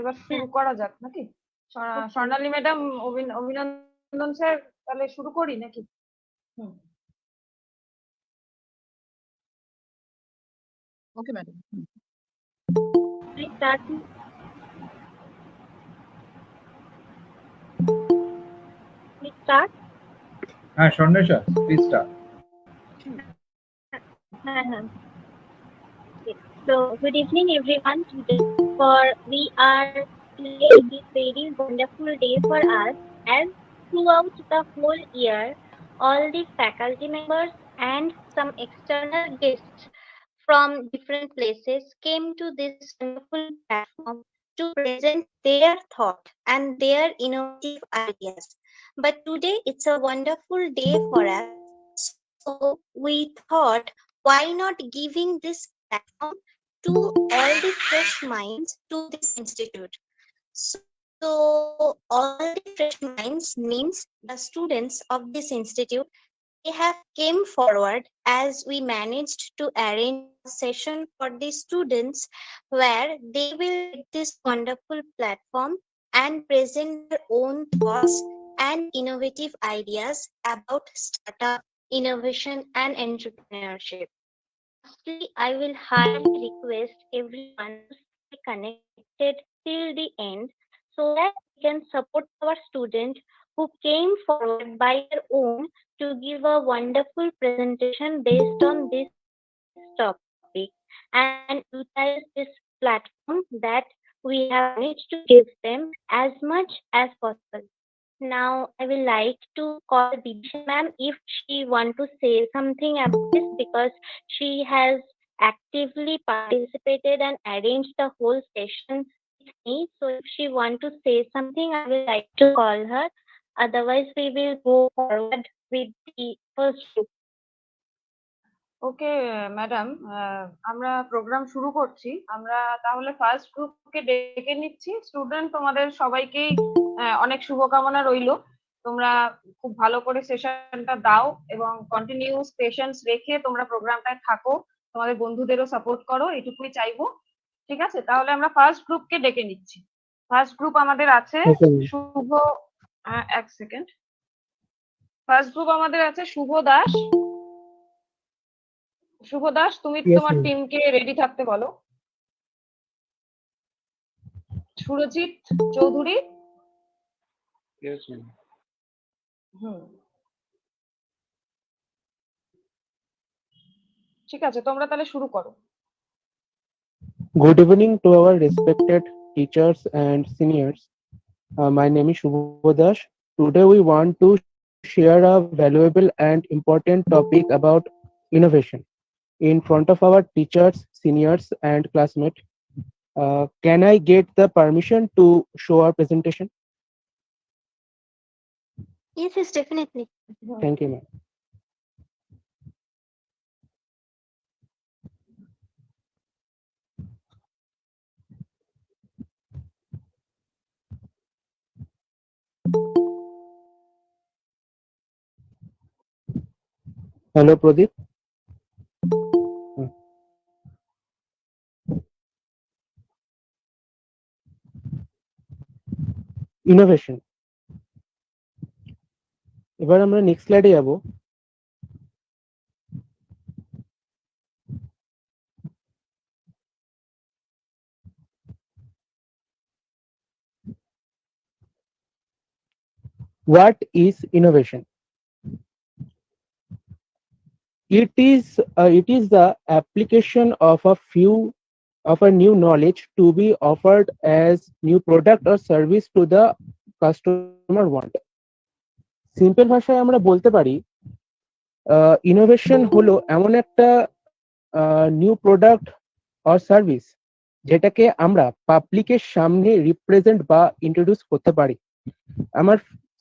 এবার শুরু করা যাক নাকি? স্বর্ণালী ম্যাডাম, অভিনন্দন স্যার, তাহলে শুরু করি নাকি? Okay madam. Start. Swarnesha, please start. So, good evening, everyone. Today, we are today this very wonderful day for us, as throughout the whole year, all the faculty members and some external guests from different places came to this wonderful platform to present their thought and their innovative ideas. But today it's a wonderful day for us. So we thought, why not giving this platform to all the fresh minds to this institute? So all the fresh minds means the students of this institute. They have came forward as we managed to arrange a session for the students where they will get this wonderful platform and present their own thoughts and innovative ideas about startup, innovation and entrepreneurship. Lastly, I will highly request everyone to stay connected till the end so that we can support our students who came forward by their own to give a wonderful presentation based on this topic and utilize this platform that we have managed to give them as much as possible. Now, I will like to call Bibisha ma'am if she want to say something about this, because she has actively participated and arranged the whole session with me. So if she want to say something, I will like to call her. Otherwise, we will go forward with the first group. Okay madam, আমরা programme শুরু করছি। আমরা তাহলে first গ্রুপকে ডেকে নিচ্ছি। Student, তোমাদের সবাইকেই অনেক শুভকামনা রইল। তোমরা খুব ভালো করে সেশনটা দাও এবং কন্টিনিউস পেশেন্স রেখে তোমরা প্রোগ্রামটায় থাকো, তোমাদের বন্ধুদেরও সাপোর্ট করো, এটুকুই চাইবো। ঠিক আছে, তাহলে আমরা ফার্স্ট গ্রুপকে ডেকে নিচ্ছি। ফার্স্ট গ্রুপ আমাদের আছে শুভ, এক সেকেন্ড। ফার্স্ট গ্রুপ আমাদের আছে শুভ দাস। শুভ দাস, তুমি তোমার টিমকে রেডি থাকতে বলো। সুরজিৎ চৌধুরী। ঠিক আছে, তোমরা তাহলে শুরু করো। Good evening to our respected teachers and seniors. My name is Shubho Dash. Today we want to share a valuable and important topic about innovation in front of our teachers, seniors and classmates. Can I get the permission to show our presentation? Yes, definitely. Thank you, ma'am. Hello, Pradeep. Innovation. এবার আমরা next স্লাইডে যাব। What is innovation? It is the application of a new knowledge to be offered as new product or service to the customer want. Simple ভাষায় আমরা বলতে পারি innovation হলো এমন একটা নিউ প্রোডাক্ট অর সার্ভিস যেটাকে আমরা পাবলিকের সামনে রিপ্রেজেন্ট বা ইন্ট্রোডিউস করতে পারি। আমার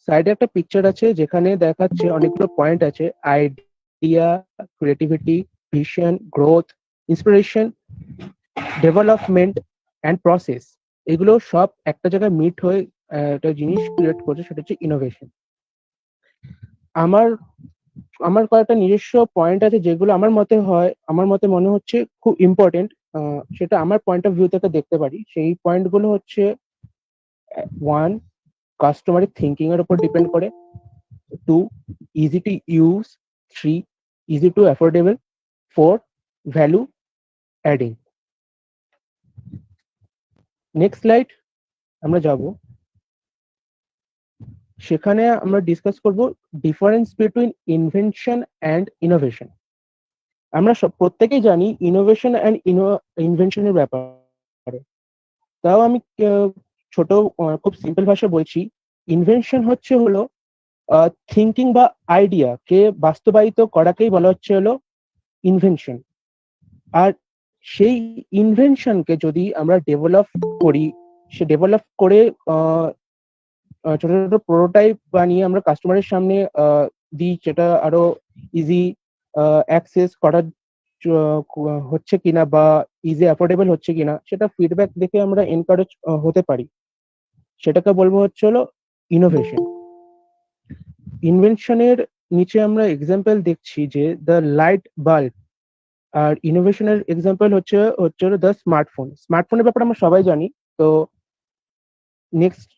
সাইডে একটা পিকচার আছে যেখানে দেখাচ্ছে অনেকগুলো পয়েন্ট আছে: idea, creativity, vision, growth, inspiration, development and process. এগুলো সব একটা জায়গায় মিট হয়ে একটা জিনিস ক্রিয়েট করছে, সেটা হচ্ছে ইনোভেশন। আমার কয়েকটা নিজস্ব পয়েন্ট আছে যেগুলো আমার মতে মনে হচ্ছে খুব ইম্পর্টেন্ট, সেটা আমার পয়েন্ট অফ ভিউ থেকে দেখতে পারি। সেই পয়েন্টগুলো হচ্ছে ওয়ান, কাস্টমারের থিঙ্কিং এর উপর ডিপেন্ড করে। Two, easy to use. Three, easy to affordable. Four, value adding. Next slide আমরা যাব, সেখানে আমরা ডিসকাস করব difference between invention and innovation. আমরা প্রত্যেকেই জানি ইনোভেশন অ্যান্ড ইনভেনশনের ব্যাপারে, তাও আমি ছোট খুব সিম্পল ভাষায় বলছি। ইনভেনশন হলো থিঙ্কিং বা আইডিয়াকে বাস্তবায়িত করাকেই বলা হলো ইনভেনশন। আর সেই ইনভেনশনকে যদি আমরা ডেভেলপ করি, সে ডেভেলপ করে ছোট ছোট প্রোটোটাইপ বানিয়ে আমরা কাস্টমারের সামনে দিই, যেটা আরো ইজি অ্যাক্সেস করার হচ্ছে কিনা বা ইজি অ্যাফোর্ডেবল হচ্ছে কিনা, সেটা ফিডব্যাক দেখে আমরা এনকারেজ হতে পারি, সেটাকে বলবো হলো ইনোভেশন। ইনভেনশনের নিচে আমরা এক্সাম্পল দেখছি যে দ্য লাইট বাল্ব, আর ইনোভেশনের এক্সাম্পল হচ্ছে দ্য স্মার্টফোন। স্মার্টফোনের ব্যাপারে আমরা সবাই জানি। তো নেক্সট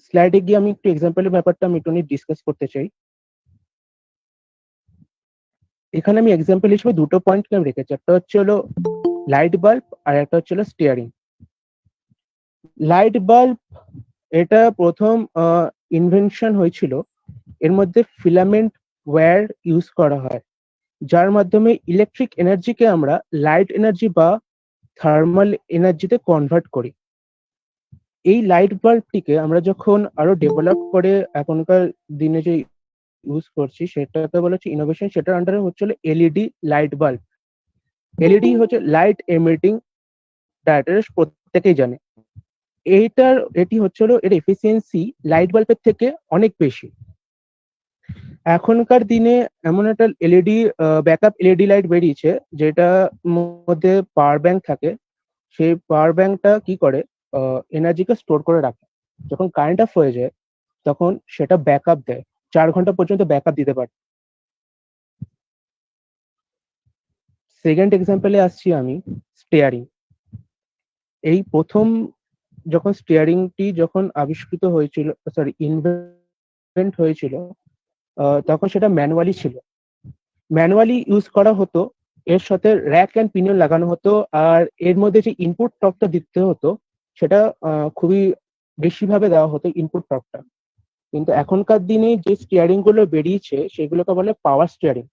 স্লাইডে গিয়ে আমি একটু এক্সাম্পলের ব্যাপারটা আমি একটু ডিসকাস করতে চাই। এখানে আমি এক্সাম্পল হিসেবে দুটো পয়েন্ট আমি রেখেছি, একটা হলো লাইট বাল্ব আর একটা হলো স্টিয়ারিং। লাইট বাল্ব, এটা প্রথম ইনভেনশন হয়েছিল, এর মধ্যে ফিলামেন্ট ওয়্যার ইউজ করা হয়, যার মাধ্যমে ইলেকট্রিক এনার্জিকে আমরা লাইট এনার্জি বা থার্মাল এনার্জিতে কনভার্ট করি। এই লাইট বাল্বটিকে আমরা যখন আরো ডেভেলপ করে এখনকার দিনে যে ইউজ করছি, সেটাকে বলা হচ্ছে ইনোভেশন। সেটার আন্ডারে হচ্ছে এলইডি লাইট বাল্ব। এলইডি হচ্ছে লাইট এমিটিং ডায়োড, প্রত্যেকেই জানে। এটি হচ্ছে এর এফিসিয়েন্সি লাইট বাল্বের থেকে অনেক বেশি। এখনকার দিনে এমন একটা এলইডি ব্যাকআপ এলইডি লাইট বেরিয়েছে, যেটা মধ্যে পাওয়ার ব্যাংক থাকে। সেই পাওয়ার ব্যাংকটা কি করে, এনার্জিকে স্টোর করে রাখে। যখন কারেন্ট অফ হয়ে যায় তখন সেটা ব্যাকআপ দেয়, 4 ঘন্টা পর্যন্ত ব্যাকআপ দিতে পারে। সেকেন্ড এক্সাম্পলে আসছি আমি, স্টিয়ারিং। এই প্রথম যখন স্টিয়ারিংটি আবিষ্কৃত হয়েছিল, সরি ইনভেন্ট হয়েছিল, তখন সেটা ম্যানুয়ালি ছিল। ম্যানুয়ালি ইউজ করা হতো, এর সাথে র্যাক অ্যান্ড পিনিয়ন লাগানো হতো, আর এর মধ্যে যে ইনপুট টর্কটা দিতে হতো সেটা খুবই বেশিভাবে দেওয়া হতো ইনপুট টর্কটা। কিন্তু এখনকার দিনে যে স্টিয়ারিং গুলো বেরিয়েছে সেগুলোকে বলে পাওয়ার স্টিয়ারিং।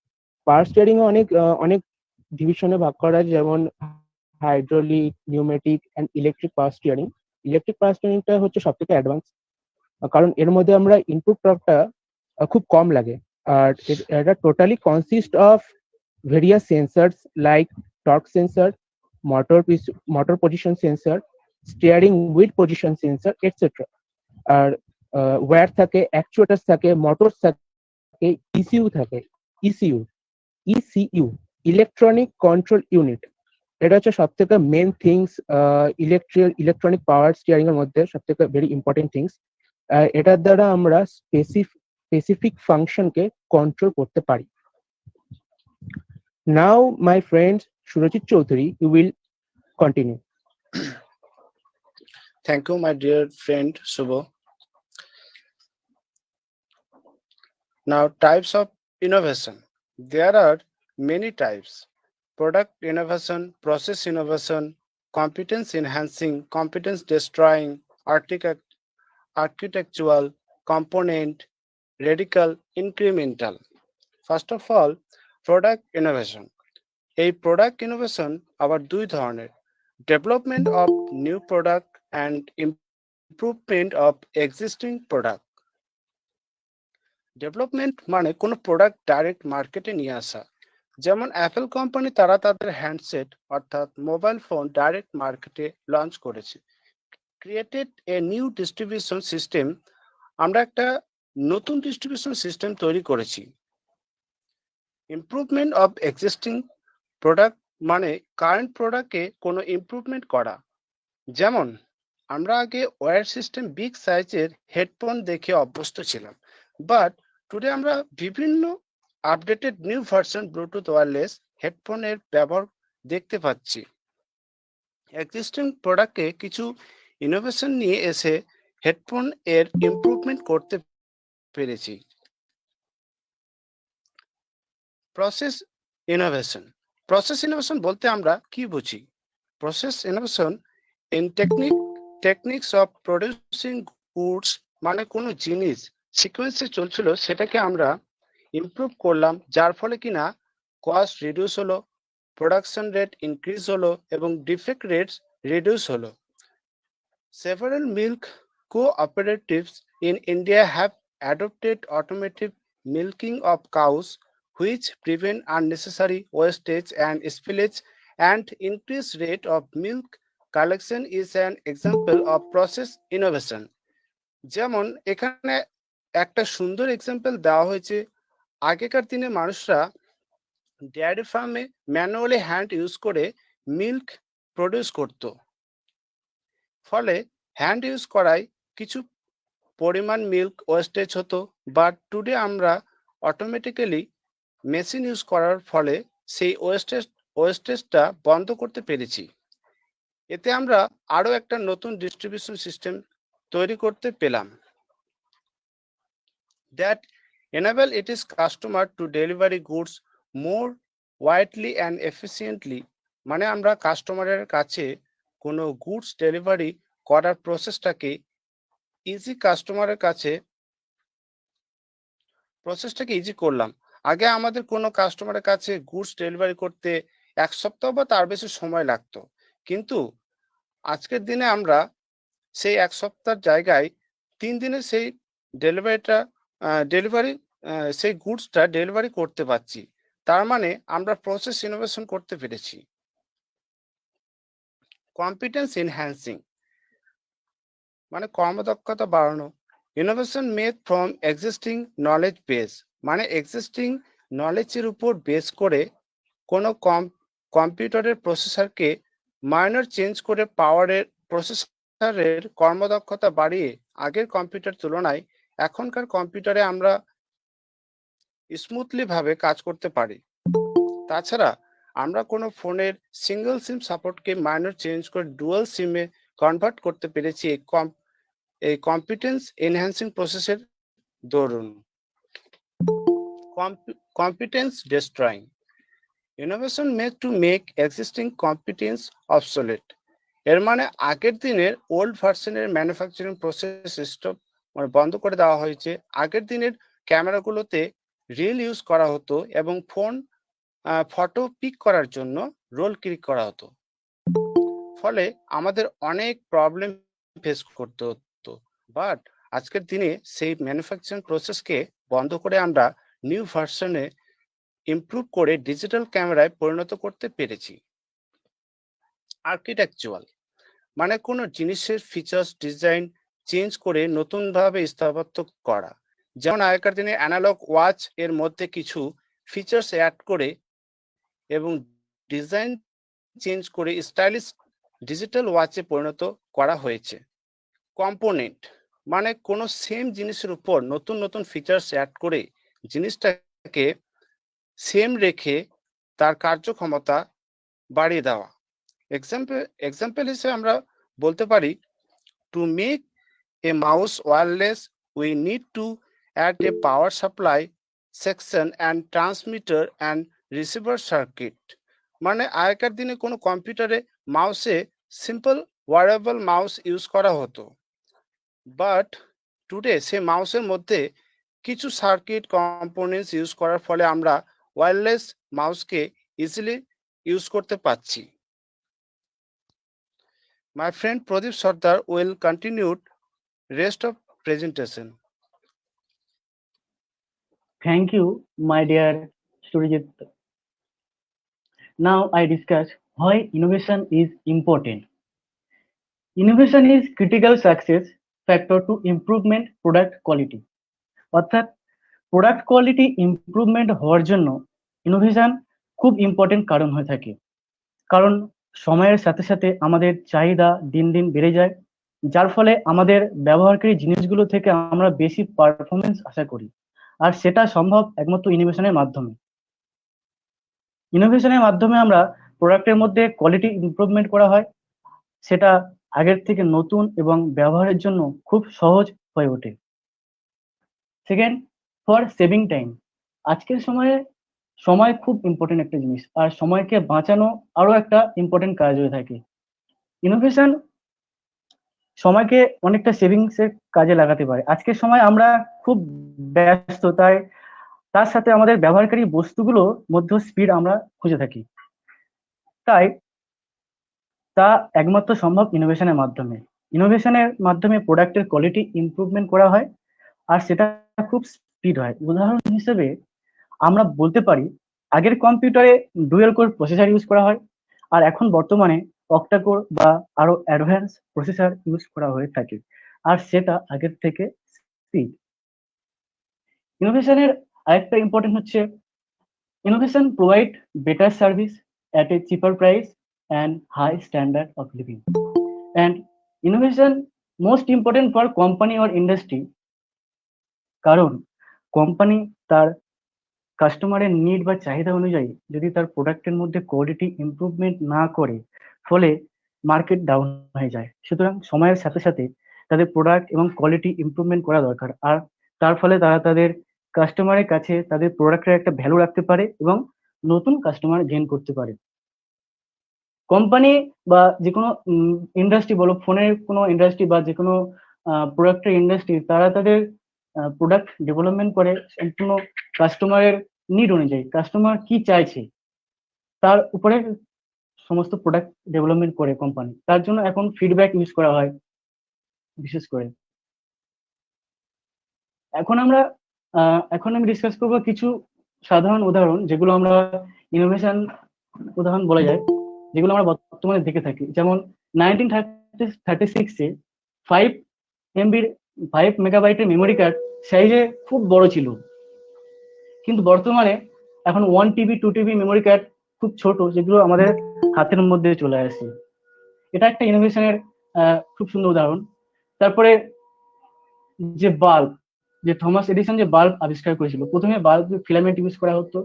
পাওয়ার স্টিয়ারিং এ অনেক ডিভিশনে ভাগ করা হয়, যেমন hydraulic, pneumatic and electric power steering. Electric power স্টিয়ারিংটা হচ্ছে সব থেকে অ্যাডভান্স, কারণ এর মধ্যে আমরা ইনপুট টর্কটা খুব কম লাগে। আর এটা totally consist of various sensors like torque sensor, motor position sensor, steering wheel position sensor etcetera. আর ওয়্যার থাকে, অ্যাকচুয়েটার্স থাকে, মোটরস থাকে, ইসিইউ থাকে। ইসিইউ ইলেকট্রনিক কন্ট্রোল ইউনিট, এটা হচ্ছে সব থেকে main things electronic power steering এর মধ্যে সব থেকে ভেরি ইম্পর্টেন্ট থিংস। এটার দ্বারা আমরা স্পেসিফিক ফাংশনকে কন্ট্রোল করতে পারি। Now my friend Surajit Chowdhury, you will continue. Thank you, my dear friend Subho. Now, types of innovation. There are many types: product innovation, process innovation, competence enhancing, competence destroying, architectural, component, radical, incremental. First of all, product innovation. এই product innovation আবার দুই ধরনের: development of new product and improvement of existing product. Development মানে কোনো product direct মার্কেটে নিয়ে আসা, যেমন অ্যাপেল কোম্পানি তারা তাদের হ্যান্ডসেট অর্থাৎ মোবাইল ফোন ডাইরেক্ট মার্কেটে লঞ্চ করেছে। Created a new distribution system, আমরা একটা নতুন ডিস্ট্রিবিউশন সিস্টেম তৈরি করেছি। ইমপ্রুভমেন্ট অফ এক্সিস্টিং প্রোডাক্ট মানে কারেন্ট প্রোডাক্টে কোনো ইমপ্রুভমেন্ট করা। যেমন আমরা আগে ওয়্যার সিস্টেম বিগ সাইজের হেডফোন দেখে অভ্যস্ত ছিলাম, বাট টুডে আমরা বিভিন্ন updated new version Bluetooth wireless হেডফোনের ব্যবহার দেখতে পাচ্ছি। এক্সিস্টিং প্রোডাক্টে কিছু ইনোভেশন নিয়ে এসে হেডফোন এর ইমপ্রুভমেন্ট করতে পেরেছি। প্রসেস ইনোভেশন বলতে আমরা কি বুঝি? Process innovation in techniques of producing goods, মানে কোনো জিনিস সিকোয়েন্সে চলছিল সেটাকে আমরা ইমপ্রুভ করলাম, যার ফলে কিনা কস্ট রিডিউস হলো, প্রোডাকশন রেট ইনক্রিজ হলো এবং ডিফেক্ট রেটস রিডিউস হলো। Several milk cooperatives in India have adopted automated milking of cows, which prevent unnecessary wastage and spillage, and increased rate of milk collection is an example of process innovation. যেমন এখানে একটা সুন্দর example দেওয়া হয়েছে। আগেকার দিনে মানুষরা ডেয়ারি ফার্মে ম্যানুয়ালি হ্যান্ড ইউজ করে মিল্ক প্রডিউস করত, ফলে হ্যান্ড ইউজ করায় কিছু পরিমাণ মিল্ক ওয়েস্টেজ হতো। বাট টুডে আমরা অটোমেটিক্যালি মেশিন ইউজ করার ফলে সেই ওয়েস্টেজটা বন্ধ করতে পেরেছি। এতে আমরা আরো একটা নতুন ডিস্ট্রিবিউশন সিস্টেম তৈরি করতে পেলাম, that enable its customer to deliver goods more widely and efficiently, মানে আমরা কাস্টমারের কাছে কোনো গুডস ডেলিভারি করার প্রসেসটাকে ইজি করলাম। আগে আমাদের কোনো কাস্টমারের কাছে গুডস ডেলিভারি করতে 1 সপ্তাহ বা তার বেশি সময় লাগতো, কিন্তু আজকের দিনে আমরা সেই 1 সপ্তাহের জায়গায় 3 দিনে সেই সেই গুডসটা ডেলিভারি করতে পারছি। তার মানে আমরা প্রসেস ইনোভেশন করতে পেরেছি। কম্পিটেন্স এনহ্যান্সিং, মানে কর্মদক্ষতা বাড়ানো। Innovation made from existing knowledge base, মানে এক্সিস্টিং নলেজের উপর বেস করে কোনো কম্পিউটারের প্রসেসরকে মাইনর চেঞ্জ করে প্রসেসরের কর্মদক্ষতা বাড়িয়ে আগের কম্পিউটার তুলনায় এখনকার কম্পিউটারে আমরা স্মুথলি ভাবে কাজ করতে পারি। তাছাড়া আমরা কোনো ফোনের সিঙ্গেল সিম সাপোর্টকে মাইনর চেঞ্জ করে ডুয়াল সিমে কনভার্ট করতে পেরেছি এই কম্পিটেন্স এনহ্যান্সিং প্রসেসের দরুন। Competence destroying, innovation made to make existing competence obsolete. এর মানে আগের দিনের ওল্ড ভার্সনের ম্যানুফ্যাকচারিং প্রসেস স্টপ, মানে বন্ধ করে দেওয়া হয়েছে। আগের দিনের ক্যামেরাগুলোতে রিল ইউজ করা হতো এবং ফটো পিক করার জন্য রোল ক্লিক করা হতো, ফলে আমাদের অনেক প্রবলেম ফেস করতে হতো। বাট আজকের দিনে সেই ম্যানুফ্যাকচারিং প্রসেসকে বন্ধ করে আমরা নিউ ভার্সনে ইমপ্রুভ করে ডিজিটাল ক্যামেরায় পরিণত করতে পেরেছি। আর্কিটেকচারাল, মানে কোনো জিনিসের ফিচার্স ডিজাইন চেঞ্জ করে নতুনভাবে স্থাপত্য করা। যেমন আগেকার দিনে অ্যানালগ ওয়াচ এর মধ্যে কিছু ফিচার্স অ্যাড করে এবং ডিজাইন চেঞ্জ করে স্টাইলিশ ডিজিটাল ওয়াচে পরিণত করা হয়েছে। কম্পোনেন্ট, মানে কোনো সেম জিনিসের উপর নতুন নতুন ফিচার্স অ্যাড করে জিনিসটাকে সেম রেখে তার কার্যক্ষমতা বাড়িয়ে দেওয়া। এক্সাম্পল হিসেবে আমরা বলতে পারি, to make a mouse wireless we need to add a power supply section and transmitter and receiver circuit. মানে আগেকার দিনে কোনো কম্পিউটারে মাউসে সিম্পল ওয়ারেবল মাউস ইউজ করা হতো, বাট টুডে সে মাউসের মধ্যে কিছু সার্কিট কম্পোনেন্টস ইউজ করার ফলে আমরা ওয়্যারলেস মাউসকে ইজিলি ইউজ করতে পারছি। My friend Pradeep Sardar will continue rest of presentation. Thank you, my dear Surijit. Now I discuss why innovation is important. Innovation is critical success factor to improvement product quality. অর্থাৎ product quality improvement হওয়ার জন্য innovation খুব important কারণ হয়ে থাকে। কারণ সময়ের সাথে সাথে আমাদের চাহিদা দিন দিন বেড়ে যায়, যার ফলে আমাদের ব্যবহারকারী জিনিসগুলো থেকে আমরা বেশি পারফরমেন্স আশা করি, আর সেটা সম্ভব একমাত্র ইনোভেশনের মাধ্যমে। ইনোভেশনের মাধ্যমে আমরা প্রোডাক্টের মধ্যে কোয়ালিটি ইমপ্রুভমেন্ট করা হয়, সেটা আগের থেকে নতুন এবং ব্যবহারের জন্য খুব সহজ হয়ে ওঠে। Second, for saving time. আজকের সময় খুব ইম্পর্টেন্ট একটা জিনিস, আর সময়কে বাঁচানো আরো একটা ইম্পর্টেন্ট কাজ হয়ে থাকে। ইনোভেশন সময়কে অনেকটা সেভিংস এর কাজে লাগাতে পারে। আজকের সময় আমরা খুব ব্যস্ত, তার সাথে আমাদের ব্যবহারকারী বস্তুগুলোর মধ্যে স্পিড আমরা খুঁজে থাকি, তাই তা একমাত্র সম্ভব ইনোভেশনের মাধ্যমে। ইনোভেশনের মাধ্যমে প্রোডাক্টের কোয়ালিটি ইমপ্রুভমেন্ট করা হয়, আর সেটা খুব স্পিড হয়। উদাহরণ হিসেবে আমরা বলতে পারি, আগের কম্পিউটারে ডুয়েল কোর প্রসেসর ইউজ করা হয়, আর এখন বর্তমানে অক্টা কোর বা আরো অ্যাডভান্স প্রসেসর ইউজ করা হয়ে থাকে, আর সেটা আগের থেকে স্পিড। ইনোভেশনের আরেকটা ইম্পর্টেন্ট হচ্ছে, innovation provide better service at a cheaper price and high standard of living. And innovation most important for company or industry, কারণ কোম্পানি তার কাস্টমারের নিড বা চাহিদা অনুযায়ী যদি তার প্রোডাক্টের মধ্যে কোয়ালিটি ইমপ্রুভমেন্ট না করে, ফলে মার্কেট ডাউন হয়ে যায়। সুতরাং সময়ের সাথে সাথে তাদের প্রোডাক্ট এবং কোয়ালিটি ইমপ্রুভমেন্ট করা দরকার, আর তার ফলে তারা তাদের কাস্টমারের কাছে তাদের প্রোডাক্টের একটা ভ্যালু রাখতে পারে এবং নতুন কাস্টমার গেইন করতে পারে। কোম্পানি বা যে কোনো ইন্ডাস্ট্রি বলো, ফোনের কোনো ইন্ডাস্ট্রি বা যে কোনো প্রোডাক্টের ইন্ডাস্ট্রি, তারা তাদের প্রোডাক্ট ডেভেলপমেন্ট করে সম্পূর্ণ কাস্টমারের নিড অনুযায়ী, কাস্টমার কি চাইছে তার উপরে সমস্ত প্রোডাক্ট ডেভেলপমেন্ট করে কোম্পানি। তার জন্য এখন ফিডব্যাক ইউজ করা হয় বিশেষ করে। এখন আমি ডিসকাস করবো কিছু সাধারণ উদাহরণ, যেগুলো আমরা ইনোভেশন উদাহরণ বলা যায়, যেগুলো আমরা বর্তমানে দেখে থাকি। যেমন 1936-এ 5 মেগাবাইটের মেমোরি কার্ড সাইজে খুব বড় ছিল, কিন্তু বর্তমানে এখন 1 TB 2 TB মেমোরি কার্ড খুব ছোট, যেগুলো আমাদের হাতের মধ্যে চলে আসে। এটা একটা ইনোভেশনের খুব সুন্দর উদাহরণ। তারপরে যে বাল্ব, যে থমাস এডিসন যে বাল্ব আবিষ্কার করেছিল, প্রথমে বাল্ব ফিলামেন্ট ইউজ করা হতো,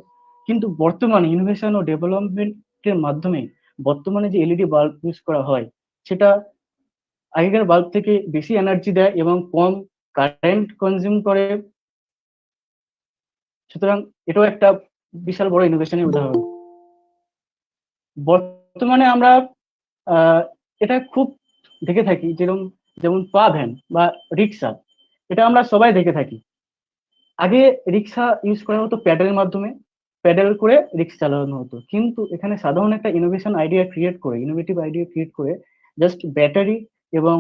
কিন্তু বর্তমানে ইনোভেশন ও ডেভেলপমেন্টের মাধ্যমে বর্তমানে যে এলইডি বাল্ব ইউজ করা হয়, সেটা আগেকার বাল্ব থেকে বেশি এনার্জি দেয় এবং কম কারেন্ট কনজিউম করে। সুতরাং এটাও একটা বিশাল বড় ইনোভেশনের উদাহরণ। বর্তমানে আমরা এটা খুব দেখে থাকি, যেমন পা ভ্যান বা রিক্সা, এটা আমরা সবাই দেখে থাকি। আগে রিক্সা ইউজ করা হতো প্যাডেলের মাধ্যমে, প্যাডেল করে রিক্সা চালানো হতো, কিন্তু এখানে সাধারণ একটা ইনোভেটিভ আইডিয়া ক্রিয়েট করে জাস্ট ব্যাটারি এবং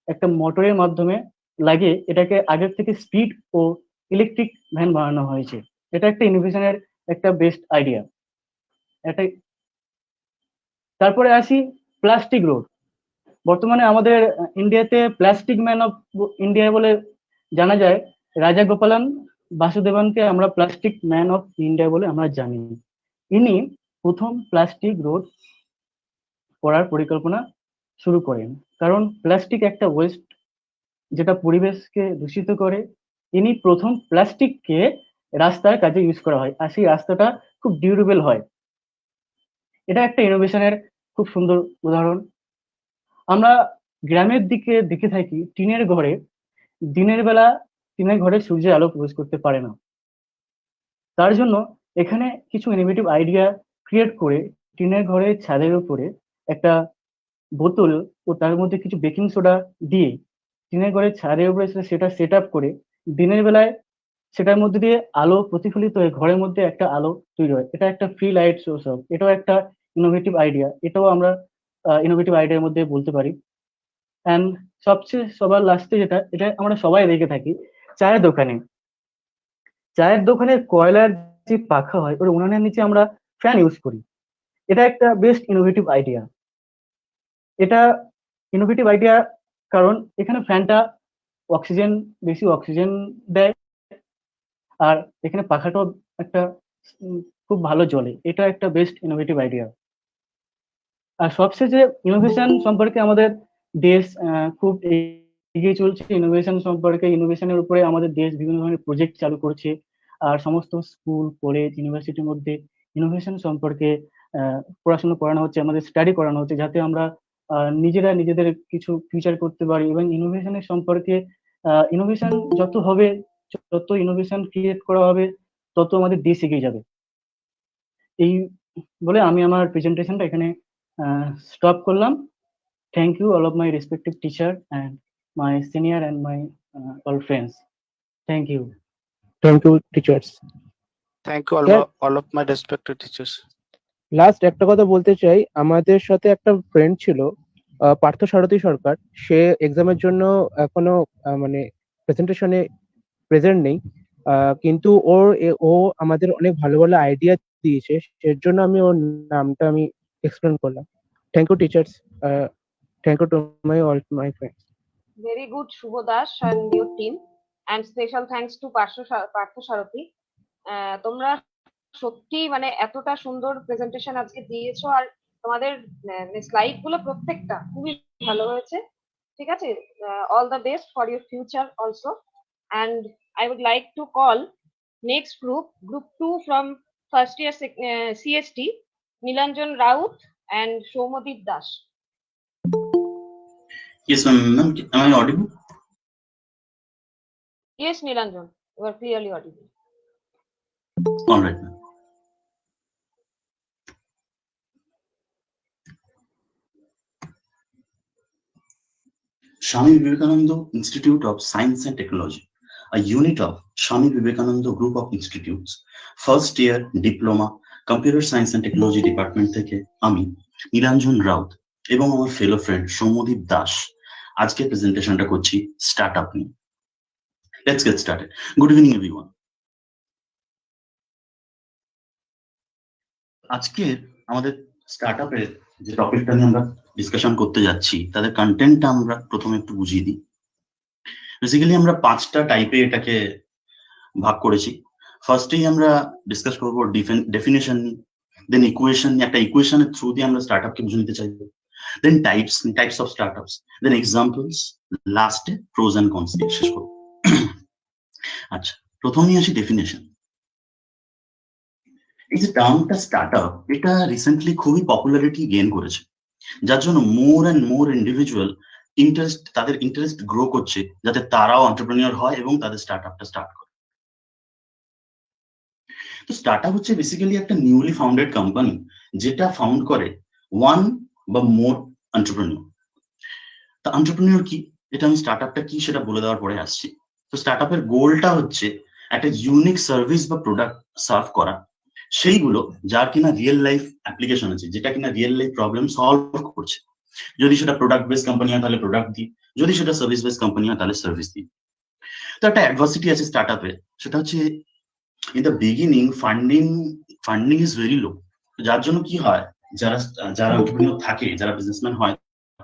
একটা মোটরের মাধ্যমে লাগিয়ে এটাকে আগের থেকে স্পিড ও ইলেকট্রিক ভ্যান বানানো হয়েছে। এটা একটা ইনোভেশনের একটা বেস্ট আইডিয়া। এটাই। তারপরে আসি প্লাস্টিক রোড। বর্তমানে আমাদের ইন্ডিয়াতে প্লাস্টিক ম্যান অফ ইন্ডিয়া বলে জানা যায় রাজা গোপালন বাসুদেবনকে আমরা প্লাস্টিক ম্যান অফ ইন্ডিয়া বলে আমরা জানি। ইনি প্রথম প্লাস্টিক রোড করার পরিকল্পনা শুরু করেন, কারণ প্লাস্টিক একটা ওয়েস্ট যেটা পরিবেশকে দূষিত করে। ইনি প্রথম প্লাস্টিককে রাস্তার কাজে ইউজ করা হয়, আর সেই রাস্তাটা খুব ডিউরেবল হয়। এটা একটা ইনোভেশনের খুব সুন্দর উদাহরণ। আমরা গ্রামের দিকে দেখে থাকি টিনের ঘরে, দিনের বেলা টিনের ঘরে সূর্যের আলো প্রবেশ করতে পারে না, তার জন্য এখানে কিছু ইনোভেটিভ আইডিয়া ক্রিয়েট করে টিনের ঘরে ছাদের উপরে একটা বোতল ও তার মধ্যে কিছু বেকিং সোডা দিয়ে টিনের ঘরে ছাদের উপরে সেটা সেট আপ করে দিনের বেলায় সেটার মধ্যে দিয়ে আলো প্রতিফলিত হয়ে ঘরের মধ্যে একটা আলো তৈরি হয়। এটা একটা ফ্রি লাইট সোর্স অফ, এটাও একটা ইনোভেটিভ আইডিয়া, এটাও আমরা ইনোভেটিভ আইডিয়ার মধ্যে বলতে পারি। অ্যান্ড সবচেয়ে সবার লাস্টে এটা আমরা সবাই দেখে থাকি চায়ের দোকানের কয়লার যে পাখা হয় ওর উনানের নিচে আমরা ফ্যান ইউজ করি। এটা একটা বেস্ট ইনোভেটিভ আইডিয়া। এটা ইনোভেটিভ আইডিয়া কারণ এখানে ফ্যানটা বেশি অক্সিজেন দেয়, আর এখানে পাখাটাও একটা খুব ভালো জ্বলে। এটা একটা বেস্ট ইনোভেটিভ আইডিয়া। আর সবশেষে ইনোভেশন সম্পর্কে আমাদের দেশ খুব এগিয়ে চলছে। ইনোভেশনের উপরে আমাদের দেশ বিভিন্ন ধরনের প্রজেক্ট চালু করছে, আর সমস্ত স্কুল কলেজ ইউনিভার্সিটির মধ্যে ইনোভেশন সম্পর্কে পড়াশোনা করানো হচ্ছে, আমাদের স্টাডি করানো হচ্ছে, যাতে আমরা নিজেরা নিজেদের কিছু ফিচার করতে পারি এবং ইনোভেশনের সম্পর্কে ইনোভেশন যত হবে, যত ইনোভেশন ক্রিয়েট করা হবে, তত আমাদের দেশ এগিয়ে যাবে। এই বলে আমি আমার প্রেজেন্টেশনটা এখানে স্টপ করলাম। Thank you all of my respective teacher and my senior and my all friends. Thank you. Thank you teachers. Thank you Yeah. all of my respected teachers. Last একটা কথা বলতে চাই, আমাদের সাথে একটা ফ্রেন্ড ছিল পার্থ সারথী সরকার। সে এক্সামের জন্য এখনো মানে প্রেজেন্টেশনে প্রেজেন্ট নেই, কিন্তু ও আমাদের অনেক ভালো ভালো আইডিয়া দিয়েছে, সের জন্য আমি ওর নামটা আমি এক্সপ্লেন করলাম। Thank you teachers, thank you to my friends. Very good, Shubho Das and your team, and special thanks to Partha Sarathi. তোমরা সত্যি মানে এতটা সুন্দর প্রেজেন্টেশন আজকে দিয়েছো, আর তোমাদের স্লাইড গুলো প্রত্যেকটা খুবই ভালো হয়েছে। ঠিক আছে, all the best for your future also. And I would like to call next group 2 from first year CST, Nilanjan Raut and Soumodip Das. Yes, ma'am. Am I audible? Yes, Nilanjan, you are clearly audible. All right, ma'am. Swami Vivekananda Institute of Science and Technology, a unit of Swami Vivekananda Group of Institutes, first year diploma, Computer Science and Technology Department থেকে আমি নীলাঞ্জন রাউত এবং আমার ফেলো friend Soumyadip Das আজকে প্রেজেন্টেশনটা করছি startup নিয়ে। Let's get started. Good evening, everyone. আজকে আমাদের স্টার্টআপের যে টপিকটা নিয়ে আমরা ডিসকাশন করতে যাচ্ছি, তাদের কন্টেন্টটা আমরা প্রথমে একটু বুঝিয়ে দিই। বেসিক্যালি আমরা 5টা টাইপে এটাকে ভাগ করেছি। ফার্স্টেই আমরা ডিসকাস করবো ডেফিনেশন নিয়ে, দেন ইকুয়েশন, একটা ইকুয়েশনের থ্রু দিয়ে আমরা স্টার্টআপকে বুঝে নিতে চাইবো, then types of startups, then examples, লাস্টে প্রোজ এন্ড কনস দিয়ে শেষ করবো। আচ্ছা, প্রথমেই আসি ডেফিনেশন। এই যে টার্মটা স্টার্টআপ, এটা রিসেন্টলি খুবই পপুলারিটি গেইন করেছে, যার জন্য মোর অ্যান্ড মোর ইন্ডিভিজুয়াল তাদের ইন্টারেস্ট গ্রো করছে যাতে তারাও এন্টারপ্রেনিউর হয় এবং তাদের স্টার্টআপটা স্টার্ট করে। তো স্টার্টআপ হচ্ছে বেসিক্যালি একটা নিউলি ফাউন্ডেড কোম্পানি যেটা ফাউন্ড করে ওয়ান বা মোর এন্টারপ্রেনিউর। তা এন্টারপ্রেনিউর কি, এটা আমি স্টার্টআপটা কি সেটা বলে দেওয়ার পরে আসছি। তো স্টার্টআপের গোলটা হচ্ছে একটা ইউনিক সার্ভিস বা প্রোডাক্ট সার্ভ করা, সেইগুলো যার কিনা রিয়েল লাইফ অ্যাপ্লিকেশন আছে, যেটা কিনা রিয়েল লাইফ প্রবলেম সলভ করছে। যদি সেটা প্রোডাক্ট বেস কোম্পানি হয় তাহলে প্রোডাক্ট দিই, যদি সেটা সার্ভিস বেস কোম্পানি হয় তাহলে সার্ভিস দিই। তো একটা অ্যাডভার্সিটি আছে স্টার্টআপে, সেটা হচ্ছে in the beginning funding is very low. যার জন্য কি হয়, যারা এন্টারপ্রেনিউর থাকে, যারা বিজনেসম্যান হয়,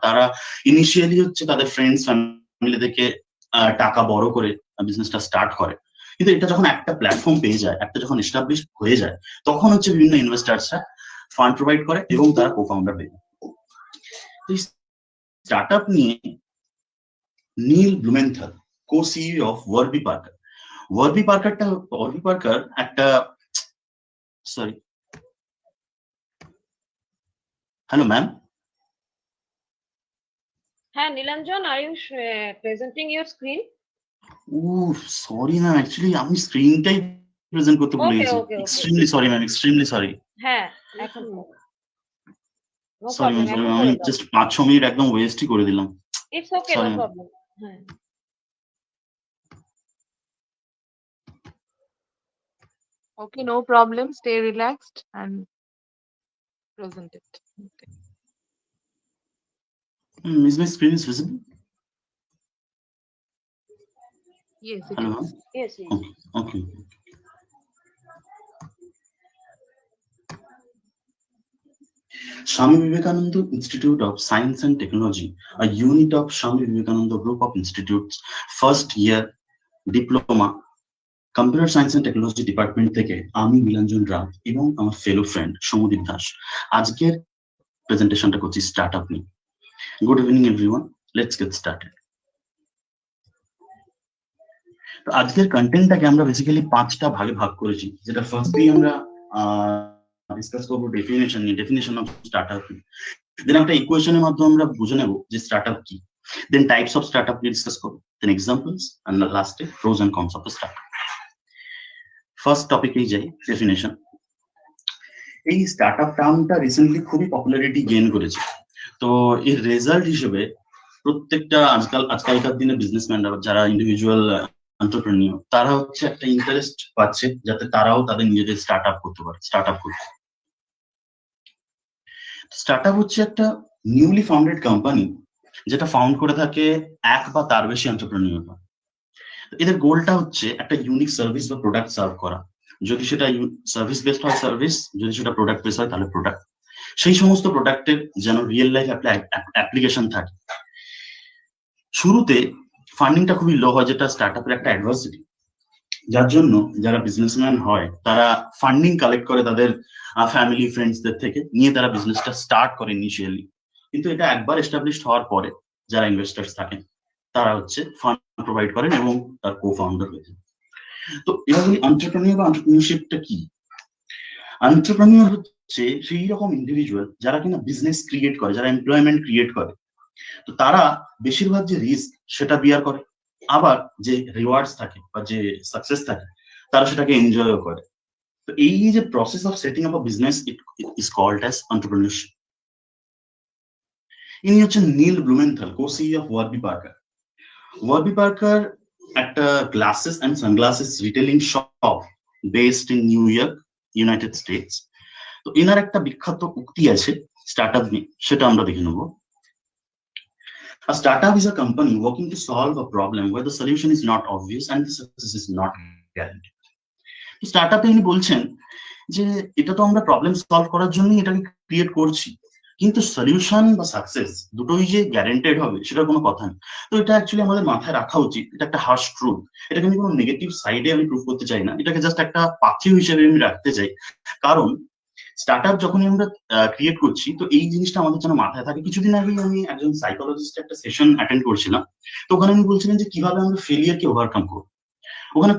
তারা ইনিশিয়ালি হচ্ছে তাদের ফ্রেন্ডস ফ্যামিলি থেকে টাকা বড় করে বিজনেসটা স্টার্ট করে। কিন্তু এটা যখন একটা প্ল্যাটফর্ম পেয়ে যায়, একটা যখন এস্টাবলিশ হয়ে যায়, তখন হচ্ছে বিভিন্ন ইনভেস্টার্সরা ফান্ড প্রোভাইড করে এবং তারা কো-ফাউন্ডার পেয়ে যায়। স্টার্টআপ নিয়ে Neil Blumenthal, co CEO of Warby Parker একটা সরি হ্যালো ম্যাম। হ্যাঁ Nilanjan, are you presenting your screen? Sorry ma'am, actually আমি স্ক্রিনটাই প্রেজেন্ট করতে ভুলে গেছি। Extremely sorry ma'am, extremely sorry. হ্যাঁ, এখন সরি ম্যাম, আমি জাস্ট 5-6 মিনিট একদম ওয়েস্টই করে দিলাম। It's okay, no problem. হ্যাঁ, Okay, no problem. Stay relaxed and present it. Okay. Is my screen is visible? Yes, it Hello, is. ma'am. yes. Okay. Swami Vivekananda Institute of Science and Technology, a unit of Swami Vivekananda Group of Institutes, first year diploma, Computer Science and Technology Department থেকে আমি নীলাঞ্জন রাউত এবং আমার ফেলো friend Soumyadip Das আজকের প্রেজেন্টেশনটা করছি startup নিয়ে। Good evening everyone, let's get started. তো আজকের কন্টেন্টটাকে আমরা বেসিক্যালি 5টা ভাগে ভাগ করেছি, যেটা ফার্স্টলি আমরা ডিসকাস করবো ডেফিনেশন অফ স্টার্টআপ। দেন একটা ইকুয়েশনের মাধ্যমে আমরা বুঝে নেব যে স্টার্টআপ কি, দেন টাইপস অফ স্টার্টআপ নিয়ে ডিসকাস করবো, দেন এক্সাম্পলস, এন্ড লাস্টে pros and cons of the startup. First টপিকেই যাই, ডেফিনেশন। এই স্টার্টআপ টার্মটা রিসেন্টলি খুবই পপুলারিটি গেইন করেছে। তো এর রেজাল্ট হিসেবে প্রত্যেকটা আজকালকার দিনে বিজনেসম্যানরা যারা ইন্ডিভিজুয়াল এন্টারপ্রেনিউর, তারা হচ্ছে একটা ইন্টারেস্ট পাচ্ছে যাতে তারাও তাদের নিজেদের স্টার্টআপ করতে পারে। স্টার্টআপ হচ্ছে একটা নিউলি ফাউন্ডেড কোম্পানি যেটা ফাউন্ড করে থাকে এক বা তার বেশি এন্টারপ্রেনিউররা। এদের গোলটা হচ্ছে একটা ইউনিক সার্ভিস বা প্রোডাক্ট সার্ভ করা। যদি সেটা সার্ভিস বেসড হয় সার্ভিস, যদি সেটা প্রোডাক্ট বেসড হয় তাহলে প্রোডাক্ট। সেই সমস্ত প্রোডাক্টের যেন রিয়েল লাইফ অ্যাপ্লিকেশন থাকে। শুরুতে ফান্ডিংটা খুবই লো হয়, যেটা স্টার্টআপের একটা অ্যাডভার্সিটি, যার জন্য যারা বিজনেসম্যান হয় তারা ফান্ডিং কালেক্ট করে তাদের ফ্যামিলি ফ্রেন্ডসদের থেকে, নিয়ে তারা বিজনেসটা স্টার্ট করে ইনিশিয়ালি। কিন্তু এটা একবার এস্টাবলিশড হওয়ার পরে যারা ইনভেস্টার্স থাকেন তারা হচ্ছে ফান্ড প্রোভাইড করেন এবং তার কো ফাউন্ডার হয়েছে। তো এবার বলি এন্টারপ্রেনিউর বা এন্টারপ্রেনিউরশিপটা কি। এন্টারপ্রেনিউর হচ্ছে সেই রকম ইন্ডিভিজুয়াল যারা কিনা বিজনেস ক্রিয়েট করে, যারা এমপ্লয়মেন্ট ক্রিয়েট করে। তো তারা বেশিরভাগ যে রিস্ক সেটা বিয়ার করে, আবার যে রিওয়ার্ডস থাকে বা যে সাকসেস থাকে তারা সেটাকে এনজয়ও করে। তো এই যে process of setting up a business, it is called as entrepreneurship. ইনি হচ্ছেন Neil Blumenthal, co CEO of Warby Parker. Warby Parker একটা glasses and sunglasses retailing shop based in New York, United States. তো এনার একটা বিখ্যাত উক্তি আছে স্টার্টআপ নিয়ে, সেটা আমরা দেখে নেবো। A startup is a company working to solve a problem where the solution is not obvious and the success is not guaranteed. স্টার্টআপে ইনি বলছেন যে এটা তো আমরা প্রবলেম সলভ করার জন্যই এটাকে ক্রিয়েট করছি, কিন্তু সলিউশন বা সাকসেস দুটোই যে গ্যারান্টেড হবে সেটার কোনো কথা নেই। তো এটা অ্যাকচুয়ালি আমাদের মাথায় রাখা উচিত। এটা একটা হার্শ ট্রুথ, এটাকে আমি কোনো নেগেটিভ সাইডে আমি প্রুভ করতে চাই না, এটাকে জাস্ট একটা পাথেয় হিসেবে আমি রাখতে চাই। কারণ স্টার্টআপ যখনই আমরা ক্রিয়েট করছি তো এই জিনিসটা আমাদের যেন মাথায় থাকে। কিছুদিন আগেই আমি একজন সাইকোলজিস্ট একটা সেশন অ্যাটেন্ড করছিলাম, তো ওখানে উনি বলছিলেন যে কিভাবে আমরা ফেলিয়ারকে ওভারকাম করবো। ওখানে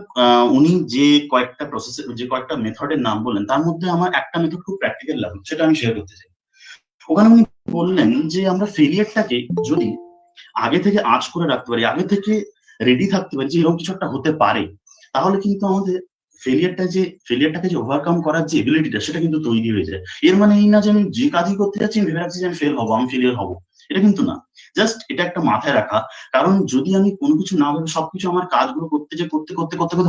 উনি যে কয়েকটা প্রসেসের, যে কয়েকটা মেথডের নাম বললেন, তার মধ্যে আমার একটা মেথড খুব প্র্যাকটিক্যাল লাগলো, সেটা আমি শেয়ার করতে চাই। ওখানে উনি বললেন যে আমরা ফেলিয়ারটাকে যদি আগে থেকে আঁচ করে রাখতে পারি, আগে থেকে রেডি থাকতে পারি যে এরকম কিছু একটা হতে পারে, তাহলে কিন্তু আমাদের ফেলিয়ারটাকে যে ওভারকাম করার যে এবিলিটিটা সেটা কিন্তু তৈরি হয়ে যায়। এর মানে এই না যে আমি যে কাজই করতে যাচ্ছি আমি ভেবে রাখছি যে আমি ফেল হবো, আমি ফেলিয়ার হবো, এটা কিন্তু না। জাস্ট এটা একটা মাথায় রাখা। কারণ যদি আমি কোনো কিছু না ভেবে সবকিছু আমার কাজগুলো করতে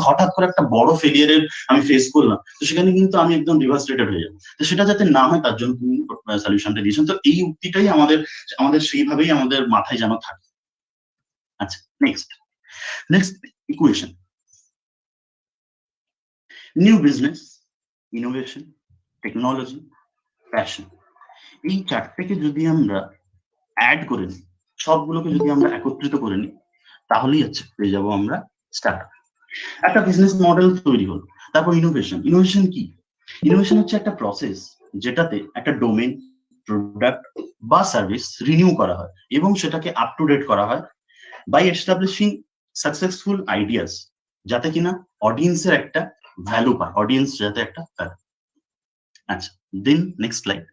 হঠাৎ করে একটা বড় ফেলিয়ারের আমি ফেস করলাম, তো সেখানে কিন্তু আমি একদম ডিভাস্টেটেড হয়ে যাবো। তো সেটা যাতে না হয় তার জন্য তুমি সলিউশনটা দিয়েছেন। তো এই উক্তিটাই আমাদের সেইভাবেই আমাদের মাথায় যেন থাকে। আচ্ছা, next equation. New business, innovation, technology, passion, এই চারটেকে যদি আমরা অ্যাড করে নিই, সবগুলোকে যদি আমরা একত্রিত করে নিই, তাহলেই হচ্ছে পেয়ে যাবো আমরা স্টার্টআপ। একটা বিজনেস মডেল তৈরি হলো। তারপর ইনোভেশন কি? ইনোভেশন হচ্ছে একটা প্রসেস যেটাতে একটা ডোমেন, প্রোডাক্ট বা সার্ভিস রিনিউ করা হয় এবং সেটাকে আপ টু ডেট করা হয় বাই এস্টাবলিশিং সাকসেসফুল আইডিয়াস, যাতে কিনা অডিয়েন্সের একটা ভ্যালু পায়, অডিয়েন্স যাতে একটা ভ্যালু। আচ্ছা, then next slide,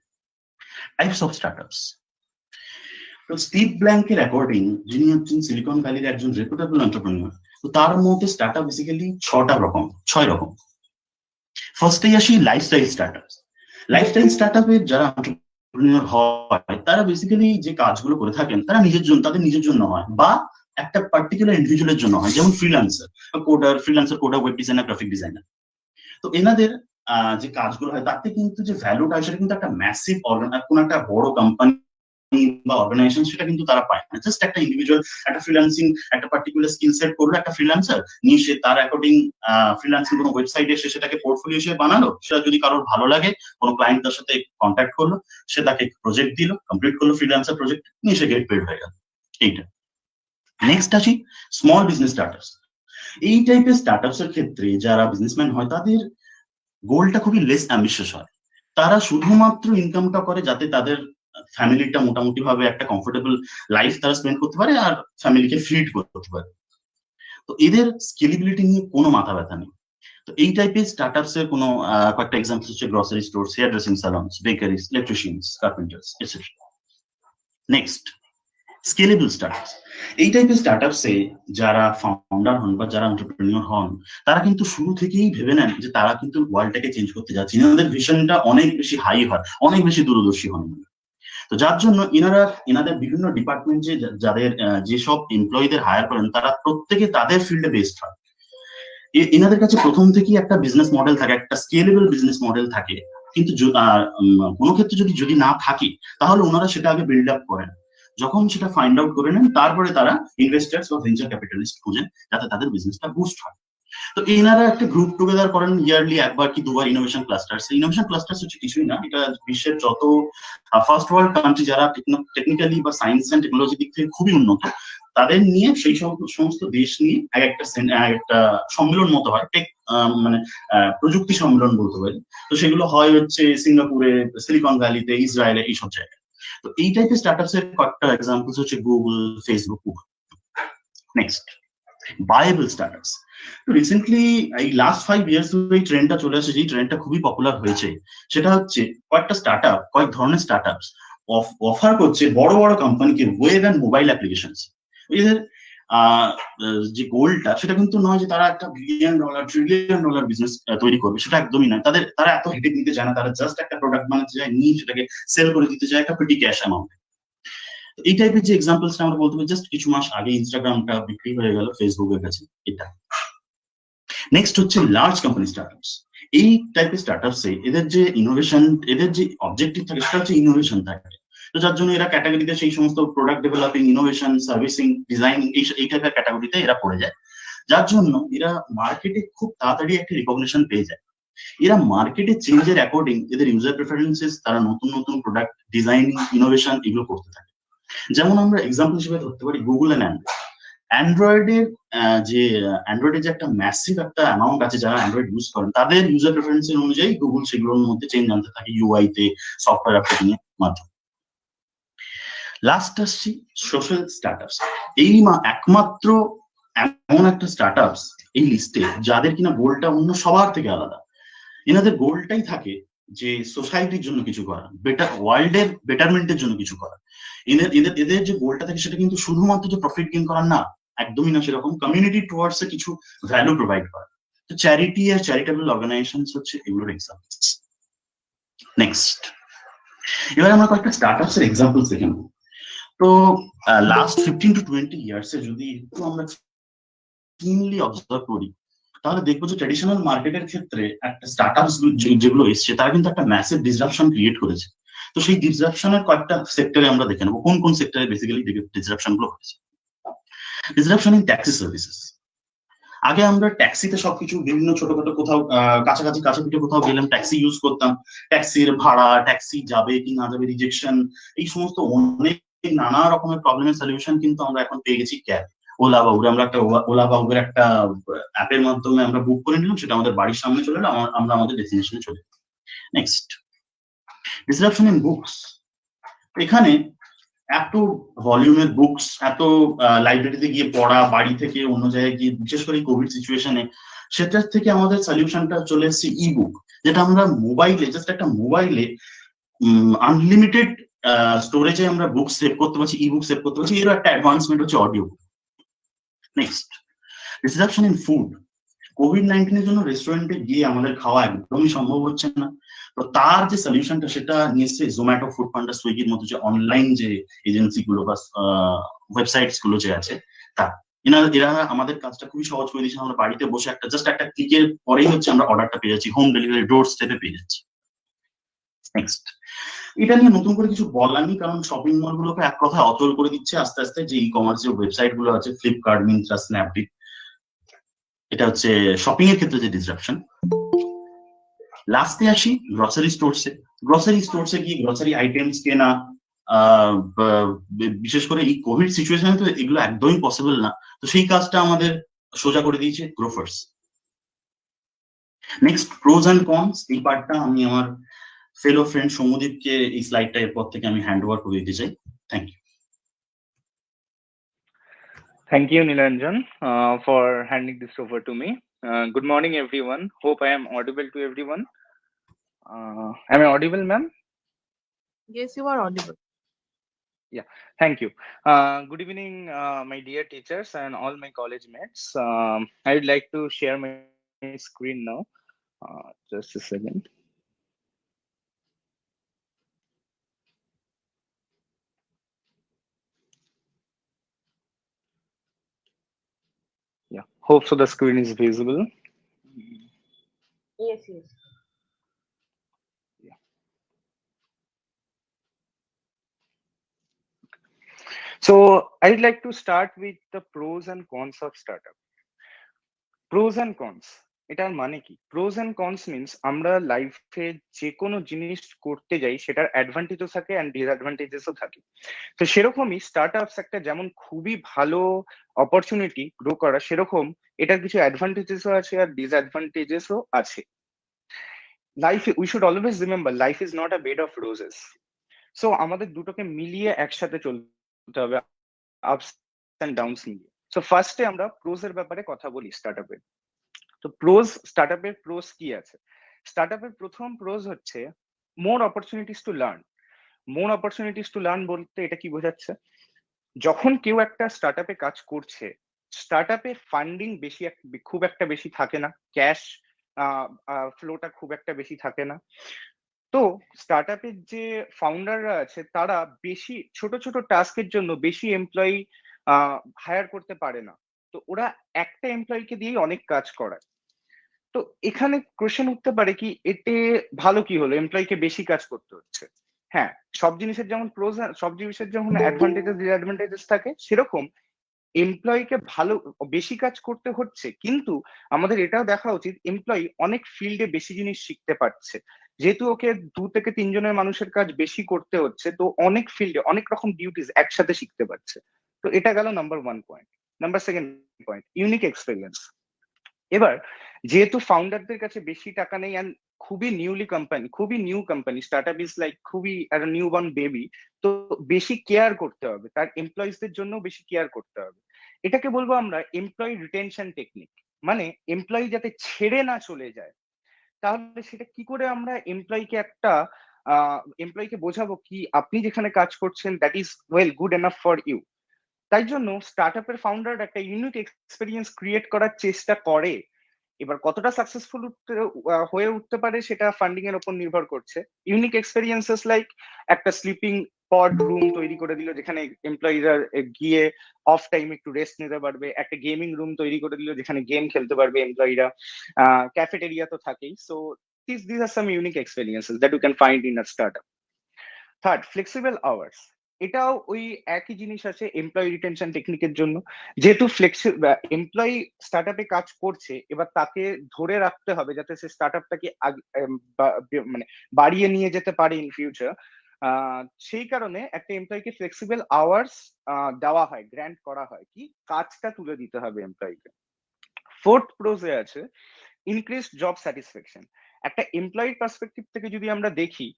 types of startups. তো স্টিভ ব্ল্যাঙ্কের অ্যাকর্ডিং, যিনি হচ্ছেন সিলিকন ভ্যালির একজন রেপুটেবল এন্টারপ্রেনিউর, তো তার মধ্যে স্টার্টআপ বেসিক্যালি 6 রকম। ফার্স্টেই আসি লাইফস্টাইল স্টার্টআপস। লাইফস্টাইল স্টার্টআপে যারা এন্টারপ্রেনিউর হয় তারা বেসিক্যালি যে কাজগুলো করে থাকেন তারা তাদের নিজের জন্য হয় বা একটা পার্টিকুলার ইন্ডিভিজুয়ালের জন্য হয়, যেমন freelancer coder, web designer, graphic designer. তো এনাদের যে কাজগুলো হয় তাতে কিন্তু যে ভ্যালুটা সেটা কিন্তু একটা ম্যাসিভ কোন একটা বড় কোম্পানি বা অর্গানাইজেশন সেটা কিন্তু তারা পায় না। জাস্ট একটা ইন্ডিভিজুয়াল একটা ফ্রিল্যান্সিং একটা পার্টিকুলার স্কিল সেট করলো একটা ফ্রিল্যান্সার নিয়ে, সে তার অ্যাকর্ডিং ফ্রিল্যান্সিং কোনো ওয়েবসাইটে এসে সেটাকে পোর্টফোলিও হিসেবে বানালো। সেটা যদি কারোর ভালো লাগে, কোনো ক্লায়েন্ট তার সাথে কন্ট্যাক্ট করলো, সে তাকে প্রজেক্ট দিল, কমপ্লিট করলো ফ্রিল্যান্সার প্রজেক্ট নিয়ে, সে গেট পেড হয়ে গেল। এইটা। নেক্সট আসি স্মল বিজনেস স্টার্টআপস। এই টাইপের স্টার্টআপস এর ক্ষেত্রে যারা বিজনেসম্যান হয় তাদের গোলটা খুবই লেস অ্যাম্বিশিয়াস হয়। তারা শুধুমাত্র ইনকামটা করে যাতে তাদের ফ্যামিলিটা মোটামুটি ভাবে একটা কমফোর্টেবল লাইফ তারা স্পেন্ড করতে পারে আর ফ্যামিলিকে ফিড করতে পারে। তো এদের স্কেলেবিলিটি নিয়ে কোনো মাথা ব্যথা নেই। তো এই টাইপের স্টার্টআপস এর কোনো কয়েকটা এক্সাম্পল হচ্ছে grocery store, hair dressing salons, bakeries, electricians, carpenters etcetera. Next, scalable startups. এই টাইপের স্টার্টআপসে যারা ফাউন্ডার হন বা যারা এন্টারপ্রেনিউর হন, তারা কিন্তু শুরু থেকেই ভেবে নেন যে তারা কিন্তু ওয়ার্ল্ডটাকে চেঞ্জ করতে যাচ্ছে। এনাদের ভিশনটা অনেক বেশি হাই হয়, অনেক বেশি দূরদর্শী হন। তো যার জন্য এনাদের বিভিন্ন ডিপার্টমেন্টে যাদের যেসব এমপ্লয়ীদের হায়ার করেন, তারা প্রত্যেকে তাদের ফিল্ডে বেস্ট হয়। এনাদের কাছে প্রথম থেকেই একটা বিজনেস মডেল থাকে, একটা স্কেলেবল বিজনেস মডেল থাকে। কিন্তু কোনো ক্ষেত্রে যদি না থাকে, তাহলে ওনারা সেটা আগে বিল্ড আপ করেন। যখন সেটা ফাইন্ড আউট করে নেন, তারপরে তারা ইনভেস্টার্স বা ভেঞ্চার ক্যাপিটালিস্ট খুঁজেন, যাতে তাদের বিজনেসটা বুস্ট হয়। তো এনারা একটা গ্রুপ টুগেদার করেন ইয়ারলি একবার কি দুবার, ইনোভেশন ক্লাস্টার্স। ইনোভেশন ক্লাস্টার্স হচ্ছে কিছুই না, এটা বিশ্বের যত ফার্স্ট ওয়ার্ল্ড কান্ট্রি যারা টেকনিক্যালি বা সায়েন্স অ্যান্ড টেকনোলজি দিক থেকে খুবই উন্নত, তাদের নিয়ে সেই সমস্ত দেশ নিয়ে একটা সম্মেলন মতো হয়, মানে প্রযুক্তি সম্মেলন বলতে পারি। তো সেগুলো হয় হচ্ছে সিঙ্গাপুরে, সিলিকন ভ্যালিতে, ইসরায়েলে, এইসব জায়গায়। তো এই টাইপের স্টার্টআপস এর কয়েকটা এক্সাম্পলস হচ্ছে Google, Facebook. Next, viable startups. Recently এই লাস্ট 5 ইয়ার্স ধরে এই ট্রেন্ডটা চলে আসছে, যে ট্রেন্ডটা খুবই পপুলার হয়েছে। সেটা হচ্ছে কয়েকটা স্টার্টআপ, কয়েক ধরনের স্টার্টআপস অফার করছে বড় বড় কোম্পানিকে ওয়েব অ্যান্ড মোবাইল অ্যাপ্লিকেশনস। এদের যে গোলটা, সেটা কিন্তু নয় যে তারা একটা $1 বিলিয়ন, $1 ট্রিলিয়ন বিজনেস তৈরি করবে, সেটা একদমই নয়। তারা এত হেডেক নিতে চায় না, তারা জাস্ট একটা প্রোডাক্ট বানাতে চায়, নিয়ে সেটাকে সেল করে দিতে চায় একটা প্রিটি ক্যাশ অ্যামাউন্ট। এই টাইপের যে এক্সাম্পলসটা আমরা বলতে পারি, জাস্ট কিছু মাস আগে ইনস্টাগ্রামটা বিক্রি হয়ে গেল ফেসবুকের কাছে, এটা। নেক্সট হচ্ছে লার্জ কোম্পানি স্টার্টআপস। এই টাইপের স্টার্টআপসে এদের যে ইনোভেশন, এদের যে অবজেক্টিভ থাকে, সেটা হচ্ছে ইনোভেশন থাকে। তো যার জন্য এরা ক্যাটাগরিতে সেই সমস্ত product developing, innovation, servicing, design, এই টাইপের ক্যাটাগরিতে এরা পড়ে যায়। যার জন্য এরা মার্কেটে খুব তাড়াতাড়ি একটা রিকগনিশন পেয়ে যায়। এরা মার্কেটে চেঞ্জের অ্যাকর্ডিং এদের ইউজার প্রেফারেন্সেস, তারা নতুন নতুন প্রোডাক্ট ডিজাইনিং, ইনোভেশন এগুলো করতে থাকে। যেমন আমরা এক্সাম্পল হিসেবে ধরতে পারি গুগল এন্ড অ্যান্ড্রয়েডের যে একটা ম্যাসিভ একটা অ্যামাউন্ট আছে যারা অ্যান্ড্রয়েড ইউজ করেন, তাদের ইউজার প্রেফারেন্সের অনুযায়ী গুগল সেগুলোর মধ্যে চেঞ্জ আনতে থাকে ইউআই তে, সফটওয়্যার আপডেটিং এর মাধ্যমে। লাস্ট আসছি সোশ্যাল স্টার্টআপস। এই একমাত্র এমন একটা স্টার্টআপস এই লিস্টে যাদের কিনা গোলটা অন্য সবার থেকে আলাদা। এনাদের গোলটাই থাকে যে সোসাইটির জন্য কিছু করা, ওয়ার্ল্ডের বেটারমেন্টের জন্য কিছু করা। এদের যে গোলটা থাকে, সেটা কিন্তু শুধুমাত্র যে প্রফিট গেইন করার না, একদমই না। সেরকম কমিউনিটি টুয়ার্ডস এ কিছু ভ্যালু প্রোভাইড করা। তো চ্যারিটি আর চ্যারিটেবল অর্গানাইজেশন হচ্ছে এগুলোর এক্সাম্পলস। নেক্সট, এবার আমরা কয়েকটা স্টার্টআপস এর এক্সাম্পলস দেখে নেব। তো লাস্ট 15 to 20 ইয়ার্স এ যদি একটু আমরা কিনলি অবজার্ভ করি, তাহলে দেখবো যে ট্র্যাডিশনাল মার্কেটের ক্ষেত্রে একটা স্টার্টআপস যেগুলো এসছে, তারা কিন্তু একটা ম্যাসিভ ডিসরাপশন ক্রিয়েট করেছে। তো সেই ডিসরাপশনের কয়েকটা সেক্টরে আমরা দেখে নেবো কোন কোন সেক্টরে বেসিক্যালি ডিসরাপশন গুলো হয়েছে। Disruption in taxi services. আগে আমরা ট্যাক্সিতে সবকিছু বিভিন্ন ছোটখাটো কোথাও কাছে পিঠে কোথাও গেলাম, ট্যাক্সি ইউজ করতাম। ট্যাক্সির ভাড়া, ট্যাক্সি যাবে কি না যাবে, রিজেকশন, এই সমস্ত অনেক নানা রকমের প্রবলেমের সলিউশন কিন্তু আমরা এখন পেয়ে গেছি ক্যাব, ওলা বা উবের। আমরা একটা ওলা বা উবের একটা অ্যাপের মাধ্যমে আমরা বুক করে নিলাম, সেটা আমাদের বাড়ির সামনে চলে এলো, আমরা আমাদের ডেস্টিনেশনে চলে গেলাম। Next, disruption in books. এখানে এত ভলিউমের বুকস, এত লাইব্রেরিতে গিয়ে পড়া, বাড়ি থেকে অন্য জায়গায় গিয়ে, বিশেষ করে কোভিড সিচুয়েশনে, সেটার থেকে আমাদের সলিউশনটা চলে এসেছে ই বুক, যেটা আমরা মোবাইলে, জাস্ট একটা মোবাইলে আনলিমিটেড স্টোরেজে আমরা বুক সেভ করতে পারছি, ই বুক সেভ করতে পারছি। এর একটা অ্যাডভান্সমেন্ট হচ্ছে audio book. Next, disruption in food. COVID-19 এর জন্য রেস্টুরেন্টে গিয়ে আমাদের খাওয়া একদমই সম্ভব হচ্ছে না। তো তার যে সলিউশনটা, সেটা নিয়ে এসছে জোম্যাটো, ফুড পান্ডা, সুইগির মতো যে অনলাইন যে এজেন্সি গুলো বা ওয়েবসাইটস গুলো যে আছে, এরা আমাদের কাজটা খুবই সহজ করে দিয়েছে। আমরা বাড়িতে বসে জাস্ট একটা ক্লিকের পরেই হচ্ছে আমরা অর্ডারটা পেয়ে যাচ্ছি, হোম ডেলিভারি, ডোর স্টেপে পেয়ে যাচ্ছি। নেক্সট, এটা নিয়ে নতুন করে কিছু বলার নেই, কারণ শপিং মল গুলোকে এক কথায় অচল করে দিচ্ছে আস্তে আস্তে যে ই কমার্সের ওয়েবসাইট গুলো আছে, ফ্লিপকার্ট, মিন্ত্রা, স্ন্যাপডিল। এটা হচ্ছে শপিং এর ক্ষেত্রে যে ডিসরাপশন। লাস্টে আসি গ্রসারি স্টোরসে। গ্রসারি স্টোরসে গিয়ে গ্রসারি আইটেমস কেনা, বিশেষ করে এই কোভিড সিচুয়েশনে তো এগুলো একদমই পসিবল না। তো সেই কাজটা আমাদের সোজা করে দিয়েছে Grofers. Next, pros and cons. এই পার্টটা আমি আমার ফেলো ফ্রেন্ড সৌম্যদীপকে এই স্লাইডটা এরপর থেকে আমি হ্যান্ড ওভার করে দিতে চাই। Thank you. Thank you, Nilanjan, for handing this over to me. Good morning, everyone. Hope I am audible to everyone. Am I audible, ma'am? Yes, you are audible. Thank you. Good evening, my dear teachers and all my college mates. I would like to share my screen now. Just a second. Yeah, hope so the screen is visible. Yes. So I'd like to start with the pros and cons of startup. Pros and cons. এটার মানে কি? Pros and cons means আমরা লাইফে যে কোনো জিনিস করতে যাই সেটার অ্যাডভান্টেজও থাকে অ্যান্ড ডিসঅ্যাডভান্টেজেসও থাকে। তো সেরকমই স্টার্টআপস একটা যেমন খুবই ভালো অপরচুনিটি গ্রো করা, সেরকম এটার কিছু অ্যাডভান্টেজেসও আছে আর ডিসঅ্যাডভান্টেজেসও আছে। Life we should always remember life is not a bed of roses. So আমাদের দুটোকে মিলিয়ে একসাথে চলতে হবে, আপস অ্যান্ড ডাউনস মিলিয়ে। সো ফার্স্টে আমরা প্রোজ এর ব্যাপারে কথা বলি স্টার্টআপের। তো স্টার্টআপের প্রোজ কি আছে? স্টার্টআপের প্রথম প্রোজ হচ্ছে মোর opportunities to learn. More opportunities to learn বলতে এটা কি বোঝাচ্ছে? যখন কেউ একটা স্টার্টআপে কাজ করছে, স্টার্টআপে ফান্ডিং খুব একটা বেশি থাকে না, ক্যাশ ফ্লোটা খুব একটা বেশি থাকে না। তো স্টার্টআপের যে ফাউন্ডাররা আছে তারা বেশি ছোট ছোট টাস্কের জন্য বেশি এমপ্লয়ি হায়ার করতে পারে না। তো ওরা একটা এমপ্লয়িকে দিয়েই অনেক কাজ করায়। তো এখানে কোশ্চেন উঠতে পারে কি এতে ভালো কি হলো, এমপ্লয়িকে বেশি কাজ করতে হচ্ছে। হ্যাঁ, সব জিনিসের যেমন সব জিনিসের যেমন অ্যাডভান্টেজেস ডিসঅ্যাডভান্টেজেস থাকে, সেরকম এমপ্লয়িকে বেশি কাজ করতে হচ্ছে, কিন্তু আমাদের এটাও দেখা উচিত এমপ্লয়ি অনেক ফিল্ডে বেশি জিনিস শিখতে পারছে। যেহেতু ওকে 2 থেকে 3 জনের মানুষের কাজ বেশি করতে হচ্ছে, তো অনেক ফিল্ডে অনেক রকম ডিউটিস একসাথে শিখতে পারছে। তো এটা গেল number 1 point. Number 2 point, unique experience. এবার যেহেতু ফাউন্ডারদের কাছে বেশি টাকা নেই অ্যান্ড খুবই new company, startup is like খুবই একটা নিউ বর্ন বেবি, তো বেশি কেয়ার করতে হবে, তার এমপ্লয়িজদের জন্য বেশি কেয়ার করতে হবে। এটাকে বলবো আমরা এমপ্লয়ি রিটেনশন টেকনিক। মানে এমপ্লয়ি যাতে ছেড়ে না চলে যায়। তাহলে সেটা কি করে আমরা এমপ্লয়িকে বোঝাবো কি আপনি যেখানে কাজ করছেন that is good enough for you. তাই জন্য স্টার্টআপের ফাউন্ডার একটা ইউনিক এক্সপেরিয়েন্স ক্রিয়েট করার চেষ্টা করে। এবার কতটা সাকসেসফুল হয়ে উঠতে পারে সেটা ফান্ডিং এর উপর নির্ভর করছে। ইউনিক এক্সপেরিয়েন্সেস লাইক একটা স্লিপিং পড রুম তৈরি করে দিল যেখানে এমপ্লয়িরা গিয়ে অফ টাইম একটু রেস্ট নিতে পারবে, একটা গেমিং রুম তৈরি করে দিল যেখানে গেম খেলতে পারবে এমপ্লয়িরা, ক্যাফেটেরিয়া তো থাকেই। So these are some unique experiences that you can find in a startup. Third, flexible hours. এটাও ওই একই জিনিস আছে এমপ্লয়ি রিটেনশন টেকনিকের জন্য। যেহেতু এমপ্লয়ি স্টার্টআপে কাজ করছে, এবার তাকে ধরে রাখতে হবে যাতে সে স্টার্টআপটাকে মানে বাড়িয়ে নিয়ে যেতে পারে ইন ফিউচার। সেই কারণে একটা এমপ্লয়িকে ফ্লেক্সিবল আওয়ার্স দেওয়া হয়, গ্র্যান্ট করা হয়, কি কাজটা তুলে দিতে হবে এমপ্লয়িকে। ফোর্থ প্রোজে আছে ইনক্রিজ জব স্যাটিসফ্যাকশন। একটা এমপ্লয়ির পার্সপেক্টিভ থেকে যদি আমরা দেখি,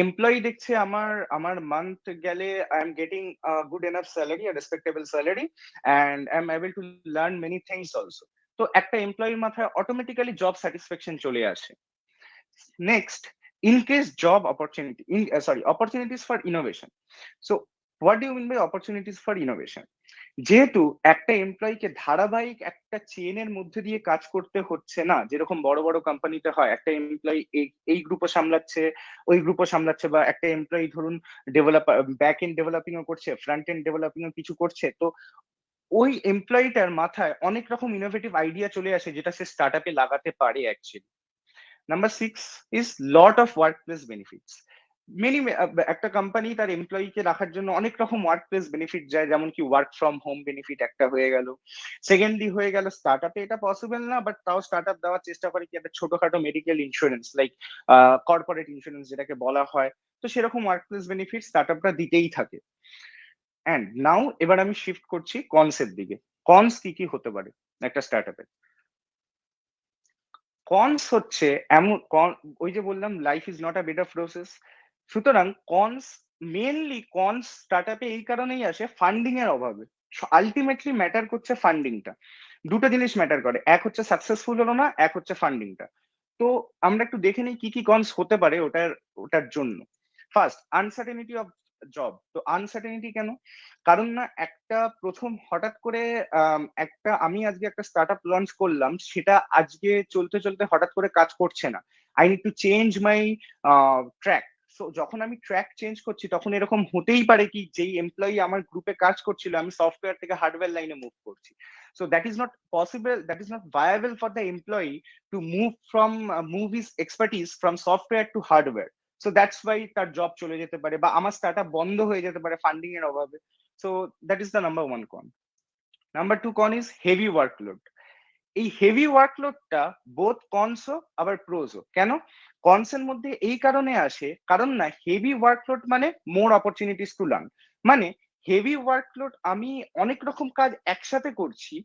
এমপ্লয়ি দেখছে আমার মান্থ গেলে I am getting good enough salary, respectable salary, and I am able to learn many things also. তো একটা এমপ্লয়ির মাথায় অটোমেটিক্যালি জব স্যাটিসফ্যাকশন চলে আসে। Next, increase job opportunities for innovation. So what do you mean by opportunities for innovation? যেহেতু একটা এমপ্লয়িকে ধারাবাহিক একটা চেনের মধ্যে দিয়ে কাজ করতে হচ্ছে না, যেরকম বড় বড় কোম্পানিতে হয় একটা এমপ্লয়ি এই গ্রুপও সামলাচ্ছে, ওই গ্রুপও সামলাচ্ছে, বা একটা এমপ্লয়ি ধরুন ব্যাক এন্ড ডেভেলপিং ও করছে, ফ্রন্ট এন্ড ডেভেলপিং ও কিছু করছে। তো ওই এমপ্লয়িটার মাথায় অনেক রকম ইনোভেটিভ আইডিয়া চলে আসে যেটা সে স্টার্টআপে লাগাতে পারে actually. Number 6 is lot of work place benefits. একটা কোম্পানি তার এমপ্লয়িকে রাখার জন্য অনেক রকম ওয়ার্ক প্লেস বেনিফিট যায়, যেমন কি ওয়ার্ক ফ্রম হোম বেনিফিট একটা হয়ে গেল। সেকেন্ডলি হয়ে গেল স্টার্টআপে এটা পসিবল না, বাট তাও স্টার্টআপ দেওয়ার চেষ্টা করে কি একটা ছোটখাটো medical insurance like corporate insurance যেটাকে বলা হয়। তো সেরকম ওয়ার্ক প্লেস বেনিফিট স্টার্টআপটা দিতেই থাকে। অ্যান্ড নাও এবার আমি শিফট করছি কনসেপ্ট দিকে। কনস কি কি হতে পারে একটা স্টার্টআপে? কনস হচ্ছে ওই যে বললাম life is not a bed of process. সুতরাং মেনলি কনস স্টার্টআপে এই কারণেই আসে ফান্ডিং এর অভাবে। আলটিমেটলি ম্যাটার করছে ফান্ডিংটা। দুটো জিনিস ম্যাটার করে, এক হচ্ছে সাকসেসফুল হলো না, এক হচ্ছে ফান্ডিংটা। তো আমরা একটু দেখে নিই কি কি কনস হতে পারে ওটার জন্য। First, uncertainty of job. তো আনসার্টেনিটি কেন? কারণ না একটা প্রথম হঠাৎ করে আমি আজকে একটা স্টার্টআপ লঞ্চ করলাম, সেটা আজকে চলতে চলতে হঠাৎ করে কাজ করছে না। I need to change my track. So যখন আমি ট্র্যাক চেঞ্জ করছি তখন এরকম হতেই পারে কি যেই এমপ্লয়ি আমার গ্রুপে কাজ করছিল আমি সফটওয়্যার থেকে হার্ডওয়্যার লাইনে মুভ করছি। So that is not possible, that is not viable for the employee to move his expertise from software to hardware. So that's why তার জব চলে যেতে পারে বা আমার স্টার্টআপ বন্ধ হয়ে যেতে পারে ফান্ডিং এর অভাবে। So that is the number one con. Number two con is heavy workload. এই হেভি ওয়ার্কলোডটা বোথ কনসও আবার প্রোজও। কেন? কনসের মধ্যে এই কারণে আসে কারণ না হেভি ওয়ার্কলোড মানে মোর অপরচুনিটিস টু লার্ন। মানে হেভি ওয়ার্কলোড আমি অনেক রকম কাজ একসাথে করছি,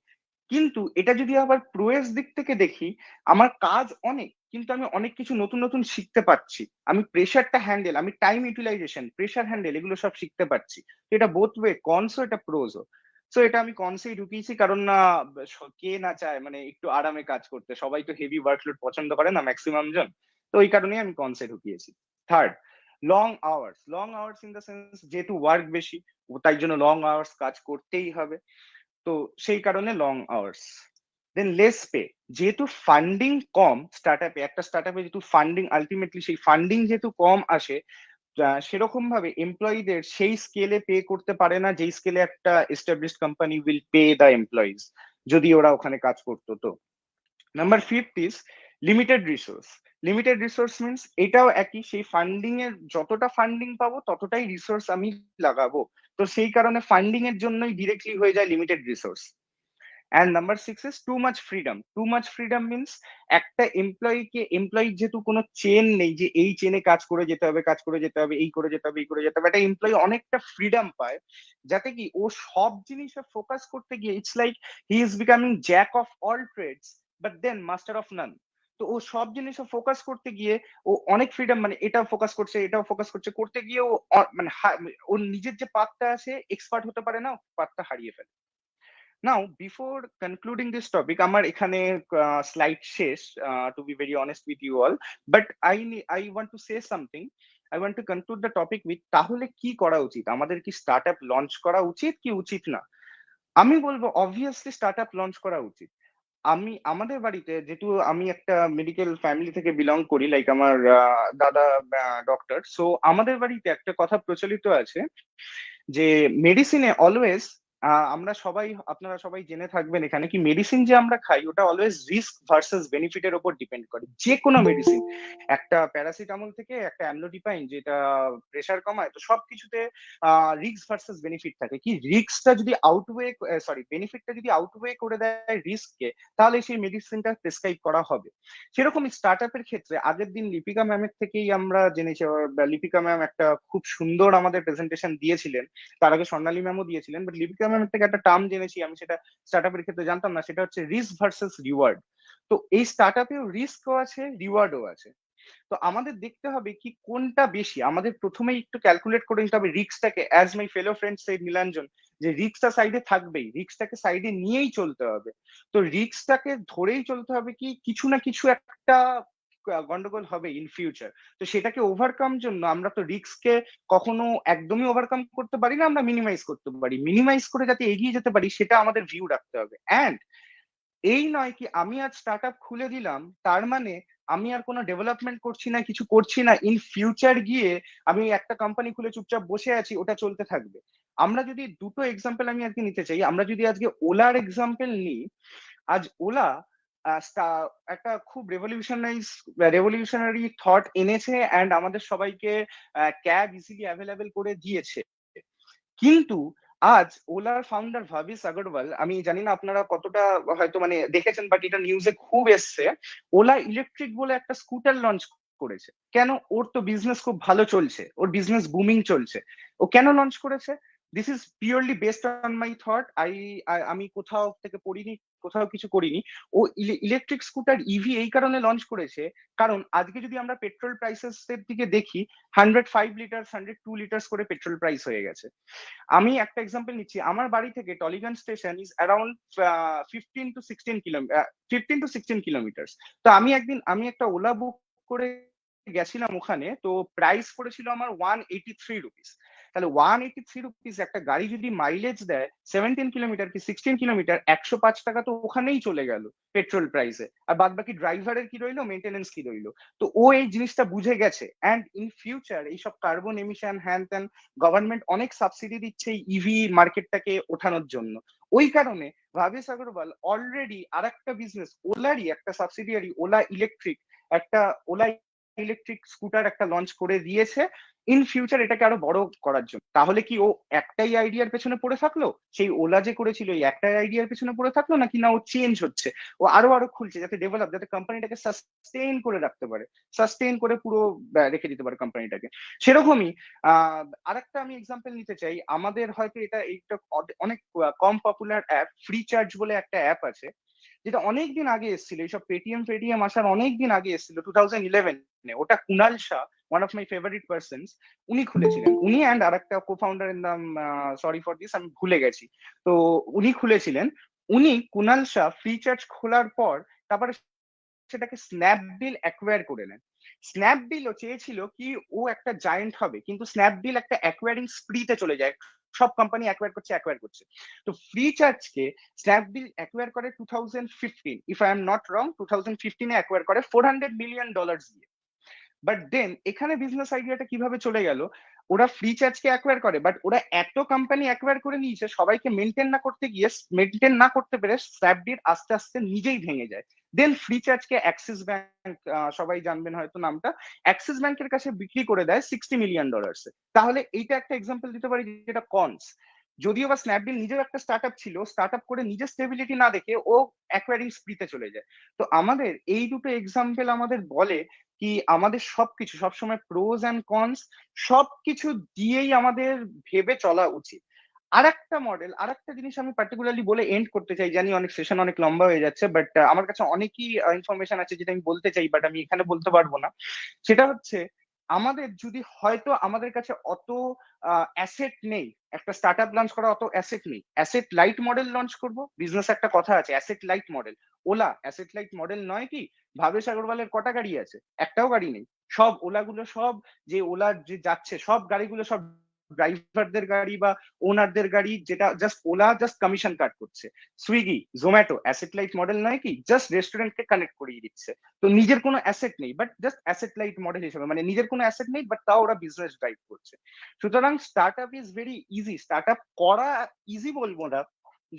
কিন্তু এটা যদি আবার প্রোয়ের দিক থেকে দেখি আমার কাজ অনেক কিন্তু আমি অনেক কিছু নতুন নতুন শিখতে পারছি, আমি প্রেশারটা হ্যান্ডেল, আমি টাইম ইউটিলাইজেশন, প্রেশার হ্যান্ডেল এগুলো সব শিখতে পারছি। তো এটা বোথ ওয়ে, কনসও এটা প্রোজও। সো এটা আমি কনসেই ঢুকিয়েছি কারণ না কে না চায় মানে একটু আরামে কাজ করতে, সবাই তো হেভি ওয়ার্কলোড পছন্দ করে না ম্যাক্সিমাম জন। তো ওই কারণেই আমি কনসে ঢুকিয়েছি। Third, long hours. Long hours in the sense যেহেতু ওয়ার্ক বেশি তাই জন্য লং আওয়ার্স কাজ করতেই হবে, তো সেই কারণে লং আওয়ার্স। দেন লেস পে, যেহেতু ফান্ডিং কম স্টার্টআপে, একটা স্টার্টআপে যেহেতু ফান্ডিং আলটিমেটলি সেই ফান্ডিং যেহেতু কম আসে সেরকম ভাবে এমপ্লয়ীদের সেই স্কেলে পে করতে পারে না যেই স্কেলে একটা established company will pay the employees যদি ওরা ওখানে কাজ করতো। তো number fifth is limited resource. Limited resource means এটাও একই, সেই ফান্ডিং এর যতটা ফান্ডিং পাবো ততটাই রিসোর্স আমি লাগাবো, তো সেই কারণে ফান্ডিং এর জন্যই ডিরেক্টলি হয়ে যায় limited resource. And number six is too much freedom. Too much freedom means একটা এমপ্লয়ি যেহেতু কোনো চেন নেই যে এই চেনে কাজ করে যেতে হবে, কাজ করে যেতে হবে, এই করে যেতে হবে, এই করে যেতে হবে, একটা এমপ্লয়ি অনেকটা ফ্রিডম পায় যাতে কি ও সব জিনিসে ফোকাস করতে গিয়ে it's like he is becoming jack of all trades but then master of none. তো ও সব জিনিসে ফোকাস করতে গিয়ে ও অনেক ফ্রিডম, মানে এটাও ফোকাস করছে এটাও ফোকাস করছে, করতে গিয়ে ও মানে ওর নিজের যে পাথটা আছে এক্সপার্ট হতে পারে না, পাথটা হারিয়ে ফেলে। Now, before concluding this topic, আমার এখানে স্লাইড শেষ, to be very honest with you all, but I want to say something. I want to conclude the topic with তাহলে কি করা উচিত, আমাদের কি স্টার্টআপ লঞ্চ করা উচিত কি উচিত না? আমি বলবো অবভিয়াসলি স্টার্টআপ লঞ্চ করা উচিত। আমাদের বাড়িতে যেহেতু আমি একটা মেডিকেল ফ্যামিলি থেকে বিলং করি, লাইক আমার দাদা ডক্টর, সো আমাদের বাড়িতে একটা কথা প্রচলিত আছে যে মেডিসিনে অলওয়েজ আপনারা সবাই জেনে থাকবেন এখানে কি মেডিসিন যে আমরা খাই ওটা অলওয়েজ রিস্ক ভার্সেস বেনিফিটের উপর ডিপেন্ড করে। যে কোনো মেডিসিন, একটা প্যারাসিটামল থেকে একটা অ্যামলোডিপাইন যেটা প্রেশার কমায়, তো সবকিছুতে রিস্ক ভার্সেস বেনিফিট থাকে। কি রিস্কটা যদি বেনিফিটটা যদি আউটওয়ে করে দেয় রিস্ককে, তাহলে সেই মেডিসিনটা প্রেসক্রাইব করা হবে। সেরকম স্টার্টআপের ক্ষেত্রে আগের দিন লিপিকা ম্যামের থেকেই আমরা জেনেছি, লিপিকা ম্যাম একটা খুব সুন্দর আমাদের প্রেজেন্টেশন দিয়েছিলেন, তার আগে স্বর্ণালী ম্যামও দিয়েছিলেন, বাট লিপিকা ম্যামের থেকে একটা টার্ম জেনেছি আমি, সেটা স্টার্টআপের ক্ষেত্রে জানতাম না, সেটা হচ্ছে রিস্ক ভার্সেস রিওয়ার্ড। তো এই স্টার্টআপেও রিস্কও আছে রিওয়ার্ডও আছে, তো আমাদের দেখতে হবে কি কোনটা বেশি। আমাদের প্রথমেই একটু ক্যালকুলেট করে নিতে হবে রিস্কটাকে, as my fellow friend said Nilanjan, যে রিস্কটা সাইডে থাকবেই, রিস্কটাকে সাইডে নিয়েই চলতে হবে। তো রিস্কটাকে ধরেই চলতে হবে কি কিছু না কিছু একটা গন্ডগোল হবে ইন ফিউচার, তো সেটাকে ওভারকাম জন্য আমরা তো রিস্ককে কখনো একদমই ওভারকাম করতে পারি না, আমরা মিনিমাইজ করতে পারি, মিনিমাইজ করে যাতে এগিয়ে যেতে পারি সেটা আমাদের ভিউ রাখতে হবে। অ্যান্ড এই নয় কি আমি আজ স্টার্টআপ খুলে দিলাম তার মানে আমি আর কোনো ডেভেলপমেন্ট করছি না, কিছু করছি না, ইন ফিউচার গিয়ে আমি একটা কোম্পানি খুলে চুপচাপ বসে আছি ওটা চলতে থাকবে। আমরা যদি দুটো এক্সাম্পল আমি আজকে নিতে চাই, আমরা যদি আজকে ওলার এক্সাম্পল নিই, আজ ওলা একটা খুব রেভলিউশনারি থট এনেছে অ্যান্ড আমাদের সবাইকে ক্যাব ইজিলি অ্যাভেলেবেল করে দিয়েছে। কিন্তু আজ ওলার ফাউন্ডার ভাবিস আগরওয়াল, আমি জানি না আপনারা কতটা হয়তো মানে দেখেছেন, বাট এটা নিউজে খুব এসছে, ওলা ইলেকট্রিক বলে একটা স্কুটার লঞ্চ করেছে। কেন? ওর তো বিজনেস খুব ভালো চলছে, ওর বিজনেস বুমিং চলছে, ও কেন লঞ্চ করেছে? This is purely based on my thought. আমি কোথাও থেকে পড়িনি, কোথাও কিছু করিনি। ও ইলেকট্রিক স্কুটার ইভি এই কারণে লঞ্চ করেছে কারণ আজকে যদি আমরা পেট্রোল প্রাইসেস এর দিকে দেখি, 105 লিটার 102 লিটার করে পেট্রোল প্রাইস হয়ে গেছে। আমি একটা এক্সাম্পল নিচ্ছি, আমার বাড়ি থেকে Tollygunge station is around 15 to 16 kilometre. তো আমি একটা ওলা বুক করে গেছিলাম ওখানে, তো প্রাইস পড়েছিল আমার 183 রুপিস। তাহলে 183 রুপিস একটা গাড়ি যদি মাইলেজ দেয় 17 কিলোমিটার কি 16 কিলোমিটার, 105 টাকা তো ওখানেই চলে গেল পেট্রোল প্রাইসে, আর বাদ বাকি ড্রাইভারের কি রইলো, মেনটেনেন্স কি রইলো। তো ও এই জিনিসটা বুঝে গেছে, অ্যান্ড ইন ফিউচার এইসব কার্বন এমিশন হ্যান ত্যান গভর্নমেন্ট অনেক সাবসিডি দিচ্ছে ইভি মার্কেটটাকে ওঠানোর জন্য। ওই কারণে ভাবেশ আগরওয়াল অলরেডি আর একটা বিজনেস, ওলারই একটা সাবসিডিয়ারি ওলা ইলেকট্রিক, একটা ওলা ইলেকট্রিক স্কুটার একটা লঞ্চ করে দিয়েছে ইন ফিউচার এটাকে আরো বড় করার জন্য। তাহলে কি ও একটাই আইডিয়ার পেছনে পড়ে থাকলো, সেই ওলা যে করেছিল এই একটাই আইডিয়ার পেছনে পড়ে থাকলো, নাকি না ও চেঞ্জ হচ্ছে, ও আরো আরো খুলছে যাতে ডেভেলপ, যাতে কোম্পানিটাকে সাস্টেইন করে রাখতে পারে, সাস্টেইন করে পুরো রেখে দিতে পারে কোম্পানিটাকে। সেরকমই আরেকটা আমি এক্সাম্পল নিতে চাই, আমাদের হয়তো এইটা অনেক কম পপুলার অ্যাপ, ফ্রি চার্জ বলে একটা অ্যাপ আছে, যেটা অনেকদিন আগে এসেছিল, এইসব পেটিএম আসার অনেকদিন আগে এসেছিল 2011-এ। ওটা Kunal Shah, one of my favourite persons, উনি খুলেছিলেন, উনি অ্যান্ড আর একটা কো ফাউন্ডারের নাম সরি ফর দিস আমি ভুলে গেছি, তো উনি খুলেছিলেন। উনি কুনাল শাহ ফ্রি চার্জ খোলার পর তারপরে সেটাকে স্ন্যাপডিল অ্যাকোয়ার করে নেন। স্ন্যাপডিলও চেয়েছিল কি ও একটা জায়েন্ট হবে, কিন্তু স্ন্যাপডিল একটা অ্যাকোয়ারিং স্প্রিতে চলে যায়, সব কোম্পানি অ্যাকোয়ার করছে। তো ফ্রি চার্জকে স্ন্যাপডিল অ্যাকোয়ার করে 2015, if I am not wrong, 2015-এ অ্যাকোয়ার করে $400 মিলিয়ন দিয়ে। বাট দেন এখানে বিজনেস আইডিয়াটা কিভাবে চলে গেল, ওরা ফ্রি চার্জকে অ্যাকোয়ার করে, বাট ওরা এত কোম্পানি অ্যাকোয়ার করে নিয়েছে, সবাইকে মেনটেন না করতে পেরে স্ন্যাপডিল আস্তে আস্তে নিজেই ভেঙে যায়। দেন ফ্রি চার্জকে অ্যাক্সিস ব্যাংক, সবাই জানবেন হয়তো নামটা, অ্যাক্সিস ব্যাংকের কাছে বিক্রি করে দেয় $60 মিলিয়ন। তাহলে এইটা একটা এক্সাম্পল দিতে পারি যেটা কনস। যদিও বা স্ন্যাপডিল নিজেও একটা স্টার্টআপ ছিল, স্টার্টআপ করে নিজের স্টেবিলিটি না দেখে ও অ্যাকোয়ারিং স্প্রিতে চলে যায়। তো আমাদের এই দুটো এক্সাম্পল আমাদের বলে কি আমাদের সবকিছু সবসময় প্রোজ অ্যান্ড কনস সবকিছু দিয়েই আমাদের ভেবে চলা উচিত। আর একটা জিনিস আমি পার্টিকুলারলি বলে এন্ড করতে চাই, জানি অনেক সেশন অনেক লম্বা হয়ে যাচ্ছে, বাট আমার কাছে অনেকই ইনফরমেশন আছে যেটা আমি বলতে চাই, বাট আমি এখানে বলতে পারবো না। সেটা হচ্ছে আমাদের যদি হয়তো আমাদের কাছে অত অ্যাসেট নেই, একটা স্টার্টআপ লঞ্চ করা অত অ্যাসেট নেই, অ্যাসেট লাইট মডেল লঞ্চ করব। বিজনেস একটা কথা আছে asset light model, OLA asset light model নয় কি? ভাবেশ আগরওয়ালের কটা গাড়ি আছে? একটাও গাড়ি নেই। সব ওলাগুলো, সব যে ওলা যে যাচ্ছে সব গাড়িগুলো সব ড্রাইভারদের গাড়ি বা ওনারদের গাড়ি, যেটা জাস্ট ওলা জাস্ট কমিশন কাট করছে। Swiggy Zomato asset light model নয় কি? জাস্ট রেস্টুরেন্টকে কানেক্ট করিয়ে দিচ্ছে। তো নিজের কোনো অ্যাসেট নেই, but just asset light model হিসেবে, মানে নিজের কোনো অ্যাসেট নেই বাট তাও ওরা বিজনেস ড্রাইভ করছে। সুতরাং startup is very easy. Startup করা ইজি বলবো না,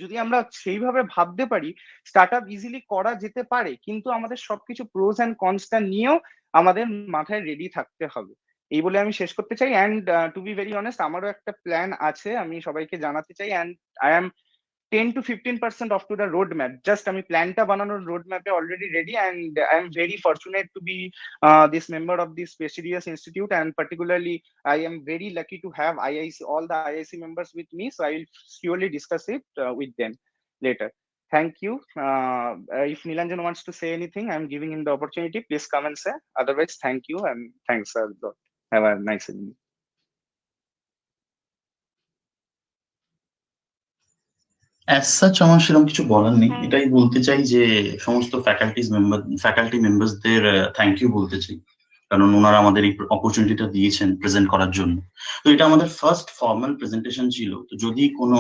যদি আমরা সেইভাবে ভাবতে পারি স্টার্টআপ ইজিলি করা যেতে পারে, কিন্তু আমাদের সবকিছু প্রোজ অ্যান্ড কনসটা নিয়েও আমাদের মাথায় রেডি থাকতে হবে। এই বলে আমি শেষ করতে চাই। And to be very honest, আমারও একটা প্ল্যান আছে, আমি সবাইকে জানাতে চাই। And I am 10 to 15% off to the roadmap. Just আমি প্ল্যানটা বানানোর রোডম্যাপে already ready, and I am very fortunate to be this member of this prestigious institute, and particularly I am very lucky to have IIC, all the IIC members with me, so I will surely discuss it with them later. Thank you. If Nilanjan wants to say anything, I'm giving him the opportunity. Please come and say. Otherwise, thank you and thanks a lot. Have a nice evening. As such আমার সেরকম কিছু বলার নেই, এটাই বলতে চাই যে সমস্ত ফ্যাকাল্টি মেম্বারসদের থ্যাংক ইউ বলতে চাই, কারণ ওনারা আমাদের এই অপরচুনিটিটা দিয়েছেন প্রেজেন্ট করার জন্য। তো এটা আমাদের ফার্স্ট ফর্মাল প্রেজেন্টেশন ছিল, তো যদি কোনো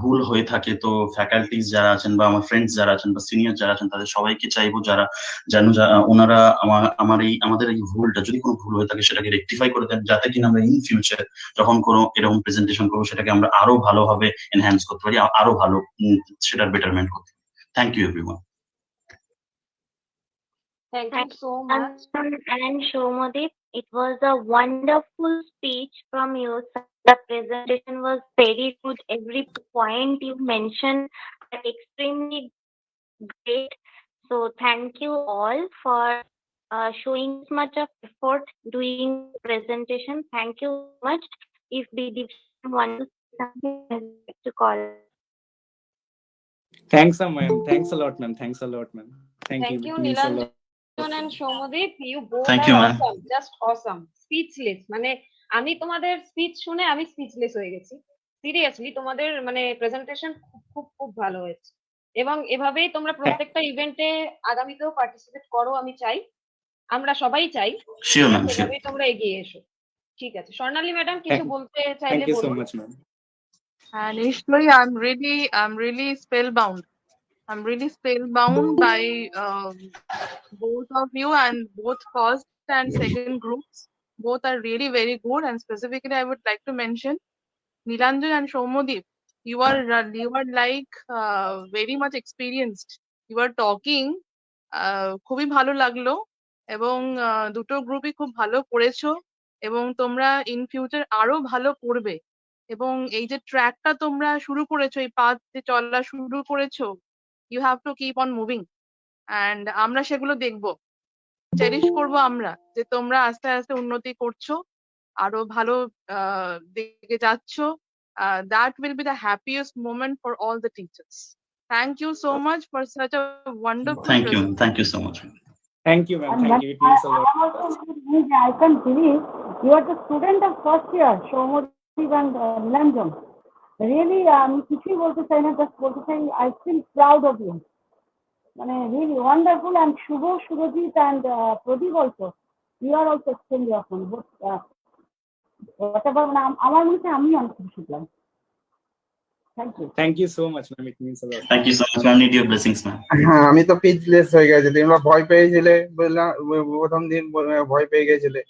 ভুল হয়ে থাকে তো ফ্যাকাল্টিজ যারা আছেন বা আমার ফ্রেন্ডস যারা আছেন বা সিনিয়র যারা আছেন তাদের সবাইকে চাইবো যারা যেন ওনারা আমাদের এই ভুলটা, যদি কোনো ভুল হয়ে থাকে সেটাকে রেকটিফাই করে দেন, যাতে কিনা আমরা ইন ফিউচার যখন কোনো এরকম প্রেজেন্টেশন করবো সেটাকে আমরা আরো ভালোভাবে এনহ্যান্স করতে পারি, আরো ভালো সেটার বেটারমেন্ট করতে পারি। Thank you everyone. Thank you so much. And Shomadip, it was a wonderful speech from you. The presentation was very good. Every point you mentioned was extremely great. So thank you all for showing so much of effort doing presentation. Thank you so much. If BD want to say something, I'd like to call. Thanks, ma'am. Thanks a lot, ma'am. Thanks a lot, ma'am. Thank you. Thank you, It means a lot. Nilanjan and Shomadip. You both Thank are you, ma'am. awesome. Just awesome. Speechless. মানে আমি তোমাদের speech শুনে আমি speechless হয়ে গেছি। Seriously তোমাদের মানে presentation খুব খুব খুব ভালো হয়েছে, এবং এভাবেই তোমরা প্রত্যেকটা ইভেন্টে আগামীতেও পার্টিসিপেট করো। আমি চাই, আমরা সবাই চাই শিওর ম্যাম, শিওর। সেভাবেই তোমরা এগিয়ে এসো। ঠিক আছে, স্বর্ণালী ম্যাডাম কিছু বলতে চাইলে Thank you so বলুন। much, ma'am. And Ishwari, I'm really spellbound. I'm really spellbound by both of you, and both first and second groups. Both are really very good, and specifically I would like to mention Nilanjan and Shomodeep. You are like very much experienced. You are talking খুবই ভালো লাগলো, এবং দুটো গ্রুপই খুব ভালো করেছো, এবং তোমরা ইন ফিউচার আরো ভালো করবে, এবং এই যে ট্র্যাকটা তোমরা শুরু করেছো, এই পাথ যে চলা শুরু করেছো, you have to keep on moving, and আমরা সেগুলো দেখবো, চেরিশ করবো আমরা, যে তোমরা আস্তে আস্তে উন্নতি করছো, আরো ভালো দিকে যাচ্ছো। That will be the happiest moment for all the teachers. Thank you so much for such a wonderful Thank you. presentation. Thank you so much. Thank you, ma'am. Thank you. It means a lot. I can believe you are the student of first year, Shomodeep and Nilanjan. Really, কিছুই বলতে চাই না, just বলতে চাই I feel proud of you. মানে really wonderful, and Shubho, Shubhajit and Pradeep also. You are also extremely awesome. But whatever, আমার মনে হয় আমি অনেক কিছু শিখলাম। Thank you. Thank you so much, ma'am. It means a lot. Thank you so much. I need your blessings, ma'am. হ্যাঁ, আমি তো পিচলেস হয়ে গেছি, তোমরা ভয় পেয়েছিলে বুঝলাম, প্রথম দিন ভয় পেয়ে গেছিলে,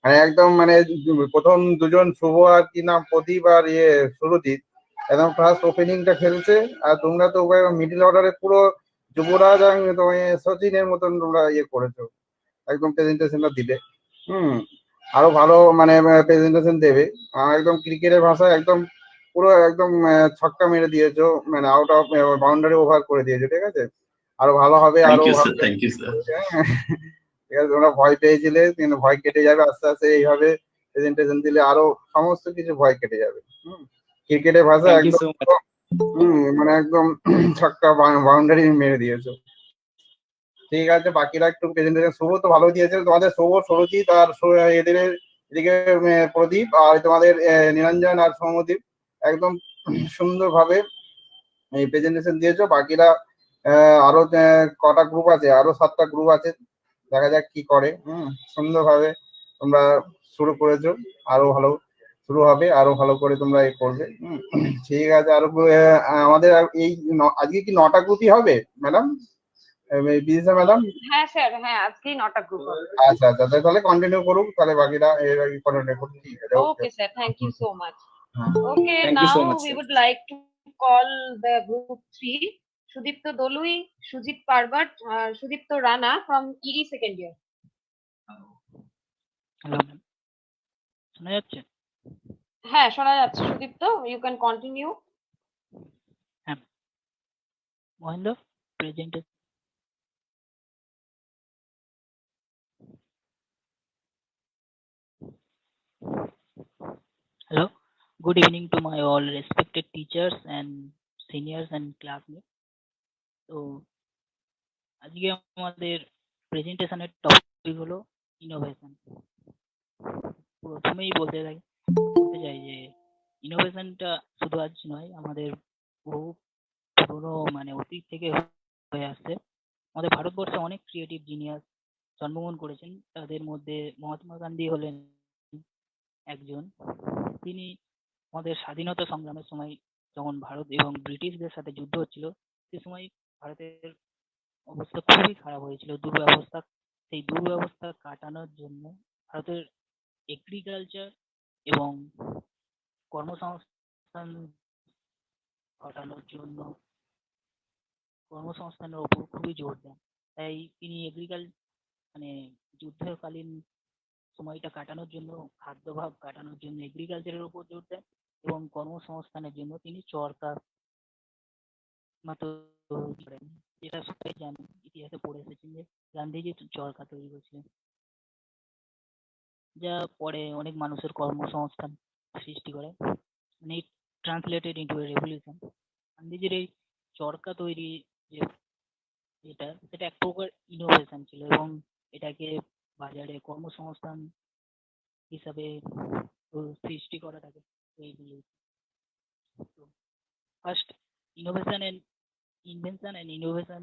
মানে একদম মানে প্রথম দুজন শুভ আর কি নাম প্রদীপ আর সুরজিৎ একদম ফার্স্ট ওপেনিংটা খেলছে, আর তোমরা তো মিডল অর্ডারে পুরো যুবরাজ আর তোমার সচিনের মতন তোমরা করেছো, একদম প্রেজেন্টেশনটা দিলে। আরো ভালো মানে প্রেজেন্টেশন দেবে, একদম ক্রিকেটের ভাষায় একদম পুরো একদম ছক্কা মেরে দিয়েছো, মানে আউট অফ বাউন্ডারি ওভার করে দিয়েছো, ঠিক আছে, আরো ভালো হবে, Thank আরো you, ভালো। sir. Thank you, sir. ঠিক আছে, তোমরা ভয় পেয়েছিলে, কিন্তু ভয় কেটে যাবে আস্তে আস্তে, এইভাবে প্রেজেন্টেশন দিলে আরো সমস্ত কিছু ভয় কেটে যাবে। ক্রিকেটের ভাষা Thank you একদম so much. মানে একদম ছক্কা বাউন্ডারি মেরে দিয়েছো। ঠিক আছে, বাকিরা একটু প্রেজেন্টেশন, শুভ তো ভালো দিয়েছে, তোমাদের শুভ, সরজিৎ আর এদের এদিকে প্রদীপ আর তোমাদের নিরঞ্জন আর সৌমদীপ একদম সুন্দরভাবে এই প্রেজেন্টেশন দিয়েছো। বাকিরা আরো কটা গ্রুপ আছে, আরো 7টা গ্রুপ আছে, দেখা যাক কি করে। সুন্দরভাবে তোমরা শুরু করেছো, আরো ভালো শুরু হবে, আরো ভালো করে তোমরা করবে। ঠিক আছে, আরো আমাদের এই আজকে কি 9টা গ্রুপই হবে ম্যাডাম, বিদিশা ম্যাডাম? হ্যাঁ স্যার, হ্যাঁ আজকেই 9টা গ্রুপ হবে। আচ্ছা আচ্ছা, তাহলে কন্টিনিউ করুক, তাহলে বাকিরা এর আগে কন্টিনিউ করুন। ঠিক আছে, Okay sir, thank you so much. হ্যাঁ। Okay, Thank you now so much, we sir. would like to call the group 3, Sudipto Dolui, Sujit Parbat, Sudipto Rana from EE second year. Hello ma'am, শোনা যাচ্ছে? হ্যাঁ শোনা যাচ্ছে Sudipta, you can continue. হ্যাঁ, Mahendra presentation. Hello, good evening to my all respected teachers and seniors and classmates. তো আজকে আমাদের প্রেজেন্টেশনের topic হলো ইনোভেশন। প্রথমেই বলতে চাই যে ইনোভেশনটা শুধু আজ নয়, আমাদের বহু পুরনো মানে অতীত থেকে হয়ে আসছে। আমাদের ভারতবর্ষে অনেক ক্রিয়েটিভ জিনিয়াস জন্মগ্রহণ করেছেন, তাদের মধ্যে মহাত্মা গান্ধী হলেন একজন। তিনি আমাদের স্বাধীনতা সংগ্রামের সময় যখন ভারত এবং ব্রিটিশদের সাথে যুদ্ধ হচ্ছিল, সে সময় ভারতের অবস্থা খুবই খারাপ হয়েছিল, দুর্ব্যবস্থা। সেই দুর্ব্যবস্থা কাটানোর জন্য ভারতের এগ্রিকালচার এবং কর্মসংস্থান ঘটানোর জন্য কর্মসংস্থানের ওপর খুবই জোর দেন। তাই তিনি মানে যুদ্ধকালীন সময়টা কাটানোর জন্য, খাদ্যাভাব কাটানোর জন্য এগ্রিকালচারের উপর জোর দেন, এবং কর্মসংস্থানের জন্য তিনি চরকা তৈরি করেন। যেটা সবাই জানেন, ইতিহাসে পড়ে এসেছেন যে গান্ধীজি চরকা তৈরি করেছিলেন, যা পরে অনেক মানুষের কর্মসংস্থান সৃষ্টি করে। মানে ট্রান্সলেটেড ইন্টু এ রেভলিউশন। গান্ধীজির এই চরকা তৈরি সেটা এক প্রকার ইনোভেশন ছিল, এবং এটাকে বাজারে কর্মসংস্থান হিসাবে সৃষ্টি করাটাকে এইগুলি। First innovation and invention and innovation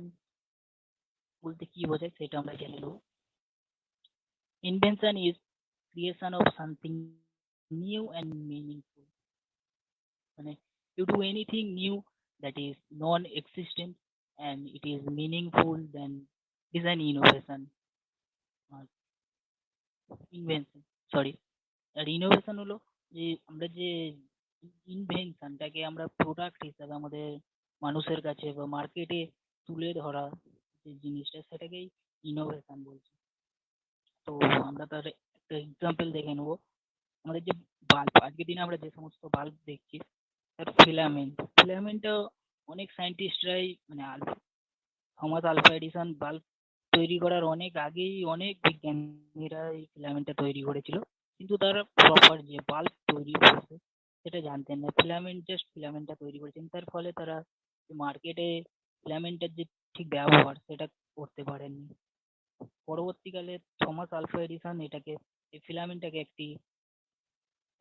বলতে কি বোঝায় সেটা আমরা জেনে নেব। Invention is creation of something new and meaningful. মানে you do anything new that is non-existent and it is meaningful, then is an innovation or invention. Sorry, আর innovation হলো যে আমরা যে ইনভেনশনটাকে আমরা প্রোডাক্ট হিসাবে আমাদের মানুষের কাছে বা মার্কেটে তুলে ধরা যে জিনিসটা সেটাকেই ইনোভেশন বলছি। তো আমরা তার একটা এক্সাম্পল দেখে নেবো। আমাদের যে বাল্ব, আজকের দিনে আমরা যে সমস্ত বাল্ব দেখছি তার ফিলামেন্টটা অনেক সায়েন্টিস্টরাই মানে থমাস আলভা এডিসন বাল্ব তৈরি করার অনেক আগেই অনেক বিজ্ঞানীরা এই ফিলামেন্টটা তৈরি করেছিল, কিন্তু তারা প্রপার যে বাল্ব তৈরি করেছে সেটা জানতেন না। জাস্ট ফিলামেন্টটা তৈরি করেছেন, তার ফলে তারা মার্কেটে ফিলামেন্টের যে ঠিক ব্যবহার সেটা করতে পারেননি। পরবর্তীকালে থমাস আলভা এডিসন এই ফিলামেন্টটাকে একটি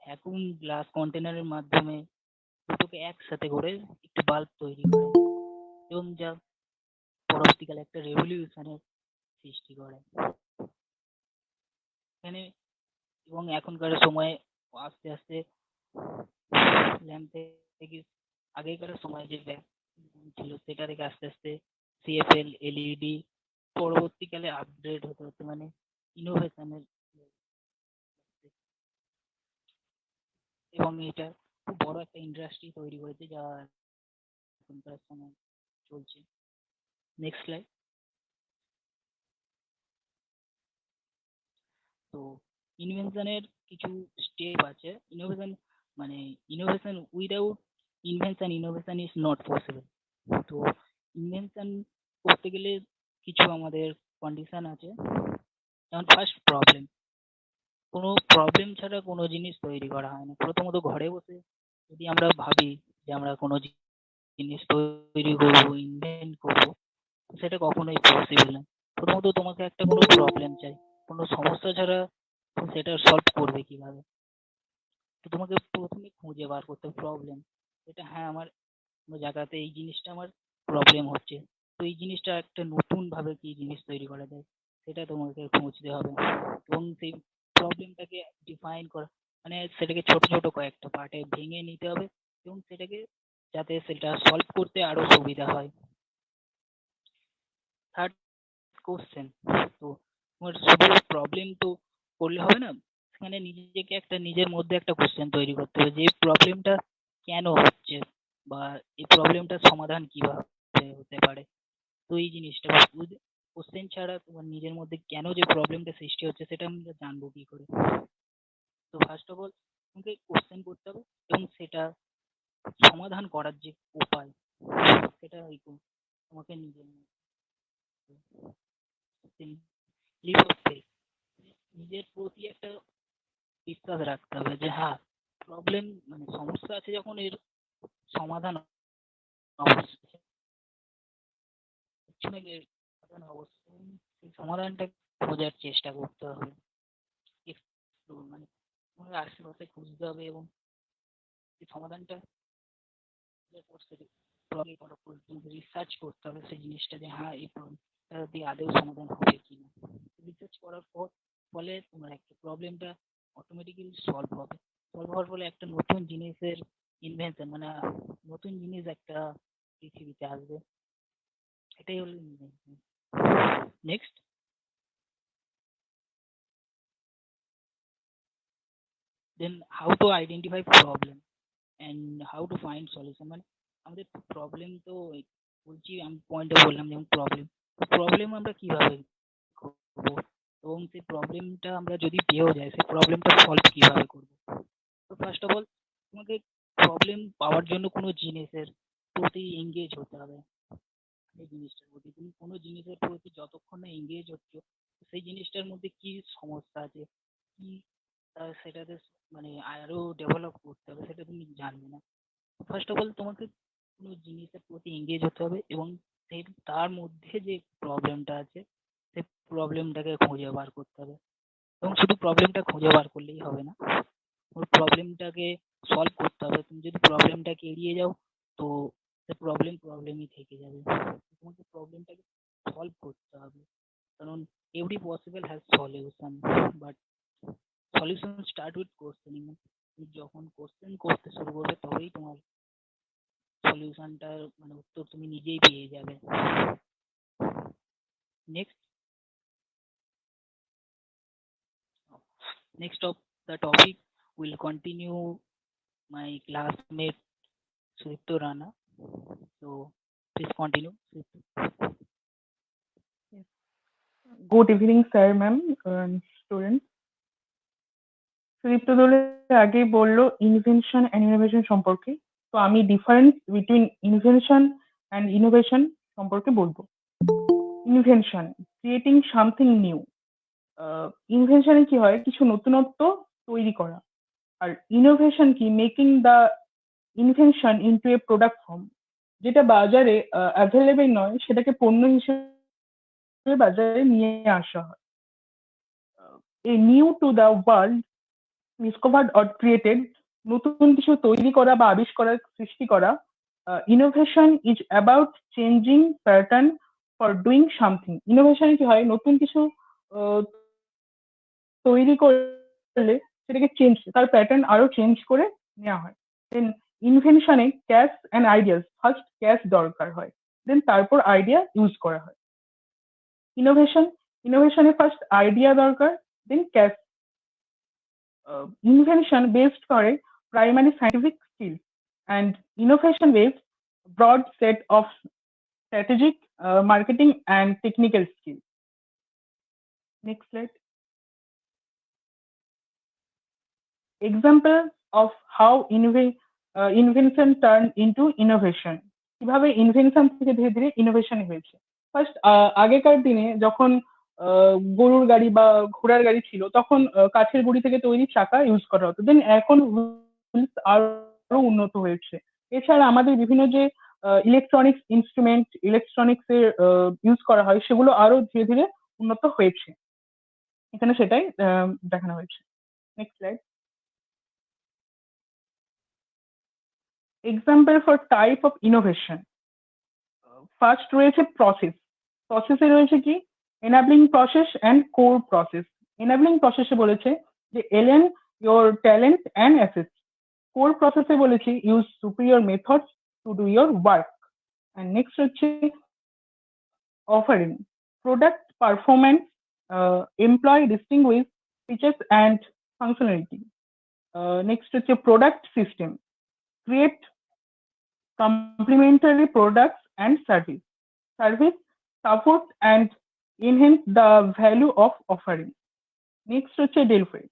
ভ্যাকুয়াম গ্লাস কন্টেনারের মাধ্যমে দুটোকে একসাথে করে একটি বাল্ব তৈরি করেন এবং যা পরবর্তীকালে একটা রেভলিউশনের সৃষ্টি করে। এখানে এবং এখনকার সময়ে আস্তে আস্তে ল্যাম্প থেকে আগেকার সময় যে ছিল সেটা থেকে আস্তে আস্তে সিএফএল, এলইডি, পরবর্তীকালে আপগ্রেড হতে হতে মানে ইনোভেশনের এবং এটা খুব বড় একটা ইন্ডাস্ট্রি তৈরি করেছে যা এখনকার সময় চলছে। Next slide. তো ইনভেনশনের কিছু স্টেপ আছে। Innovation without invention is not possible. তো ইনভেনশন করতে গেলে কিছু আমাদের কন্ডিশন আছে, যেমন ফার্স্ট প্রবলেম। কোনো প্রবলেম ছাড়া কোনো জিনিস তৈরি করা হয় না। প্রথমত ঘরে বসে যদি আমরা ভাবি যে আমরা কোনো জিনিস তৈরি করবো, ইনভেন্ট করবো, সেটা কখনোই পসিবল না। প্রথমত তোমাকে একটা কোনো প্রবলেম চাই, কোনো সমস্যা ছাড়া সেটা সলভ করবে কিভাবে? তো তোমাকে প্রথমে খুঁজে বার করতে হবে প্রবলেম। এটা হ্যাঁ আমার কোনো জায়গাতে এই জিনিসটা আমার প্রবলেম হচ্ছে, তো এই জিনিসটা একটা নতুন ভাবে কি জিনিস তৈরি করা যায় সেটা তোমাকে খুঁজতে হবে এবং সেই প্রবলেমটাকে ডিফাইন করা মানে সেটাকে ছোট ছোট কয়েকটা পার্টে ভেঙে নিতে হবে এবং সেটাকে যাতে সেটা সলভ করতে আরো সুবিধা হয়। Third question. তো তোমার শুধু প্রবলেম তো করলে হবে না, সেখানে নিজেকে নিজের মধ্যে একটা কোশ্চেন তৈরি করতে হবে যে এই প্রবলেমটা কেন হচ্ছে বা এই প্রবলেমটার সমাধান কিভাবে হতে পারে। তো এই জিনিসটা কোশ্চেন ছাড়া তোমার নিজের মধ্যে কেন যে প্রবলেমটা সৃষ্টি হচ্ছে সেটা আমরা জানবো কি করে? তো ফার্স্ট অফ অল তোমাকে কোশ্চেন করতে হবে এবং সেটা সমাধান করার যে উপায় সেটা তোমাকে নিজের নিজের প্রতি একটা বিশ্বাস রাখতে হবে যে হ্যাঁ প্রবলেম মানে সমস্যা আছে যখন এর সমাধান অবশ্যই অবশ্যই সেই সমাধানটা খোঁজার চেষ্টা করতে হবে। মানে তোমার আশেপাশে খুঁজতে হবে এবং এই সমাধানটা রিসার্চ করতে হবে সেই জিনিসটা যে হ্যাঁ এই প্রবলেমটা দিয়ে আদৌ সমাধান হবে কিনা। রিসার্চ করার ফলে তোমার একটা প্রবলেমটা অটোমেটিক্যালি সলভ হবে। সলভ হওয়ার ফলে একটা নতুন জিনিসের ইনভেনশন মানে নতুন জিনিস একটা পৃথিবীতে আসবে, এটাই হলো invention. Next. Then how to identify problem and how to find solution. মানে আমাদের প্রবলেম তো বলছি আমি পয়েন্টে বললাম যেমন প্রবলেম আমরা কিভাবে করবো এবং সেই প্রবলেমটা আমরা যদি পেয়েও যাই সেই প্রবলেমটা সলভ কিভাবে করবো। তো ফার্স্ট অফ অল তোমাকে প্রবলেম পাওয়ার জন্য কোনো জিনিসের প্রতি এঙ্গেজ হতে হবে। সেই জিনিসটার প্রতি তুমি কোনো জিনিসের প্রতি যতক্ষণ না এঙ্গেজ হচ্ছ সেই জিনিসটার মধ্যে কি সমস্যা আছে কি সেটাতে মানে আরো ডেভেলপ করতে হবে সেটা তুমি জানবে না। ফার্স্ট অফ অল তোমাকে কোনো জিনিসের প্রতি এঙ্গেজ হতে হবে এবং সেই তার মধ্যে যে প্রবলেমটা আছে সেই প্রবলেমটাকে খুঁজে বার করতে হবে এবং শুধু প্রবলেমটা খুঁজে বার করলেই হবে না, ওই প্রবলেমটাকে সলভ করতে হবে। তুমি যদি প্রবলেমটাকে এড়িয়ে যাও তো সে প্রবলেমই থেকে যাবে। তোমাকে প্রবলেমটাকে সলভ করতে হবে কারণ every possible has solution but solution start with questioning. যখন কোশ্চেন করতে শুরু করবে তবেই তোমার সলিউশনটার মানে উত্তর তুমি নিজেই পেয়ে যাবে। Next of the topic will continue my classmate Sudipto Rana. So please continue. Good evening, sir, ma'am, and students. Sudipta দোলে আগেই বললো ইনভেনশন অ্যান্ড ইনোভেশন সম্পর্কে, তো আমি difference between invention and innovation সম্পর্কে বলবো। Invention, creating something new. ইনভেনশনে কি হয়, কিছু নতুনত্ব তৈরি করা। আর ইনোভেশন কি, making the invention into a product form, যেটা বাজারে অ্যাভেলেবেল নয় সেটাকে পণ্য হিসেবে বাজারে নিয়ে আসা হয়। A new to the world, discovered or created, নতুন কিছু তৈরি করা বা আবিষ্কার সৃষ্টি করা। Innovation is about changing pattern for doing something. ইনোভেশনে কি হয়, নতুন কিছু তৈরি করলে সেটাকে চেঞ্জ, তার প্যাটার্ন আরো চেঞ্জ করে নেওয়া হয়। দেন ইনভেনশনে cash and ideas, first cash দরকার হয়, দেন তারপর আইডিয়া ইউজ করা হয়। ইনোভেশনে ফার্স্ট আইডিয়া দরকার, দেন ক্যাশ। Invention based করে primary scientific skills and innovation based broad set of strategic, marketing and technical skills. Next slide. Example of how invention turned into innovation. কিভাবে invention থেকে ধীরে ধীরে innovation হয়েছে। First, আগেকার দিনে যখন গরুর গাড়ি বা ঘোড়ার গাড়ি ছিল, তখন কাঠের গুঁড়ি থেকে তৈরি চাকা ইউজ করা হতো। দেন এখন আরো উন্নত হয়েছে। এছাড়া আমাদের বিভিন্ন যে ইলেকট্রনিক্স ইনস্ট্রুমেন্ট, ইলেকট্রনিক্স এর ইউজ করা হয়, সেগুলো আরো ধীরে ধীরে উন্নত হয়েছে। এখানে সেটাই দেখানো হয়েছে। Next slide. Example for type of innovation. First রয়েছে প্রসেস। প্রসেসে রয়েছে কি, enabling process and core process. enabling process এ বলেছে যে alien your talent and assets. core process এ বলেছি use superior methods to do your work. and next হচ্ছে offering, product performance, employee distinguished features and functionality. Next হচ্ছে product system, create complementary products and service, support and enhance the value of offering. Next হচ্ছে delivery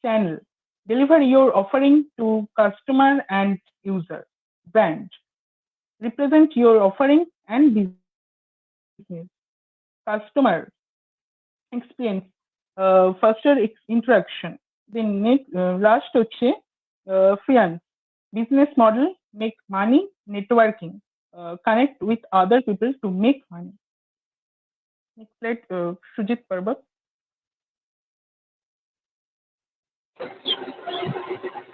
channel, deliver your offering to customer and user. Brand, represent your offering and business. Customer experience, faster interaction. Then next last হচ্ছে finance, business model, make money, networking, connect with other people to make money. Next slide, Sujit Parbat.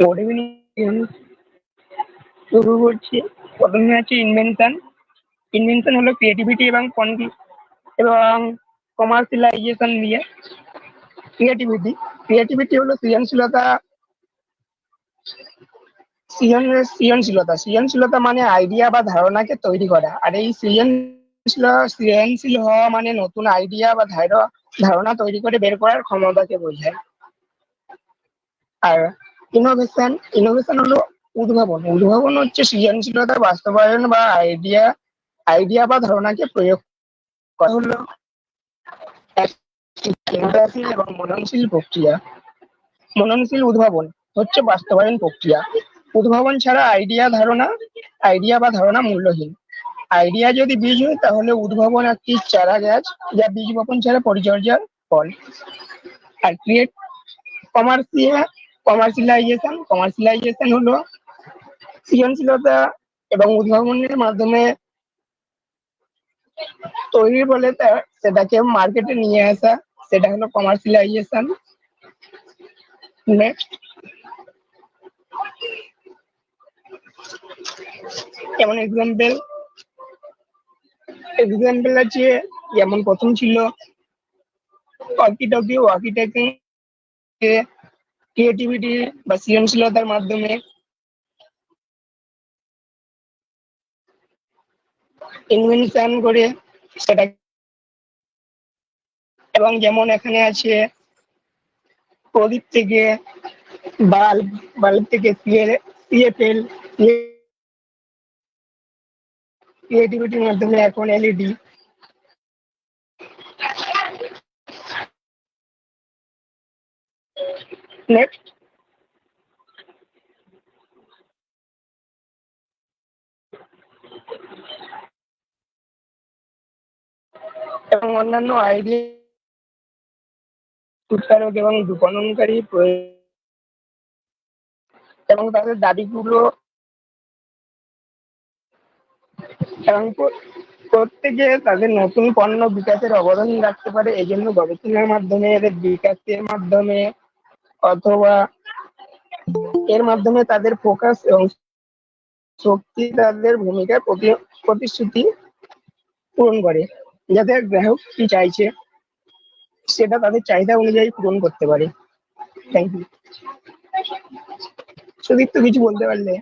Good evening. শুরু করছি। প্রথমে আছে invention. Invention হলো creativity এবং commercialisation নিয়ে। Creativity হলো সৃজনশীলতা। সৃজনশীলতা মানে আইডিয়া বা ধারণাকে তৈরি করা। আর এই সৃজনশীল হওয়া মানে নতুন আইডিয়া বা ধারণা তৈরি করে বের করার ক্ষমতাকে বোঝায়। আর ইনোভেশন হলো উদ্ভাবন হচ্ছে সৃজনশীলতা বাস্তবায়ন বা আইডিয়া বা ধারণাকে প্রয়োগ করা হলো চিন্তাশীল এবং মননশীল প্রক্রিয়া। মননশীল উদ্ভাবন হচ্ছে বাস্তবায়ন প্রক্রিয়া। উদ্ভাবন ছাড়া আইডিয়া বা ধারণা মূল্যহীন। আইডিয়া যদি বীজ হয় তাহলে উদ্ভাবন একটি চারা গাছ, যা বীজ বপন ছাড়া পরিচর্যার ফল। আর কমার্শিয়ালাইজেশন হলো সৃজনশীলতা এবং উদ্ভাবনের মাধ্যমে তৈরি বলে সেটাকে মার্কেটে নিয়ে আসা, সেটা হলো কমার্শিয়ালাইজেশন। নেক্সট, যেমন এক্সাম্পল আছে, যেমন প্রথম ছিল ওয়াকি টকি ক্রিয়েটিভিটি বা সৃজনশীলতার মাধ্যমে ইনভেনশন করে সেটা, এবং যেমন এখানে আছে প্রদীপ থেকে বাল্ব থেকে সিএফএল, ক্রিয়েটিভিটির মাধ্যমে এখন এলইডি। নেক্সট, এবং অন্যান্য আইডিয়া উৎপাদক এবং বিপণনকারী এবং তাদের দাবিগুলো, এবং প্রত্যেকে তাদের নতুন পণ্য বিকাশের অবদান রাখতে পারে। এই জন্য গবেষণার মাধ্যমে, এদের বিকাশের মাধ্যমে, অথবা এর মাধ্যমে তাদের ফোকাস এবং শক্তি তাদের ভূমিকার প্রতিশ্রুতি পূরণ করে, যাতে গ্রাহক কি চাইছে সেটা তাদের চাহিদা অনুযায়ী পূরণ করতে পারে। Thank you. সুদীপ্ত কিছু বলতে পারলে?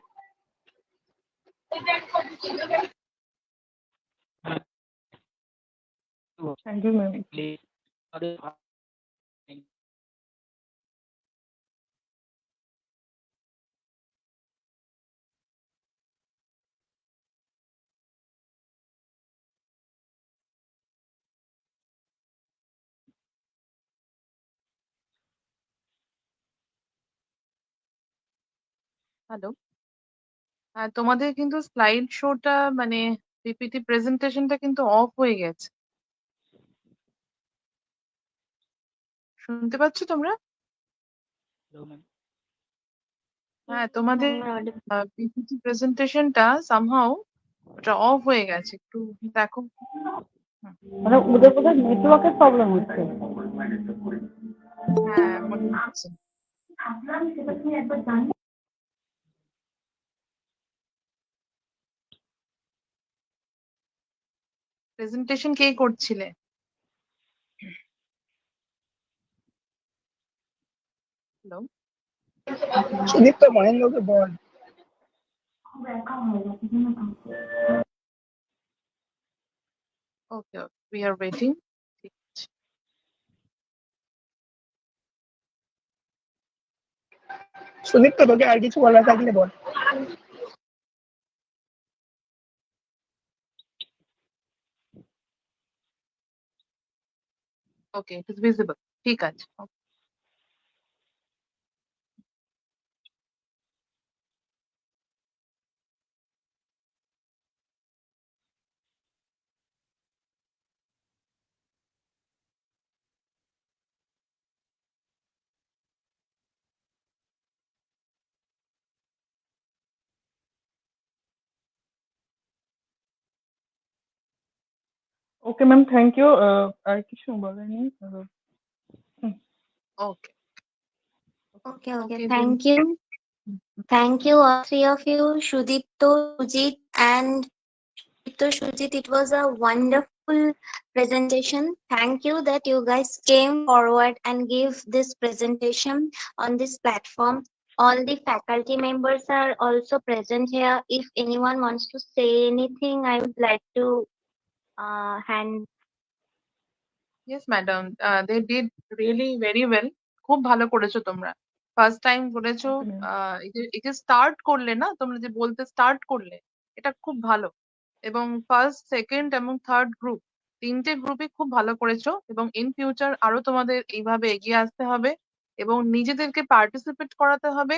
Thank you, ma'am. হ্যালো, হ্যাঁ তোমাদের কিন্তু স্লাইড শোটা মানে পিপিটি প্রেজেন্টেশনটা কিন্তু অফ হয়ে গেছে। শুনতে পাচ্ছ তোমরা? হ্যাঁ, তোমাদের পিপিটি প্রেজেন্টেশনটা সামহাউ ওটা অফ হয়ে গেছে, একটু দেখো। মানে ওদের বোধহয় নেটওয়ার্কের প্রবলেম হচ্ছে। হ্যাঁ, মনে হচ্ছে। প্রেজেন্টেশন কে করছিলে? হ্যালো, সুদীপ্ত, মহেন্দ্রকে বল। Okay, we are waiting. ঠিক আছে, সুদীপ্ত, তোকে আর কিছু বলার থাকলে বল। ওকে, ইট ইজ ভিজিবল। ঠিক আছে। Okay, ma'am. Thank you. আর কিছু বলার নেই। ওকে, Okay, thank you. Thank you, all three of you, Shudipto, Sujit, and Shujit. It was a wonderful presentation. Thank you that you guys came forward and gave this presentation on this platform. All the faculty members are also present here. If anyone wants to say anything, I would like to hand. Yes madam, they did really very well. খুব ভালো করেছো তোমরা, first time করেছো। এই যে start করলে না, তোমরা যে বলতে স্টার্ট করলে, এটা খুব ভালো। এবং ফার্স্ট, সেকেন্ড এবং থার্ড গ্রুপ, তিনটে গ্রুপই খুব ভালো করেছো। এবং ইন ফিউচার আরো তোমাদের এইভাবে এগিয়ে আসতে হবে এবং নিজেদেরকে পার্টিসিপেট করাতে হবে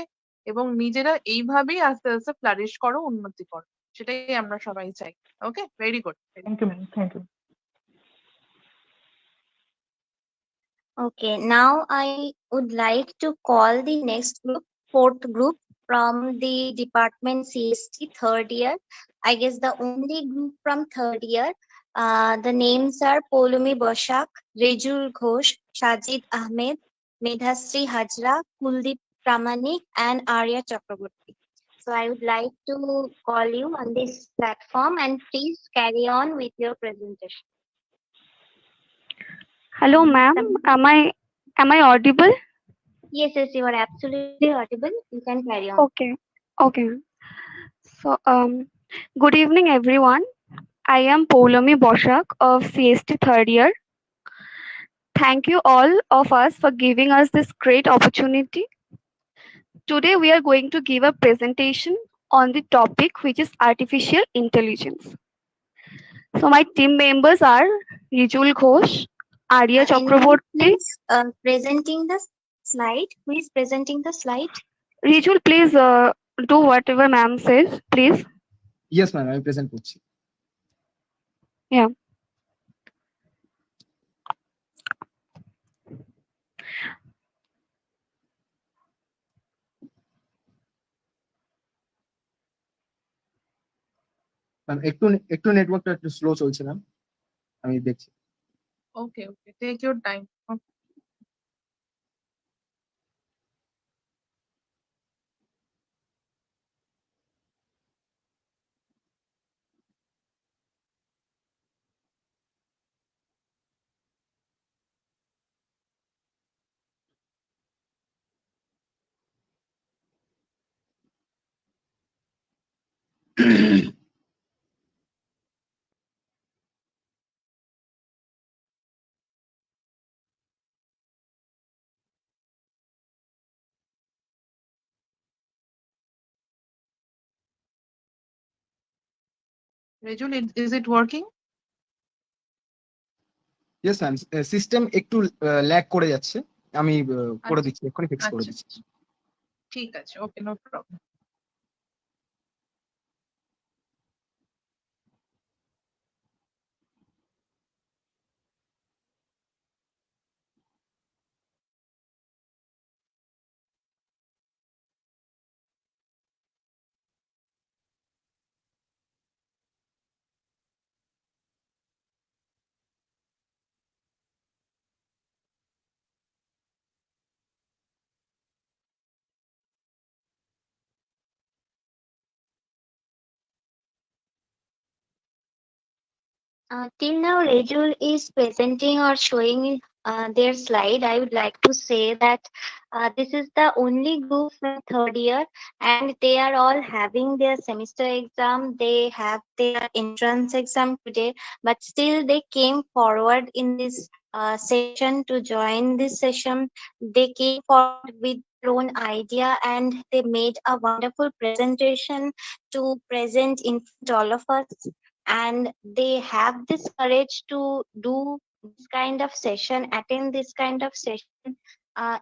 এবং নিজেরা এইভাবেই আস্তে আস্তে ফ্লারিশ করো, উন্নতি করো, সেটাই আমরা সবাই চাই। Okay, very good. Thank you, ma'am. Thank you. Okay, now I would like to call the next group, fourth group from the department CST, third year. I guess the only group from third year. The names are Polumi Boshak, Rejul Ghosh, Sajid Ahmed, Medhasri Hajra, Kuldeep Pramanik, and Arya Chakraborty. So I would like to call you on this platform, and please carry on with your presentation. Hello, ma'am. Am I audible? Yes, yes, you are absolutely audible. You can carry on. Okay, okay. So, good evening, everyone. I am Poulomi Boshak of CST third year. Thank you all of us for giving us this great opportunity. Today, we are going to give a presentation on the topic which is artificial intelligence. So, my team members are Rijul Ghosh, Arya Anyone Chakraborty. please presenting the slide? Who is presenting the slide? Rijul, please do whatever ma'am says, please. Yes, ma'am, আমি present করছি। Yeah. Ma'am একটু নেটওয়ার্কটা একটু slow চলছে ma'am, আমি দেখছি। Okay, okay. Take your time. Okay. Rajul, is it working? Yes ma'am, system একটু lag করে যাচ্ছে, আমি করে আচ্ছা, দিচ্ছি, এক্ষুনি ফিক্স করে আচ্ছা, দিচ্ছি। ঠিক আছে, okay, no problem. Till now, Rajul is presenting or showing their slide. I would like to say that this is the only group in third year, and they are all having their semester exam. They have their entrance exam today, but still they came forward in this session to join this session. They came forward with their own idea, and they made a wonderful presentation to present in front of all of us, and they have this courage to do this kind of session, attend this kind of session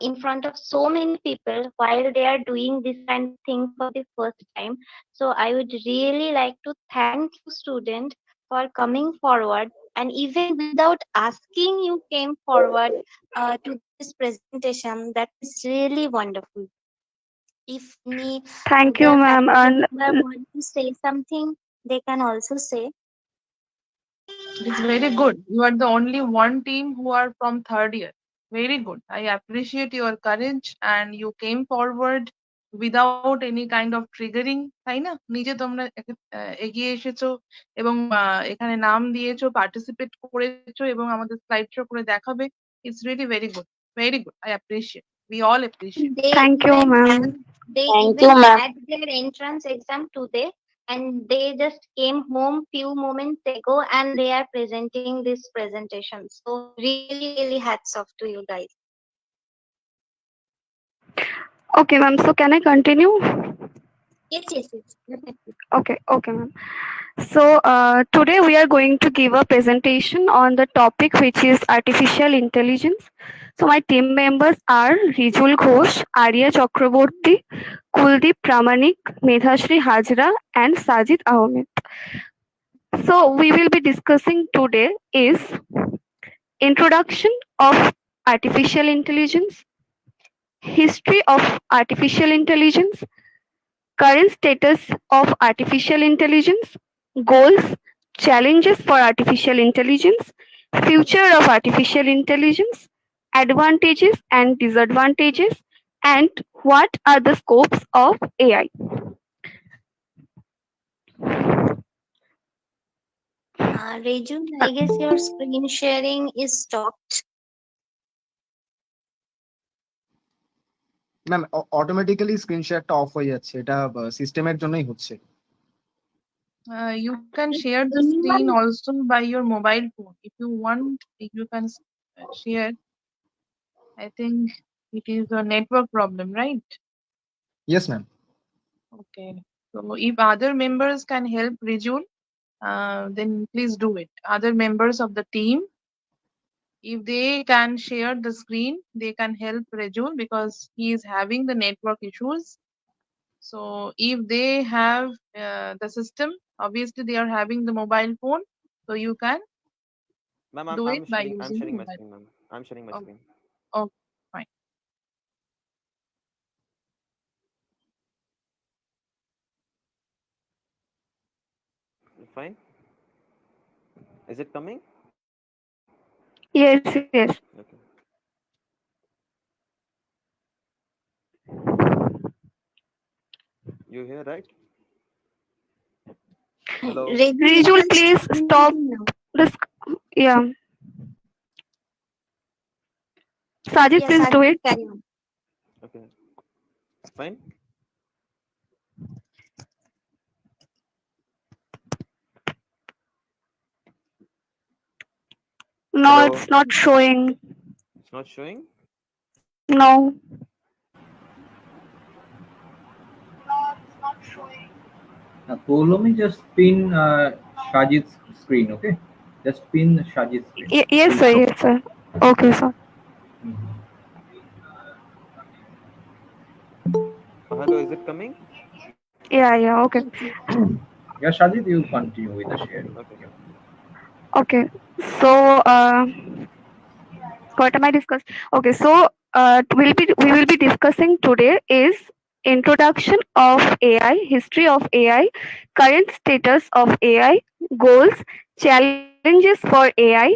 in front of so many people while they are doing this kind of thing for the first time. So I would really like to thank you, student, for coming forward, and even without asking, you came forward to this presentation. That is really wonderful. If any Thank you, other ma'am. faculty And member want to say something, they can also say. It's very good. You are the only one team who are from third year. Very good. I appreciate your courage and you came forward without any kind of triggering, তাই না? নিজে তোমরা এগিয়ে এসেছো এবং এখানে নাম দিয়েছো, পার্টিসিপেট করেছো এবং আমাদের স্লাইড শো করে দেখাবে। It's really very good. Very good. I appreciate. We all appreciate. They thank you, even ma'am. had, they even had their entrance exam today, and they just came home few moments ago, and they are presenting this presentation. So really, really hats off to you guys. Okay, ma'am. So, can I continue? Yes, yes, yes. Definitely. Okay, okay, ma'am. So, today we are going to give a presentation on the topic which is artificial intelligence. So, my team members are Rijul Ghosh, Arya Chakraborty, Kuldeep Pramanik, Medhashri Hajra, and Sajid Ahmed. So, we will be discussing today is introduction of artificial intelligence, history of artificial intelligence, current status of artificial intelligence, goals, challenges for artificial intelligence, future of artificial intelligence, advantages and disadvantages, and what are the scopes of AI. Raju, I guess your screen sharing is stopped. Ma'am automatically screen শেয়ারটা of হয়ে যাচ্ছে, এটা সিস্টেমের জন্যই হচ্ছে। You can share the screen also by your mobile phone. If you want, you can share. I think it is a network problem, right? Yes ma'am. Okay. So if other members can help Rijul, then please do it. Other members of the team, if they can share the screen, they can help Rijul because he is having the network issues. So if they have the system, obviously they are having the mobile phone, so you can Ma'am, do it by I'm using the sharing my mobile. screen, ma'am. I'm sharing my Okay. screen. Okay, fine. Fine. Is it coming? Yes, yes. Okay. You here, right? Hello. Rijul, please stop this. Yeah. Sajid, please do it. Okay. Fine. No, Hello? it's not showing. It's not showing? No. Polomi, just pin Shajid's screen, okay? Just pin Shajid's screen. Yes, sir. Yes, sir. Okay, sir. Hello, is it coming? Yeah, okay. Yeah, Shajid, you continue with the sharing. Okay. Okay. So, what am I discussing? Okay, so we will be discussing today is introduction of AI, history of AI, current status of AI, goals, challenges for AI,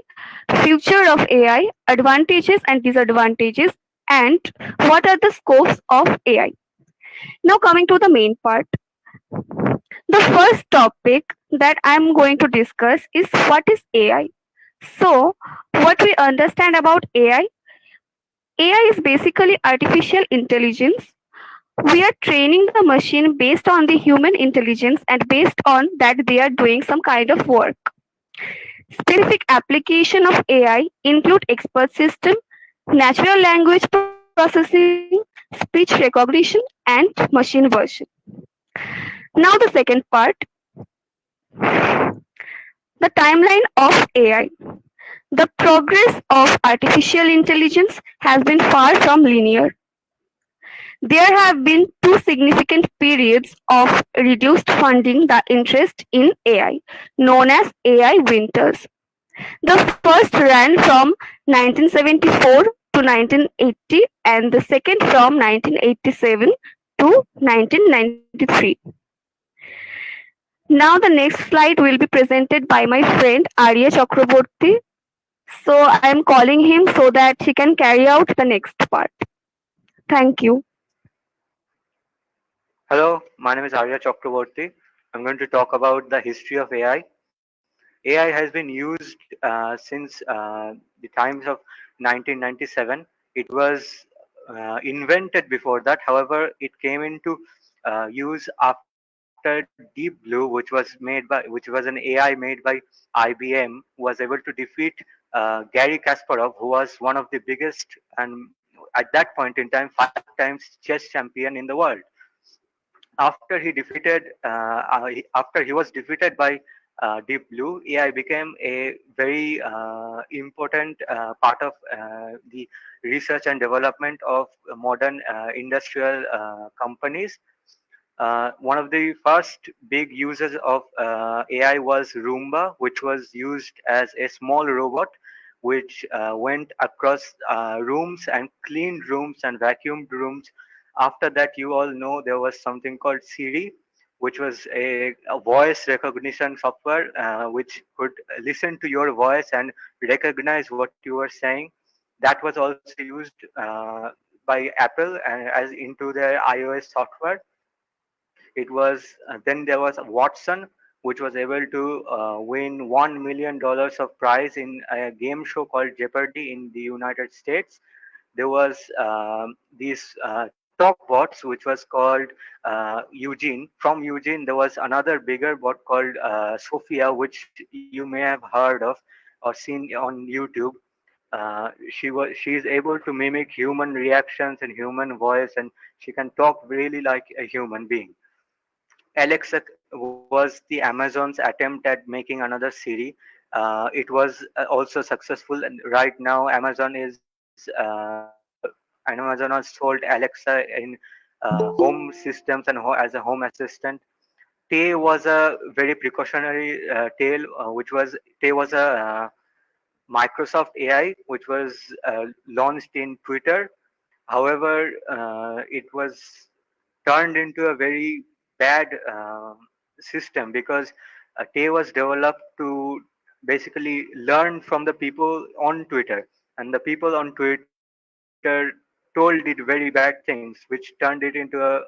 future of AI, advantages and disadvantages, and what are the scopes of AI. Now coming to the main part. The first topic that I'm going to discuss is what is AI. So, what we understand about AI? AI is basically artificial intelligence. We are training the machine based on the human intelligence and based on that they are doing some kind of work. Specific application of AI include expert system, natural language processing, speech recognition, and machine version. Now the second part, the timeline of AI. The progress of artificial intelligence has been far from linear. There have been two significant periods of reduced funding the interest in AI, known as AI winters. The first ran from 1974 to 1980 and the second from 1987 to 1993. Now the next slide will be presented by my friend Arya Chakraborty. So I am calling him so that he can carry out the next part. Thank you. Hello, my name is Arya Chakraborty. I'm going to talk about the history of AI. AI has been used since the times of 1997. It was invented before that. However, it came into use after Deep Blue, which was an AI made by IBM, was able to defeat Gary Kasparov, who was one of the biggest and at that point in time 5 times chess champion in the world. After he was defeated by Deep Blue, AI became a very important part of the research and development of modern industrial companies. One of the first big uses of AI was Roomba, which was used as a small robot which went across rooms and cleaned rooms and vacuumed rooms. After that, you all know there was something called Siri, which was a voice recognition software which could listen to your voice and recognize what you were saying. That was also used by Apple as into their iOS software. It was then there was Watson, which was able to win $1 million of prize in a game show called Jeopardy in the United States. There was these talk bots, which was called Eugene. From Eugene, there was another bigger bot called Sophia, which you may have heard of or seen on YouTube. She is able to mimic human reactions and human voice, and she can talk really like a human being. Alexa was the Amazon's attempt at making another Siri. It was also successful, and right now Amazon has sold Alexa in home systems and as a home assistant. Tay was a very precautionary tale, Tay was a Microsoft AI, which was launched in Twitter. However, it was turned into a very bad system because Tay was developed to basically learn from the people on Twitter, and the people on Twitter told it very bad things, which turned it into a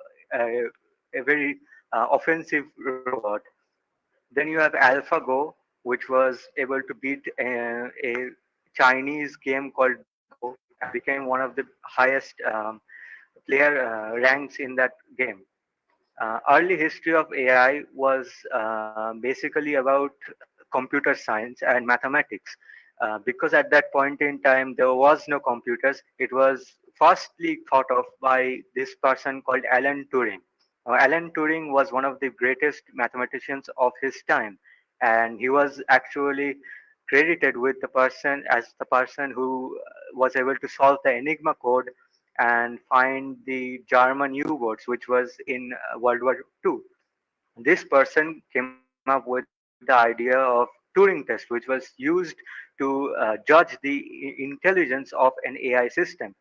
very offensive robot. Then you have AlphaGo, which was able to beat a Chinese game called Go and became one of the highest player ranks in that game. Early history of AI was basically about computer science and mathematics. Because at that point in time there was no computers, it was firstly thought of by this person called Alan Turing. Alan Turing was one of the greatest mathematicians of his time, and he was actually credited with the person who was able to solve the Enigma code and find the German U-boats, which was in World War II. This person came up with the idea of Turing test, which was used to judge the intelligence of an AI system.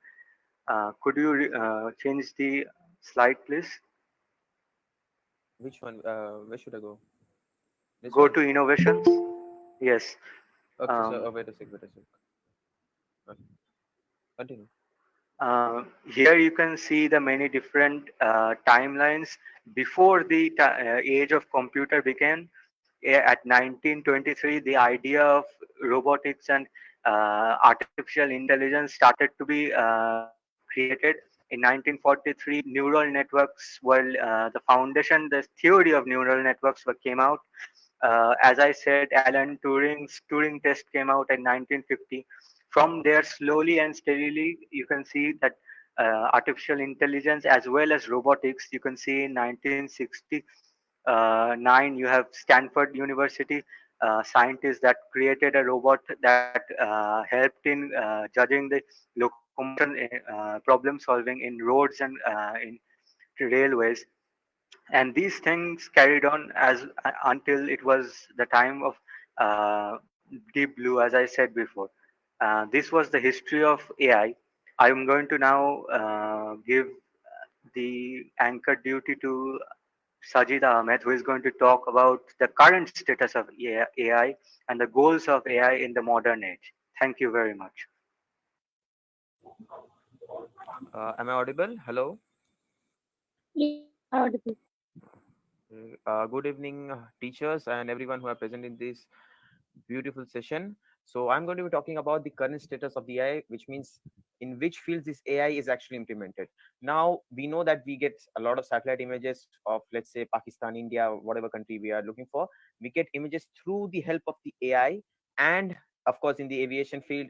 Could you change the slide, please? Which one? Where should I go? This Go one? to innovations. Yes. Okay, so wait a sec. Okay. Continue. Here you can see the many different timelines before the age of computer began. At 1923, the idea of robotics and artificial intelligence started to be created. In 1943, neural networks were the foundation. The theory of neural networks came out. As I said, Alan Turing's Turing test came out in 1950. From there, slowly and steadily, you can see that artificial intelligence as well as robotics. You can see in 1969, you have Stanford University scientists that created a robot that helped in judging the locomotion, problem solving in roads and in railways. And these things carried on as until it was the time of Deep Blue, as I said before. This was the history of AI. I'm going to now give the anchor duty to Sajid Ahmed, who is going to talk about the current status of AI and the goals of AI in the modern age. Thank you very much. Am I audible? Hello. Yeah, audible. Good evening, teachers and everyone who are present in this beautiful session. So I'm going to be talking about the current status of the AI, which means in which fields this AI is actually implemented. Now, we know that we get a lot of satellite images of, let's say, Pakistan, India, whatever country we are looking for. We get images through the help of the AI. And of course, in the aviation field,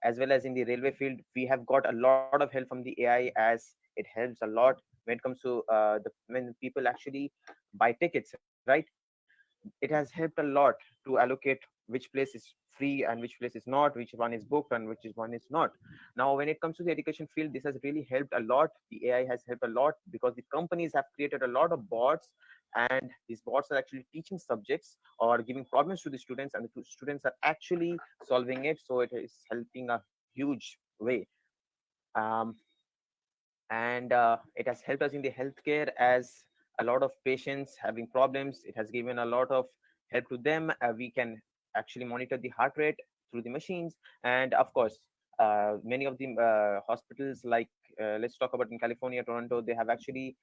as well as in the railway field, we have got a lot of help from the AI, as it helps a lot when it comes to when people actually buy tickets, right? It has helped a lot to allocate which place is free and which place is not, which one is booked and which one is not. Now, when it comes to the education field, this has really helped a lot. The AI has helped a lot because the companies have created a lot of bots, and these bots are actually teaching subjects or giving problems to the students, and the students are actually solving it. So it is helping a huge way. Um, and it has helped us in the healthcare, as a lot of patients having problems, it has given a lot of help to them. We can actually monitor the heart rate through the machines. And of course, many of the hospitals, like let's talk about in California, Toronto, they have actually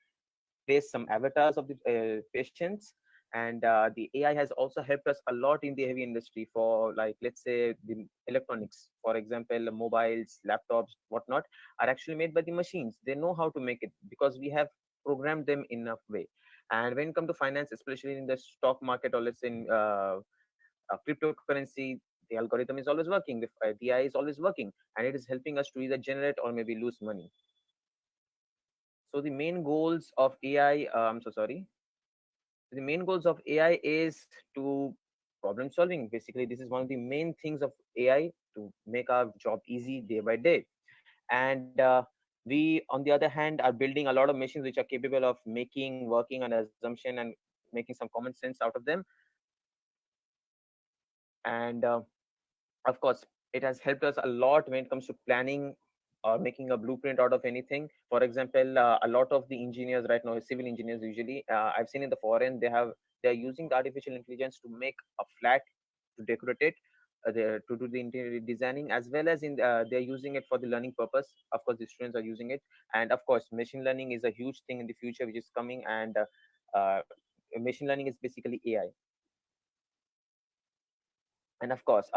placed some avatars of the patients, And the AI has also helped us a lot in the heavy industry for, like, let's say the electronics. For example, mobiles, laptops, whatnot are actually made by the machines. They know how to make it because we have programmed them in a way. And when it comes to finance, especially in the stock market, or let's say in cryptocurrency, the algorithm is always working. The AI is always working, and it is helping us to either generate or maybe lose money. So the main goals of AI, I'm so sorry. The main goals of AI is to problem solving. Basically, this is one of the main things of AI, to make our job easy day by day. And we, on the other hand, are building a lot of machines which are capable of making, working on assumption and making some common sense out of them. And of course, it has helped us a lot when it comes to planning or making a blueprint out of anything. For example, a lot of the engineers right now, civil engineers usually, I've seen in the foreign, they're using the artificial intelligence to make a flat, to decorate it, to do the interior designing, as well as they're using it for the learning purpose. Of course, the students are using it, and of course, machine learning is a huge thing in the future which is coming. And machine learning is basically AI. And of course,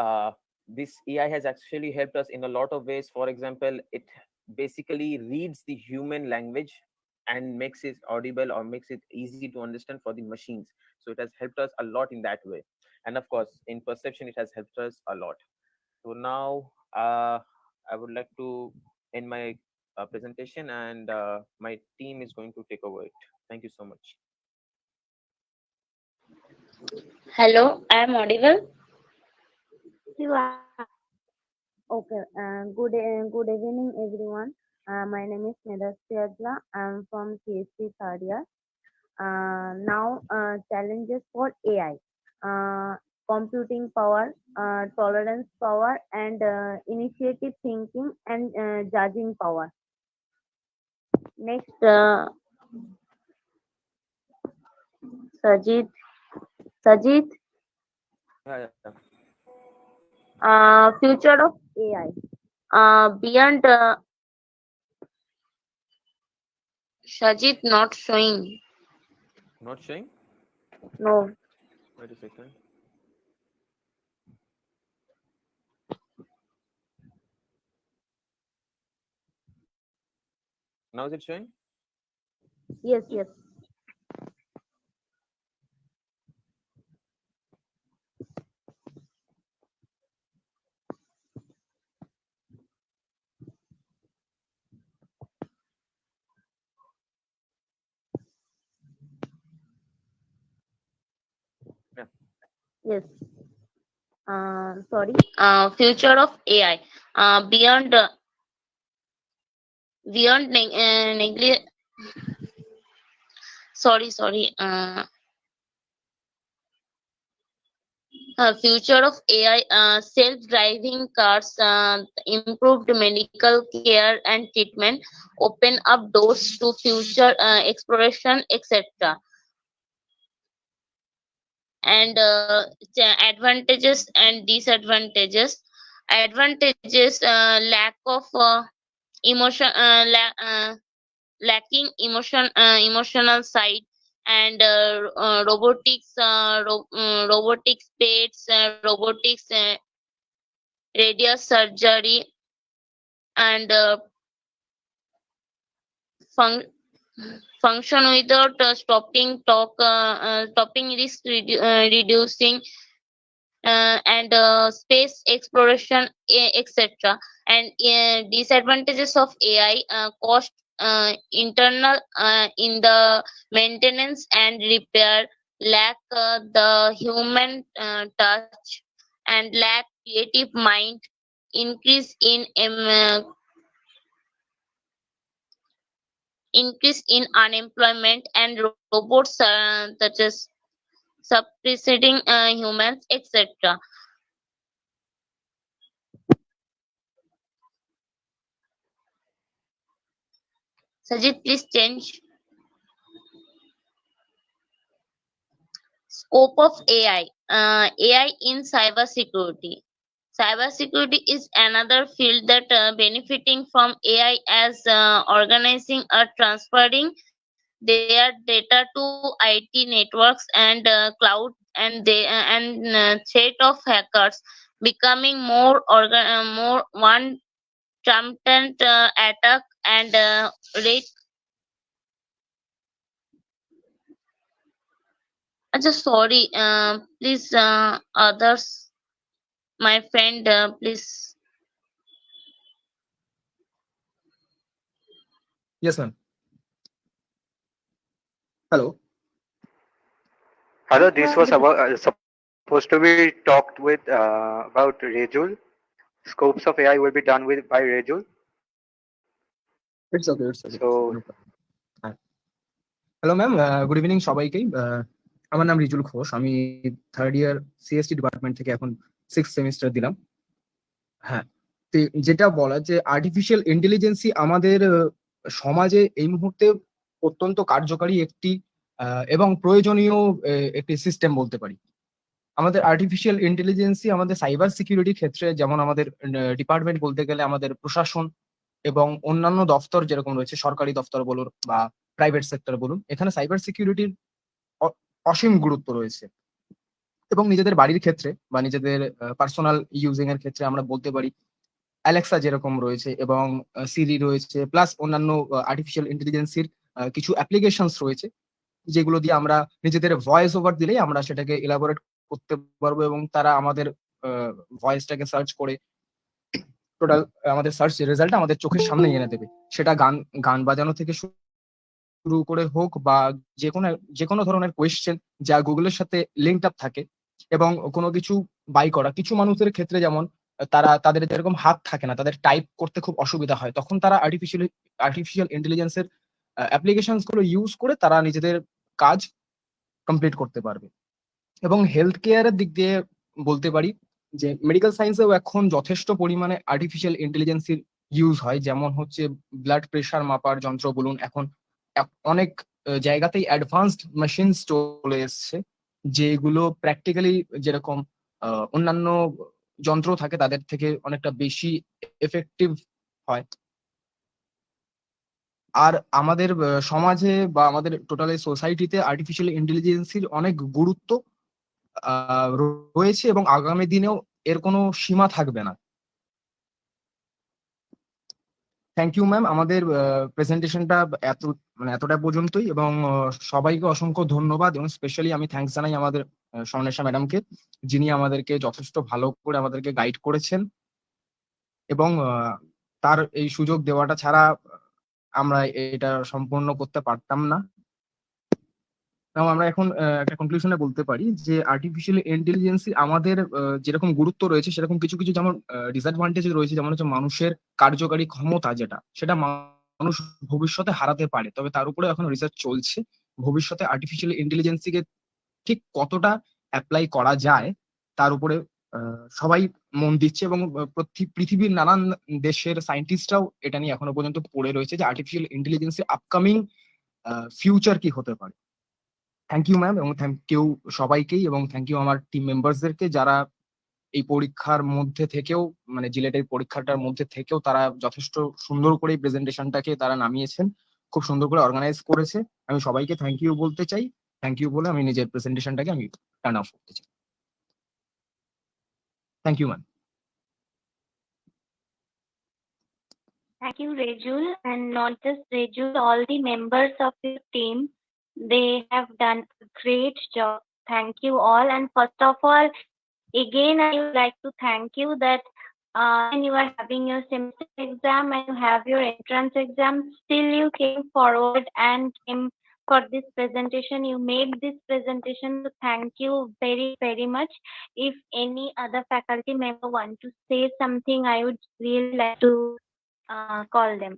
this AI has actually helped us in a lot of ways. For example, it basically reads the human language and makes it audible, or makes it easy to understand for the machines. So it has helped us a lot in that way. And of course, in perception, it has helped us a lot. So now I would like to end my presentation, and my team is going to take over it. Thank you so much. Hello, I am audible. You are. Okay. Good evening, everyone. My name is Medasti Adla. I'm from CSC third year. Now, challenges for AI. Computing power, tolerance power, and initiative thinking and judging power. Next, Sajid. Future of AI. Beyond Sajid not showing. Not showing? No. Wait a second. Now is it showing? Yes. Yes. Sorry. Future of AI. Beyond future of AI, self-driving cars, improved medical care and treatment, open up doors to future exploration, etc. And advantages and disadvantages. Advantages: lack of lacking emotional side, and robotics pets, robotics radial surgery, and function without stopping risk, reducing, and space exploration, etc. And disadvantages of AI: cost, internal in the maintenance and repair, lack the human touch, and lack creative mind, increase in unemployment, and robots such as substituting humans, etc. Sajid, please change. Scope of AI. AI in cybersecurity. Cybersecurity is another field that benefiting from AI as organizing or transferring their data to IT networks and cloud, and threat of hackers becoming more one trumped attack and rate. Just sorry, please, others, my friend, please. Yes, ma'am. Hello. Hello, this was supposed to be talked with about Rejul. Scopes of AI will be done with by Rejul. It's okay. It's okay. So No problem. Hello ma'am, good evening সবাইকেই। আমার নাম রিজুল ঘোষ, আমি third year CST department থেকে এখন 6th semester দিলাম। হ্যাঁ, তো যেটা বলা যে আর্টিফিশিয়াল ইন্টেলিজেন্সই আমাদের সমাজে এই মুহূর্তে অত্যন্ত কার্যকারী একটি এবং প্রয়োজনীয় একটি সিস্টেম বলতে পারি। আমাদের আর্টিফিশিয়াল ইন্টেলিজেন্সই আমাদের সাইবার সিকিউরিটির ক্ষেত্রে, যেমন আমাদের ডিপার্টমেন্ট বলতে গেলে আমাদের প্রশাসন এবং অন্যান্য দফতর যেরকম রয়েছে, সরকারি দফতর বলুন বা প্রাইভেট সেক্টর বলুন, এখানে সাইবার সিকিউরিটির অসীম গুরুত্ব রয়েছে। এবং নিজেদের বাড়ির ক্ষেত্রে বা নিজেদের পার্সোনাল ইউজিং এর ক্ষেত্রে আমরা বলতে পারি অ্যালেক্সা যেরকম রয়েছে এবং সিরি রয়েছে, প্লাস অন্যান্য আর্টিফিশিয়াল ইন্টেলিজেন্সির কিছু অ্যাপ্লিকেশনস রয়েছে, যেগুলো দিয়ে আমরা নিজেদের ভয়েস ওভার দিলেই আমরা সেটাকে এলাবোরেট করতে পারবো এবং তারা আমাদের ভয়েসটাকে সার্চ করে টোটাল আমাদের সার্চ রেজাল্ট আমাদের চোখের সামনে এনে দেবে। সেটা গান বাজানো থেকে শুরু করে হোক বা যে কোনো ধরনের কোয়েশ্চেন যা গুগলের সাথে লিঙ্কড আপ থাকে, এবং কোনো কিছু বাই করা। কিছু মানুষের ক্ষেত্রে যেমন তাদের যেরকম হাত থাকে না, তাদের টাইপ করতে খুব অসুবিধা হয়, তখন তারা আর্টিফিশিয়াল ইন্টেলিজেন্সের অ্যাপ্লিকেশনস গুলো ইউজ করে তারা নিজেদের কাজ কমপ্লিট করতে পারবে। এবং হেলথ কেয়ারের দিক দিয়ে বলতে পারি যে মেডিকেল সায়েন্সেও এখন যথেষ্ট পরিমাণে আর্টিফিশিয়াল ইন্টেলিজেন্সির ইউজ হয়, যেমন হচ্ছে ব্লাড প্রেশার মাপার যন্ত্র বলুন, এখন অনেক জায়গাতেই অ্যাডভান্সড মেশিনস চলে এসছে, যেগুলো প্র্যাকটিক্যালি যেরকম অন্যান্য যন্ত্র থাকে তাদের থেকে অনেকটা বেশি এফেক্টিভ হয়। আর আমাদের সমাজে বা আমাদের টোটাল সোসাইটিতে আর্টিফিশিয়াল ইন্টেলিজেন্সির অনেক গুরুত্ব রয়েছে এবং আগামী দিনেও এর কোনো সীমা থাকবে না। থ্যাংক ইউ ম্যাম, আমাদের প্রেজেন্টেশনটা এতটা পর্যন্তই, এবং সবাইকে অসংখ্য ধন্যবাদ, এবং স্পেশালি আমি থ্যাঙ্কস জানাই আমাদের স্বর্ণেশা ম্যাডামকে, যিনি আমাদেরকে যথেষ্ট ভালো করে আমাদেরকে গাইড করেছেন, এবং তার এই সুযোগ দেওয়াটা ছাড়া আমরা এটা সম্পূর্ণ করতে পারতাম না। আমরা এখন একটা কনক্লুশনে বলতে পারি যে আর্টিফিশিয়াল ইন্টেলিজেন্সি আমাদের যেরকম গুরুত্ব রয়েছে, সেরকম কিছু কিছু যেমন ডিসঅ্যাডভান্টেজ রয়েছে, যেমন হচ্ছে মানুষের কার্যকারী ক্ষমতা, সেটা মানুষ ভবিষ্যতে হারাতে পারে। তবে তার উপরে এখন রিসার্চ চলছে, ভবিষ্যতে আর্টিফিশিয়াল ইন্টেলিজেন্সিকে ঠিক কতটা অ্যাপ্লাই করা যায় তার উপরে সবাই মন দিচ্ছে, এবং পৃথিবীর নানান দেশের সায়েন্টিস্টরাও এটা নিয়ে এখনো পর্যন্ত পড়ে রয়েছে যে আর্টিফিশিয়াল ইন্টেলিজেন্সের আপকামিং ফিউচার কি হতে পারে। থ্যাংক ইউ ম্যাম, এবং থ্যাংক ইউ সবাইকেই, এবং থ্যাংক ইউ আমার টিম মেম্বার্সদেরকে, যারা এই পরীক্ষার মধ্যে থেকেও, মানে জিলেটের পরীক্ষাটার মধ্যে থেকেও তারা যথেষ্ট সুন্দর করে এই প্রেজেন্টেশনটাকে তারা নামিয়েছেন, খুব সুন্দর করে অর্গানাইজ করেছে। আমি সবাইকে থ্যাংক ইউ বলতে চাই। থ্যাংক ইউ বলে আমি নিজের প্রেজেন্টেশনটাকে আমি টার্ন অফ করতে চাই। Thank you ma'am. Thank you, Rejul, and not just Rejul, all the members of your team. They have done a great job. Thank you all. And first of all, again, I would like to thank you that when you are having your semester exam and you have your entrance exam, still you came forward and came for this presentation. You made this presentation. So thank you very, very much. If any other faculty member want to say something, I would really like to call them.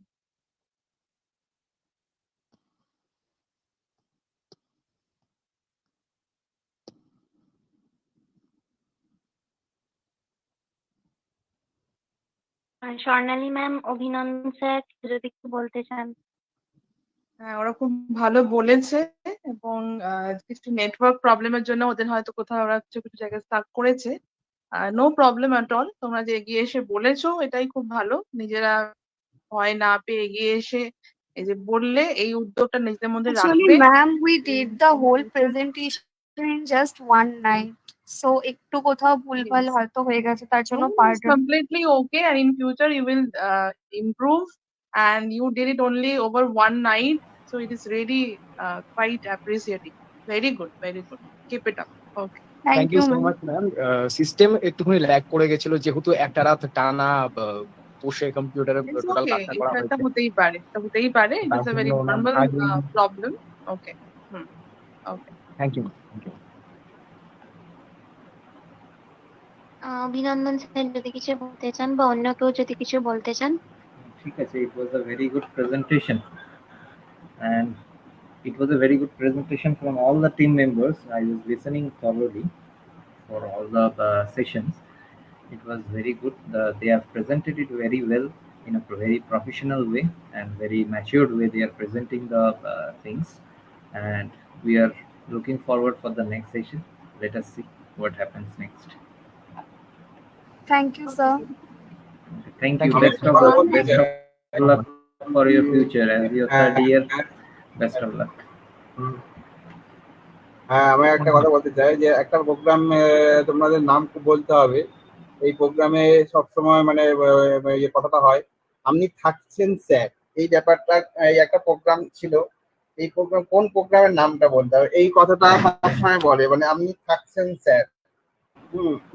Swarnali ma'am, অভিনন্দন sir, যদি একটু বলতে চান। হ্যাঁ, ওরা খুব ভালো বলেছে, এবং কিছু নেটওয়ার্ক প্রবলেমের জন্য ওদের হয়তো কোথাও ওরা কিছু কিছু জায়গায় স্টাক করেছে। নো প্রবলেম অ্যাট অল, তোমরা যে এগিয়ে এসে বলেছো এটাই খুব ভালো। নিজেরা ভয় না পেয়ে এগিয়ে এসে এই যে বললে এই উদ্যোগটা নিজেদের মধ্যে Actually, রাখবে। ma'am, we did the whole presentation in just one night. So একটু কোথাও ভুলভাল হয়তো হয়ে গেছে, তার জন্য It's pardon. completely okay, and in future you will improve. And you did it only over one night, so it is really quite appreciating. Very good, very good. Keep it up. Okay. Thank you you, so ma'am. Much ma'am. System একটুখানি lag করে গেছিল যেহেতু একটা রাত টানা বসে কম্পিউটারে It's total okay. কাজটা করা এটা হয়েছে। হতেই পারে, এটা হতেই পারে। It তার is a জন্য very ম্যাম normal আগে problem. Okay. Okay. Thank you thank you. Abhinandan sir যদি কিছু বলতে চান বা অন্য কেউ যদি কিছু বলতে চান। ঠিক আছে, it was a very good presentation and it was a very good presentation from all the team members. I was listening thoroughly for all the sessions. It was very good. They have presented it very well in a very professional way and very matured way. They are presenting the things, and we are looking forward for the next session. Let us see what happens next. Thank you, sir. Thank Thank you. you. Best of luck. Best of luck for your future as your third year. Best of luck. হ্যাঁ, আমি একটা কথা বলতে চাই যে একটা programme তোমাদের নাম খুব বলতে হবে। এই প্রোগ্রামে সবসময় মানে যে কথাটা হয়, আপনি থাকছেন স্যার, এই ব্যাপারটা এই একটা প্রোগ্রাম ছিল। এই প্রোগ্রাম কোন প্রোগ্রামের নামটা বলতে হবে, এই কথাটা সবসময় বলে, মানে আপনি থাকছেন স্যার।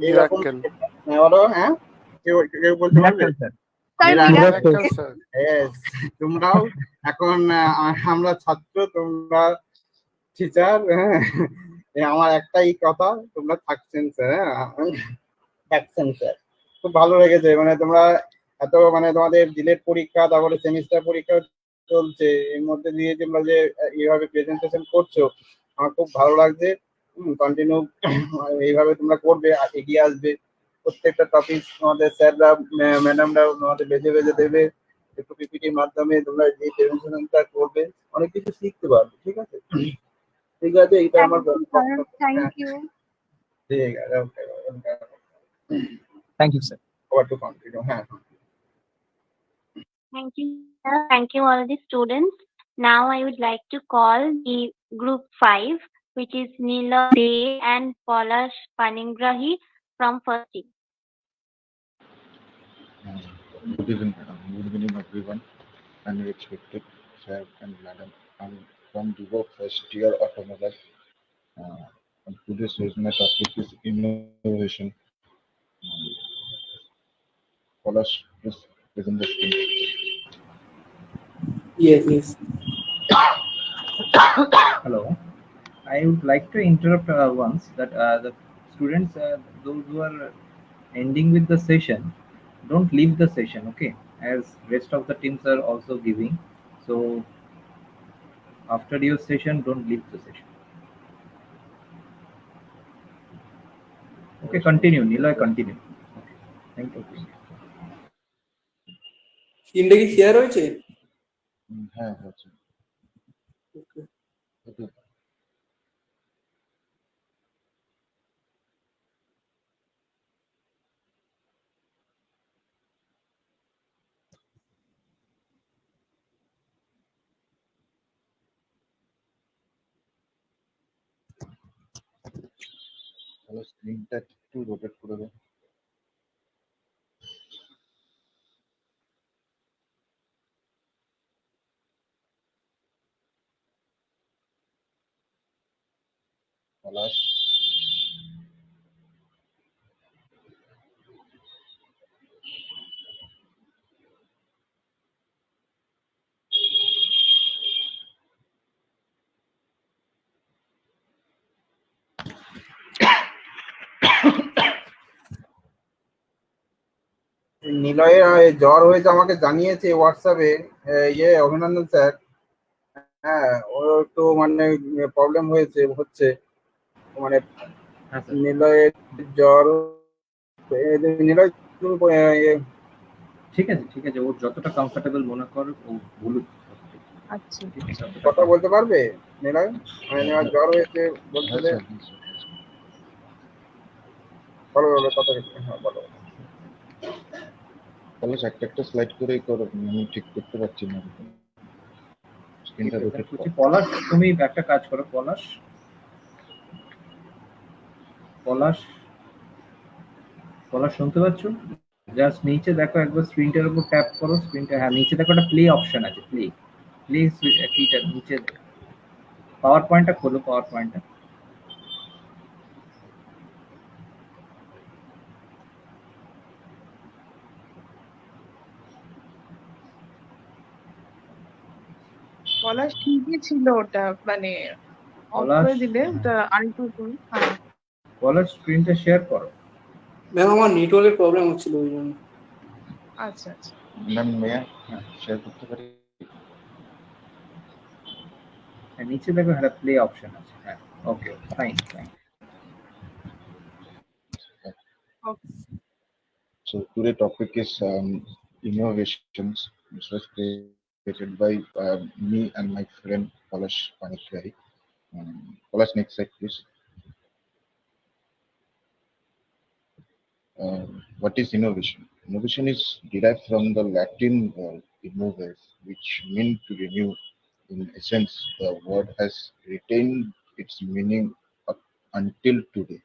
এইরকম বলো। হ্যাঁ, কেউ কেউ বলতে পারবে? Yes, তোমরাও এখন আমরা ছাত্র, তোমরা টিচার। হ্যাঁ, আমার একটাই কথা, তোমরা থাকছেন স্যার। থাকছেন স্যার, খুব ভালো লেগেছে। মানে তোমরা এত মানে তোমাদের ডিলেট পরীক্ষা, তারপরে সেমিস্টার পরীক্ষা চলছে, এর মধ্যে দিয়ে তোমরা যে এইভাবে প্রেজেন্টেশন করছো, আমার খুব ভালো লাগছে। কন্টিনিউ এইভাবে তোমরা করবে, এগিয়ে আসবে। প্রত্যেকটা টপিক তোমাদের স্যাররা ম্যাডামরা তোমাদের বেজে বেজে দেবে। একটু পিপিটির মাধ্যমে তোমরা যে প্রেজেন্টেশনটা করবে, অনেক কিছু শিখতে পারবে। ঠিক আছে, ঠিক আছে, এটা আমার Thank you. ঠিক আছে। Okay, thank you sir. Over to continue. হ্যাঁ, Thank you, sir. Thank you, all the students. Now I would like to call the group 5, which is Neela Day and Polash Paningrahi from first year. Good evening, madam. Good evening, everyone. Unexpected sir and madam. I'm from Vivo first year automobile. And today's my topic is innovation. Polash, please present the screen. Yes. Hello. I would like to interrupt once that the students, those who are ending with the session, don't leave the session, okay? As rest of the teams are also giving. So after your session, don't leave the session. Okay, continue. Niloy, continue. Okay. Thank you. স্ক্রিনটা কি share হয়েছে? হ্যাঁ, হচ্ছে। ওকে। তাহলে স্ক্রিনটা একটু rotate করে দেন। পলাশ, নিলয়ের জ্বর হয়েছে আমাকে জানিয়েছে হোয়াটসঅ্যাপে। অভিনন্দন স্যার। হ্যাঁ, ওর একটু মানে প্রবলেম হচ্ছে মানে নিলয়ের জ্বর। নিলয় ঠিক আছে, ও যতটা কমফোর্টেবল মনে করে ও বলুক। আচ্ছা, কথা বলতে পারবে নিলয়? মানে নিলয়ের জ্বর হয়েছে বলছিলে। বলো কথা। হ্যাঁ, বলো। পলাশ, একটা স্লাইড করেই করো, আমি ঠিক করতে পারছি না। স্ক্রিনটা রোটেট কর। পলাশ, তুমি একটা কাজ করো, পলাশ শুনতে পাচ্ছ? জাস্ট নিচে দেখো, একবার স্ক্রিনটার উপর ট্যাপ করো, স্ক্রিনটা, হ্যাঁ নিচে দেখো একটা প্লে অপশন আছে, প্লিজ কিটা নিচে পাওয়ার পয়েন্টটা খোলো, পাওয়ার পয়েন্টটা। পলাশ ঠিকই ছিল ওটা, মানে অফ পলাশ, করে দিলে ওটা আরেকটু করুন। হ্যাঁ পলাশ স্ক্রিনটা শেয়ার করো। ম্যাম আমার নেটওয়ার্কের প্রবলেম হচ্ছিল ওই জন্য। আচ্ছা আচ্ছা। ম্যাম মেয়ে শেয়ার করতে পারি? হ্যাঁ নিচে দেখো একটা প্লে অপশন আছে, হ্যাঁ okay fine. Okay. So today topic is innovations, which was created by me and my friend Palash Panikkari. Palash, next slide, please. What is innovation? Innovation is derived from the Latin word innoves, which means to renew. In essence, the word has retained its meaning up until today.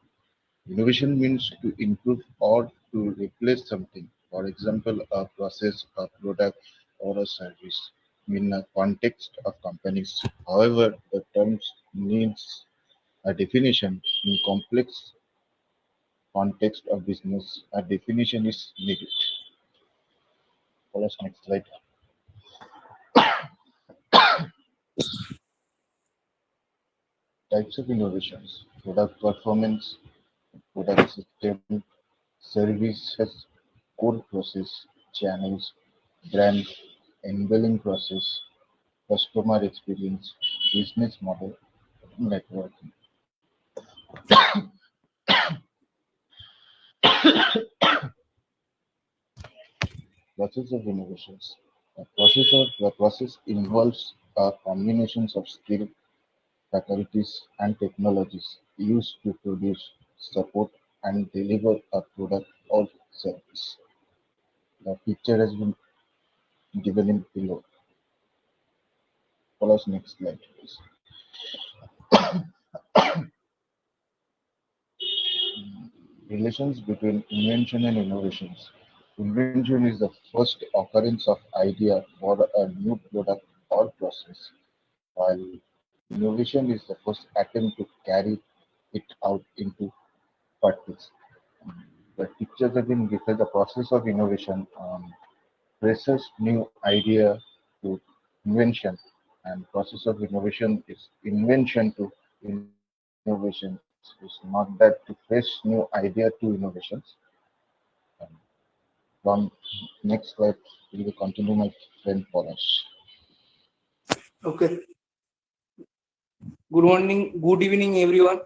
Innovation means to improve or to replace something. For example, a process, a product, or a service in a context of companies. However, the terms needs a definition. In complex context of business, a definition is needed. Follow next slide. Types of innovations: product performance, product system, services, core process, channels, brand, enabling process, customer experience, business model, networking. Process of innovations. The process involves a combination of skill, faculties, and technologies used to produce, support, and deliver a product or service. The picture has been given in below. Follow us next slide, please. Relations between invention and innovations. Invention is the first occurrence of idea for a new product or process, while innovation is the first attempt to carry it out into practice. The pictures have been given. The process of innovation traces new idea to invention, and process of innovation is invention to innovation. It's not that to face new idea to innovations. From next slide, we will continue my friend Polash. Okay. Good morning, good evening, everyone.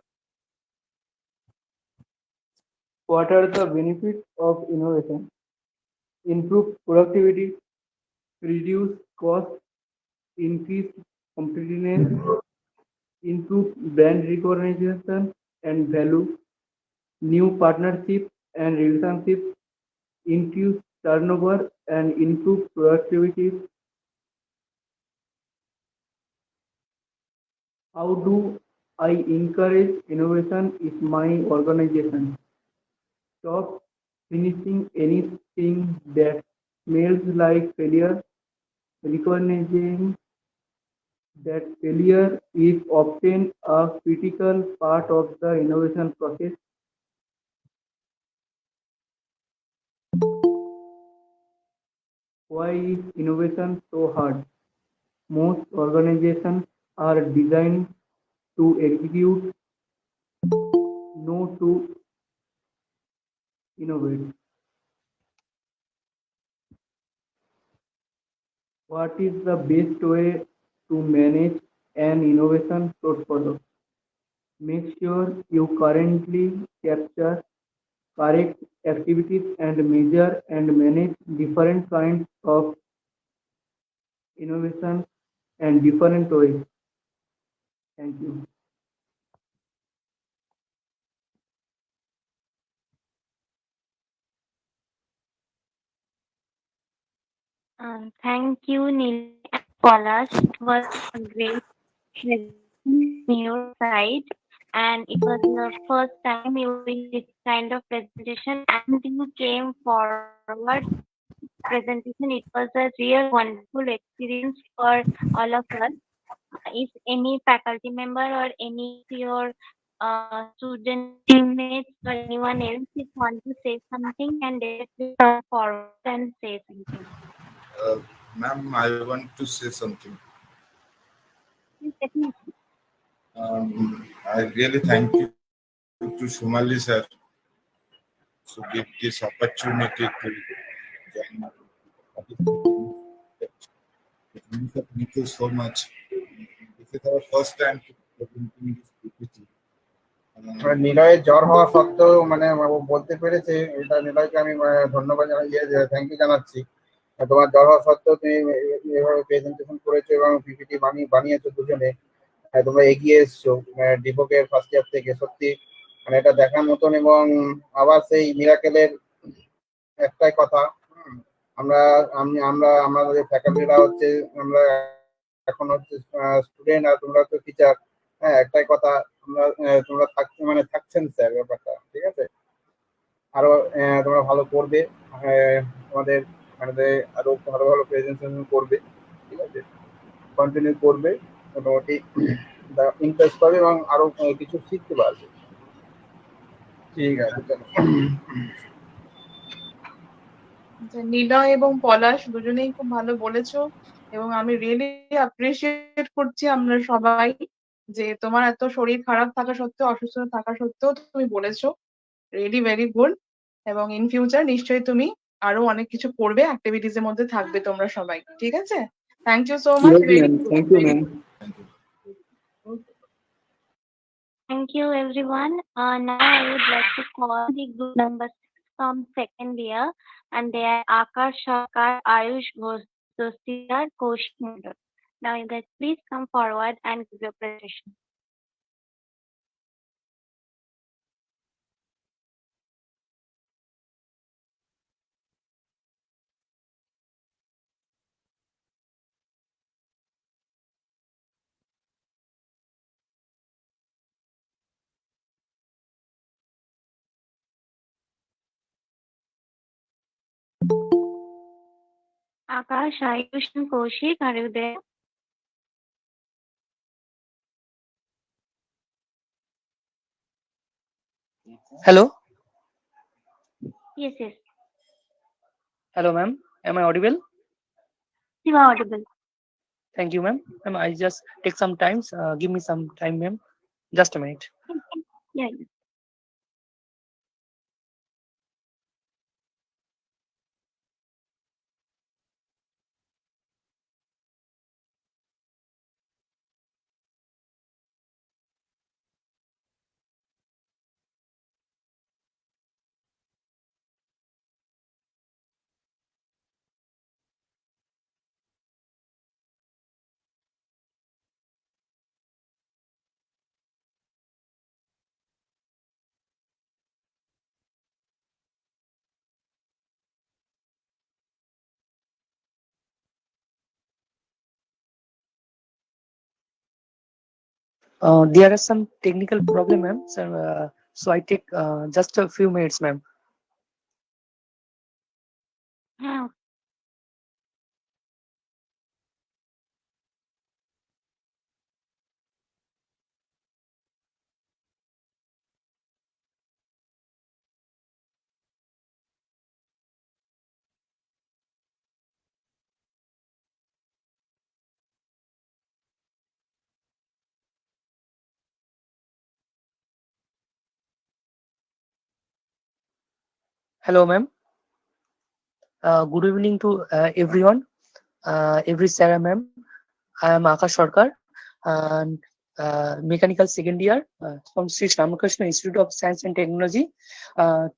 What are the benefits of innovation? Improve productivity, reduce cost, increase competitiveness, improve brand recognition and value, new partnerships and relationships, increase turnover and improve productivity. How do I encourage innovation in my organization? Stop finishing anything that smells like failure, recognizing that failure is often a critical part of the innovation process. Why is innovation so hard? Most organizations are designed to execute, not to innovate. What is the best way to manage an innovation portfolio? Make sure you currently capture correct activities and measure and manage different kinds of innovation and different ways. Thank you. Thank you, Neil. Palash. It was a great presentation on your side, and it was your first time you in this kind of presentation, and you came forward presentation. It was a real wonderful experience for all of us. If any faculty member or any of your student teammates or anyone else if want to say something, and directly come forward and say something. Uh, Ma'am, I want to say something. Yes, definitely. I really thank you to Shumali sir to give this opportunity to join. Thank you so much. This is our first time to presenting this PPT. নিলয়ের জ্বর হওয়া সত্ত্বেও মানে ও বলতে পেরেছে, এটা নিলয়কে আমি ধন্যবাদ থ্যাংক ইউ জানাচ্ছি। তোমার জ্বর হওয়া সত্ত্বেও তুমি এভাবে প্রেজেন্টেশন করেছো এবং পিপিটি বানিয়েছো দুজনে। তোমরা এগিয়ে এসছো ডিভোকের ফার্স্ট ইয়ার থেকে, সত্যি মানে এটা দেখার মতন। এবং আবার সেই মিরাকেলের একটাই কথা, আমরা আমাদের ফ্যাকাল্টিরা হচ্ছে, আমরা এখন হচ্ছে স্টুডেন্ট আর তোমরা হচ্ছে টিচার। হ্যাঁ, একটাই কথা, তোমরা থাকছেন স্যার, ব্যাপারটা ঠিক আছে। আরো তোমরা ভালো করবে, তোমাদের আরো ভালো ভালো প্রেজেন্টেশন করবে, ঠিক আছে, কন্টিনিউ করবে, মোটামুটি ইন্টারেস্ট পাবে এবং আরো কিছু শিখতে পারবে। ঠিক আছে, চলো। নিলয় এবং পলাশ দুজনেই খুব ভালো বলেছো, এবং আমি রিয়েলি অ্যাপ্রিসিয়েট করছি আমরা সবাই যে তোমার এত শরীর খারাপ থাকা সত্ত্বেও, অসুস্থতা থাকা সত্ত্বেও তুমি বলেছো। Really very good. এবং ইন ফিউচার নিশ্চয়ই তুমি আরো অনেক কিছু করবে, অ্যাক্টিভিটিস এর মধ্যে থাকবে তোমরা সবাই, ঠিক আছে? Thank you so much. Yes, ma'am. Thank you, ma'am. Thank you, everyone. Now I would like to call the group number 6 from second year, and they are Akash Sarkar, Ayush Ghosh, Dostiyar, Kaushik Mondal. Now you guys please come forward and give your presentation. Akash, Ayush, and Kaushik, are you there? Hello. Yes, yes. Hello, ma'am. Am I audible? You are audible. Thank you, ma'am. Ma'am, I just take some time. Give me some time, ma'am. Just a minute. Yeah. There are some technical problem, ma'am. So I take just a few minutes, ma'am. Yeah. Hello, ma'am. Good evening to everyone, every Sarah, ma'am. I am Akash Sarkar, and mechanical second year from Sri Ramakrishna Institute of Science and Technology.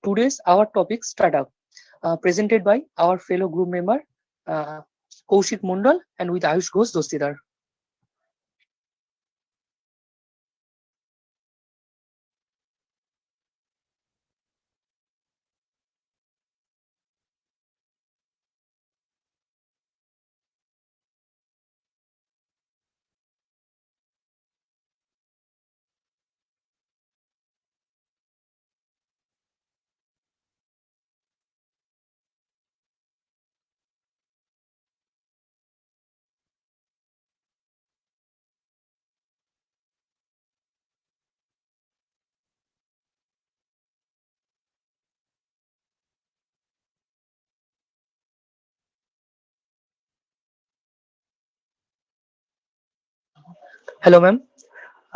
Today's our topic startup, presented by our fellow group member Kaushik Mondal and with Ayush Ghosh Dostidar. Hello ma'am,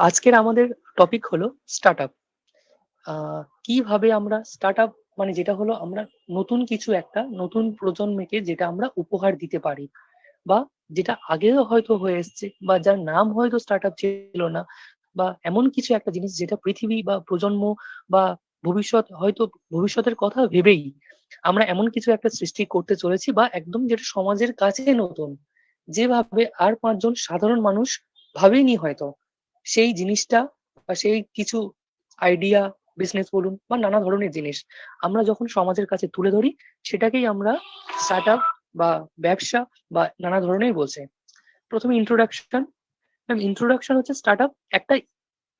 আজকের আমাদের topic হলো startup. কিভাবে আমরা startup মানে যেটা হলো আমরা নতুন কিছু একটা নতুন প্রজন্মকে যেটা আমরা উপহার দিতে পারি বা যেটা আগেও হয়তো হয়ে এসছে বা যার নাম হয়তো স্টার্টআপ ছিল না বা এমন কিছু একটা জিনিস যেটা পৃথিবী বা প্রজন্ম বা ভবিষ্যতের কথা ভেবেই আমরা এমন কিছু একটা সৃষ্টি করতে চলেছি বা একদম যেটা সমাজের কাছে নতুন, যেভাবে আর ৫ জন সাধারণ মানুষ ভাবেনি হয়তো সেই জিনিসটা বা সেই কিছু আইডিয়া, বিজনেস বলুন বা নানা ধরনের জিনিস আমরা যখন সমাজের কাছে তুলে ধরি সেটাকেই আমরা স্টার্টআপ বা ব্যবসা বা নানা ধরনের বলছে। প্রথমে ইন্ট্রোডাকশন। ইন্ট্রোডাকশন হচ্ছে স্টার্টআপ একটা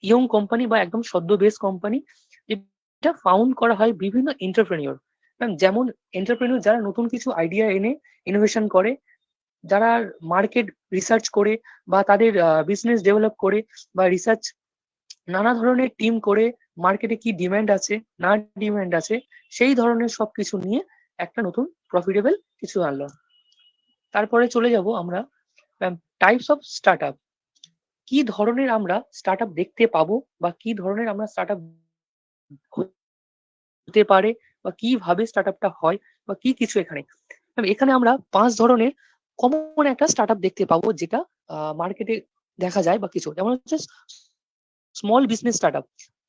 ইয়ং কোম্পানি বা একদম সদ্য বেস কোম্পানি, এটা ফাউন্ড করা হয় বিভিন্ন এন্টারপ্রেনিউর। যেমন এন্টারপ্রেনিউর যারা নতুন কিছু আইডিয়া এনে ইনোভেশন করে, যারা মার্কেট রিসার্চ করে বা তাদের বিজনেস ডেভেলপ করে বা রিসার্চ নানা ধরনের টিম করে মার্কেটে কি ডিমান্ড আছে না ডিমান্ড আছে সেই ধরনের সবকিছু নিয়ে একটা নতুন প্রফিটেবল কিছু আনলো। তারপরে চলে যাব আমরা টাইপস অফ স্টার্টআপ। কি ধরনের আমরা স্টার্টআপ দেখতে পাবো বা কি ধরনের আমরা স্টার্টআপ হতে পারে বা কিভাবে স্টার্টআপটা হয় বা কি কিছু এখানে এখানে আমরা ৫ ধরনের কমন একটা স্টার্টআপ দেখতে পাবো যেটা মার্কেটে দেখা যায় বা কিছু, যেমন হচ্ছে small business startup.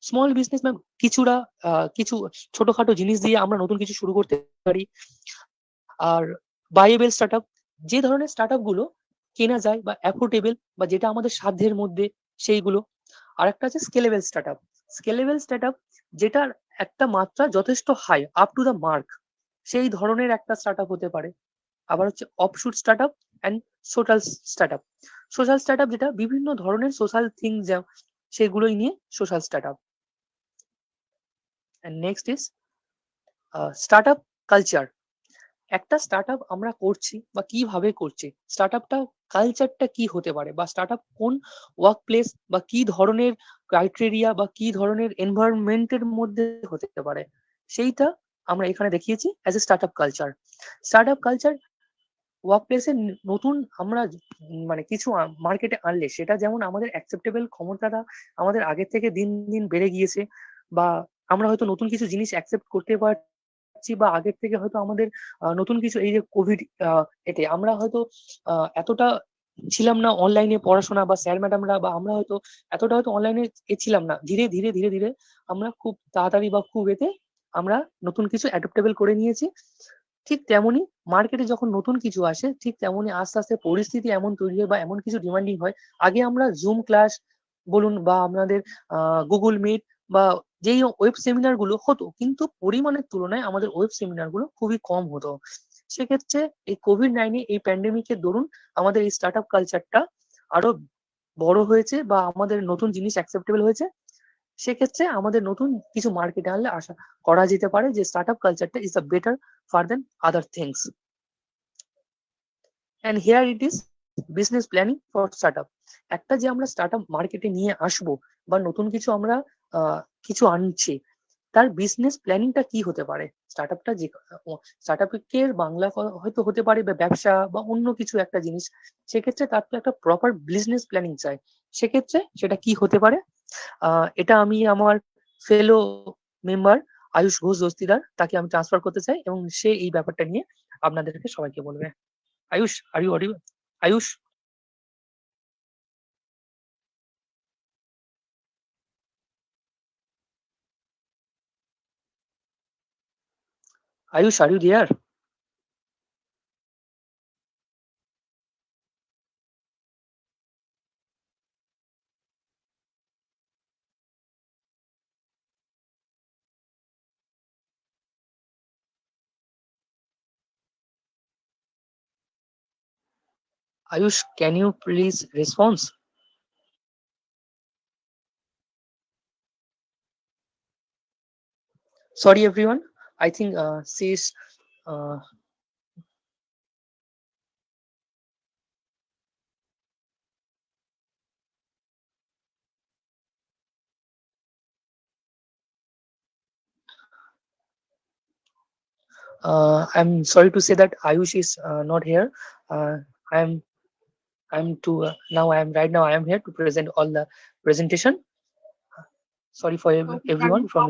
Small business কিছুটা কিছু ছোটখাটো জিনিস দিয়ে আমরা নতুন কিছু শুরু করতে পারি। আর বায়েবল স্টার্টআপ, যে ধরনের স্টার্টআপ গুলো কেনা যায় বা অ্যাফোর্ডেবল বা যেটা আমাদের সাধ্যের মধ্যে সেইগুলো। আর একটা আছে স্কেলেবল স্টার্টআপ। স্কেলেবল স্টার্টআপ যেটার একটা মাত্রা যথেষ্ট high, up to the mark, সেই ধরনের একটা স্টার্টআপ হতে পারে। আবার হচ্ছে offshoot startup and social startup. Social startup যেটা বিভিন্ন ধরনের সোশ্যাল থিং সেগুলোই নিয়ে social startup. And next is startup culture. একটা স্টার্টআপ আমরা করছি বা কিভাবে করছি, স্টার্টআপটা কালচারটা কি হতে পারে বা স্টার্টআপ কোন ওয়ার্ক প্লেস বা কি ধরনের ক্রাইটেরিয়া বা কি ধরনের এনভায়রনমেন্টের মধ্যে হতে পারে, সেইটা আমরা এখানে দেখিয়েছি as a startup culture. Startup culture work প্লেসে নতুন আমরা মানে কিছু মার্কেটে আনলে সেটা যেমন আমাদের অ্যাকসেপ্টেবল ক্ষমতাটা আমাদের আগের থেকে দিন দিন বেড়ে গিয়েছে বা আমরা হয়তো নতুন কিছু জিনিস অ্যাকসেপ্ট করতে পারছি বা আগের থেকে হয়তো আমাদের নতুন কিছু এই যে কোভিড এতে আমরা হয়তো এতটা ছিলাম না অনলাইনে পড়াশোনা বা স্যার ম্যাডামরা বা আমরা হয়তো এতটা হয়তো অনলাইনে ছিলাম না। ধীরে ধীরে ধীরে ধীরে আমরা খুব তাড়াতাড়ি বা খুব এতে আমরা নতুন কিছু অ্যাডপ্টেবল করে নিয়েছি। ঠিক তেমনি মার্কেটে যখন নতুন কিছু আসে ঠিক তেমনি আস্তে আস্তে পরিস্থিতি এমন তৈরি হয় বা এমন কিছু ডিমান্ডিং হয়। আগে আমরা জুম ক্লাস বলুন বা আপনাদের গুগল মিট বা যেই ওয়েব সেমিনার গুলো হতো কিন্তু পরিমাণের তুলনায় আমাদের ওয়েব সেমিনার গুলো খুবই কম হতো। সেক্ষেত্রে এই কোভিড-19 এই প্যান্ডেমিকের দরুন আমাদের এই স্টার্টআপ কালচারটা আরো বড় হয়েছে বা আমাদের নতুন জিনিস অ্যাকসেপ্টেবল হয়েছে। সেক্ষেত্রে আমাদের নতুন কিছু মার্কেটে আনলে আশা করা যেতে পারে যে স্টার্টআপ কালচারটা is the better far than other things. And here it is business planning for startup. একটা যে আমরা স্টার্টআপ মার্কেটে নিয়ে আসবো বা নতুন কিছু আমরা কিছু আনছি তার বিজনেস প্ল্যানিংটা কি হতে পারে। স্টার্টআপটা যে স্টার্টআপের বাংলা হয়তো হতে পারে বা ব্যবসা বা অন্য কিছু একটা জিনিস, সেক্ষেত্রে তার তো একটা প্রপার বিজনেস প্ল্যানিং চাই। সেক্ষেত্রে সেটা কি হতে পারে এটা আমি আমার ফেলো মেম্বার আয়ুষ ঘোষ দস্তিদার তাকে আমি ট্রান্সফার করতে চাই এবং সে এই ব্যাপারটা নিয়ে আপনাদেরকে সবাইকে বলবে। Ayush, are you audible? Ayush, Ayush, are you there? Ayush, can you please respond? Sorry, everyone. I think she is. I'm sorry to say that Ayush is not here. I'm I am here to present all the presentation. Sorry for everyone from.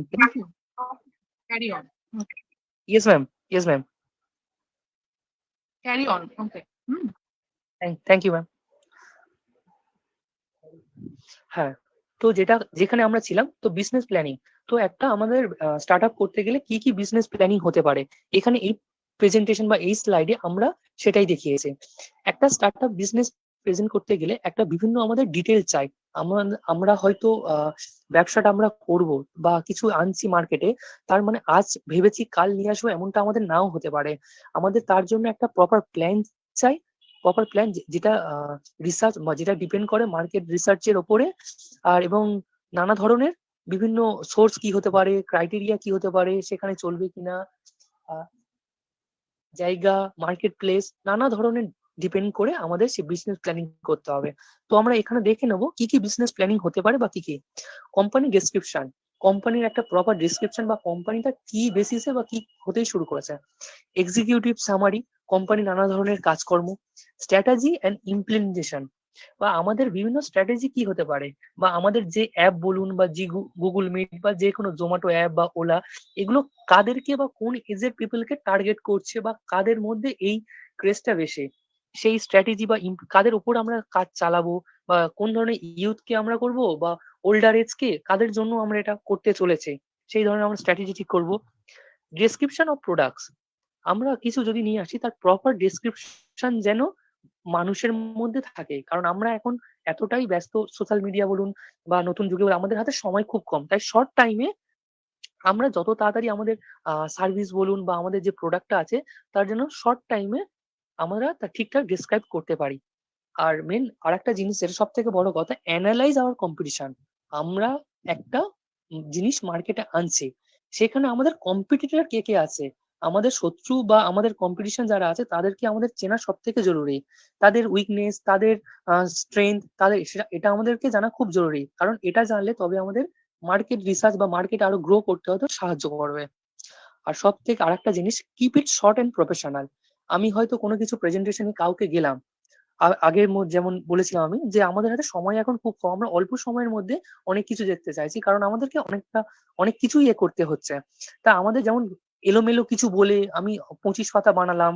Carry on. Okay. Yes, ma'am. Yes, ma'am. Carry on. Okay. Thank you, ma'am. হ্যাঁ, তো যেখানে আমরা ছিলাম, তো business planning. তো একটা আমাদের start up করতে গেলে কি কি বিজনেস প্ল্যানিং হতে পারে, এখানে এই প্রেজেন্টেশন বা এই স্লাইডে আমরা সেটাই দেখিয়েছি। একটা স্টার্ট আপ বিজনেস প্রেজেন্ট করতে গেলে একটা বিভিন্ন আমাদের ডিটেল চাই। আমরা হয়তো ব্যবসাটা আমরা করব বা কিছু আনছি মার্কেটে, তার মানে আজ ভেবেছি কাল নিয়ে আসবো এমনটা আমাদের নাও হতে পারে। আমাদের তার জন্য একটা প্রপার প্ল্যান চাই, প্রপার প্ল্যান যেটা রিসার্চ বা যেটা ডিপেন্ড করে মার্কেট রিসার্চের ওপরে, আর এবং নানা ধরনের বিভিন্ন সোর্স কি হতে পারে, ক্রাইটেরিয়া কি হতে পারে, সেখানে চলবে কিনা, জায়গা, মার্কেট প্লেস, নানা ধরনের ডিপেন্ড করে আমাদের সেই বিজনেস প্ল্যানিং করতে হবে। তো আমরা এখানে দেখে নেবো কি কি বিজনেস প্ল্যানিং হতে পারে বা কি কি। কোম্পানি ডেসক্রিপশন, কোম্পানির একটা প্রপার ডেসক্রিপশন বা কোম্পানিটা কি বেসিসে বা কি হতেই শুরু করেছে। এক্সিকিউটিভ সামারি, কোম্পানি নানা ধরনের কাজকর্ম। স্ট্র্যাটেজি অ্যান্ড ইমপ্লিমেন্টেশন, বা আমাদের বিভিন্ন স্ট্র্যাটেজি কি হতে পারে, বা আমাদের যে অ্যাপ বলুন বা গুগল মিট বা যে কোনো জোম্যাটো অ্যাপ বা ওলা, এগুলো কাদেরকে বা কোন এজের পিপলকে টার্গেট করছে বা কাদের মধ্যে এই ক্রেজটা বেশি, সেই স্ট্র্যাটেজি বা কাদের উপর আমরা কাজ চালাবো, বা কোন ধরনের ইউথকে আমরা করব বা ওল্ডার এজকে কাদের জন্য আমরা এটা করতে চলেছে, সেই ধরনের আমরা স্ট্র্যাটেজি ঠিক করবো। ডেসক্রিপশন অফ প্রোডাক্টস, আমরা কিছু যদি নিয়ে আসি তার প্রপার ডেসক্রিপশন যেন মানুষের মধ্যে থাকে, কারণ আমরা এখন এতটাই ব্যস্ত, সোশ্যাল মিডিয়া বলুন বা নতুন যুগে বলুন, আমাদের হাতে সময় খুব কম, তাই শর্ট টাইমে আমরা যত তাড়াতাড়ি আমাদের সার্ভিস বলুন বা আমাদের যে প্রোডাক্টটা আছে তার জন্য শর্ট টাইমে আমরা তা ঠিকঠাক ডিসক্রাইব করতে পারি। আর মেন আর একটা জিনিস যেটা সব থেকে বড় কথা, অ্যানালাইজ আওয়ার কম্পিটিশন। আমরা একটা জিনিস মার্কেটে আনছি, সেখানে আমাদের কম্পিটিটর কে কে আছে, আমাদের শত্রু বা আমাদের কম্পিটিশন যারা আছে তাদেরকে আমাদের চেনা সব থেকে জরুরি। তাদের উইকনেস, তাদের স্ট্রেংথ, তাদের এটা আমাদেরকে জানা খুব জরুরি, কারণ এটা জানলে তবে আমাদের মার্কেট রিসার্চ বা মার্কেট আরো গ্রো করতে হয়তো সাহায্য করবে। আর সব থেকে আরেকটা জিনিস, keep it short and professional. আমি হয়তো কোনো কিছু প্রেজেন্টেশনে কাউকে গেলাম, আগের যেমন বলেছিলাম আমি যে আমাদের হাতে সময় এখন খুব কম, আমরা অল্প সময়ের মধ্যে অনেক কিছু দেখতে চাইছি, কারণ আমাদেরকে অনেক কিছু করতে হচ্ছে। তা আমাদের যেমন এলোমেলো কিছু বলে আমি 25 পাতা বানালাম,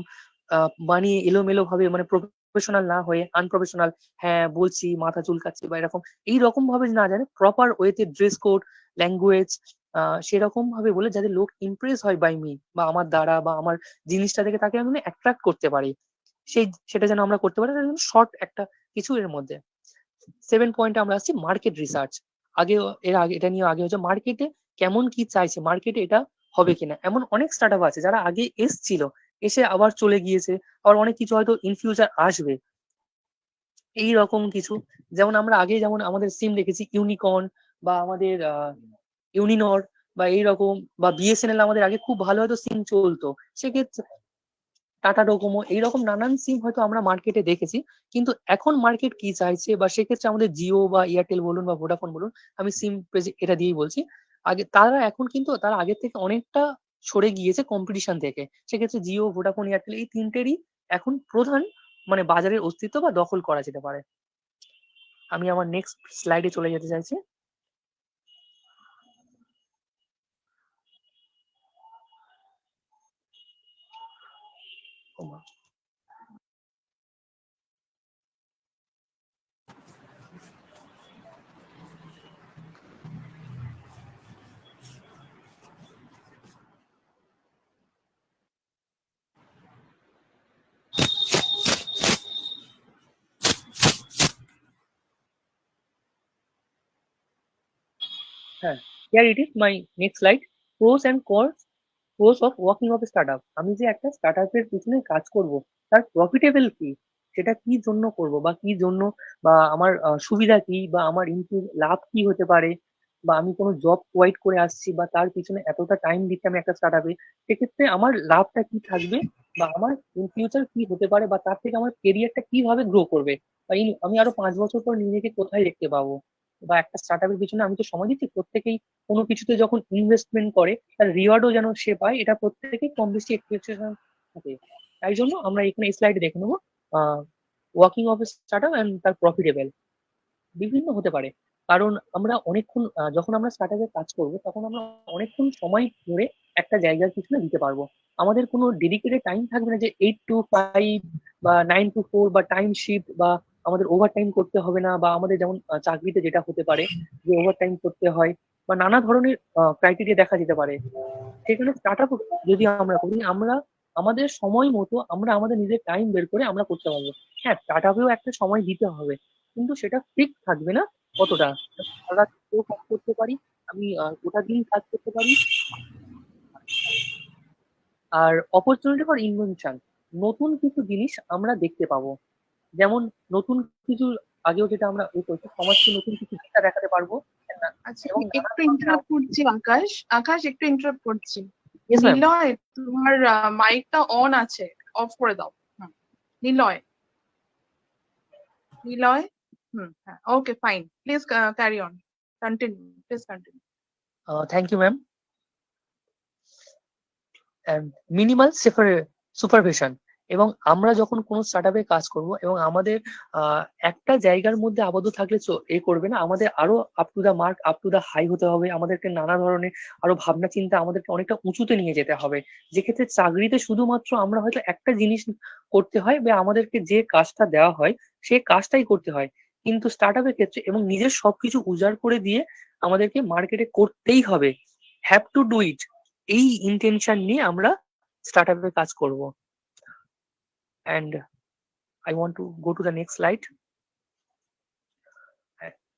বানিয়ে এলোমেলো ভাবে মানে প্রফেশনাল না হয়ে আনপ্রফেশনাল, হ্যাঁ বলছি মাথা চুলকাচ্ছি বা এরকম, এইরকম ভাবে না জানে, প্রপার ওয়েতে ড্রেস কোড, ল্যাঙ্গুয়েজ সেরকম ভাবে বলে যাতে লোক ইমপ্রেস হয় বাই মি বা আমার দ্বারা বা আমার জিনিসটা দেখে তাকে আমি অ্যাট্রাক্ট করতে পারি, সেটা যেন আমরা করতে পারি। শর্ট একটা কিছু এর মধ্যে। 7 পয়েন্টে আমরা আসছি মার্কেট রিসার্চ। এটা নিয়ে আগে হচ্ছে মার্কেটে কেমন কি চাইছে, মার্কেটে এটা হবে কিনা। এমন অনেক স্টার্টআপ আছে যারা আগে এসছিল, এসে আবার চলে গিয়েছে, আবার অনেক কিছু হয়তো ইন ফিউচার আসবে, এই রকম কিছু। যেমন আমরা আগে যেমন আমাদের সিম দেখেছি ইউনিকর্ন বা আমাদের ইউনিনর বা এইরকম, বা বিএসএনএল আমাদের আগে খুব ভালো হয়তো সিম চলতো, সেক্ষেত্রে টাটা ডোকোমো, এইরকম নানান সিম হয়তো আমরা মার্কেটে দেখেছি। কিন্তু এখন মার্কেট কি চাইছে, বা সেক্ষেত্রে আমাদের জিও বা এয়ারটেল বলুন বা ভোডাফোন বলুন, আমি সিম এটা দিয়েই বলছি, তারা আগের থেকে অনেকটা সরে গিয়েছে কম্পিটিশন থেকে। সেক্ষেত্রে জিও, ভোডাফোন, এয়ারটেল এই তিনটেরই এখন প্রধান মানে বাজারের অস্তিত্ব বা দখল করা যেতে পারে। আমি আমার নেক্সট স্লাইডে চলে যেতে চাইছি। হ্যাঁ, here it is my next slide, pros and cons of working of a startup. আমি যে একটা স্টার্টআপের পিছনে কাজ করব, তার প্রফিটেবল কি, সেটা কি জন্য করব বা কি জন্য, বা আমার সুবিধা কি, বা আমার লাভ কি হতে পারে, বা আমি কোনো জব প্রোভাইড করে আসছি বা তার পিছনে এতটা টাইম দিচ্ছি আমি একটা স্টার্টআপে, সেক্ষেত্রে আমার লাভটা কি থাকবে, বা আমার ইন ফিউচার কি হতে পারে, বা তার থেকে আমার কেরিয়ারটা কিভাবে গ্রো করবে, বা আমি আরো 5 বছর পর নিজেকে কোথায় দেখতে পাবো। বা একটা স্টার্টআপের পিছনে আমি তো সময় দিচ্ছি, প্রত্যেকেই কোনো কিছুতে যখন ইনভেস্টমেন্ট করে তার রিওয়ার্ডও যেন সে পায়, এটা প্রত্যেকেই কম বেশি এক্সপেকটেশন থাকে। তাই জন্য আমরা এখানে এই স্লাইডে দেখে নেবো ওয়ার্কিং অফ স্টার্টআপ অ্যান্ড তার প্রফিটেবল বিভিন্ন হতে পারে। কারণ আমরা অনেকক্ষণ যখন আমরা স্টার্টআপে কাজ করব তখন আমরা অনেকক্ষণ সময় ধরে একটা জায়গার পিছনে দিতে পারবো। আমাদের কোনো ডেডিকেটেড টাইম থাকবে না যে 8 to 5 বা 9 to 4 বা টাইম শিফট বা আমাদের ওভারটাইম করতে হবে না, বা আমাদের যেমন চাকরিতে যেটা হতে পারে যে ওভারটাইম করতে হয় বা নানা ধরনের ক্রাইটেরিয়া দেখা যেতে পারে। সেখানে স্টার্টআপ যদি আমরা করি, আমরা আমাদের সময় মতো আমরা আমাদের নিজের টাইম বের করে আমরা করতে পারবো। হ্যাঁ, স্টার্টআপেও একটা সময় দিতে হবে, কিন্তু সেটা ফিক্স থাকবে না কতটা। সারা রাতেও কাজ করতে পারি, আমি গোটা দিন কাজ করতে পারি। আর অপরচুনিটি ফর ইনভেনশন, নতুন কিছু জিনিস আমরা দেখতে পাবো। যেমন নতুন কিছু আগেও যেটা আমরা সমাজকে নতুন কিছু দিশা দেখাতে পারবো। আচ্ছা, এবং একটু ইন্টারাপ্ট করছি আকাশ। আকাশ, একটু ইন্টারাপ্ট করছি। Yes, ma'am. নিলয়, তোমার মাইকটা অন আছে, অফ করে দাও। নিলয়, নিলয়, হ্যাঁ, okay, fine. Please carry on, continue, please continue. Thank you ma'am. Minimal supervision, এবং আমরা যখন কোনো স্টার্টআপে কাজ করব এবং আমাদের একটা জায়গার মধ্যে আবদ্ধ থাকলে করবে না, আমাদের আরো up to the mark, up to the high হতে হবে। আমাদেরকে নানা ধরনের আরো ভাবনা চিন্তা আমাদেরকে অনেকটা উঁচুতে নিয়ে যেতে হবে। যেক্ষেত্রে চাকরিতে শুধুমাত্র আমরা হয়তো একটা জিনিস করতে হয় বা আমাদেরকে যে কাজটা দেওয়া হয় সেই কাজটাই করতে হয়, কিন্তু স্টার্টআপের ক্ষেত্রে এবং নিজের সবকিছু উজাড় করে দিয়ে আমাদেরকে মার্কেটে করতেই হবে, হ্যাভ টু ডু ইট। এই ইন্টেনশন নিয়ে আমরা স্টার্টআপে কাজ করব। And I want to go to the next slide.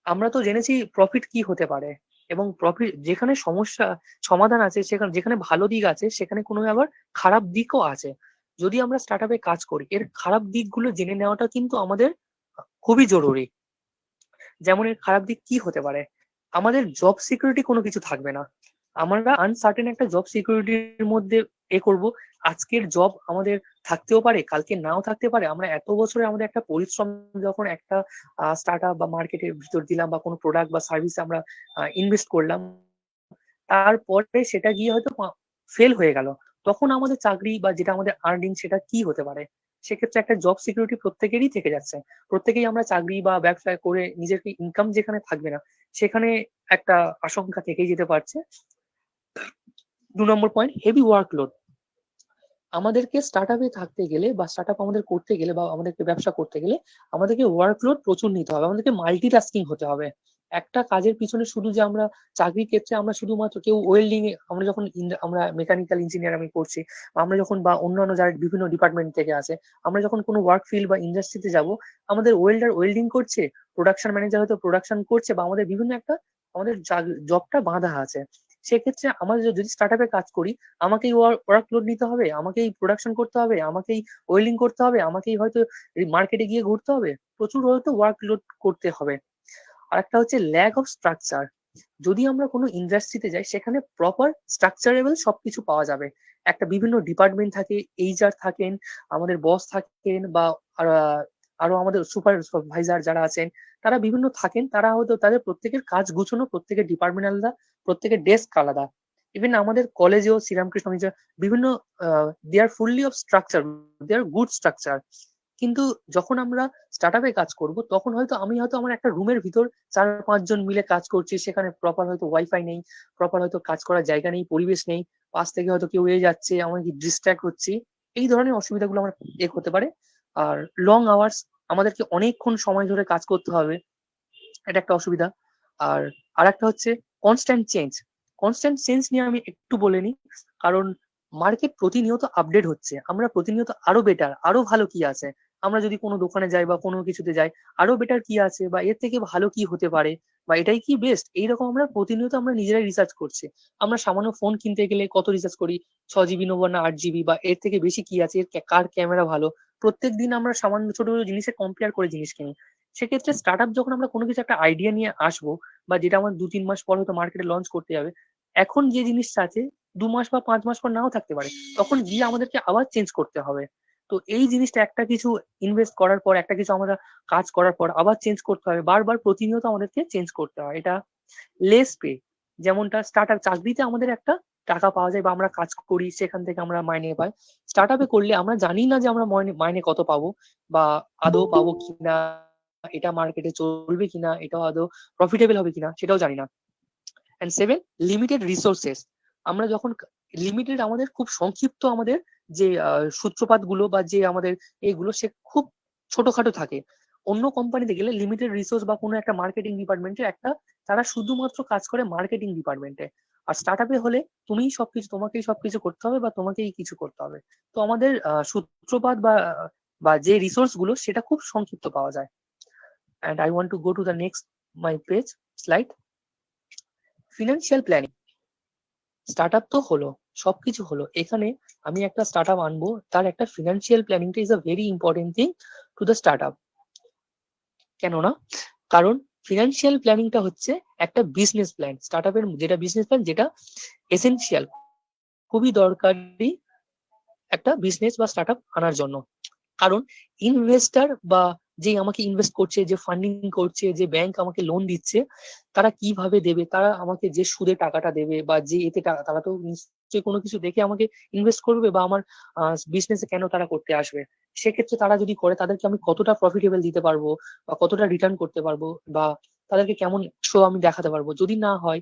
আমরা তো জেনেছি প্রফিট কি হতে পারে, এবং প্রফিট যেখানে সমস্যা সমাধান আছে, সেখানে যেখানে ভালো দিক আছে সেখানে কোনো আবার খারাপ দিকও আছে। যদি আমরা স্টার্টআপে কাজ করি, এর খারাপ দিকগুলো জেনে নেওয়াটা কিন্তু আমাদের খুবই জরুরি। যেমন এর খারাপ দিক কি হতে পারে, আমাদের জব সিকিউরিটি কোনো কিছু থাকবে না। আমরা আনসার্টেন একটা জব সিকিউরিটির মধ্যে করব। আজকের জব আমাদের থাকতেও পারে, কালকে নাও থাকতে পারে। আমরা এত বছরে আমাদের একটা পরিশ্রম যখন একটা স্টার্টআপ বা মার্কেটের ভিতর দিলাম বা কোনো প্রোডাক্ট বা সার্ভিসে আমরা ইনভেস্ট করলাম, তারপরে সেটা গিয়ে হয়তো ফেল হয়ে গেল, তখন আমাদের চাকরি বা যেটা আমাদের আর্নিং সেটা কি হতে পারে। সেক্ষেত্রে একটা জব সিকিউরিটি প্রত্যেকেরই থেকে যাচ্ছে। প্রত্যেকেই আমরা চাকরি বা ব্যবসা করে নিজের ইনকাম যেখানে থাকবে না সেখানে একটা আশঙ্কা থেকেই যেতে পারছে। 2 নম্বর পয়েন্ট, হেভি ওয়ার্কলোড। আমাদেরকে স্টার্টআপে থাকতে গেলে বা স্টার্টআপ আমাদের করতে গেলে বা আমাদেরকে ব্যবসা করতে গেলে আমাদেরকে ওয়ার্কলোড প্রচুর নিতে হবে, আমাদেরকে মাল্টিটাস্কিং হতে হবে। একটা কাজের পিছনে শুধু যে আমরা চাকরির ক্ষেত্রে আমরা শুধুমাত্র কেউ ওয়েল্ডিং এ, আমরা যখন আমরা মেকানিক্যাল ইঞ্জিনিয়ার আমি করছি, আমরা যখন বা অন্যান্য যারা বিভিন্ন ডিপার্টমেন্ট থেকে আছে, আমরা যখন কোনো ওয়ার্ক ফিল্ড বা ইন্ডাস্ট্রিতে যাব, আমাদের ওয়েল্ডার ওয়েল্ডিং করছে, প্রোডাকশন ম্যানেজার হয়তো প্রোডাকশন করছে, বা আমাদের বিভিন্ন একটা আমাদের জবটা বাঁধা আছে। সেক্ষেত্রে আমাদের যদি স্টার্টআপে কাজ করি, আমাকেই ওয়ার্কলোড নিতে হবে, আমাকেই প্রোডাকশন করতে হবে, আমাকেই ওয়েল্ডিং করতে হবে, আমাকেই হয়তো মার্কেটে গিয়ে ঘুরতে হবে, প্রচুর হয়তো ওয়ার্কলোড করতে হবে। আর একটা হচ্ছে ল্যাক অফ স্ট্রাকচার। যদি আমরা কোনো ইন্ডাস্ট্রিতে যাই সেখানে প্রপার স্ট্রাকচারেবল সবকিছু পাওয়া যাবে। একটা বিভিন্ন ডিপার্টমেন্ট থাকে, এইচআর থাকেন, আমাদের বস থাকেন, বা আরো আমাদের সুপারভাইজার যারা আছেন তারা বিভিন্ন থাকেন। তারা হয়তো তাদের প্রত্যেকের কাজ গুছানো, প্রত্যেকের ডিপার্টমেন্ট আলাদা, প্রত্যেকের ডেস্ক আলাদা। ইভেন আমাদের কলেজেও শ্রীরামকৃষ্ণ মিশন বিভিন্ন they are fully of structure, they are good structure. কিন্তু যখন আমরা স্টার্টআপে কাজ করব তখন হয়তো আমি হয়তো আমার একটা রুমের ভিতর 4-5 জন মিলে কাজ করছি, সেখানে প্রপার হয়তো ওয়াইফাই নেই, প্রপার হয়তো কাজ করার জায়গা নেই, পরিবেশ নেই, পাশ থেকে হয়তো কেউ যাচ্ছে, আমাকে ডিস্ট্র্যাক্ট হচ্ছি। এই ধরনের অসুবিধাগুলো আমার হতে পারে। আর লং আওয়ার্স, আমাদেরকে অনেকক্ষণ সময় ধরে কাজ করতে হবে, এটা একটা অসুবিধা। আর আরেকটা হচ্ছে কনস্ট্যান্ট চেঞ্জ। কনস্ট্যান্ট চেঞ্জ নিয়ে আমি একটু বলে নিই, কারণ মার্কেট প্রতিনিয়ত আপডেট হচ্ছে। আমরা প্রতিনিয়ত আরো বেটার, আরো ভালো কি আছে, আমরা যদি কোনো দোকানে যাই বা কোনো কিছুতে যাই, আরো বেটার কি আছে বা এর থেকে ভালো কি হতে পারে বা এটাই কি বেস্ট, এইরকম আমরা প্রতিনিয়ত আমরা নিজেরাই রিসার্চ করছি। আমরা সামান্য ফোন কিনতে গেলে কত রিসার্চ করি, 6 GB নেবো না 8 GB, বা এর থেকে বেশি কি আছে, এর কার ক্যামেরা ভালো। প্রত্যেকদিন আমরা সামান্য ছোট ছোট জিনিসে কম্পেয়ার করে জিনিস কিনি। সেক্ষেত্রে স্টার্টআপ যখন আমরা কোনো কিছু একটা আইডিয়া নিয়ে আসবো, বা যেটা আমার 2-3 মাস পর হয়তো মার্কেটে লঞ্চ করতে যাবে, এখন যে জিনিসটা আছে 2 মাস বা 5 মাস পর নাও থাকতে পারে, তখন গিয়ে আমাদেরকে আবার চেঞ্জ করতে হবে। তো এই জিনিসটা একটা কিছু ইনভেস্ট করার পর, একটা কিছু আমরা কাজ করার পর আবার চেঞ্জ করতে হবে, বারবার প্রতিনিয়ত আমাদেরকে চেঞ্জ করতে হয়। এটা লেস পে, যেমনটা স্টার্টআপ চাকরিতে আমাদের একটা টাকা পাওয়া যায় বা আমরা কাজ করি সেখান থেকে আমরা মাইনে পাই। স্টার্ট আপে করলে আমরা জানি না যে আমরা মাইনে কত পাবো বা আদৌ পাবো কিনা, এটা মার্কেটে চলবে কিনা, এটা আদৌ প্রফিটেবল হবে কিনা সেটাও জানি না। And 7, limited resources. আমরা যখন লিমিটেড, আমাদের খুব সংক্ষিপ্ত আমাদের যে সূত্রপাত গুলো বা যে আমাদের এইগুলো সে খুব ছোটখাটো থাকে। অন্য কোম্পানিতে গেলে লিমিটেড রিসোর্স বা কোনো একটা মার্কেটিং ডিপার্টমেন্টে তারা শুধুমাত্র কাজ করে মার্কেটিং ডিপার্টমেন্টে। আর স্টার্ট আপে হলে তোমাকেই সবকিছু করতে হবে বা তোমাকেই কিছু করতে হবে। তো আমাদের সূত্রপাত বা যে রিসোর্স গুলো সেটা খুব সংক্ষিপ্ত পাওয়া যায়। And I want to go to the next my page slide. Financial planning. Startup তো হলো, সবকিছু হলো, এখানে আমি একটা স্টার্টআপ আনবো, তার একটা ফিনান্সিয়াল প্ল্যানিংটা is a very important thing to the startup. কেননা কারণ ফিনান্সিয়াল প্ল্যানিংটা হচ্ছে একটা বিজনেস প্ল্যান। স্টার্টআপের যেটা বিজনেস প্ল্যান, যেটা এসেনশিয়াল, খুবই দরকারি একটা বিজনেস বা স্টার্টআপ আনার জন্য। কারণ ইনভেস্টার বা যে আমাকে ইনভেস্ট করছে, যে ফান্ডিং করছে, যে ব্যাংক আমাকে লোন দিচ্ছে, তারা কিভাবে দেবে, তারা আমাকে যে সুদে টাকাটা দেবে বা যে এতে টাকা, তারা তো নিশ্চয়ই কোনো কিছু দেখে আমাকে ইনভেস্ট করবে বা আমার বিজনেসে কেন তারা করতে আসবে। সেক্ষেত্রে তারা যদি করে, তাদেরকে আমি কতটা প্রফিটেবল দিতে পারবো বা কতটা রিটার্ন করতে পারবো বা তাদেরকে কেমন শো আমি দেখাতে পারবো। যদি না হয়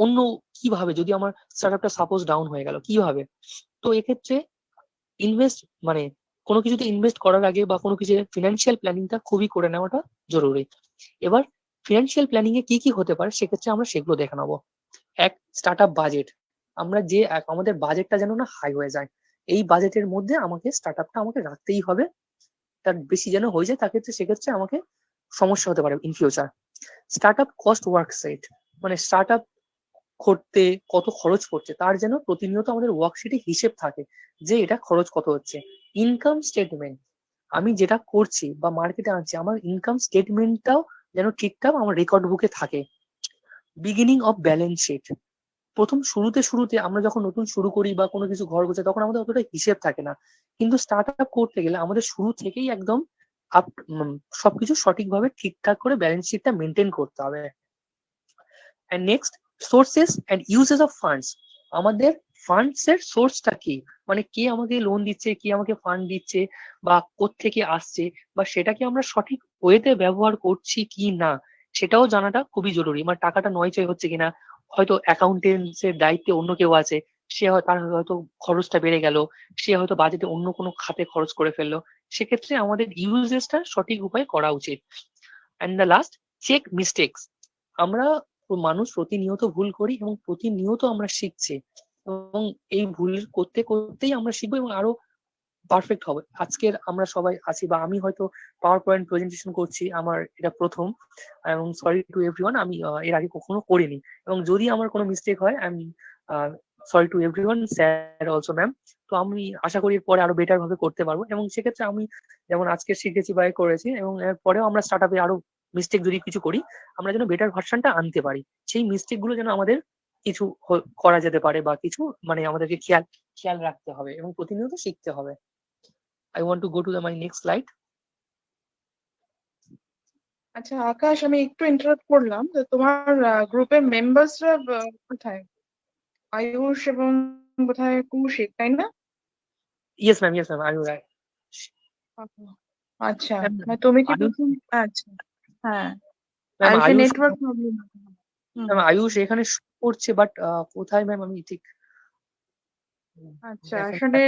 অন্য কিভাবে, যদি আমার স্টার্টআপটা সাপোজ ডাউন হয়ে গেল কিভাবে। তো এক্ষেত্রে মানে কোনো কিছুতে ইনভেস্ট করার আগে বা কোনো কিছু ফিনান্সিয়াল প্ল্যানিংটা খুবই করে নেওয়াটা জরুরি। এবার ফিনান্সিয়াল প্ল্যানিং এ কি কি হতে পারে সেক্ষেত্রে আমরা সেগুলো দেখে নেবো। এক, স্টার্টআপ বাজেট। আমরা যে আমাদের বাজেটটা যেন না হাই হয়ে যায়, এই বাজেটের মধ্যে আমাকে স্টার্টআপটা আমাকে রাখতেই হবে। তার বেশি যেন হয়ে যায়, সেক্ষেত্রে আমাকে সমস্যা হতে পারে in future. Startup cost work set, মানে স্টার্টআপ করতে কত খরচ পড়ছে তার যেন প্রতিনিয়ত আমাদের ওয়ার্কশিটে হিসেব থাকে যে এটা খরচ কত হচ্ছে। ইনকাম স্টেটমেন্ট, আমি যেটা করছি বা মার্কেটে আনছি, আমার ইনকাম স্টেটমেন্টটাও যেন ঠিকঠাক আমার রেকর্ড বুকে থাকে। বিগিনিং অফ ব্যালেন্স শিট, প্রথম শুরুতে আমরা যখন নতুন শুরু করি বা কোনো কিছু ঘর গোছাই, তখন আমাদের অতটা হিসেব থাকে না। কিন্তু স্টার্ট আপ করতে গেলে আমাদের শুরু থেকেই একদম সবকিছু সঠিকভাবে ঠিকঠাক করে ব্যালেন্স শিটটা মেনটেন করতে হবে। And next, sources and uses of funds. আমাদের ফান্ডস এর সোর্সটা কি, মানে কে আমাকে লোন দিচ্ছে, কে আমাকে ফান্ড দিচ্ছে বা কোত্থেকে আসছে, বা সেটাকে আমরা সঠিক ওয়েতে ব্যবহার করছি কি না সেটাও জানাটা খুবই জরুরি। মানে টাকাটা নয়চয় হচ্ছে কিনা, হয়তো অ্যাকাউন্টেন্টসের দায়িত্বে অন্য কেউ আছে, তার হয়তো খরচটা বেড়ে গেল, সে হয়তো বাজেটে অন্য কোনো খাতে খরচ করে ফেললো, সেক্ষেত্রে আমাদের ইউজেসটা সঠিক উপায়ে করা উচিত। And the last, check mistakes. আমরা মানুষ প্রতিনিয়ত ভুল করি এবং প্রতিনিয়ত আমরা শিখছি, এবং এই ভুল করতে করতেই আমরা শিখবো এবং আরো পারফেক্ট হবে। আজকের আমরা সবাই আছি বা আমি হয়তো পাওয়ার পয়েন্ট প্রেজেন্টেশন করছি, আমার এটা প্রথম, এবং সরি টু এভরিওয়ান, আমি এর আগে কখনো করিনি, এবং যদি আমার কোনো মিস্টেক হয় আমি sorry to everyone, sir also ma'am. তো আমি আশা করি এর পরে আরো বেটার ভাবে করতে পারবো, এবং সেক্ষেত্রে আমি যেমন আজকে শিখেছি বা করেছি, এবং এর পরেও আমরা স্টার্ট আপে আরো মিস্টেক যদি কিছু করি, আমরা যেন বেটার ভার্সনটা আনতে পারি। সেই মিস্টেক গুলো যেন আমাদের কিছু করা যেতে পারে বা কিছু মানে আমাদেরকে খেয়াল রাখতে হবে এবং প্রতিনিয়ত শিখতে হবে। I want to go to my next slide. আচ্ছা আকাশ, আমি একটু ইন্টারাপ্ট করলাম, তো তোমার গ্রুপের মেম্বার্সরা কোথায়? আয়ুষ এবং কোথায় কৌশিক, তাই না? Yes ma'am, are you right? আচ্ছা, তুমি কি প্রথম? আচ্ছা, হ্যাঁ, আয়ুষের নেটওয়ার্ক প্রবলেম। আয়ুষ এখানে করছে, বাট কোথায় ম্যাম আমি ঠিক। আচ্ছা, আসলে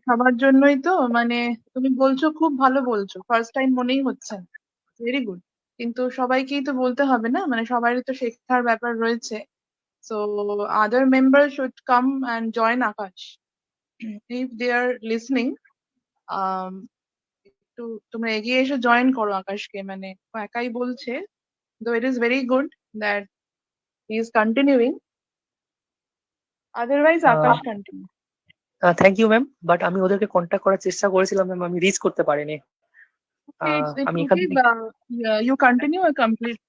সবার জন্যই তো, মানে তুমি বলছো খুব ভালো বলছো, ফার্স্ট টাইম মনেই হচ্ছে না, ভেরি গুড, কিন্তু সবাইকেই তো বলতে হবে না, মানে সবারই তো শেখার ব্যাপার রয়েছে। So other member should come and join Akash if they are listening. একটু তোমরা এগিয়ে এসে জয়েন করো আকাশকে, মানে একাই বলছে, তো it is very good that he is continuing, otherwise Akash continue. Thank you ma'am, but আমি ওদেরকে কন্ট্যাক্ট করার চেষ্টা করেছিলাম ম্যাম, আমি রিচ করতে পারিনি। আমি এখান থেকে you continue and complete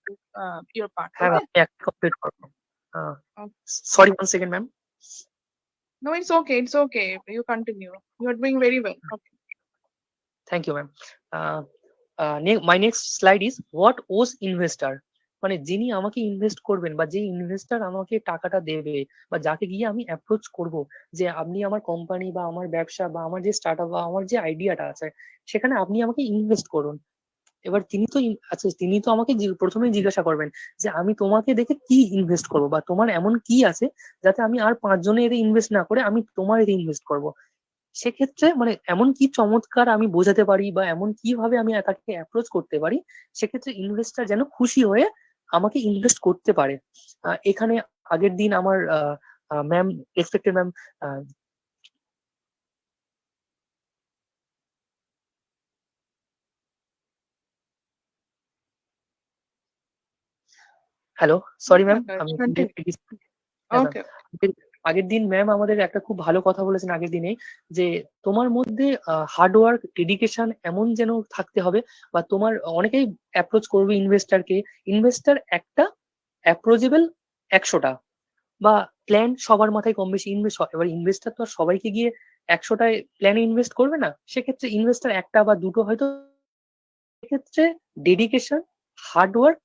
your part. হ্যাঁ Okay? আমি কমপ্লিট করব। Sorry one second ma'am. No, it's okay. It's okay. You continue. You are doing very well. Okay. Thank you, ma'am. My next slide is what owes investor. মানে যিনি আমাকে invest করবেন বা যে investor আমাকে টাকাটা দেবে বা যাকে গিয়ে আমি অ্যাপ্রোচ করব যে আপনি আমার কোম্পানি বা আমার ব্যবসা বা আমার যে স্টার্টআপ বা আমার যে আইডিয়াটা আছে সেখানে আপনি আমাকে ইনভেস্ট করুন। এবার আচ্ছা তিনি তো আমাকে প্রথমেই জিজ্ঞাসা করবেন যে আমি তোমাকে দেখে কি ইনভেস্ট করবো বা তোমার এমন কি আছে যাতে আমি আর 5 জনে এতে ইনভেস্ট না করে আমি তোমার এতে ইনভেস্ট করব। সেক্ষেত্রে মানে এমন কি চমৎকার আমি বোঝাতে পারি বা এমন কিভাবে আমি তাকে অ্যাপ্রোচ করতে পারি সেক্ষেত্রে ইনভেস্টর যেন খুশি হয়ে আমাকে ইনভেস্ট করতে পারে। এখানে আগের দিন আমার ma'am respected ma'am hello sorry ma'am আমি ওকে আগের দিন ম্যাম আমাদের একটা খুব ভালো কথা বলেছেন আগের দিনে যে তোমার মধ্যে হার্ডওয়ার্ক ডেডিকেশন এমন যেন থাকতে হবে বা তোমার অনেকেই অ্যাপ্রোচ করবে ইনভেস্টরকে, ইনভেস্টর একটা অ্যাপ্রোচেবল 100টা বা প্ল্যান সবার মাথায় কম বেশি ইনভেস্ট হয়। এবার ইনভেস্টর তো আর সবাইকে গিয়ে 100টায় প্ল্যানে ইনভেস্ট করবে না, সেক্ষেত্রে ইনভেস্টর একটা বা দুটো হয়তো। সেক্ষেত্রে ডেডিকেশন, হার্ডওয়ার্ক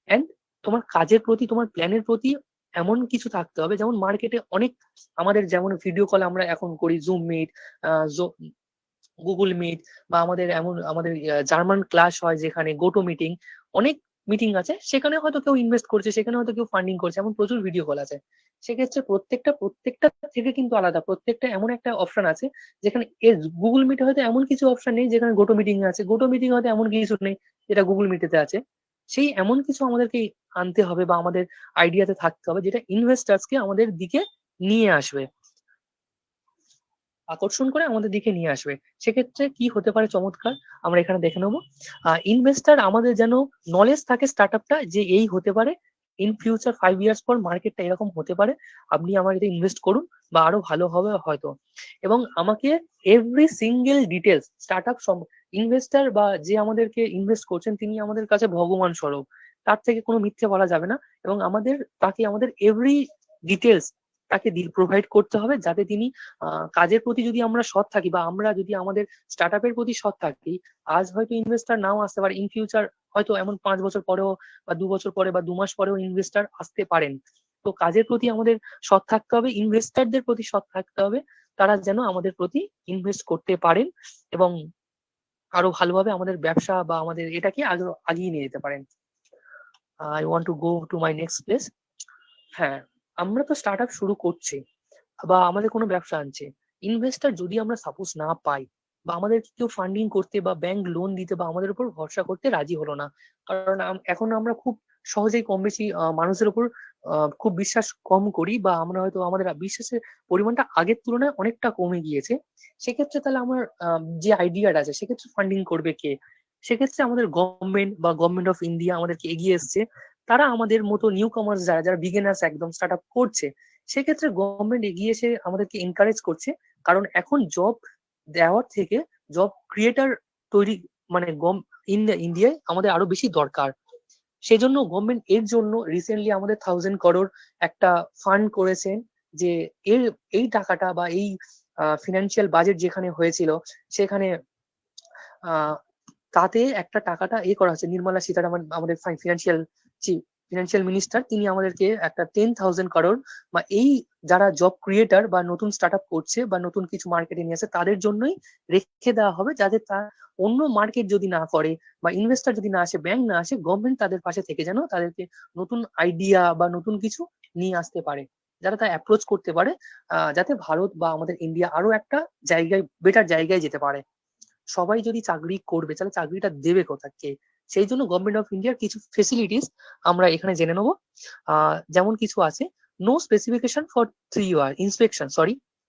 অ্যান্ড তোমার কাজের প্রতি তোমার প্ল্যানের প্রতি এমন কিছু থাকতে হবে যেমন মার্কেটে অনেক আমাদের যেমন ভিডিও কল আমরা এখন করি জুম মিট, গুগল মিট বা আমাদের জার্মান ক্লাস হয় যেখানে গোটো মিটিং, অনেক মিটিং আছে সেখানে হয়তো কেউ ইনভেস্ট করছে, সেখানে হয়তো কেউ ফান্ডিং করছে, এমন প্রচুর ভিডিও কল আছে। সেক্ষেত্রে প্রত্যেকটা থেকে কিন্তু আলাদা, প্রত্যেকটা এমন একটা অপশন আছে যেখানে গুগল মিটে হয়তো এমন কিছু অপশন নেই যেখানে গোটো মিটিং আছে, গোটো মিটিং হয়তো এমন কিছু নেই যেটা গুগল মিটেতে আছে। সেই এমন কিছু আমাদেরকে আনতে হবে বা আমাদের আইডিয়াতে থাকতে হবে যেটা ইনভেস্টার্সকে আমাদের দিকে নিয়ে আসবে, আকর্ষণ করে আমাদের দিকে নিয়ে আসবে। সেক্ষেত্রে কি হতে পারে চমৎকার আমরা এখানে দেখে নেবো। ইনভেস্টার আমাদের যেন নলেজ থাকে স্টার্টআপটা যে এই হতে পারে, ইন ফিউচার 5 ইয়ার্স পর মার্কেটটা এরকম হতে পারে, আপনি আমার এতে ইনভেস্ট করুন বা আরো ভালো হবে হয়তো। এবং আমাকে every single details startup investor বা যে আমাদেরকে ইনভেস্ট করছেন তিনি আমাদের কাছে ভগবান স্বরূপ, তার থেকে কোনো মিথ্যে বলা যাবে না। এবং তাকে আমাদের এভরি ডিটেলস তাকে প্রোভাইড করতে হবে যাতে তিনি কাজের প্রতি যদি আমরা সৎ থাকি বা আমরা যদি আমাদের স্টার্টআপের প্রতি সৎ থাকি, আজ হয়তো ইনভেস্টার নাও আসতে পারে, ইন ফিউচার হয়তো এমন 5 বছর পরেও বা 2 বছর পরে বা 2 মাস পরেও ইনভেস্টার আসতে পারেন। তো কাজের প্রতি আমাদের সৎ থাকতে হবে, ইনভেস্টারদের প্রতি সৎ থাকতে হবে, তারা যেন আমাদের প্রতি ইনভেস্ট করতে পারেন এবং আরো ভালোভাবে আমাদের ব্যবসা বা আমাদের এটাকে আরো আগিয়ে নিয়ে যেতে পারেন। I want to go to my next place. হ্যাঁ, আমরা তো স্টার্টআপ শুরু করছি বা আমাদের কোনো ব্যবসা আনছে, ইনভেস্টর যদি আমরা সাপোজ না পাই বা আমাদের কেউ ফান্ডিং করতে বা ব্যাংক লোন দিতে বা আমাদের উপর ভরসা করতে রাজি হলো না, কারণ এখন আমরা খুব সহজেই কম বেশি মানুষের উপর খুব বিশ্বাস কম করি বা আমরা হয়তো আমাদের বিশ্বাসের পরিমাণটা আগের তুলনায় অনেকটা কমে গিয়েছে। সেক্ষেত্রে তাহলে আমার যে আইডিয়াটা আছে সেক্ষেত্রে ফান্ডিং করবে কে? সেক্ষেত্রে আমাদের গভর্নমেন্ট বা গভর্নমেন্ট অফ ইন্ডিয়া আমাদেরকে এগিয়ে এসছে, তারা আমাদের মতো নিউ কমার্স যারা বিগিনার্স একদম স্টার্ট আপ করছে, সেক্ষেত্রে গভর্নমেন্ট এগিয়ে এসে আমাদেরকে এনকারেজ করছে, কারণ এখন জব দেওয়ার থেকে জব ক্রিয়েটার তৈরি মানে ইন্ডিয়ায় আমাদের আরো বেশি দরকার। সেই জন্য গভর্নমেন্ট এর জন্য রিসেন্টলি আমাদের 1000 crore একটা ফান্ড করেছেন, যে এই টাকাটা বা এই ফিনান্সিয়াল বাজেট যেখানে হয়েছিল সেখানে তাতে একটা টাকাটা করা হচ্ছে। নির্মলা সীতারামন আমাদের ফিনান্সিয়াল মিনিস্টার, তিনি আমাদেরকে একটা 10,000 crore বা এই যারা জব ক্রিয়েটার বা নতুন স্টার্ট আপ করছে বা নতুন কিছু মার্কেটে নিয়ে আসে তাদের জন্যই রেখে দেওয়া হবে, যাতে তার অন্য মার্কেট যদি না করে বা ইনভেস্টর যদি না আসে, ব্যাংক না আসে, গভর্নমেন্ট তাদের পাশে থেকে যেন তাদেরকে নতুন আইডিয়া বা নতুন কিছু নিয়ে আসতে পারে, যারা তা অ্যাপ্রোচ করতে পারে, যাতে ভারত বা আমাদের ইন্ডিয়া আরো একটা জায়গায় বেটার জায়গায় যেতে পারে। সবাই যদি চাকরি করবে তাহলে চাকরিটা দেবে কোথাকে? সেই জন্য গভর্নমেন্ট অফ ইন্ডিয়ার কিছু ফেসিলিটিস আমরা এখানে জেনে নেবো। যেমন কিছু আছে, no specification for 3 year inspection,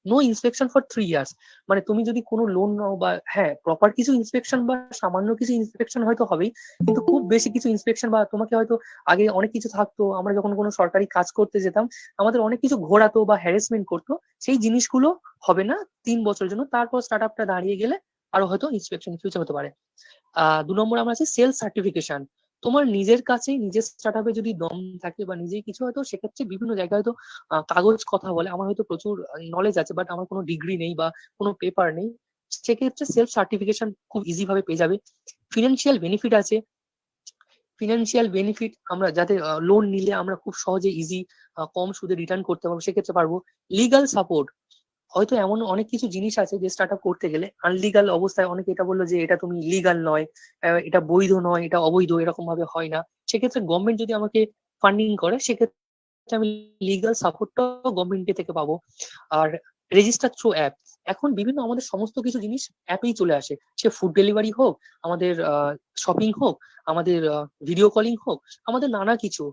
no inspection for 3 years. মানে তুমি যদি কোনো লোন নাও বা হ্যাঁ প্রপার কিছু ইন্সপেকশন বা সামান্য কিছু ইন্সপেকশন হয়তো হবেই, কিন্তু খুব বেশি কিছু ইন্সপেকশন বা তোমাকে হয়তো আগে অনেক কিছু থাকতো, আমরা যখন কোনো সরকারি কাজ করতে যেতাম আমাদের অনেক কিছু ঘোরাতো বা হ্যারাসমেন্ট করতো, সেই জিনিসগুলো হবে না 3 বছরের জন্য, তারপর স্টার্ট আপটা দাঁড়িয়ে গেলে আরো হয়তো ইন্সপেকশন ফিউচার হতে পারে। 2 নম্বর আমরা আছে সেলফ সার্টিফিকেশন। তোমার নিজের কাছে নিজের স্টার্টআপে যদি দম থাকে বা নিজেই কিছু হয়তো, সেক্ষেত্রে বিভিন্ন জায়গায় হয়তো কাগজ কথা বলে, আমার হয়তো প্রচুর নলেজ আছে বাট আমার কোনো ডিগ্রি নেই বা কোনো পেপার নেই, সেক্ষেত্রে সেলফ সার্টিফিকেশন খুব ইজি ভাবে পেয়ে যাবে। ফিনান্সিয়াল বেনিফিট আছে, ফিনান্সিয়াল বেনিফিট আমরা যাতে লোন নিলে আমরা খুব সহজে ইজি কম সুদে রিটার্ন করতে পারবো, সেক্ষেত্রে পারবো। লিগাল সাপোর্ট, হয়তো এমন অনেক কিছু জিনিস আছে যে স্টার্ট আপ করতে গেলে আনলিগাল অবস্থায় অনেকে এটা বললো যে এটা তুমি লিগাল নয়, এটা বৈধ নয়, এটা অবৈধ, এরকম ভাবে হয় না। সেক্ষেত্রে গভর্নমেন্ট যদি আমাকে ফান্ডিং করে সেক্ষেত্রে আমি লিগাল সাপোর্টটাও গভর্নমেন্ট থেকে পাবো। আর রেজিস্টার থ্রু অ্যাপ, এখন বিভিন্ন আমাদের সমস্ত কিছু জিনিস অ্যাপেই চলে আসে, সে ফুড ডেলিভারি হোক, আমাদের শপিং হোক, আমাদের ভিডিও কলিং হোক, আমাদের নানা কিছু,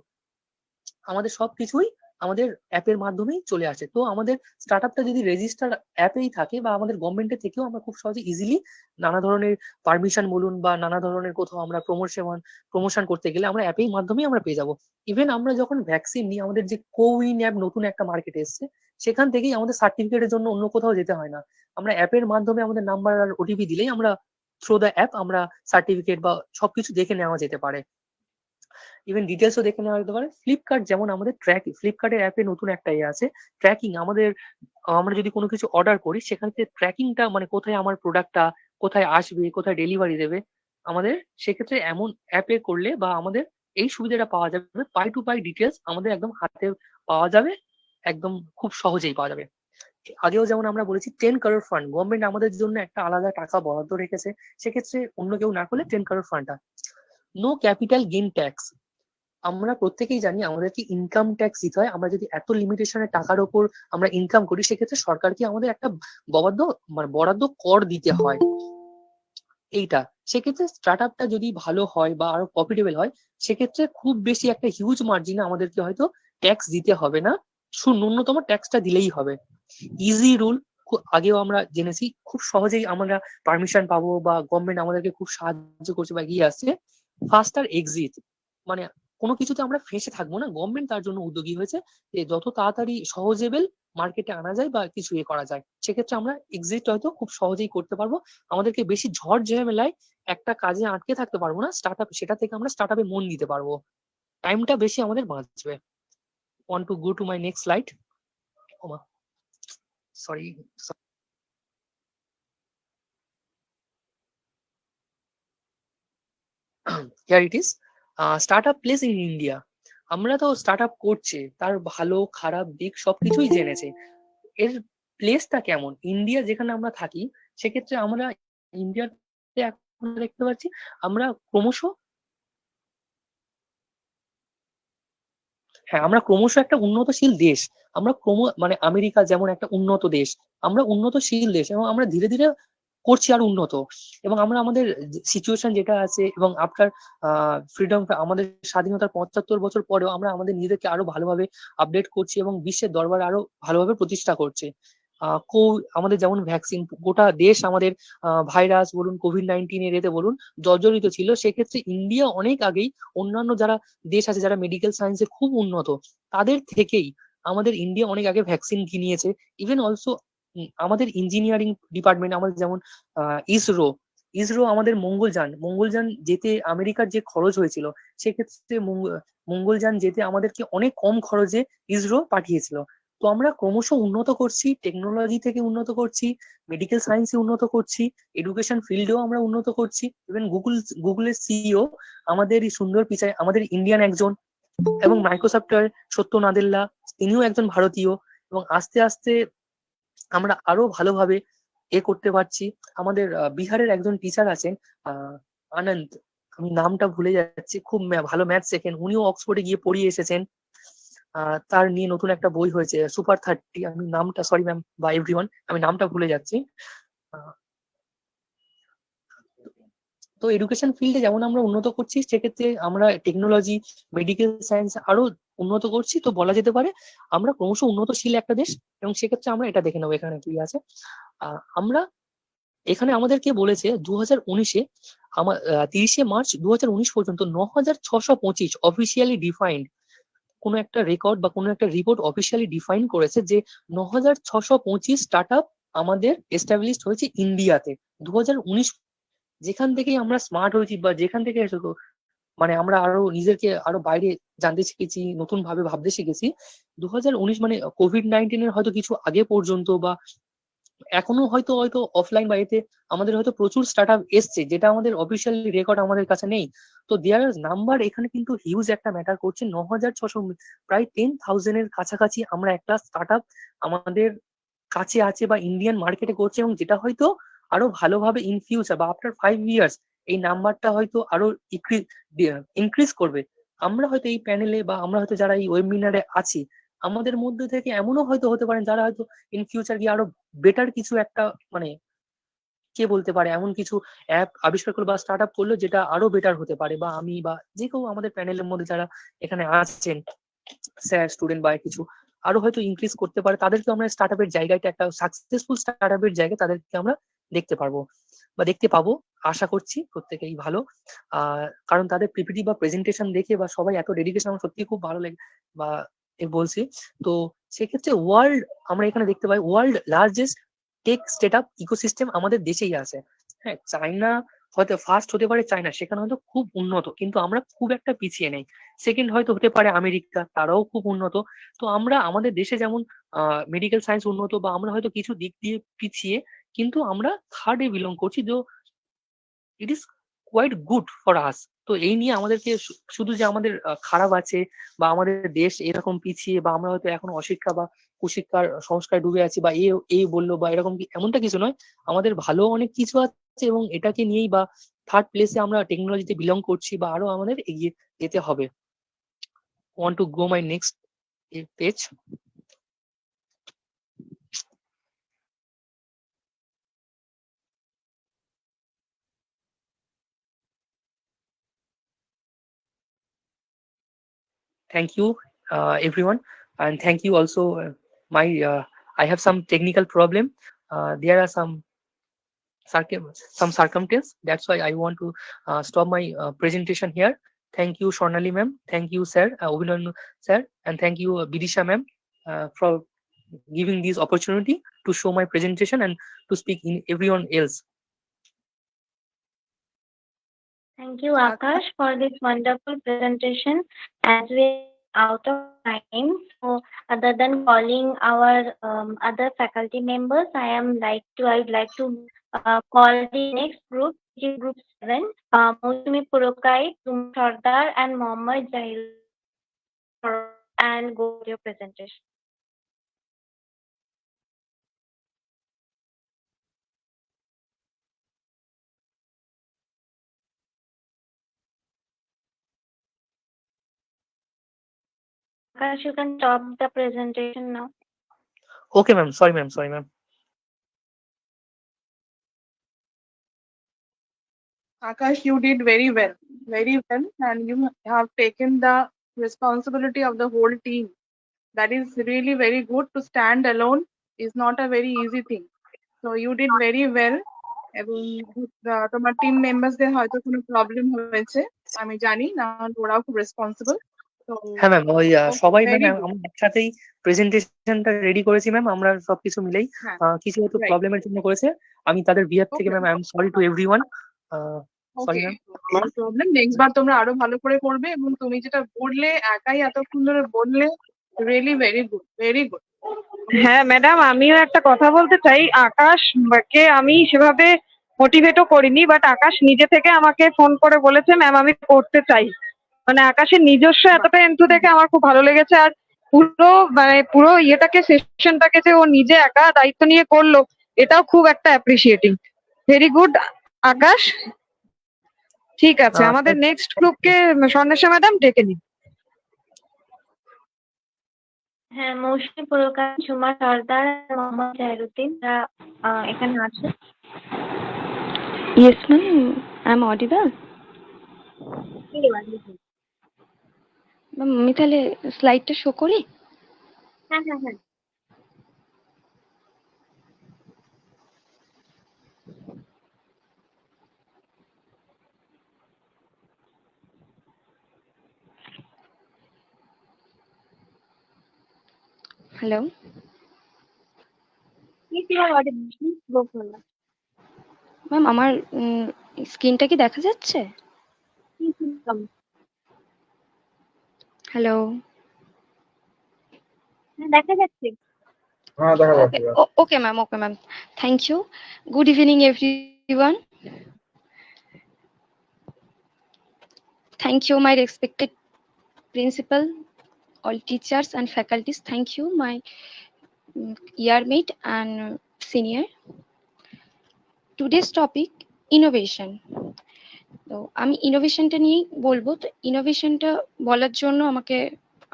আমাদের সবকিছুই আমাদের অ্যাপের মাধ্যমেই চলে আসে। তো আমাদের স্টার্ট আপটা যদি রেজিস্টার অ্যাপেই থাকে বা আমাদের গভর্নমেন্টের থেকেও আমরা খুব সহজে ইজিলি নানা ধরনের পারমিশন বলুন বা নানা ধরনের কোথাও আমরা প্রমোশন করতে গেলে আমরা অ্যাপের মাধ্যমেই আমরা পেয়ে যাবো। ইভেন আমরা যখন ভ্যাকসিন নিই, আমাদের যে কোউইন অ্যাপ নতুন একটা মার্কেটে এসছে, সেখান থেকেই আমাদের সার্টিফিকেটের জন্য অন্য কোথাও যেতে হয় না। আমরা অ্যাপের মাধ্যমে আমাদের নাম্বার আর ওটিপি দিলেই আমরা থ্রু দ্য অ্যাপ আমরা সার্টিফিকেট বা সবকিছু দেখে নেওয়া যেতে পারে। ইভেন ডিটেলসও দেখে নেওয়া যেতে পারে। ফ্লিপকার্ট যেমন আমাদের ফ্লিপকার্টের অ্যাপে নতুন একটা আছে ট্র্যাকিং। আমরা যদি কোনো কিছু অর্ডার করি সেখান থেকে ট্র্যাকিংটা, মানে কোথায় আমার প্রোডাক্টটা কোথায় আসবে, কোথায় ডেলিভারি দেবে, আমাদের সেক্ষেত্রে এমন অ্যাপে করলে বা আমাদের এই সুবিধাটা পাওয়া যাবে, পাই টু পাই ডিটেলস আমাদের একদম হাতে পাওয়া যাবে, একদম খুব সহজেই পাওয়া যাবে। আগেও যেমন আমরা বলেছি 10 crore ফান্ড, গভর্নমেন্ট আমাদের জন্য একটা আলাদা টাকা বরাদ্দ রেখেছে, সেক্ষেত্রে অন্য কেউ না করলে 10 crore ফান্ডটা। নো ক্যাপিটাল গেইন ট্যাক্স, আমরা প্রত্যেকেই জানি আমাদেরকে ইনকাম ট্যাক্স দিতে হয়। আমরা যদি এত লিমিটেশনের টাকার ওপর আমরা ইনকাম করি, সেক্ষেত্রে সরকারকে আমাদের একটা বরাদ্দ কর দিতে হয়। এইটা সেক্ষেত্রে স্টার্ট আপটা যদি ভালো হয় বা আরো প্রফিটেবল হয়, সেক্ষেত্রে খুব বেশি একটা হিউজ মার্জিনে আমাদেরকে হয়তো ট্যাক্স দিতে হবে না, ন্যূনতম ট্যাক্সটা দিলেই হবে। ইজি রুল, আগেও আমরা জেনেছি, খুব সহজেই আমরা পারমিশন পাবো বা গভর্নমেন্ট আমাদেরকে খুব সাহায্য করছে বা এগিয়ে আসছে। ফাস্টার এক্সিট, মানে কোনো কিছুতে আমরা ফেঁসে থাকবো না, গভর্নমেন্ট তার জন্য উদ্যোগী হয়েছে যে যত তাড়াতাড়ি সহজেবল মার্কেটে আনা যায় বা কিছু করা যায়, সেক্ষেত্রে আমরা এক্সিট হয়তো খুব সহজেই করতে পারবো। আমাদেরকে বেশি ঝড় ঝামেলায় একটা কাজে আটকে থাকতে পারবো না, স্টার্ট আপ সেটা থেকে আমরা স্টার্ট আপে মন দিতে পারবো, টাইমটা বেশি আমাদের বাঁচবে। Want to go to my next slide? Sorry. Here it is. Startup place in India. আমরা তো স্টার্ট আপ করছে, তার ভালো খারাপ দিক সবকিছুই জেনেছে। এর প্লেসটা কেমন, ইন্ডিয়া যেখানে আমরা থাকি, সেক্ষেত্রে আমরা ইন্ডিয়াতে এখন দেখতে পাচ্ছি আমরা ক্রমশ একটা উন্নতশীল দেশ। আমরা মানে আমেরিকা যেমন একটা উন্নত দেশ, আমরা উন্নতশীল দেশ এবং আমরা ধীরে ধীরে করছি আর উন্নত। এবং আমরা আমাদের সিচুয়েশন যেটা আছে এবং আফটার ফ্রিডম, আমাদের স্বাধীনতার 75 বছর পরেও আমরা আমাদের নিজেদেরকে আরো ভালোভাবে আপডেট করছি এবং বিশ্বের দরবারে আরো ভালোভাবে প্রতিষ্ঠা করছে। আমাদের যেমন ভ্যাকসিন, গোটা দেশ আমাদের ভাইরাস বলুন, কোভিড-19 এতে বলুন জর্জরিত ছিল, সেক্ষেত্রে ইন্ডিয়া অনেক আগেই অন্যান্য যারা দেশ আছে যারা মেডিকেল সায়েন্সে খুব উন্নত, তাদের থেকেই আমাদের ইন্ডিয়া অনেক আগে ভ্যাকসিন কিনিয়েছে। ইভেন অলসো আমাদের ইঞ্জিনিয়ারিং ডিপার্টমেন্ট, আমাদের যেমন ইসরো আমাদের মঙ্গলযান যেতে আমেরিকার যে খরচ হয়েছিল, সেক্ষেত্রে মঙ্গলযান যেতে আমাদেরকে অনেক কম খরচে ইসরো পাঠিয়েছিল। তো আমরা ক্রমশ উন্নত করছি, টেকনোলজি থেকে উন্নত করছি, মেডিকেল সায়েন্সে উন্নত করছি, এডুকেশন ফিল্ডেও আমরা উন্নত করছি। ইভেন গুগলের সিইও আমাদের সুন্দর পিচাই আমাদের ইন্ডিয়ান একজন, এবং মাইক্রোসফটের সত্য নাদেল্লা তিনিও একজন ভারতীয়। এবং আস্তে আস্তে আমরা আরো ভালোভাবে করতে পারছি। আমাদের বিহারের একজন টিচার আছেন আনন্দ, আমি নামটা ভুলে যাচ্ছি, খুব ভালো ম্যাথ শেখেন, উনিও অক্সফোর্ডে গিয়ে পড়িয়ে এসেছেন। তার নিয়ে নতুন একটা বই হয়েছে সুপার 30, আমি নামটা সরি ম্যাম বা এভরিওয়ান, আমি নামটা ভুলে যাচ্ছি। তো এডুকেশন ফিল্ডে যেমন আমরা উন্নত করছি, সেক্ষেত্রে আমরা টেকনোলজি, মেডিকেল সায়েন্স আরো উন্নত করছি। তো বলা যেতে পারে আমরা ক্রমশ উন্নতশীল একটা দেশ। এবং সেক্ষেত্রে আমরা এটা দেখে নেবো এখানে কি আছে। আমরা এখানে আমাদেরকে বলেছে 2019-এ 30শে মার্চ 2019 পর্যন্ত 9625 অফিসিয়ালি ডিফাইন্ড কোনো একটা রেকর্ড বা কোনো একটা রিপোর্ট অফিসিয়ালি ডিফাইন করেছে যে 9625 স্টার্ট আপ আমাদের এস্টাবলিশড হয়েছে ইন্ডিয়াতে 2019। যেখান থেকেই আমরা স্মার্ট হয়েছি বা যেখান থেকে মানে আমরা আরো নিজেকে আরো বাইরে জানতে শিখেছি, নতুন ভাবে ভাবতে শিখেছি। 2019 মানে কোভিড-19 এর হয়তো কিছু আগে পর্যন্ত বা এখনো হয়তো হয়তো অফলাইন বা এতে আমাদের হয়তো প্রচুর স্টার্টআপ এসছে যেটা আমাদের অফিসিয়ালি রেকর্ড আমাদের কাছে নেই। তো দেয়ার নাম্বার এখানে কিন্তু হিউজ একটা ম্যাটার করছে। 9,600 প্রায় 10,000 এর কাছাকাছি আমরা একটা স্টার্টআপ আমাদের কাছে আছে বা ইন্ডিয়ান মার্কেটে করছে, এবং যেটা হয়তো আরো ভালোভাবে ইন ফিউচার বা আফটার 5 ইয়ার্স এই নাম্বারটা হয়তো আরো ইনক্রিজ করবে। আমরা হয়তো এই প্যানেলে বা আমরা হয়তো যারা এই ওয়েবিনারে আছি আমাদের মধ্যে থেকে এমনও হয়তো হতে পারেন যারা হয়তো ইন ফিউচার গিয়ে আরো বেটার কিছু একটা মানে কে বলতে পারে এমন কিছু অ্যাপ আবিষ্কার করলো বা স্টার্ট আপ করলো যেটা আরো বেটার হতে পারে, বা আমি বা যে কেউ আমাদের প্যানেলের মধ্যে যারা এখানে আসছেন স্যার স্টুডেন্ট বা কিছু আরো হয়তো ইনক্রিজ করতে পারে, তাদেরকে আমরা স্টার্ট আপের জায়গাটা একটা সাকসেসফুল স্টার্ট আপের জায়গায় তাদেরকে আমরা দেখতে পারবো বা দেখতে পাবো। আশা করছি প্রত্যেকেই ভালো। কারণ তাদের পিপিটি বা প্রেজেন্টেশন দেখে বা সবাই এত ডেডিকেশন আমার সত্যি খুব ভালো লাগে বা বলছি। তো সেক্ষেত্রে ওয়ার্ল্ড আমরা এখানে দেখতে পাই world largest tech startup ecosystem আমাদের দেশেই আছে। হ্যাঁ, চায়না হয়তো ফার্স্ট হতে পারে, চায়না সেখানে হয়তো খুব উন্নত, কিন্তু আমরা খুব একটা পিছিয়ে নেই। সেকেন্ড হয়তো হতে পারে আমেরিকা, তারাও খুব উন্নত। তো আমরা আমাদের দেশে যেমন মেডিকেল সায়েন্স উন্নত বা আমরা হয়তো কিছু দিক দিয়ে পিছিয়ে, কিন্তু আমরা থার্ডে বিলং করছি। তো it is quite good for us. তো এই নিয়ে আমাদেরকে শুধু যে আমাদের খারাপ আছে বা আমাদের দেশ এরকম পিছিয়ে বা আমরা হয়তো এখন অশিক্ষা বা কুশিক্ষার সংস্কার ডুবে আছি বা এই বললো বা এরকম এমনটা কিছু নয়। আমাদের ভালো অনেক কিছু আছে এবং এটাকে নিয়েই বা থার্ড প্লেসে আমরা টেকনোলজিতে বিলং করছি বা আরো আমাদের এগিয়ে যেতে হবে। Want to go my next page? Thank you, everyone, and thank you also. I have some technical problem. There are some circumstance. That's why I want to stop my presentation here. Thank you, Shornali ma'am. Thank you, sir, Abhinandan sir, and thank you, Bidisha ma'am, for giving this opportunity to show my presentation and to speak in everyone else. Thank you, Akash, for this wonderful presentation. As we are out of time, so other than calling our other faculty members, I'd like to call the next group, which is group 7, Mousumi Purokai, Tum Sardar, and Mohammad Jahil, and go to your presentation. Akash, you can stop the presentation now. Okay, ma'am. Sorry, ma'am. Sorry, ma'am. Akash, you did very well, and you have taken the responsibility of the whole team. That is really very good. To stand alone is not a very easy thing. So you did very well. এবং তোমার team মেম্বারসদের হয়তো কোনো problem হয়েছে আমি জানি, না ওরাও খুব রেসপন্সিবল। হ্যাঁ ম্যাম, ওই সবাই ম্যাম আমরা একসাথেই প্রেজেন্টেশনটা রেডি করেছি ম্যাম, আমরা সবকিছু মিলেই কিছু হয়তো প্রবলেমের জন্য করেছে। আমি তাদের বিহেভ থেকে ma'am I am sorry to everyone. Sorry ma'am. Problem next বার তোমরা আরো ভালো করে করবে, এবং তুমি যেটা বললে একাই এতক্ষণ ধরে বললে, really very good, very good. হ্যাঁ ম্যাডাম, আমিও একটা কথা বলতে চাই। আকাশকে আমি সেভাবে মোটিভেটও করিনি, বাট আকাশ নিজে থেকে আমাকে ফোন করে বলেছে ম্যাম আমি করতে চাই। মানে আকাশের নিজস্ব এতটা এন্থু দেখে আমার খুব ভালো লেগেছে। আর পুরো ইয়েটাকে সেশনটাকে যে ও নিজে একা দায়িত্ব নিয়ে করলো, এটাও খুব একটা অ্যাপ্রিসিয়েটিং। ভেরি গুড আকাশ। ঠিক আছে, আমাদের নেক্সট গ্রুপকে স্বর্ণেশা ম্যাডাম ডেকে নিন। হ্যাঁ, মৌসুমী পুরকার, ঝুমা সর্দার, মোহাম্মদ জাহিরুদ্দিন এখানে আছে। Yes, ma'am. I'm audible. Ma'am আমি তাহলে স্লাইডটা শো করি? হ্যাঁ হ্যাঁ হ্যাঁ। হ্যালো ম্যাম, আমার স্ক্রিনটা কি দেখা যাচ্ছে? হ্যালো দেখা যাচ্ছে। হ্যাঁ দেখা যাচ্ছে। Okay, ma'am. Okay, ma'am. Thank you. Good evening, everyone. Thank you, my respected principal, all teachers and faculties. Thank you, my yearmate and senior. Today's topic, innovation. তো আমি ইনোভেশনটা নিয়েই বলবো। তো ইনোভেশনটা বলার জন্য আমাকে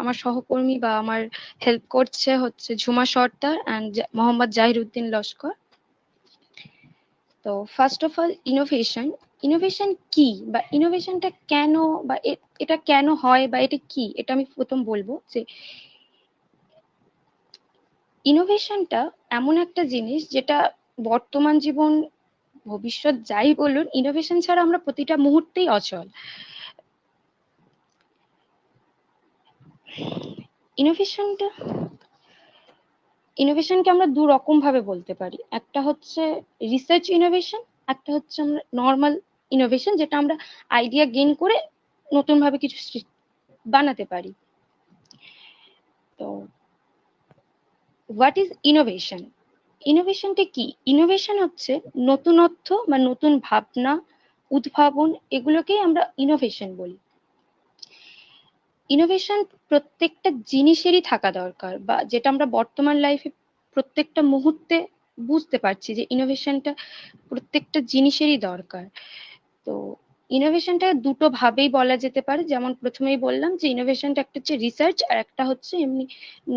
আমার সহকর্মী বা আমার হেল্প করছে হচ্ছে ঝুমা সর্দার অ্যান্ড মোহাম্মদ জাহিরউদ্দিন লস্কর। তো ফার্স্ট অফ অল ইনোভেশন কি বা ইনোভেশনটা কেন বা এটা কেন হয় বা এটা কি, এটা আমি প্রথম বলবো যে ইনোভেশনটা এমন একটা জিনিস যেটা বর্তমান জীবন ভবিষ্যৎ যাই বলুন, ইনোভেশন ছাড়া আমরা প্রতিটা মুহূর্তেই অচল। ইনোভেশনকে আমরা দু রকম ভাবে বলতে পারি। একটা হচ্ছে রিসার্চ ইনোভেশন, একটা হচ্ছে আমরা নর্মাল ইনোভেশন, যেটা আমরা আইডিয়া গেইন করে নতুন ভাবে কিছু বানাতে পারি। তো হোয়াট ইজ ইনোভেশন? ইনোভেশনটা কি? ইনোভেশন হচ্ছে নতুনত্ব বা নতুন ভাবনা, উদ্ভাবন, এগুলোকেই আমরা ইনোভেশন বলি। ইনোভেশন প্রত্যেকটা জিনিসেরই থাকা দরকার, বা যেটা আমরা বর্তমান লাইফে প্রত্যেকটা মুহূর্তে বুঝতে পারছি যে ইনোভেশনটা প্রত্যেকটা জিনিসেরই দরকার। তো ইনোভেশনটা দুটো ভাবেই বলা যেতে পারে। যেমন প্রথমেই বললাম যে ইনোভেশনটা একটা হচ্ছে রিসার্চ আর একটা হচ্ছে এমনি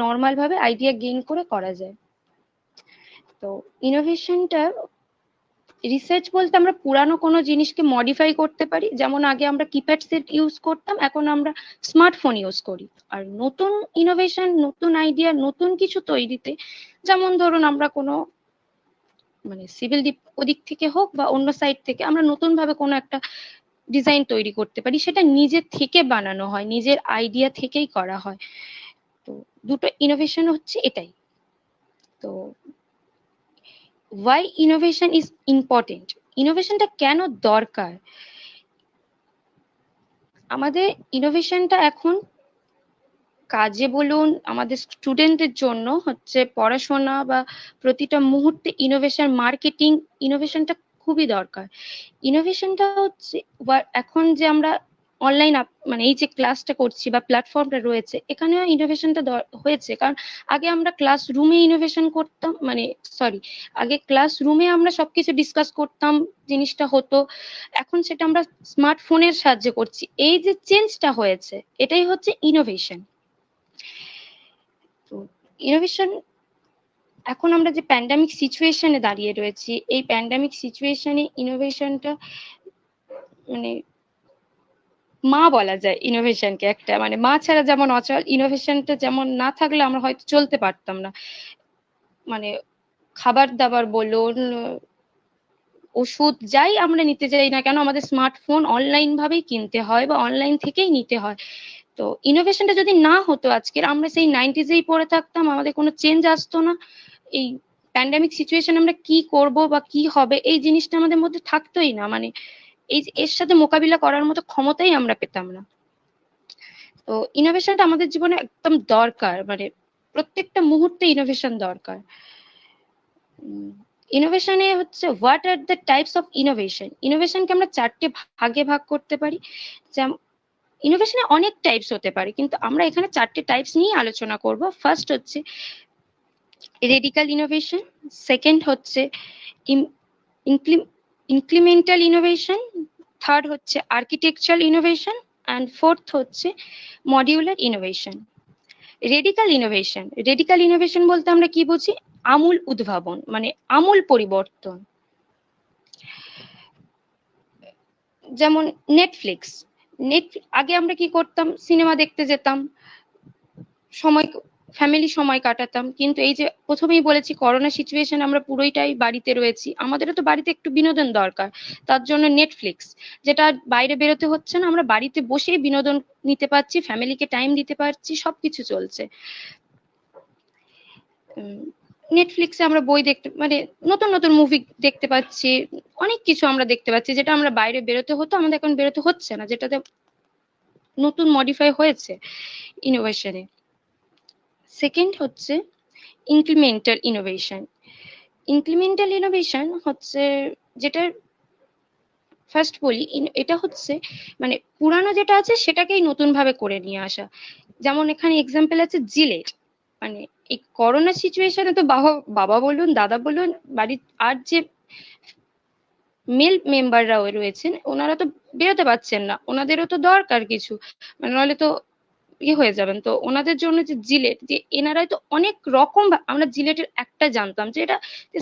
নর্মাল ভাবে আইডিয়া গেইন করে করা যায়। তো ইনোভেশনটা রিসার্চ বলতে আমরা পুরানো কোনো জিনিসকে মডিফাই করতে পারি। যেমন আগে আমরা কিপ্যাড সেট ইউজ করতাম, এখন আমরা স্মার্টফোন ইউজ করি। আর নতুন ইনোভেশন, নতুন আইডিয়া, নতুন কিছু তৈরিতে, যেমন ধরুন আমরা কোনো মানে সিভিল ওদিক থেকে হোক বা অন্য সাইড থেকে আমরা নতুন ভাবে কোনো একটা ডিজাইন তৈরি করতে পারি, সেটা নিজের থেকে বানানো হয়, নিজের আইডিয়া থেকেই করা হয়। তো দুটো ইনোভেশন হচ্ছে এটাই। তো why innovation is important? ইনোভেশনটা কেন দরকার? আমাদের ইনোভেশনটা এখন কাজে বলুন, আমাদের স্টুডেন্টদের জন্য হচ্ছে পড়াশোনা বা প্রতিটা মুহূর্তে ইনোভেশন, মার্কেটিং, ইনোভেশনটা খুবই দরকার। ইনোভেশনটা হচ্ছে এখন যে আমরা অনলাইন মানে এই যে ক্লাসটা করছি বা প্ল্যাটফর্মটা রয়েছে, এখানেও ইনোভেশনটা হয়েছে। কারণ আগে আমরা ক্লাসরুমে ইনোভেশন করতাম, মানে সরি, আগে ক্লাসরুমে আমরা সবকিছু ডিসকাস করতাম, জিনিসটা হতো। এখন সেটা আমরা স্মার্টফোনের সাহায্যে করছি। এই যে চেঞ্জটা হয়েছে, এটাই হচ্ছে ইনোভেশন। তো ইনোভেশন, এখন আমরা যে প্যান্ডামিক সিচুয়েশনে দাঁড়িয়ে রয়েছি, এই প্যান্ডামিক সিচুয়েশনে ইনোভেশনটা মানে মা বলা যায় ইনোভেশনকে। একটা মানে মা ছাড়া যেমন অচল, ইনোভেশনটা যেমন না থাকলে আমরা হয়তো চলতে পারতাম না। মানে খাবার দাবার বলুন, ওষুধ যাই আমরা নিতে যাই না কেন, আমাদের স্মার্টফোন অনলাইন ভাবেই কিনতে হয় বা অনলাইন থেকেই নিতে হয়। তো ইনোভেশনটা যদি না হতো আজকের, আমরা সেই 90s-এই পড়ে থাকতাম, আমাদের কোনো চেঞ্জ আসতো না। এই প্যান্ডামিক সিচুয়েশন আমরা কি করব বা কি হবে, এই জিনিসটা আমাদের মধ্যে থাকতোই না। মানে এর সাথে মোকাবিলা করার মতো ক্ষমতাই আমরা পেতাম না। তো ইনোভেশনটা আমাদের জীবনে একদম দরকার, মানে প্রত্যেকটা মুহূর্তে ইনোভেশন দরকার। ইনোভেশনে হচ্ছে what are the types of innovation. ইনোভেশনকে আমরা চারটে ভাগে ভাগ করতে পারি। যেমন ইনোভেশনে অনেক টাইপস হতে পারে, কিন্তু আমরা এখানে চারটে টাইপস নিয়ে আলোচনা করব। ফার্স্ট হচ্ছে রেডিক্যাল ইনোভেশন, সেকেন্ড হচ্ছে ইনক্রিমেন্টাল ইনোভেশন, থার্ড হচ্ছে আর্কিটেকচারাল ইনোভেশন, অ্যান্ড ফোর্থ হচ্ছে মডিউলার ইনোভেশন। রেডিক্যাল ইনোভেশন বলতে আমরা কি বুঝি? আমূল উদ্ভাবন, মানে আমূল পরিবর্তন। যেমন নেটফ্লিক্স। আগে আমরা কি করতাম? সিনেমা দেখতে যেতাম, ফ্যামিলি সময় কাটাতাম। কিন্তু এই যে প্রথমেই বলেছি, করোনা সিচুয়েশন, আমরা পুরোটাই বাড়িতে রয়েছি, আমাদেরও তো বাড়িতে একটু বিনোদন দরকার। তার জন্য নেটফ্লিক্স, যেটা বাইরে বেরোতে হচ্ছে না, আমরা বাড়িতে বসেই বিনোদন নিতে পারছি, ফ্যামিলিকে টাইম দিতে পারছি, সবকিছু চলছে। নেটফ্লিক্সে আমরা বই দেখতে, মানে নতুন নতুন মুভি দেখতে পাচ্ছি, অনেক কিছু আমরা দেখতে পাচ্ছি যেটা আমরা বাইরে বেরোতে হতো, আমাদের এখন বেরোতে হচ্ছে না, যেটাতে নতুন মডিফাই হয়েছে ইনোভেশনে। সেকেন্ড হচ্ছে ইনক্রিমেন্টাল ইনোভেশন। ইনক্রিমেন্টাল ইনোভেশন হচ্ছে যেটার ফার্স্ট বলি, এটা হচ্ছে মানে পুরানো যেটা আছে সেটাকেই নতুন ভাবে করে নিয়ে আসা। যেমন এখানে এক্সাম্পল আছে জিলেট, মানে এই করোনা সিচুয়েশনে তো বাবা বলুন দাদা বলুন বাড়ির আর যে মেল মেম্বাররা রয়েছেন ওনারা তো বেরোতে পারছেন না, ওনাদেরও তো দরকার কিছু, মানে নাহলে তো হয়ে যাবেন। তো ওনাদের জন্য যে জিলেট, যে এনারাই তো অনেক রকম আমরা জিলেটের একটা জানতাম যে এটা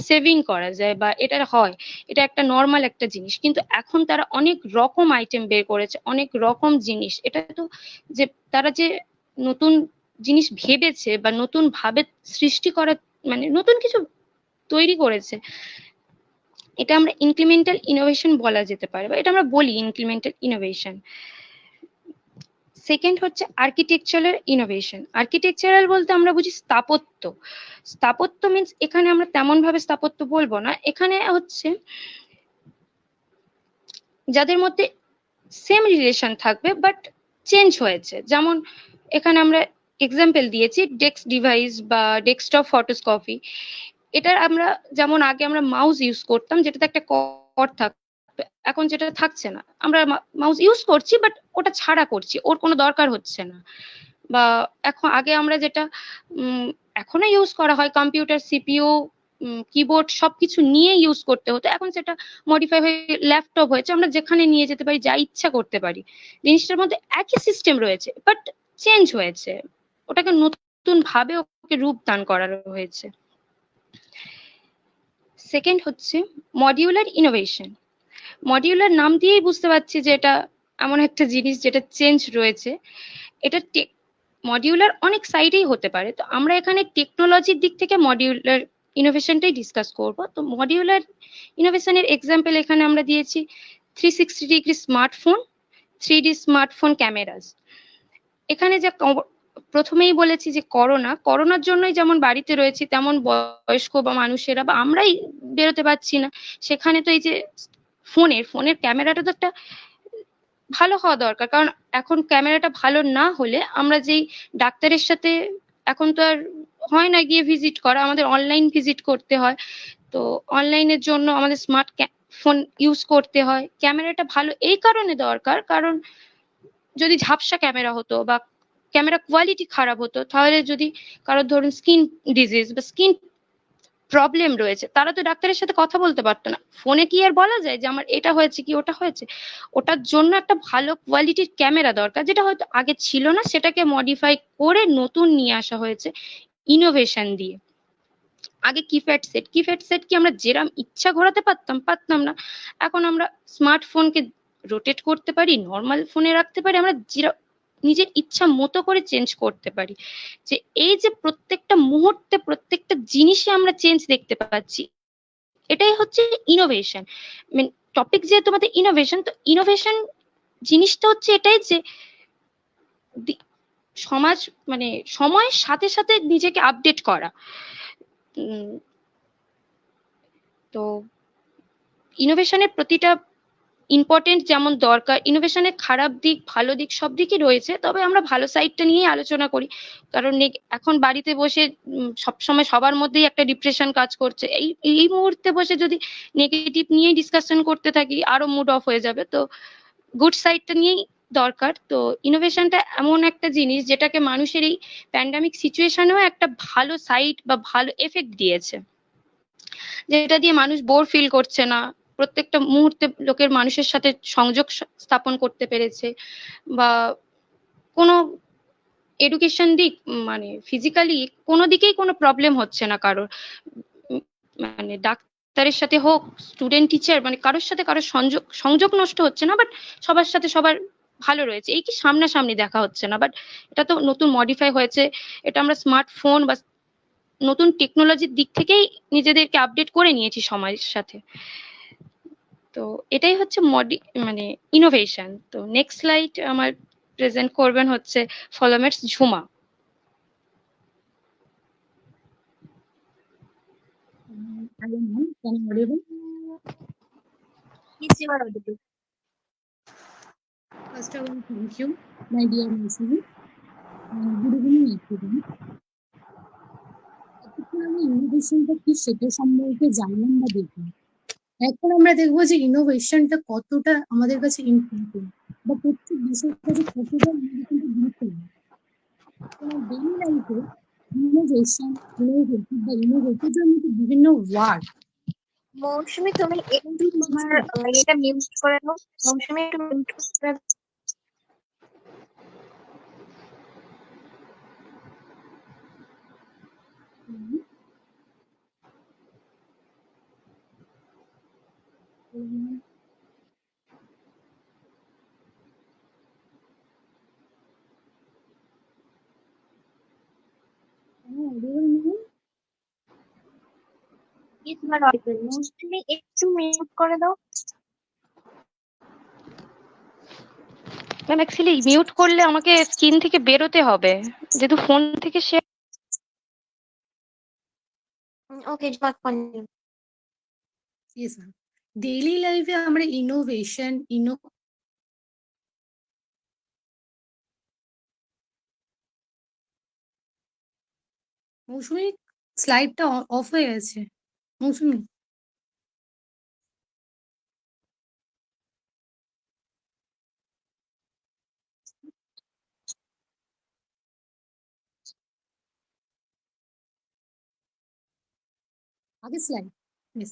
সেভিং করা যায় বা এটা হয়, এটা একটা নর্মাল একটা জিনিস, কিন্তু এখন তারা অনেক রকম আইটেম বের করেছে, অনেক রকম জিনিস। এটা তো যে তারা যে নতুন জিনিস ভেবেছে বা নতুন ভাবে সৃষ্টি করা, মানে নতুন কিছু তৈরি করেছে, এটা আমরা ইনক্রিমেন্টাল ইনোভেশন বলা যেতে পারে, বা এটা আমরা বলি ইনক্রিমেন্টাল ইনোভেশন। সেকেন্ড হচ্ছে আর্কিটেকচারাল ইনোভেশন। আর্কিটেকচারাল বলতে আমরা বুঝি স্থাপত্য। স্থাপত্য মিন্স এখানে আমরা তেমন ভাবে স্থাপত্য বলবো না, এখানে হচ্ছে যাদের মধ্যে সেম রিলেশন থাকবে বাট চেঞ্জ হয়েছে। যেমন এখানে আমরা এক্সাম্পল দিয়েছি ডেস্ক ডিভাইস বা ডেস্কটপ ফটোস্কপি। এটার আমরা যেমন আগে আমরা মাউস ইউজ করতাম যেটাতে একটা কর থাকতো, এখন যেটা থাকছে না, আমরা মাউস ইউজ করছি বাট ওটা ছাড়া করছি, ওর কোনো দরকার হচ্ছে না। বা এখন আগে আমরা যেটা এখনো ইউজ করা হয় কম্পিউটার সিপিইউ কিবোর্ড সবকিছু নিয়ে ইউজ করতে হতো, এখন সেটা মডিফাই হয়ে ল্যাপটপ হয়েছে, আমরা যেখানে নিয়ে যেতে পারি, যা ইচ্ছা করতে পারি। জিনিসটার মধ্যে একই সিস্টেম রয়েছে বাট চেঞ্জ হয়েছে, ওটাকে নতুন ভাবে ওকে রূপ দান করা হয়েছে। সেকেন্ড হচ্ছে মডিউলার ইনোভেশন। মডিউলার নাম দিয়েই বুঝতে পারছি যে এটা এমন একটা জিনিস যেটা চেঞ্জ রয়েছে। এটা মডিউলার অনেক সাইডেই হতে পারে, তো আমরা এখানে টেকনোলজির দিক থেকে মডিউলার ইনোভেশনটাই ডিসকাস করব। তো মডিউলার ইনোভেশনের এক্সাম্পল এখানে আমরা দিয়েছি 360 degree smartphone, 3D smartphone cameras. এখানে যে প্রথমেই বলেছি যে করোনার জন্যই যেমন বাড়িতে রয়েছি, তেমন বয়স্ক বা মানুষেরা বা আমরাই বেরোতে পারছি না, সেখানে তো এই যে ফোনের ক্যামেরাটা তো একটা ভালো হওয়া দরকার, কারণ এখন ক্যামেরাটা ভালো না হলে আমরা যেই ডাক্তারের সাথে এখন তো আর হয় না গিয়ে ভিজিট করা, আমাদের অনলাইন ভিজিট করতে হয়। তো অনলাইনের জন্য আমাদের স্মার্ট ফোন ইউজ করতে হয়। ক্যামেরাটা ভালো এই কারণে দরকার, কারণ যদি ঝাপসা ক্যামেরা হতো বা ক্যামেরা কোয়ালিটি খারাপ হতো, তাহলে যদি কারোর ধরুন স্কিন ডিজিজ বা স্কিন প্রবলেম রয়েছে, তারা তো ডাক্তারের সাথে কথা বলতে পারতো না। ফোনে কি আর বলা যায় যে আমার এটা হয়েছে কি ওটা হয়েছে? ওটার জন্য একটা ভালো কোয়ালিটির ক্যামেরা দরকার, যেটা হয়তো আগে ছিল না, সেটাকে মডিফাই করে নতুন নিয়ে আসা হয়েছে ইনোভেশন দিয়ে। আগে কিপ্যাড সেট কি আমরা যেরাম ইচ্ছা ঘোরাতে পারতাম না। এখন আমরা স্মার্টফোনকে রোটেট করতে পারি, নর্মাল ফোনে রাখতে পারি, আমরা নিজের ইচ্ছা মতো করে চেঞ্জ করতে পারি। যে এই যে প্রত্যেকটা মুহূর্তে প্রত্যেকটা জিনিসে আমরা চেঞ্জ দেখতে পাচ্ছি, এটাই হচ্ছে ইনোভেশন। টপিক যে তোমাদের ইনোভেশন, তো ইনোভেশন জিনিসটা হচ্ছে এটাই যে সমাজ মানে সময়ের সাথে সাথে নিজেকে আপডেট করা। তো ইনোভেশনের প্রতিটা ইম্পর্টেন্ট যেমন দরকার, ইনোভেশনের খারাপ দিক ভালো দিক সব দিকই রয়েছে, তবে আমরা ভালো সাইডটা নিয়েই আলোচনা করি। কারণ এখন বাড়িতে বসে সবসময় সবার মধ্যেই একটা ডিপ্রেশন কাজ করছে, এই মুহূর্তে বসে যদি নেগেটিভ নিয়েই ডিসকাশন করতে থাকি আরো মুড অফ হয়ে যাবে। তো গুড সাইডটা নিয়েই দরকার। তো ইনোভেশনটা এমন একটা জিনিস যেটাকে মানুষের এই প্যান্ডামিক সিচুয়েশনেও একটা ভালো সাইড বা ভালো এফেক্ট দিয়েছে, যেটা দিয়ে মানুষ বোর ফিল করছে না, প্রত্যেকটা মুহূর্তে লোকের মানুষের সাথে সংযোগ স্থাপন করতে পেরেছে, বা কোনো এডুকেশন দিক মানে ফিজিক্যালি কোনো দিকেই কোনো প্রবলেম হচ্ছে না কারোর, মানে ডাক্তারের সাথে হোক স্টুডেন্ট টিচার, মানে কারোর সাথে কারোর সংযোগ নষ্ট হচ্ছে না, বাট সবার সাথে সবার ভালো রয়েছে। এই কি সামনাসামনি দেখা হচ্ছে না, বাট এটা তো নতুন মডিফাই হয়েছে, এটা আমরা স্মার্টফোন বা নতুন টেকনোলজির দিক থেকেই নিজেদেরকে আপডেট করে নিয়েছি সময়ের সাথে। তো এটাই হচ্ছে মানে ইনোভেশন। তো নেক্সট স্লাইড আমার প্রেজেন্ট করবেন হচ্ছে ফলোমেটস Jhuma. Yes, you are audible. First of all, thank you, my dear Masini. Good evening, everyone. আমি ইনোভেশনটা কি সেটা সম্পর্কে জানলাম বা দেখলাম। এখন আমরা দেখবো যে ইনোভেশনটা কতটা আমাদের কাছে ইম্পর্টেন্ট বা প্রত্যেক দেশের কাছে কতটা ইনোভেশনটা গুরুত্বপূর্ণ। তোমার ডেইলি লাইফে ইনোভেশন, ইনোভেটিভ বা ইনোভেটিভের মধ্যে বিভিন্ন ওয়ার্ড মৌসুমী তুমি একটু তোমার এটা মিউট করে দাও। মৌসুমী একটু মিউট করে দাও। তোমার মৌসুমী একটু মিউট করে দাও। ম্যাম অ্যাকচুয়ালি মিউট করলে আমাকে স্ক্রিন থেকে বেরোতে হবে, যেহেতু ফোন থেকে শেয়ার। ওকে, just continue. Yes ma'am. Daily লাইফে আমরা ইনোভেশন মৌসুমী স্লাইডটা অফ হয়ে গেছে। মৌসুমী আগে স্লাইড। ইয়েস,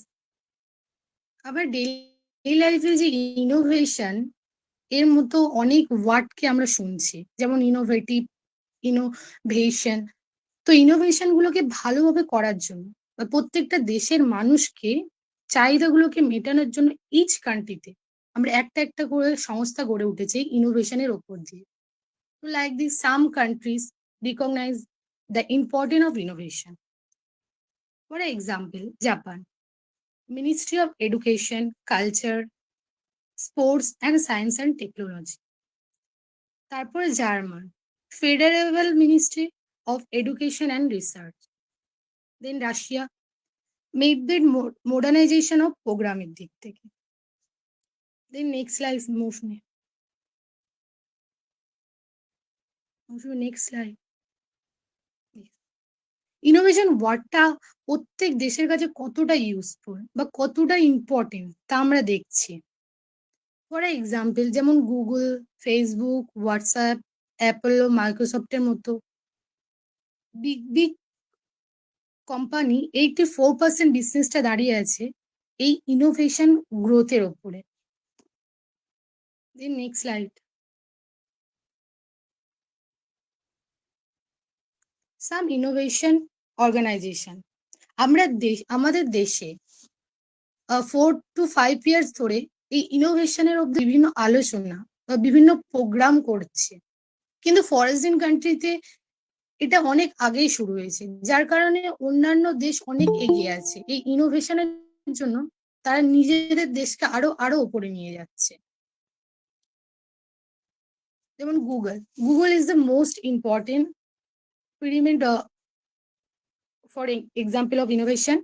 আবার ডেইলি লাইফে যে ইনোভেশন এর মতো অনেক ওয়ার্ডকে আমরা শুনছি, যেমন ইনোভেটিভ, ইনোভেশন। তো ইনোভেশন গুলোকে ভালোভাবে করার জন্য বা প্রত্যেকটা দেশের মানুষকে চাহিদাগুলোকে মেটানোর জন্য ইচ কান্ট্রিতে আমরা একটা একটা করে সংস্থা গড়ে উঠেছে ইনোভেশনের ওপর দিয়ে। তো like this some countries recognize the importance of innovation. For example, Japan ministry of education, culture, sports and science and technology. তারপরে German federal ministry of education and research. Then Russia Medvedev modernization of প্রোগ্রামের দিক থেকে। Then next slide Moushumi. Next slide. Innovation ওয়ার্ডটা প্রত্যেক দেশের কাছে কতটা useful বা কতটা ইম্পর্টেন্ট তা আমরা দেখছি। ফর এক্সাম্পল, যেমন গুগল, ফেসবুক, হোয়াটসঅ্যাপ, অ্যাপল ও মাইক্রোসফটের মতো বিগ বিগ কোম্পানি 84% বিজনেসটা দাঁড়িয়ে আছে এই ইনোভেশন গ্রোথের ওপরে। Then next slide. Some innovation organization. আমরা আমাদের দেশে 4 to 5 ইয়ার্স ধরে এই ইনোভেশনের অব্দি বিভিন্ন আলোচনা বা বিভিন্ন প্রোগ্রাম করছে, কিন্তু ফরেন কান্ট্রিতে এটা অনেক আগেই শুরু হয়েছে, যার কারণে অন্যান্য দেশ অনেক এগিয়ে আছে এই ইনোভেশনের জন্য। তারা নিজেদের দেশকে আরো আরো উপরে নিয়ে যাচ্ছে। যেমন Google is the most important pyramid for example of innovation.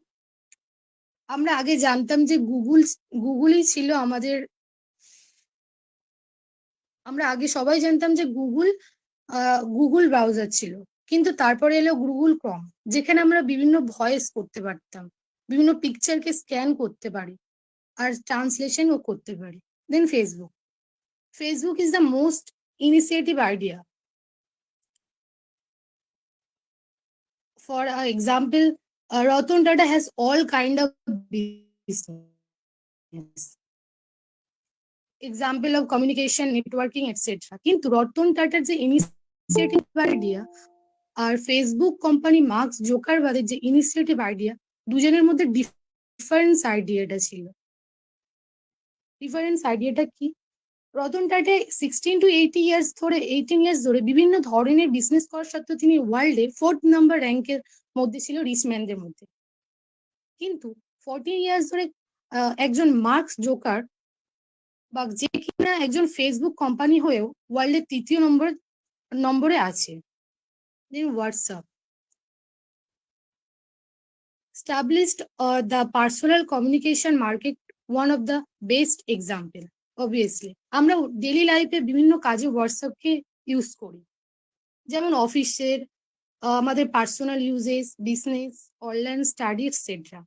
আমরা আগে জানতাম যে গুগলই ছিল আমাদের, আমরা আগে সবাই জানতাম যে গুগল ব্রাউজার ছিল, কিন্তু তারপরে এলো গুগল ক্রোম, যেখানে আমরা বিভিন্ন ভয়েস করতে পারতাম, বিভিন্ন পিকচারকে স্ক্যান করতে পারি আর ট্রান্সলেশনও করতে পারি। Then Facebook is the most initiative idea. For example, Ratan Tata has all kind of business. Example of communication, networking, etc. কিন্তু রতন টাটার যে ইনিশিয়েটিভ আইডিয়া আর ফেসবুক কোম্পানি মার্ক জোকারবার্গের যে ইনিশিয়েটিভ আইডিয়া, দুজনের মধ্যে ডিফারেন্স আইডিয়াটা ছিল। ডিফারেন্স আইডিয়াটা কি? রতন টাটা 16 to 18 ইয়ার্স ধরে বিভিন্ন ধরনের বিজনেস করার সত্ত্বেও তিনি ওয়ার্ল্ডে 4th নাম্বার র্যাঙ্কের মধ্যে ছিল রিচম্যানদের মধ্যে। কিন্তু 14 ইয়ার্স ধরে একজন মার্ক জোকার বা যে কিনা একজন ফেসবুক কোম্পানি হয়েও ওয়ার্ল্ডের 3য় নম্বরে আছে। দেন WhatsApp established the personal communication market, one of the best example. Obviously আমরা ডেইলি লাইফে বিভিন্ন কাজে হোয়াটসঅ্যাপকে ইউজ করি, যেমন অফিসের আমাদের personal uses, business, online study etcetera.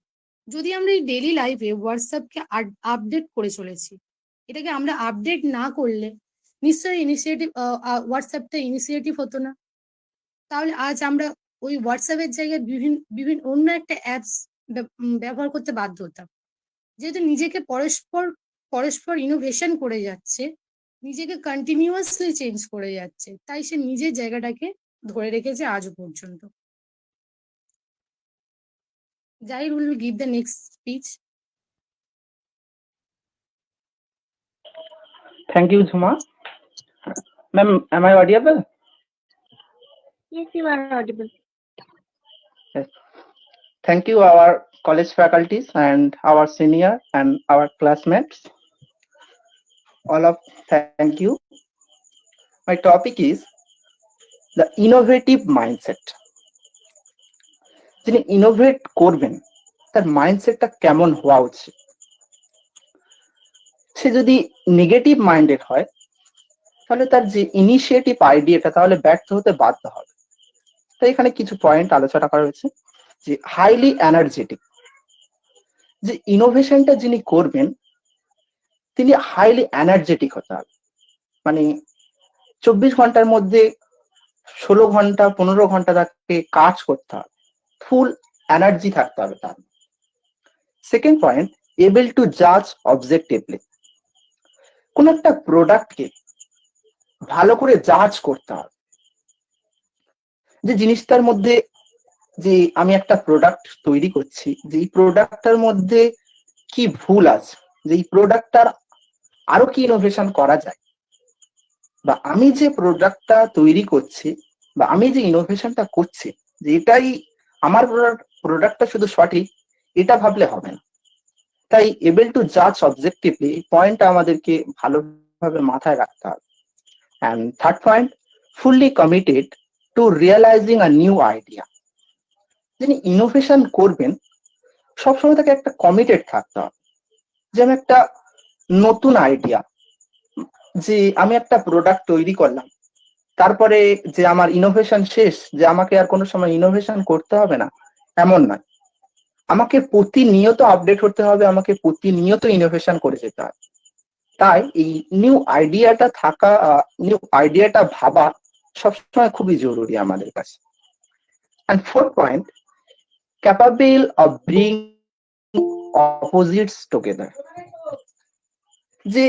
যদি আমরা এই ডেইলি লাইফে হোয়াটসঅ্যাপকে আপডেট করে চলেছি, এটাকে আমরা আপডেট না করলে নিশ্চয়ই ইনিশিয়েটিভ হোয়াটসঅ্যাপটা ইনিশিয়েটিভ হতো না। তাহলে আজ আমরা ওই হোয়াটসঅ্যাপের জায়গায় বিভিন্ন অন্য একটা অ্যাপস ব্যবহার করতে বাধ্য হতাম। যেহেতু নিজেকে পরস্পর ইনোভেশন করে যাচ্ছে, নিজেকে কন্টিনিউয়াসলি চেঞ্জ করে যাচ্ছে, তাই সে নিজের জায়গাটাকে ধরে রেখেছে আজও পর্যন্ত। Jahir will give the next speech. Thank you, Zuma. Ma'am, am I audible? Yes, you are audible. Yes. Thank you, our college faculties and our senior and our classmates. All of thank you. My topic is the innovative mindset. যিনি innovate করবেন তার মাইন্ডসেটটা কেমন হওয়া উচিত। সে যদি negative minded হয় তাহলে তার যে ইনিশিয়েটিভ আইডিয়াটা তাহলে ব্যর্থ হতে বাধ্য হবে। তাই এখানে কিছু পয়েন্ট আলোচনা করা হয়েছে যে হাইলি এনার্জেটিক, যে ইনোভেশনটা যিনি করবেন তিনি হাইলি এনার্জেটিক হতে হবে। মানে 24 ঘন্টার মধ্যে 16 ঘন্টা 15 ঘন্টা তাকে কাজ করতে হবে, ফুল এনার্জি থাকতে হবে তার। সেকেন্ড পয়েন্ট, এবল টু জাজ অবজেক্টিভলি। কোন একটা প্রোডাক্টকে ভালো করে জাজ করতে হবে, যে জিনিসটার মধ্যে যে আমি একটা প্রোডাক্ট তৈরি করছি, যে এই প্রোডাক্টটার মধ্যে কি ভুল আছে, যে এই প্রোডাক্টটার আরো কি ইনোভেশন করা যায়, বা আমি যে প্রোডাক্টটা তৈরি করছি বা আমি যে ইনোভেশনটা করছি যে এটাই আমার প্রোডাক্টটা শুধু সঠিক এটা ভাবলে হবে না। তাই এবল টু জাজ অবজেক্টিভলি এই পয়েন্টটা আমাদেরকে ভালোভাবে মাথায় রাখতে হবে। And third point, fully committed two realising a new idea. যিনি ইনোভেশন করবেন সবসময় তাকে একটা কমিটেড থাকতে হবে, যে আমি একটা নতুন আইডিয়া, যে আমি একটা প্রোডাক্ট তৈরি করলাম তারপরে যে আমার ইনোভেশন শেষ, যে আমাকে আর কোনো সময় ইনোভেশন করতে হবে না এমন নয়। আমাকে প্রতিনিয়ত আপডেট হতে হবে, আমাকে প্রতিনিয়ত ইনোভেশন করে যেতে হবে। তাই এই নিউ আইডিয়াটা ভাবা সবসময় খুবই জরুরি আমাদের কাছে। And fourth point, capable of bringing opposites together. যে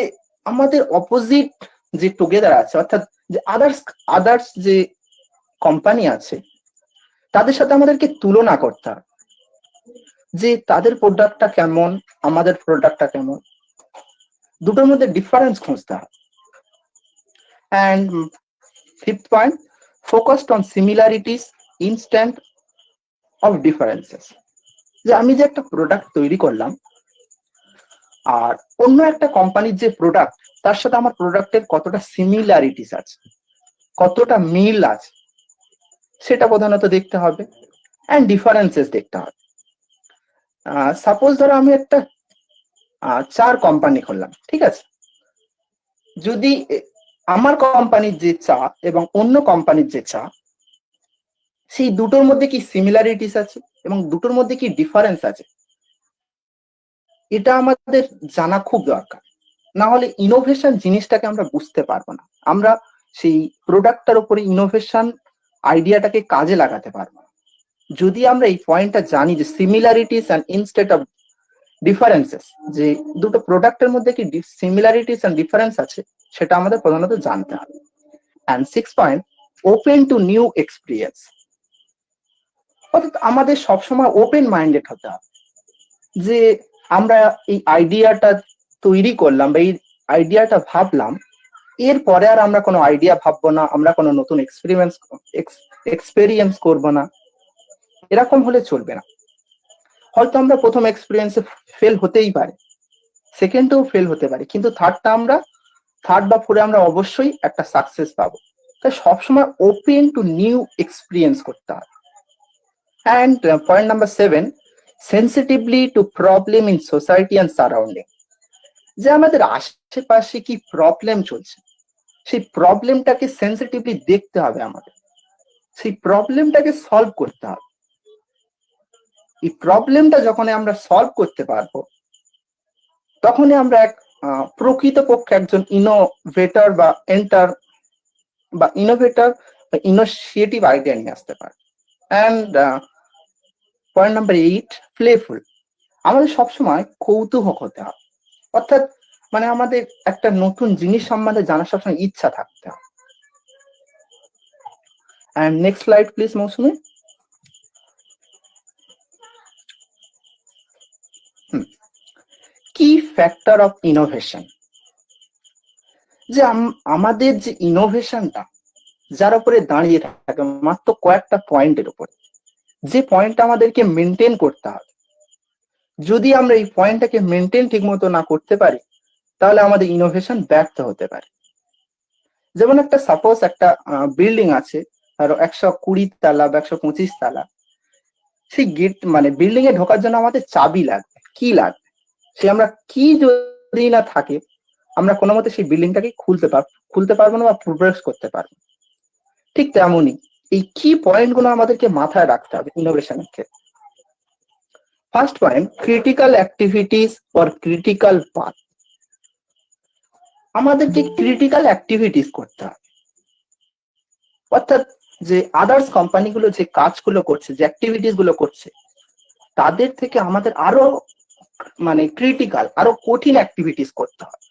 আমাদের অপোজিট যে টুগেদার আছে, অর্থাৎ যে আদার্স যে কোম্পানি আছে তাদের সাথে আমাদেরকে তুলনা করতে হবে, যে তাদের প্রোডাক্টটা কেমন আমাদের প্রোডাক্টটা কেমন, দুটোর মধ্যে ডিফারেন্স খুঁজতে হবে। And fifth point, focused on similarities instant of differences. যে আমি যে একটা প্রোডাক্ট তৈরি করলাম আর অন্য একটা কোম্পানির যে প্রোডাক্ট তার সাথে আমার প্রোডাক্টের কতটা সিমিলারিটিস আছে, কতটা মিল আছে, সেটা প্রধানত দেখতে হবে। অ্যান্ড ডিফারেন্সেস দেখতে হবে। সাপোজ ধরো আমি একটা চার কোম্পানি করলাম, ঠিক আছে, যদি আমার কোম্পানির যে চা এবং অন্য কোম্পানির যে চা, সেই দুটোর মধ্যে কি সিমিলারিটিস আছে এবং দুটোর মধ্যে কি ডিফারেন্স আছে, এটা আমাদের জানা খুব দরকার। না হলে ইনোভেশন জিনিসটাকে আমরা বুঝতে পারবো না, আমরা সেই প্রোডাক্টটার উপরে ইনোভেশন আইডিয়াটাকে কাজে লাগাতে পারবো না। যদি আমরা এই পয়েন্টটা জানি যে similarities and instead of differences, যে দুটো প্রোডাক্টের মধ্যে কি সিমিলারিটিস অ্যান্ড ডিফারেন্স আছে, সেটা আমাদের প্রধানত জানতে হবে। And six point, open to new experience. অর্থাৎ আমাদের সবসময় ওপেন মাইন্ডেড হতে হবে, যে আমরা এই আইডিয়াটা তৈরি করলাম বা এই আইডিয়াটা ভাবলাম, এরপরে আর আমরা কোনো আইডিয়া ভাববো না, আমরা কোনো নতুন এক্সপেরিয়েন্স করবো না, এরকম হলে চলবে না। হয়তো আমরা প্রথম এক্সপিরিয়েন্সে ফেল হতেই পারে, সেকেন্ডেও ফেল হতে পারে, কিন্তু থার্ড বা ফোরে আমরা অবশ্যই একটা সাকসেস পাবো। তাই সবসময় ওপেন টু নিউ এক্সপিরিয়েন্স করতে হবে। And point number 7, sensitively to problem in society and surrounding. যে আমাদের আশেপাশে কি প্রবলেম চলছে, সেই প্রবলেমটাকে সেন্সিটিভলি দেখতে হবে আমাদের, সেই প্রবলেমটাকে সলভ করতে হবে। এই প্রবলেমটা যখন আমরা সলভ করতে পারবো তখনই আমরা এক প্রকৃতপক্ষে একজন ইনোভেটর বা ইনোশিয়েটিভ আইডিয়া নিয়ে আসতে পারে। And point number 8, playful. আমাদের সবসময় কৌতূহক হতে হবে, অর্থাৎ মানে আমাদের একটা নতুন জিনিস সম্বন্ধে জানার সবসময় ইচ্ছা থাকতে হবে। অ্যান্ড নেক্সট স্লাইড প্লিজ মৌসুমী। কি ফ্যাক্টর অফ ইনোভেশন, যে আমাদের যে ইনোভেশনটা যার উপরে দাঁড়িয়ে থাকে মাত্র কয়েকটা পয়েন্টের উপরে, যে পয়েন্টটা আমাদেরকে মেনটেন করতে হবে। যদি আমরা এই পয়েন্টটাকে মেনটেন ঠিক মতো না করতে পারি তাহলে আমাদের ইনোভেশন ব্যর্থ হতে পারে। যেমন একটা সাপোজ একটা বিল্ডিং আছে, ধরো 120 তলা বা 125 তলা, সেই গেট মানে বিল্ডিং এ ঢোকার জন্য আমাদের চাবি লাগবে, কি লাগবে, সে আমরা কি যদি না থাকে আমরা কোনো মতে সেই বিল্ডিংটাকে খুলতে পারবো না বা প্রোগ্রেস করতে পারবো। ঠিক তেমনই এই কি পয়েন্ট গুলো আমাদেরকে মাথায় রাখতে হবে ইনোভেশনের ক্ষেত্রে। First point, critical activities or critical path. আমাদেরকে ক্রিটিক্যাল অ্যাক্টিভিটিস করতে হবে, অর্থাৎ যে আদার্স কোম্পানিগুলো যে কাজগুলো করছে, যে অ্যাক্টিভিটিস গুলো করছে, তাদের থেকে আমাদের আরো মানে ক্রিটিক্যাল আরো কঠিন অ্যাক্টিভিটিস করতে হবে।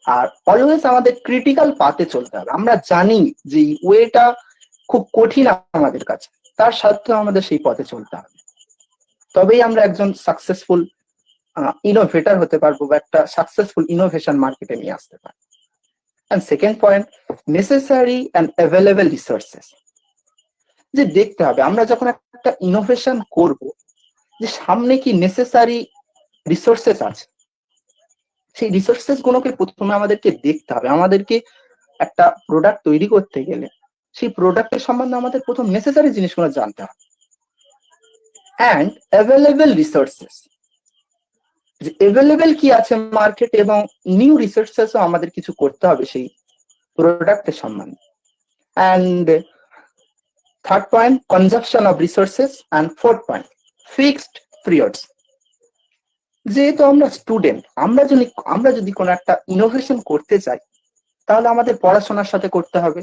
আর অলওয়েজ আমাদের ক্রিটিক্যাল পাথে চলতে হবে। আমরা জানি যে ওয়েটা খুব কঠিন আমাদের কাছে, তার সত্ত্বেও আমাদের সেই পথে চলতে হবে, তবেই আমরা একজন সাকসেসফুল ইনোভেটর হতে পারবো বা একটা সাকসেসফুল ইনোভেশন মার্কেটে নিয়ে আসতে পারবো। And second point, necessary and available resources. যে দেখতে হবে আমরা যখন একটা ইনোভেশন করব যে সামনে কি নেসেসারি রিসোর্সেস আছে, সেই রিসোর্সেস গুলোকে প্রথমে আমাদেরকে দেখতে হবে। আমাদেরকে একটা প্রোডাক্ট তৈরি করতে গেলে সেই প্রোডাক্টের সম্বন্ধে আমাদের প্রথম নেসেসারি জিনিসগুলো জানতে হবে। অ্যান্ড অ্যাভেলেবল রিসোর্সেস, যে অ্যাভেলেবল কি আছে মার্কেটে এবং নিউ রিসোর্সেসও আমাদের কিছু করতে হবে সেই প্রোডাক্টের সম্বন্ধে। And third point, consumption of resources. And fourth point, fixed periods. যেহেতু আমরা স্টুডেন্ট, আমরা যদি কোনো একটা ইনোভেশন করতে চাই তাহলে আমাদের পড়াশোনার সাথে করতে হবে,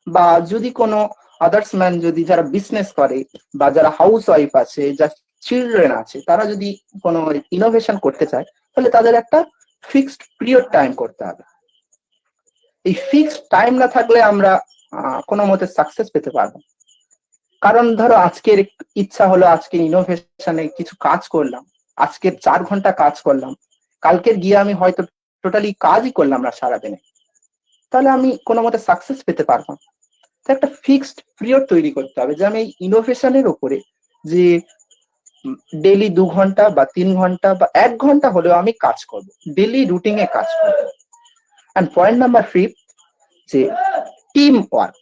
বা যদি কোনো আদার্স ম্যান যদি যারা বিজনেস করে বা যারা হাউস ওয়াইফ আছে, যারা চিলড্রেন আছে, তারা যদি কোনো ইনোভেশন করতে চায় তাহলে তাদের একটা ফিক্সড পিরিয়ড টাইম করতে হবে। এই ফিক্সড টাইম না থাকলে আমরা কোনো মতে সাকসেস পেতে পারবো। কারণ ধরো আজকের ইচ্ছা হলো আজকে ইনোভেশনে কিছু কাজ করলাম, আজকের 4 ঘন্টা কাজ করলাম, কালকের গিয়ে আমি হয়তো টোটালি কাজই করলাম না সারাদিনে, তাহলে আমি কোনো মতে সাকসেস পেতে পারবো না। তো একটা ফিক্সড পিরিয়ড তৈরি করতে হবে যে আমি এই ইনোভেশনের উপরে যে ডেইলি 2 ঘন্টা বা 3 ঘন্টা বা 1 ঘন্টা হলেও আমি কাজ করব, ডেইলি রুটিনে কাজ করব। এন্ড পয়েন্ট নাম্বার 5, যে টিম ওয়ার্ক।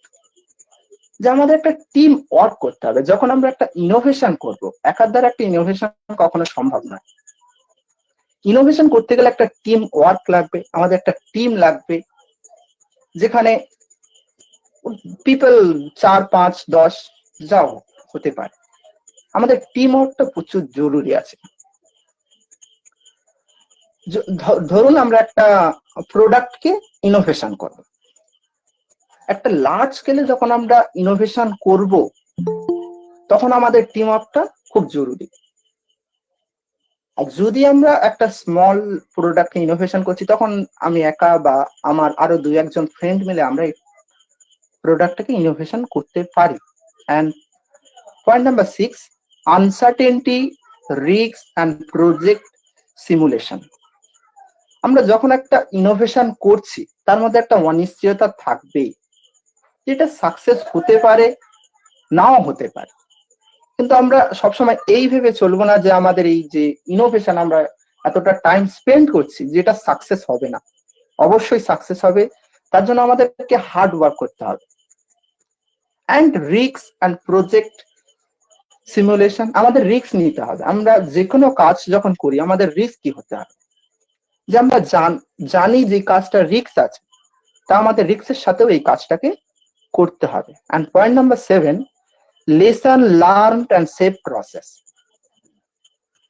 যে আমাদের একটা টিম ওয়ার্ক করতে হবে। যখন আমরা একটা ইনোভেশন করব, একার দ্বারা একটা ইনোভেশন কখনো সম্ভব নয়। ইনোভেশন করতে গেলে একটা টিম ওয়ার্ক লাগবে, আমাদের একটা টিম লাগবে যেখানে পিপল 4, 5, 10 যাও হতে পারে। আমাদের টিম ওয়ার্কটা প্রচুর জরুরি আছে। ধরুন আমরা একটা প্রোডাক্টকে ইনোভেশন করব, একটা লার্জ স্কেলে যখন আমরা ইনোভেশন করব তখন আমাদের টিম ওয়ার্কটা খুব জরুরি। আর যদি আমরা একটা স্মল প্রোডাক্টকে ইনোভেশন করছি তখন আমি একা বা আমার আরো 2-1 ফ্রেন্ড মিলে আমরা এই প্রোডাক্টটাকে ইনোভেশন করতে পারি। And point number 6, uncertainty, risk and project simulation. আমরা যখন একটা ইনোভেশন করছি তার মধ্যে একটা অনিশ্চয়তা থাকবেই, যেটা সাকসেস হতে পারে নাও হতে পারে। কিন্তু আমরা সবসময় এই ভেবে চলবো না যে আমাদের এই যে ইনোভেশন আমরা এতটা টাইম স্পেন্ড করছি যেটা সাকসেস হবে না। অবশ্যই সাকসেস হবে, তার জন্য আমাদেরকে হার্ড ওয়ার্ক করতে হবে। And risk and project simulation, আমাদের রিস্ক নিতে হবে। আমরা যে কোনো কাজ যখন করি আমাদের রিস্ক কি হতে হবে, যে আমরা জানি যে কাজটা রিস্ক আছে, তা আমাদের রিস্কের সাথেও এই কাজটাকে করতে হবে। And point number 7, lesson learn and save process.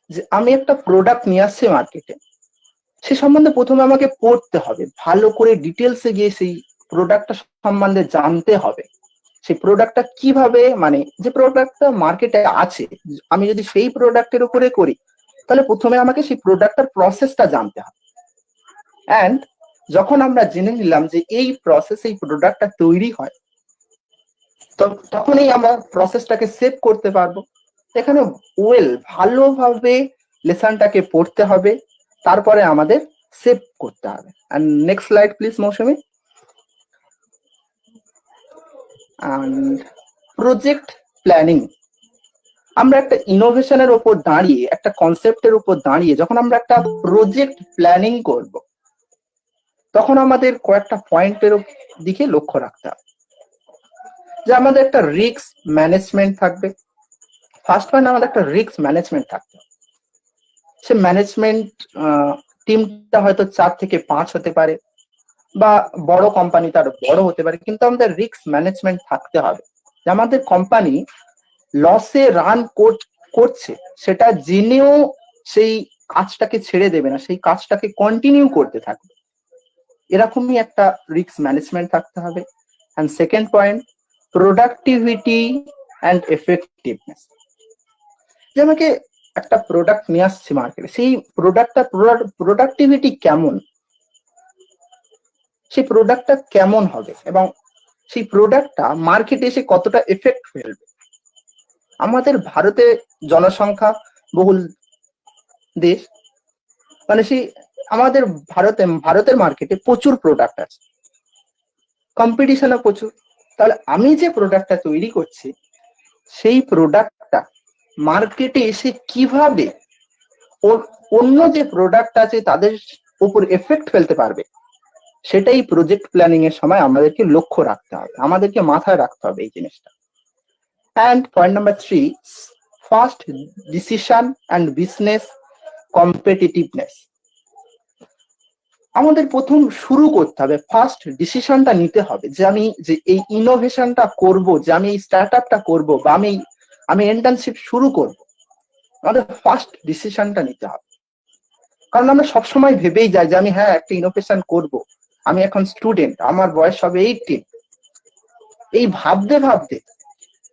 যে আমি একটা প্রোডাক্ট নিয়ে আসছি মার্কেটে, সে সম্বন্ধে প্রথমে আমাকে পড়তে হবে, ভালো করে ডিটেলসে গিয়ে সেই প্রোডাক্টটা সম্বন্ধে জানতে হবে। সেই প্রোডাক্টটা কিভাবে, মানে যে প্রোডাক্টটা মার্কেটে আছে, আমি যদি সেই প্রোডাক্টের উপরে করি, তাহলে প্রথমে আমাকে সেই প্রোডাক্টটার প্রসেসটা জানতে হবে। অ্যান্ড যখন আমরা জেনে নিলাম যে এই প্রসেস, এই প্রোডাক্টটা তৈরি হয়, তখনই আমরা প্রসেসটাকে সেভ করতে পারবো। এখানে ভালোভাবে লেসনটাকে পড়তে হবে, তারপরে আমাদের সেভ করতে হবে। And next slide please Moushumi. And project planning. আমরা একটা ইনোভেশনের উপর দাঁড়িয়ে, একটা কনসেপ্টের উপর দাঁড়িয়ে যখন আমরা একটা প্রজেক্ট প্ল্যানিং করব, তখন আমাদের কয়েকটা পয়েন্টের দিকে লক্ষ্য রাখতে হবে। যে আমাদের একটা রিস্ক ম্যানেজমেন্ট থাকবে। ফার্স্ট পয়েন্ট, আমাদের একটা রিস্ক ম্যানেজমেন্ট থাকতে হবে। সে ম্যানেজমেন্ট টিমটা হয়তো 4 থেকে 5 হতে পারে, বা বড় কোম্পানি তার বড় হতে পারে, কিন্তু আমাদের রিস্ক ম্যানেজমেন্ট থাকতে হবে। যে আমাদের কোম্পানি লসে রান করছে, সেটা জেনেও সেই কাজটাকে ছেড়ে দেবে না, সেই কাজটাকে কন্টিনিউ করতে থাকবে। এরকমই একটা রিস্ক ম্যানেজমেন্ট থাকতে হবে। And second point, productivity and effectiveness. যে আমাকে একটা প্রোডাক্ট নিয়ে আসছে মার্কেটে, সেই প্রোডাক্টিভিটি কেমন, সেই প্রোডাক্টটা কেমন হবে, এবং সেই প্রোডাক্টটা মার্কেটে এসে কতটা এফেক্ট ফেলবে। আমাদের ভারতে জনসংখ্যা বহুল দেশ, মানে সেই আমাদের ভারতের মার্কেটে প্রচুর প্রোডাক্ট আছে, কম্পিটিশনও প্রচুর। তাহলে আমি যে প্রোডাক্টটা তৈরি করছি, সেই প্রোডাক্টটা মার্কেটে এসে কিভাবে অন্য যে প্রোডাক্ট আছে তাদের উপর এফেক্ট ফেলতে পারবে, সেটাই প্রজেক্ট প্ল্যানিং এর সময় আমাদেরকে লক্ষ্য রাখতে হবে, আমাদেরকে মাথায় রাখতে হবে এই জিনিসটা। And point number 3, fast decision and business competitiveness. আমাদের প্রথম শুরু করতে হবে, ফার্স্ট ডিসিশনটা নিতে হবে যে আমি যে এই ইনোভেশনটা করব, যে আমি এই স্টার্ট আপটা করবো, বা আমি ইন্টার্নশিপ শুরু করব, আমাদের ফার্স্ট ডিসিশনটা নিতে হবে। কারণ আমরা সবসময় ভেবেই যাই যে আমি একটা ইনোভেশন করব, আমি এখন স্টুডেন্ট, আমার বয়স হবে 18, এই ভাবতে ভাবতে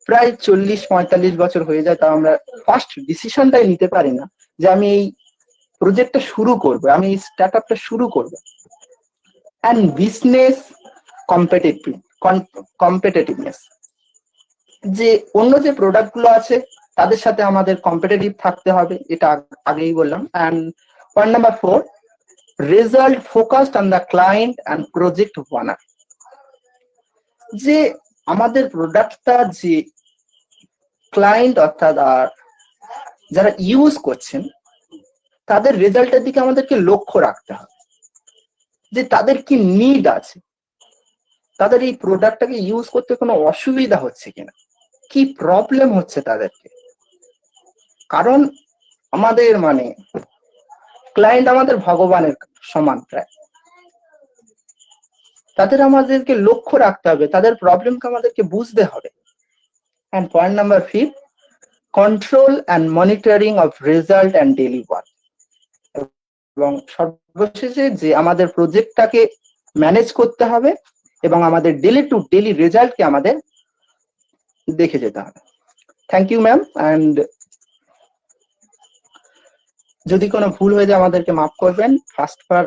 প্রায় 40-45 বছর হয়ে যায়, তা আমরা ফার্স্ট ডিসিশনটাই নিতে পারি না যে আমি এই প্রজেক্টটা শুরু করব, আমি এই স্টার্ট আপটা শুরু করব। অ্যান্ড বিজনেস কম্পিটিটিভনেস, যে অন্য যে প্রোডাক্ট গুলো আছে তাদের সাথে আমাদের কম্পিটিটিভ থাকতে হবে, এটা আগেই বললাম। And point number 4, result focused on the client and project owner. যে আমাদের প্রোডাক্টটা যে ক্লায়েন্ট অর্থাৎ যারা ইউজ করছেন, তাদের রেজাল্টের দিকে আমাদেরকে লক্ষ্য রাখতে হবে, যে তাদের কি নিড আছে, তাদের এই প্রোডাক্টটাকে ইউজ করতে কোনো অসুবিধা হচ্ছে কিনা, কি প্রবলেম হচ্ছে তাদেরকে। কারণ আমাদের ক্লায়েন্ট আমাদের ভগবানের সমান প্রায়, তাদের আমাদেরকে লক্ষ্য রাখতে হবে, তাদের প্রবলেমকে আমাদেরকে বুঝতে হবে। And point number 5, control and monitoring of result and daily work. এবং সর্বশেষে যে আমাদের প্রজেক্টটাকে ম্যানেজ করতে হবে এবং আমাদের ডেলি টু ডেলি রেজাল্টকে আমাদের দেখে যেতে হবে। Thank you ma'am. অ্যান্ড যদি কোনো ভুল হয়ে যায় আমাদেরকে মাফ করবেন, ফার্স্ট বার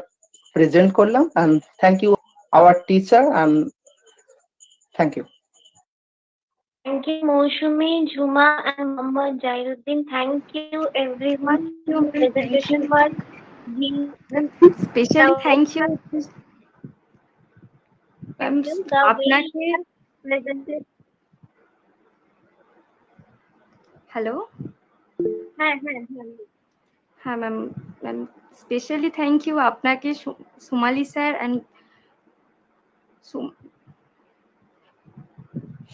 প্রেজেন্ট করলাম। And thank you our teacher, and thank you. Thank you, Moushumi, Juma, and Muhammad Jairuddin. Thank you, everyone. Presentation was Specially thank you. আপনাকে presented. হ্যালো, হ্যাঁ হ্যাঁ ম্যাম, স্পেশালি থ্যাংক ইউ আপনাকে, সুমালি sir and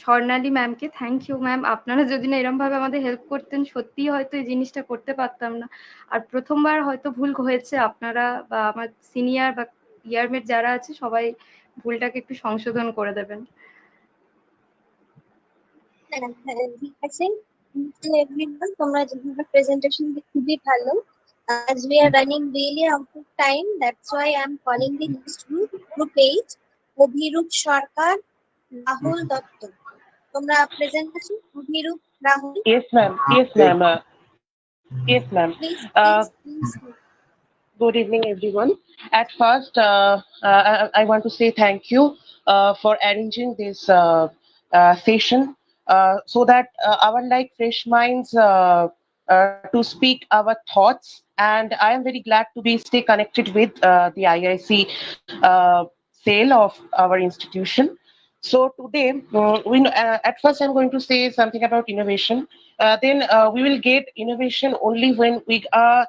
স্বর্ণালী ম্যামকে। Thank you ma'am, আপনারা যদি না এরকম ভাবে আমাদের হেল্প করতেন, সত্যিই হয়তো এই জিনিসটা করতে পারতাম না। আর প্রথমবার হয়তো ভুল হয়েছে, আপনারা বা আমার সিনিয়র বা ইয়ারমেট যারা আছে সবাই ভুলটাকে একটু সংশোধন করে দেবেন। to everyone, তোমরা যেভাবে presentation খুবই ভালো. As we are running really out of time, that's why I'm calling the next group 8, Abhirup সরকার, রাহুল দত্ত. তোমরা presentation Abhirup, Rahul. Yes, ma'am. Yes, ma'am. Yes, ma'am. Please. Good evening, everyone. At first, I want to say thank you for arranging this session so that our like fresh minds to speak our thoughts. And I am very glad to be stay connected with the IIC sale of our institution. So today, at first I'm going to say something about innovation. Then we will get innovation only when we are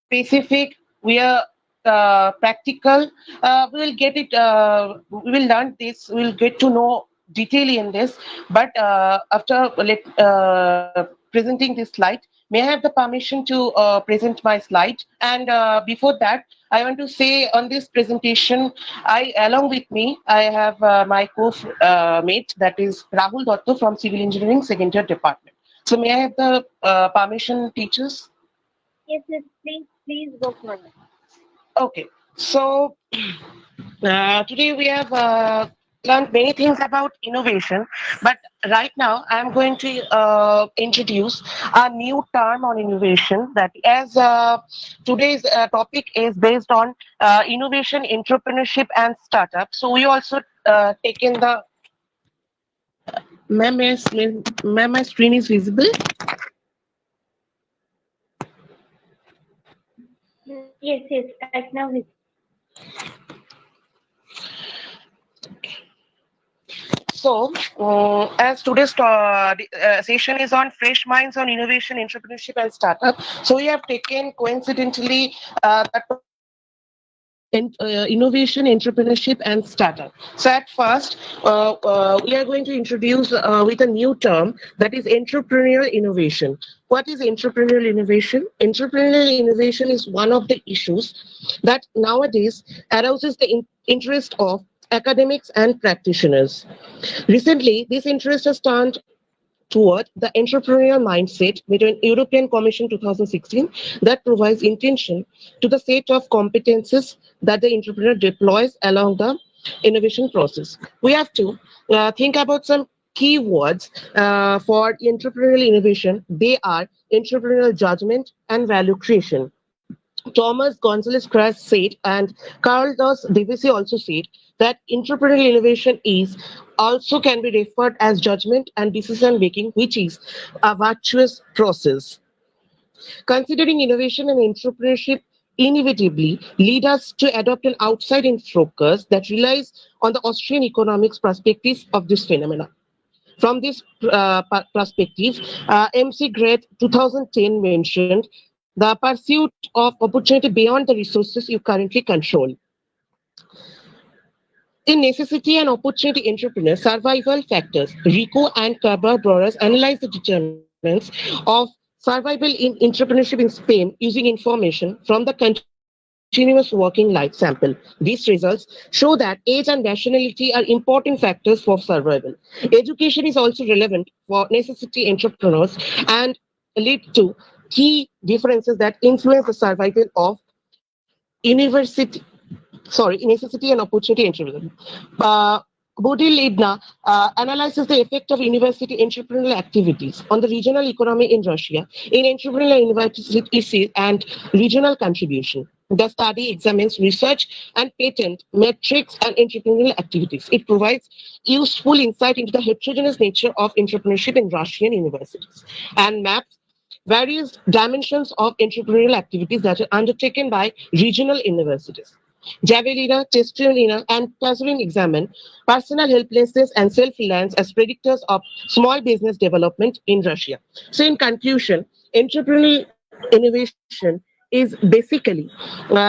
specific, we are practical. We will get it. We will learn this. We will get to know detailing in this. But after presenting this slide, may I have the permission to present my slide? And before that, I want to say on this presentation, along with me, I have my co-mate, that is Rahul Dotto from Civil Engineering, Second Year Department. So may I have the permission, teachers? Yes, please go for it. Okay, so today we have learned many things about innovation, but right now I'm going to introduce a new term on innovation, that as today's topic is based on innovation, entrepreneurship and startup. So we also taken the ma'am, my screen is visible. Yes, right now. So, as today's session is on fresh minds on innovation, entrepreneurship, and startup, so we have taken coincidentally innovation, entrepreneurship, and startup. So, at first, we are going to introduce with a new term, that is entrepreneurial innovation. What is entrepreneurial innovation? Entrepreneurial innovation is one of the issues that nowadays arouses the interest of academics and practitioners. Recently, this interest has turned toward the entrepreneurial mindset between European Commission 2016 that provides intention to the set of competences that the entrepreneur deploys along the innovation process. We have to think about some keywords for entrepreneurial innovation. They are entrepreneurial judgment and value creation. Thomas Gonzalez Kress said, and Carl Dos Devisi also said, that entrepreneurial innovation is also can be referred as judgment and decision making, which is a virtuous process. Considering innovation and entrepreneurship inevitably lead us to adopt an outside-in focus that relies on the Austrian economics perspective of this phenomena. From this perspective, MC Greth 2010 mentioned the pursuit of opportunity beyond the resources you currently control. In Necessity and Opportunity Entrepreneur Survival Factors, Rico and Cabral-Borras analyze the determinants of survival in entrepreneurship in Spain using information from the continuous working life sample. These results show that age and nationality are important factors for survival. Education is also relevant for necessity entrepreneurs and lead to key differences that influence the survival of necessity and opportunity entrepreneur. Bodil Lidna analyzes the effect of university entrepreneurial activities on the regional economy in Russia in entrepreneurial universities and regional contribution. The study examines research and patent metrics and entrepreneurial activities. It provides useful insight into the heterogeneous nature of entrepreneurship in Russian universities and maps various dimensions of entrepreneurial activities that are undertaken by regional universities. Javelina, Testrina, and Kazurin examine personal helplessness and self-reliance as predictors of small business development in Russia. So in conclusion, entrepreneurial innovation is basically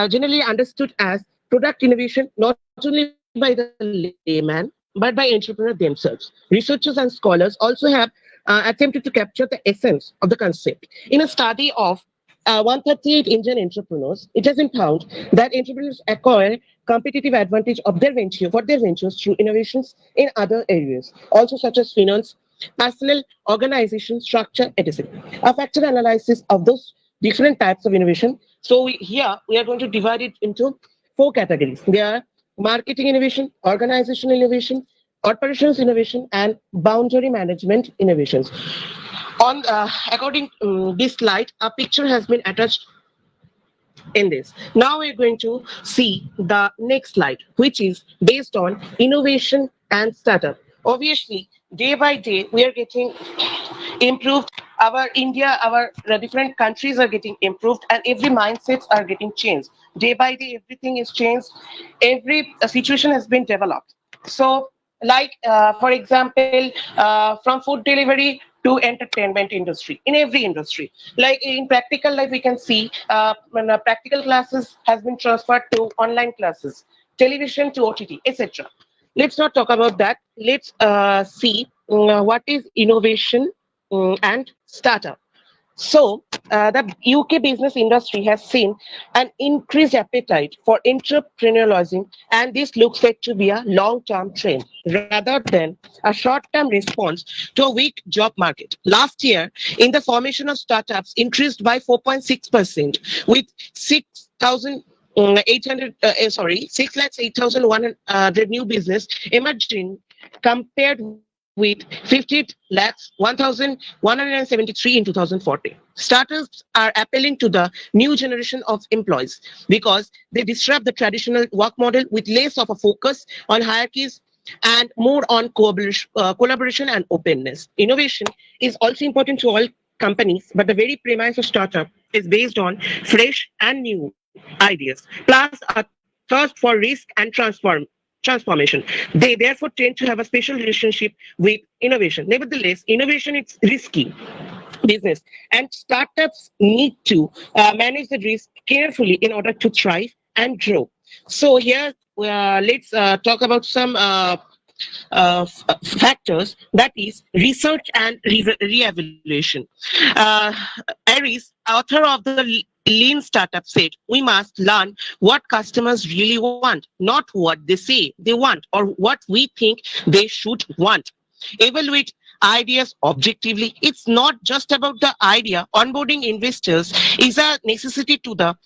generally understood as product innovation, not only by the layman, but by entrepreneurs themselves. Researchers and scholars also have attempted to capture the essence of the concept. In a study of 138 Indian entrepreneurs, it has been found that entrepreneurs acquire competitive advantage of their ventures through innovations in other areas, also such as finance, personal organization, structure, etc. A factor analysis of those different types of innovation. So here we are going to divide it into 4 categories. They are marketing innovation, organizational innovation, operations innovation, and boundary management innovations. On according to this slide, a picture has been attached in this. Now we're going to see the next slide, which is based on innovation and startup. Obviously, day by day, we are getting improved. Our India, our different countries are getting improved, and every mindsets are getting changed. Day by day, everything is changed. Every situation has been developed. So, like for example, from food delivery to entertainment industry, in every industry, like in practical life, we can see when practical classes has been transferred to online classes, television to ott, etc. Let's not talk about that. Let's see what is innovation and startup. So, the UK business industry has seen an increased appetite for entrepreneurialism, and this looks like to be a long-term trend rather than a short-term response to a weak job market. Last year, in the formation of startups increased by 4.6%, with 6,800 new business emerging compared with 50 lakhs 1,173 in 2014. Startups are appealing to the new generation of employees because they disrupt the traditional work model with less of a focus on hierarchies and more on collaboration and openness. Innovation is also important to all companies, but the very premise of startup is based on fresh and new ideas, plus a thirst for risk and transformation. They therefore tend to have a special relationship with innovation. Nevertheless, innovation is risky business, and startups need to manage the risk carefully in order to thrive and grow. So here, let's talk about some factors, that is research and re-evaluation. Aries, author of the Lean Startup, said, we must learn what customers really want, not what they say they want or what we think they should want. Evaluate ideas objectively. It's not just about the idea. Onboarding investors is a necessity to the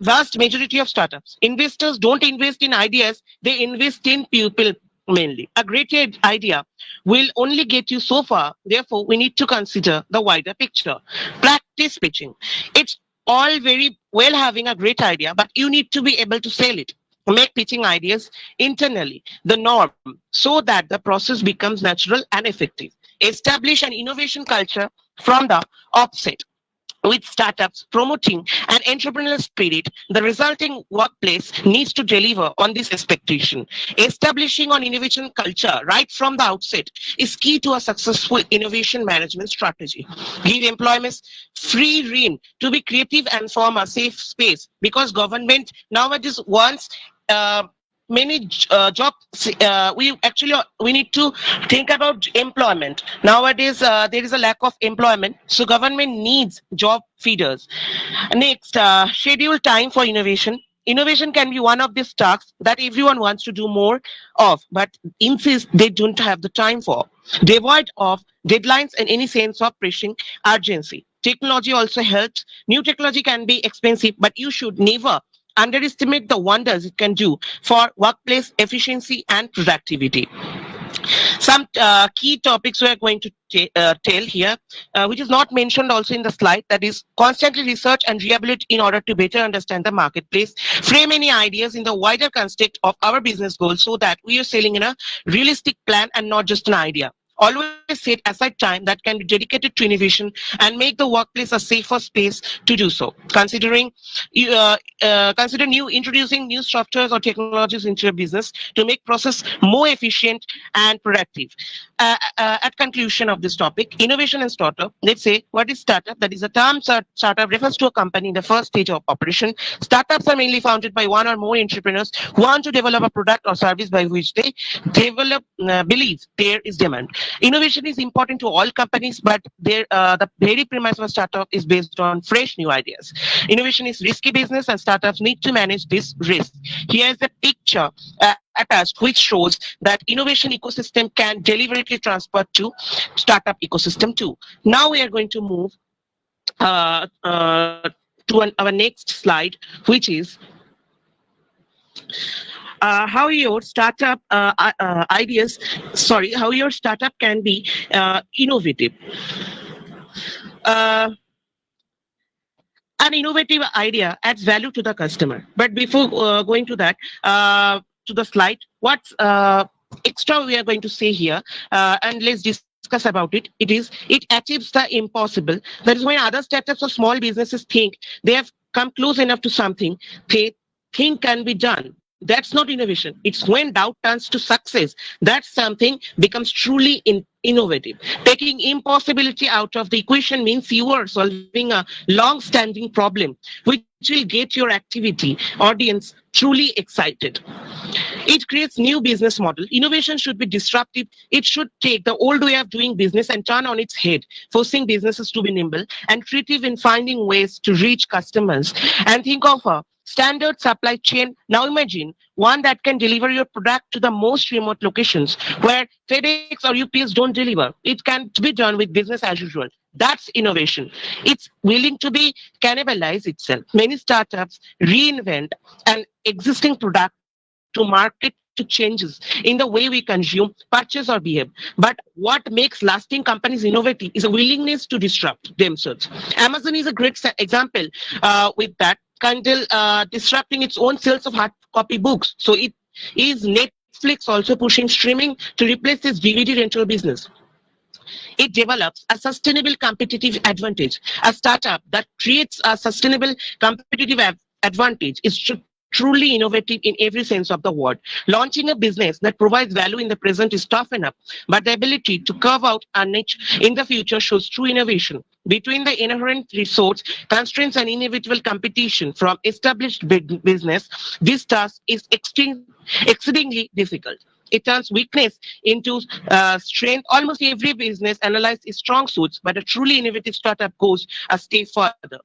vast majority of startups. Investors don't invest in ideas, they invest in people mainly. A great idea will only get you so far. Therefore, we need to consider the wider picture. Practice pitching. It's all very well having a great idea, but you need to be able to sell it. Make pitching ideas internally the norm so that the process becomes natural and effective. Establish an innovation culture from the offset. With startups promoting an entrepreneurial spirit, the resulting workplace needs to deliver on this expectation. Establishing an innovation culture right from the outset is key to a successful innovation management strategy. Give employees free rein to be creative and form a safe space, because government nowadays wants many jobs. We need to think about employment nowadays. There is a lack of employment, so government needs job feeders. Next, schedule time for innovation. Innovation can be one of these tasks that everyone wants to do more of, but insist they don't have the time for. Devoid of deadlines and any sense of pressing urgency. Technology also helps. New technology can be expensive, but you should never underestimate the wonders it can do for workplace efficiency and productivity. Some key topics we are going to tell here, which is not mentioned also in the slide, that is constantly research and rehabilitate in order to better understand the marketplace, frame any ideas in the wider context of our business goals so that we are selling in a realistic plan and not just an idea. Always set aside time that can be dedicated to innovation and make the workplace a safer space to do so. Consider introducing new softwares or technologies into your business to make process more efficient and productive. At conclusion of this topic, innovation and startup. Let's say, what is startup? That is a term. Startup refers to a company in the first stage of operation. Startups are mainly founded by one or more entrepreneurs who want to develop a product or service by which they believe there is demand. Innovation is important to all companies, but the very premise of a startup is based on fresh new ideas. Innovation is risky business, and startups need to manage this risk. Here is a picture attached, which shows that innovation ecosystem can deliberately transfer to startup ecosystem too. Now we are going to move to our next slide, which is how your startup how your startup can be innovative. An innovative idea adds value to the customer. But before going to that, to the slide, what's extra we are going to say here, and let's discuss about it. It achieves the impossible. That is when other startups or small businesses think they have come close enough to something they think can be done. That's not innovation. It's when doubt turns to success that something becomes truly innovative. Taking impossibility out of the equation means you are solving a long-standing problem, which will get your activity audience truly excited. It creates new business model. Innovation should be disruptive. It should take the old way of doing business and turn on its head, forcing businesses to be nimble and creative in finding ways to reach customers. And think of a standard supply chain. Now imagine one that can deliver your product to the most remote locations where FedEx or UPS don't deliver. It can be done with business as usual. That's innovation. It's willing to be cannibalize itself. Many startups reinvent an existing product to market to changes in the way we consume, purchase, or behave. But what makes lasting companies innovative is a willingness to disrupt themselves. Amazon is a great example with that. Kindle disrupting its own sales of hard copy books. So it is Netflix also pushing streaming to replace its DVD rental business. It develops a sustainable competitive advantage. A startup that creates a sustainable competitive advantage is truly innovative in every sense of the word. Launching a business that provides value in the present is tough enough, but the ability to carve out a niche in the future shows true innovation. Between the inherent resource constraints and inevitable competition from established business, this task is exceedingly difficult. It turns weakness into strength. Almost every business analyzes its strong suits, but a truly innovative startup goes a step further.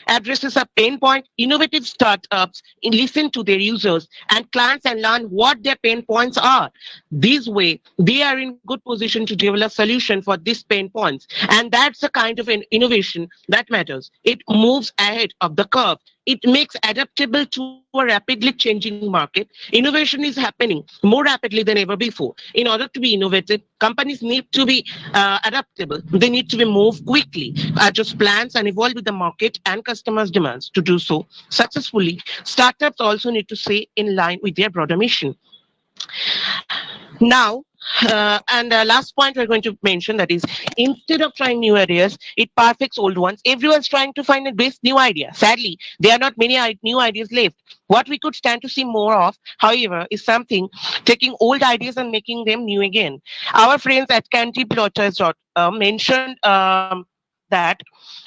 Addresses a pain point. Innovative startups listen to their users and clients and learn what their pain points are. This way, they are in good position to develop solution for these pain points. And that's the kind of an innovation that matters. It moves ahead of the curve. It makes adaptable to a rapidly changing market. Innovation is happening more rapidly than ever before. In order to be innovative, companies need to be adaptable. They need to be move quickly, adjust plans, and evolve with the market and customers' demands. To do so successfully, startups also need to stay in line with their broader mission. Now, last point we're going to mention, that is, instead of trying new ideas, it perfects old ones. Everyone's trying to find a best new idea. Sadly, there are not many new ideas left. What we could stand to see more of, however, is something taking old ideas and making them new again. Our friends at Canty Plotters mentioned that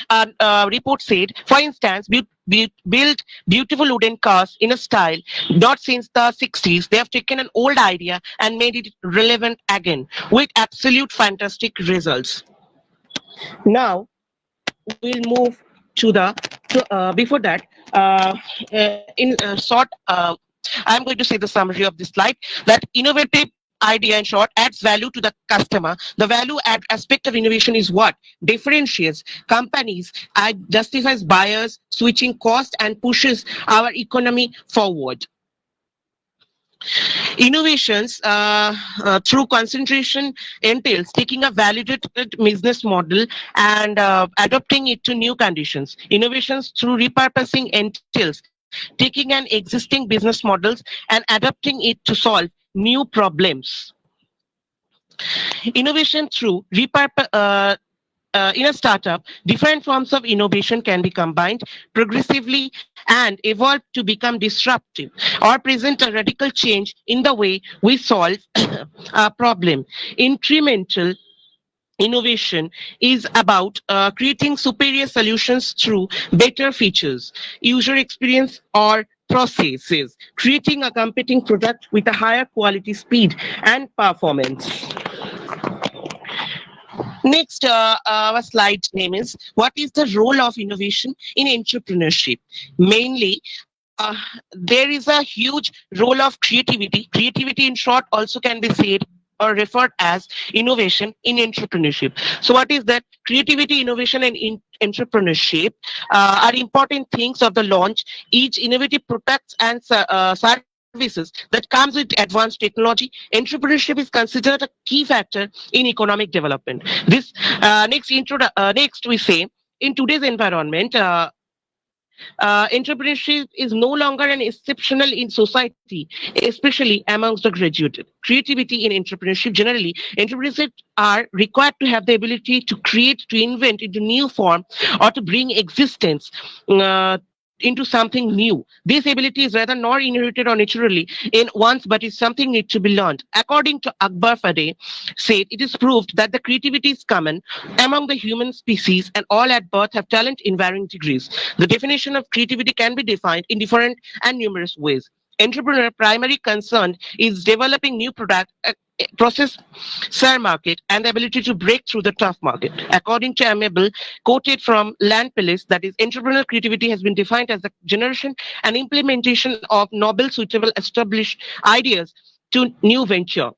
a report said, for instance, build beautiful wooden cars in a style not since the 60s. They have taken an old idea and made it relevant again with absolute fantastic results. Now we'll move to the before that, in short, I'm going to say the summary of this slide, that innovative idea in short adds value to the customer. The value add aspect of innovation is what differentiates companies, justifies buyers, switching cost, and pushes our economy forward. Innovations through concentration entails taking a validated business model and adapting it to new conditions. Innovations through repurposing entails taking an existing business models and adapting it to solve new problems. Innovation through in a startup, different forms of innovation can be combined progressively and evolve to become disruptive or present a radical change in the way we solve a problem. Incremental innovation is about creating superior solutions through better features, user experience, or processes, creating a competing product with a higher quality, speed, and performance. Next, our slide name is, what is the role of innovation in entrepreneurship? Mainly, there is a huge role of creativity. Creativity, in short, also can be said or referred as innovation in entrepreneurship. So, what is that? Creativity, innovation, and entrepreneurship are important things of the launch. Each innovative products and services that comes with advanced technology. Entrepreneurship is considered a key factor in economic development. This next we say in today's environment. Entrepreneurship is no longer an exceptional in society, especially amongst the graduated. Creativity in entrepreneurship generally, entrepreneurs are required to have the ability to create, to invent into new form, or to bring existence into something new. This ability is rather not inherited or naturally in once, but is something need to be learned. According to Akbar Fadeh, said it is proved that the creativity is common among the human species and all at birth have talent in varying degrees. The definition of creativity can be defined in different and numerous ways. Entrepreneur primary concern is developing new product, process, share market, and the ability to break through the tough market. According to Amable, quoted from Land Police, that is, entrepreneurial creativity has been defined as the generation and implementation of novel, suitable, established ideas to new venture.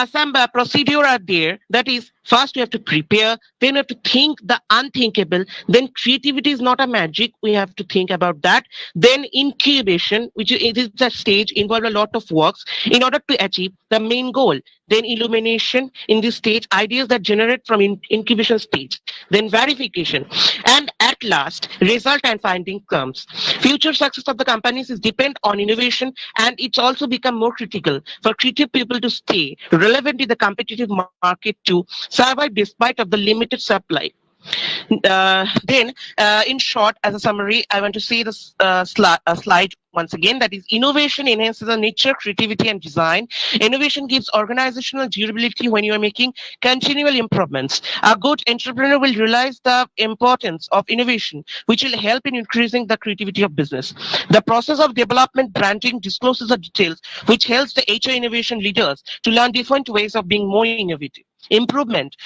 Some procedure are there. That is, first we have to prepare, then we have to think the unthinkable. Then creativity is not a magic. We have to think about that. Then incubation, which is a stage involve a lot of works in order to achieve the main goal. Then illumination in this stage, ideas that generate from incubation stage. Then verification, and at last, result and finding comes. Future success of the companies is depend on innovation, and it's also become more critical for creative people to stay relevant in the competitive market to survive despite of the limited supply. In short, as a summary, I want to say this slide once again. That is, innovation enhances the nature, creativity, and design. Innovation gives organizational durability when you are making continual improvements. A good entrepreneur will realize the importance of innovation, which will help in increasing the creativity of business. The process of development branding discloses the details, which helps the HR innovation leaders to learn different ways of being more innovative. Improvement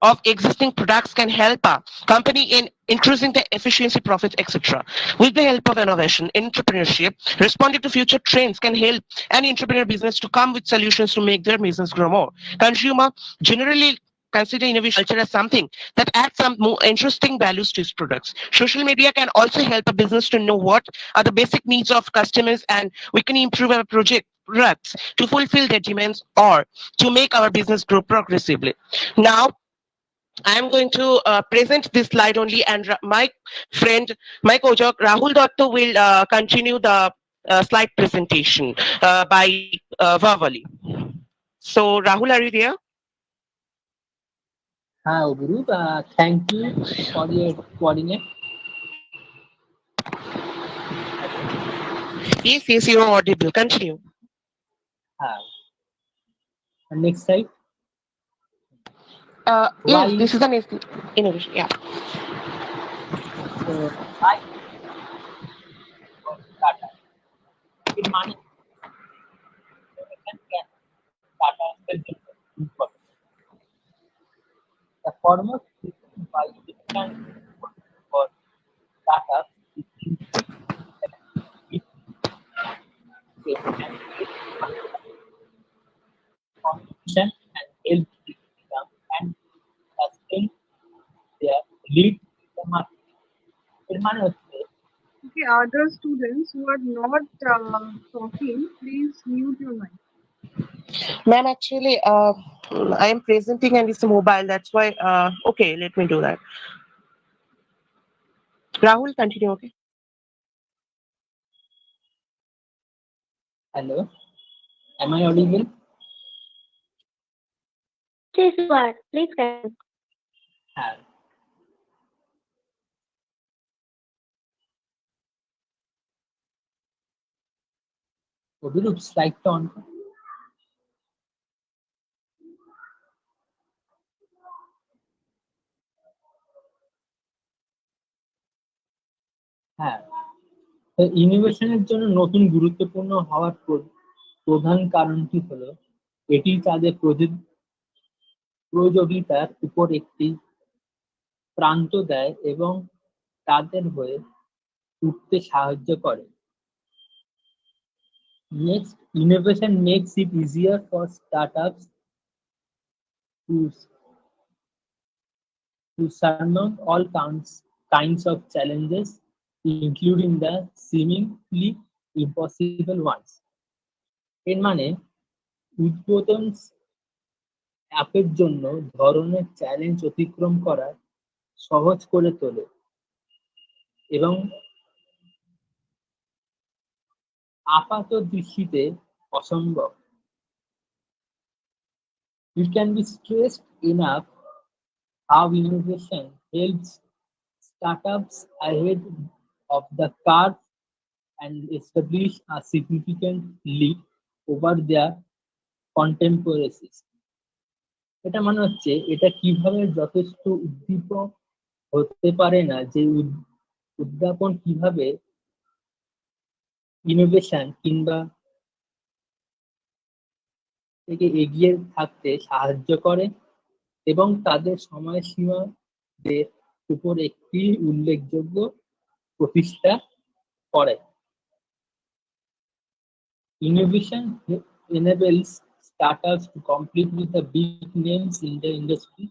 of existing products can help a company in increasing the efficiency, profits, etc. With the help of innovation, entrepreneurship, responding to future trends can help an entrepreneur business to come with solutions to make their business grow more. Consumer generally consider innovation culture as something that adds some more interesting values to its products. Social media can also help a business to know what are the basic needs of customers, and we can improve our products to fulfill their demands or to make our business grow progressively. Now, I am going to present this slide only, and my friend, my co-jog Rahul Datta will continue the slide presentation by verbally. So, Rahul, are you there? Hi, Guru. Thank you for your coordinate. Yes, you are audible. Continue. Next slide. Yes, this is an innovation. Yeah. So, I Tata. In money, the former system by different for Tata is competition and help them and sustain their lead in the market. In money, Okay, other students who are not talking, please mute your mic. Ma'am, actually, I am presenting and it's a mobile. That's why. Okay, let me do that. Rahul, continue. Okay. Hello. Am I audible? Yes, you are. Please continue. Abhirup স্লাইডটা on করো। হ্যাঁ, ইনোভেশনের জন্য নতুন গুরুত্বপূর্ণ হওয়ার প্রধান কারণটি হলো এটি তাদের প্রয়োজনীয়তার উপর একটি প্রান্ত দেয় এবং তাদের হয়ে উঠতে সাহায্য করে। Next, innovation makes it easier for startups to surmount all kinds of challenges, including the seemingly impossible ones. এর মানে উদ্বোধন অ্যাপের জন্য ধরনের চ্যালেঞ্জ অতিক্রম করা সহজ করে তোলে এবং আপাত দৃষ্টিতে অসম্ভব। It can be stressed enough how innovation helps startups ahead of the curve and establish a significant lead over their contemporaries. এটা মানে হচ্ছে এটা কিভাবে যথেষ্ট উদ্দীপক হতে পারে না যে উদ্যাপন কিভাবে ইনোভেশন কিংবা থেকে এগিয়ে থাকতে সাহায্য করে এবং তাদের সময়সীমাদের উপর একটি উল্লেখযোগ্য প্রতিষ্ঠা করে। Innovation enables startups to compete with the big names in the industry.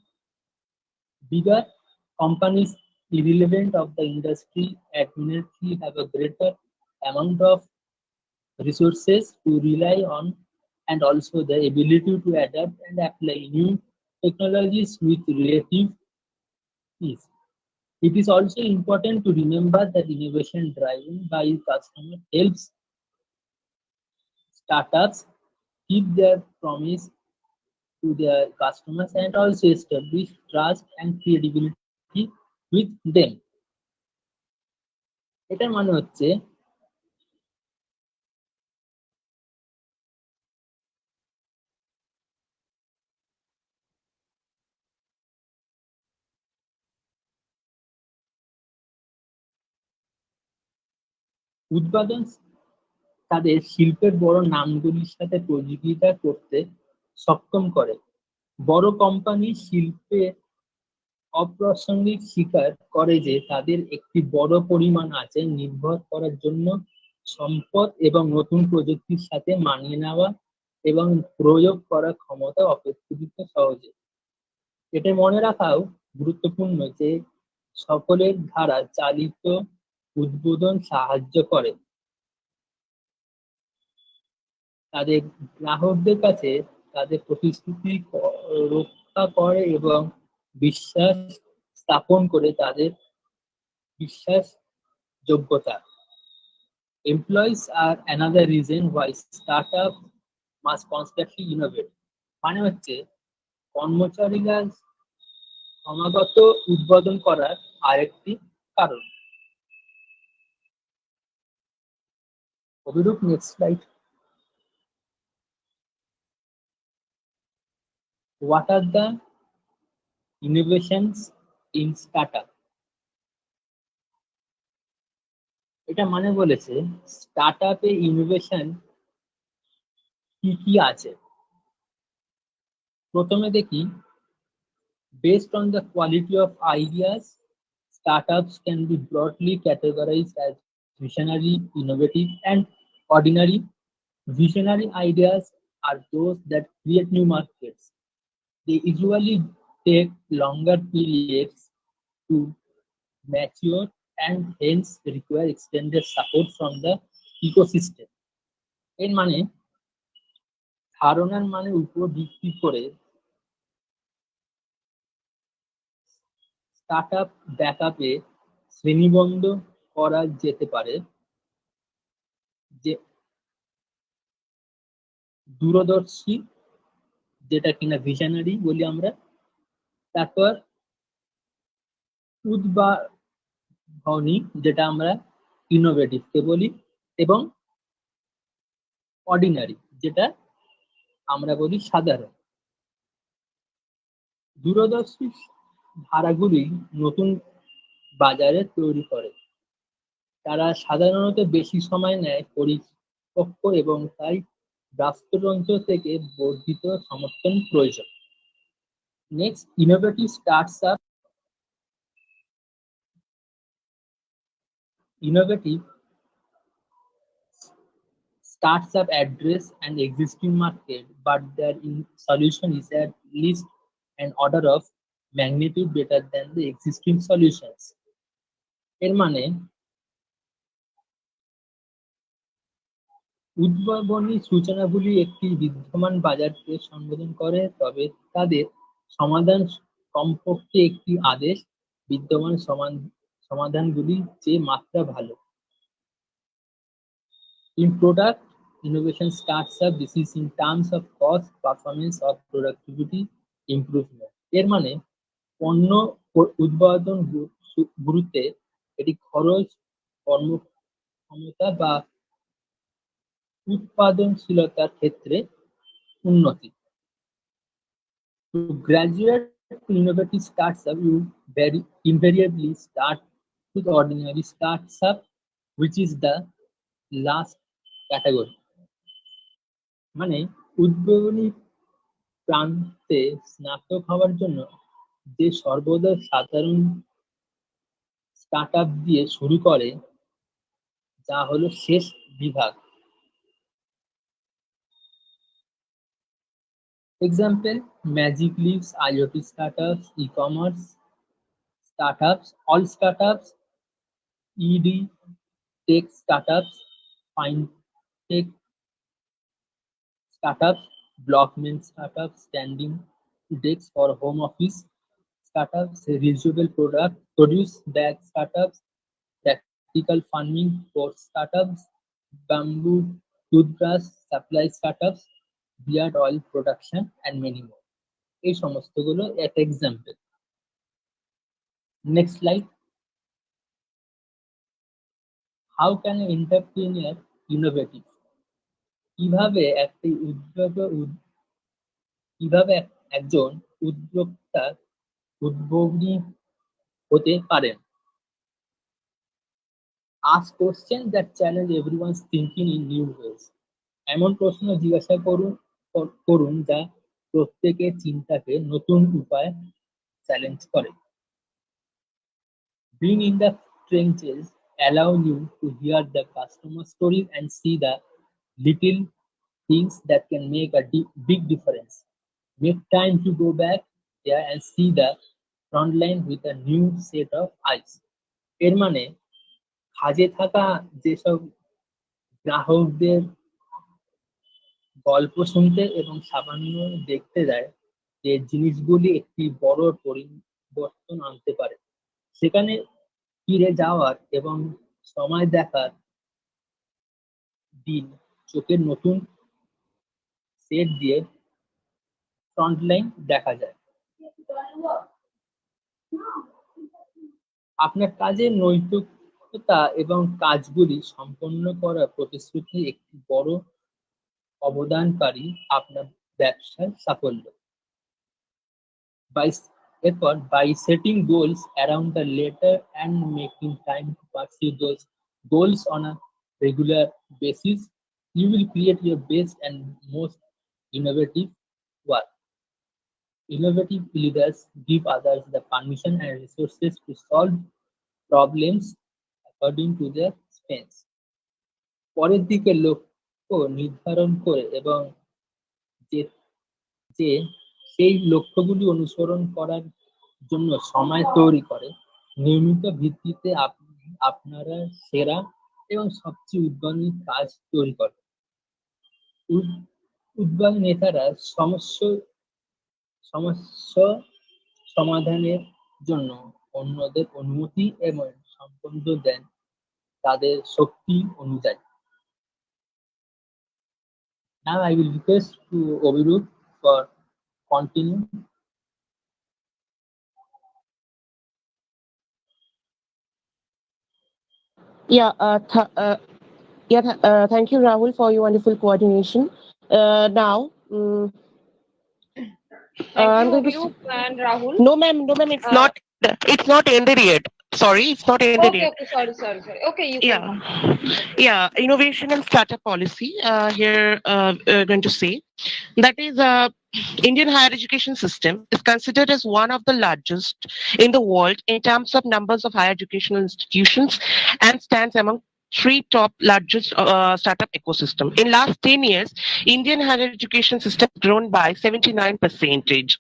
Bigger companies irrelevant of the industry admittedly have a greater amount of resources to rely on and also the ability to adapt and apply new technologies with relative ease. It is also important to remember that innovation driven by customers helps startups keep their promise to their customers and also establish trust and credibility with them. এটার মানে হচ্ছে উৎপাদন তাদের শিল্পের বড় নামগুলির সাথে প্রতিযোগিতা করতে সক্ষম করে। বড় কোম্পানি শিল্পে অপ্রাসঙ্গিক স্বীকার করে যে তাদের একটি বড় পরিমাণ আছে নির্ভর করার জন্য সম্পদ এবং নতুন প্রযুক্তির সাথে মানিয়ে নেওয়া এবং প্রয়োগ করার ক্ষমতা অপেক্ষাকৃত সহজে। এটা মনে রাখাও গুরুত্বপূর্ণ যে সকলের দ্বারা চালিত উদ্বোধন সাহায্য করে তাদের গ্রাহকদের কাছে তাদের প্রতিশ্রুতি রক্ষা করে এবং বিশ্বাস স্থাপন করে তাদের বিশ্বাসযোগ্যতা। Employees are another reason why startup must constantly innovate. মানে হচ্ছে কর্মচারীরা ক্রমাগত উদ্বোধন করার আরেকটি কারণ। Abhirup, next slide. What are the innovations in startup? এটা মানে বলেছে স্টার্টআপে ইনোভেশন কি কি আছে। প্রথমে দেখি based on the quality of ideas, startups can be broadly categorized as visionary, innovative, and ordinary. Visionary ideas are those that create new markets. They usually take longer periods to mature and hence require extended support from the ecosystem. এর মানে ধারণার মানের উপর ভিত্তি করে startup ব্যাকআপে শ্রেণীবদ্ধ করা যেতে পারে, যে দূরদর্শী যেটা কিনা ভিশনারি বলি আমরা, তারপর উদ্ভাবনী যেটা আমরা ইনোভেটিভকে বলি, এবং অর্ডিনারি যেটা আমরা বলি সাধারণ। দূরদর্শী ধারাগুলি নতুন বাজারে তৈরি করে, তারা সাধারণত বেশি সময় নেয় পরিপক্ক এবং তাই বাস্তুতন্ত্র থেকে বর্ধিত সমর্থন প্রয়োজন। Next, innovative startup innovative startup address an existing market, but their solution is at least an order of magnitude better than the existing solutions. এর মানে উদ্ভাবনী সূচনাগুলি একটি বিদ্যমান বাজারকে সম্বোধন করে, তবে তাদের সমাধান কমপক্ষে একটি আদেশ বিদ্যমান সমাধানগুলির চেয়ে মাত্রা ভালো। In product, innovation starts up. This is in terms of cost, performance, or productivity improvement. এর মানে পণ্য উৎপাদন গুরুত্বে এটি খরচ, কর্মক্ষমতা বা উৎপাদনশীলতার ক্ষেত্রে উন্নতি। To graduate to innovative startup, you invariably start with ordinary startup, which is the last category. মানে উদ্ভাবনী প্রান্তে স্নাতক হওয়ার জন্য যে সর্বদা সাধারণ স্টার্টআপ দিয়ে শুরু করে, যা হলো শেষ বিভাগ। Example: Magic Leaps, IoT startups, e-commerce startups, all startups, ED tech startups, fintech startups, blockchain startups, standing desks for home office startups, reusable produce bag startups, practical farming for startups, bamboo toothbrush supply startups, beard oil production, and many more. এই সমস্তগুলো এক example. Next slide. How can an entrepreneur innovative? কিভাবে একজন উদ্যোক্তা উদ্ভাবনী হতে পারেন? Ask questions that challenge everyone's thinking in new ways. এমন প্রশ্ন জিজ্ঞাসা করুন যা প্রত্যেকের চিন্তাকে নতুন উপায়ে চ্যালেঞ্জ করে। Being in the trenches allow you to hear the customer stories and see the little things that can make a big difference. Make time to go back there and see the front line with a new set of eyes. এর মানে কাজে থাকা যেসব গ্রাহকদের গল্প শুনতে এবং সামান্য দেখতে দেয় যে জিনিসগুলি একটি বড় পরিবর্তন আনতে পারে, সেখানে ফিরে যাওয়ার এবং সময় দেখার দিন চোখের নতুন সেট দিয়ে ফ্রন্টলাইন দেখা যায়। আপনার কাজের নৈতিকতা এবং কাজগুলি সম্পন্ন করার প্রতিশ্রুতি একটি বড় অবদানকারী আপনার ব্যবসার সাফল্য। By setting goals around the letter and making time to pursue those goals on a regular basis, you will create your best and most innovative work. Innovative leaders give others the permission and resources to solve problems according to their strengths. পরের দিকে লক্ষ্য নির্ধারণ করে এবং যে সেই লক্ষ্যগুলি অনুসরণ করার জন্য সময় তৈরি করে, নিয়মিত ভিত্তিতে আপনি আপনারা সেরা এবং সবচেয়ে উদ্ভাবনী কাজ তৈরি করে। উদ্ভাবনী নেতারা সমস্যা সমাধানের জন্য অন্যদের অনুমতি এবং সম্পন্ন দেন তাদের শক্তি অনুযায়ী। Now I will request to Obirup for continue. Thank you, Rahul, for your wonderful coordination. Now, Thank I'm you, going to. Obirup and Rahul. No, ma'am, it's not ended yet. Sorry, it's not ended yet. Okay, sorry. Okay, you can. Yeah, innovation and startup policy. Here, going to say that is Indian higher education system is considered as one of the largest in the world in terms of numbers of higher educational institutions and stands among three top largest startup ecosystem. In last 10 years, Indian higher education system has grown by 79%.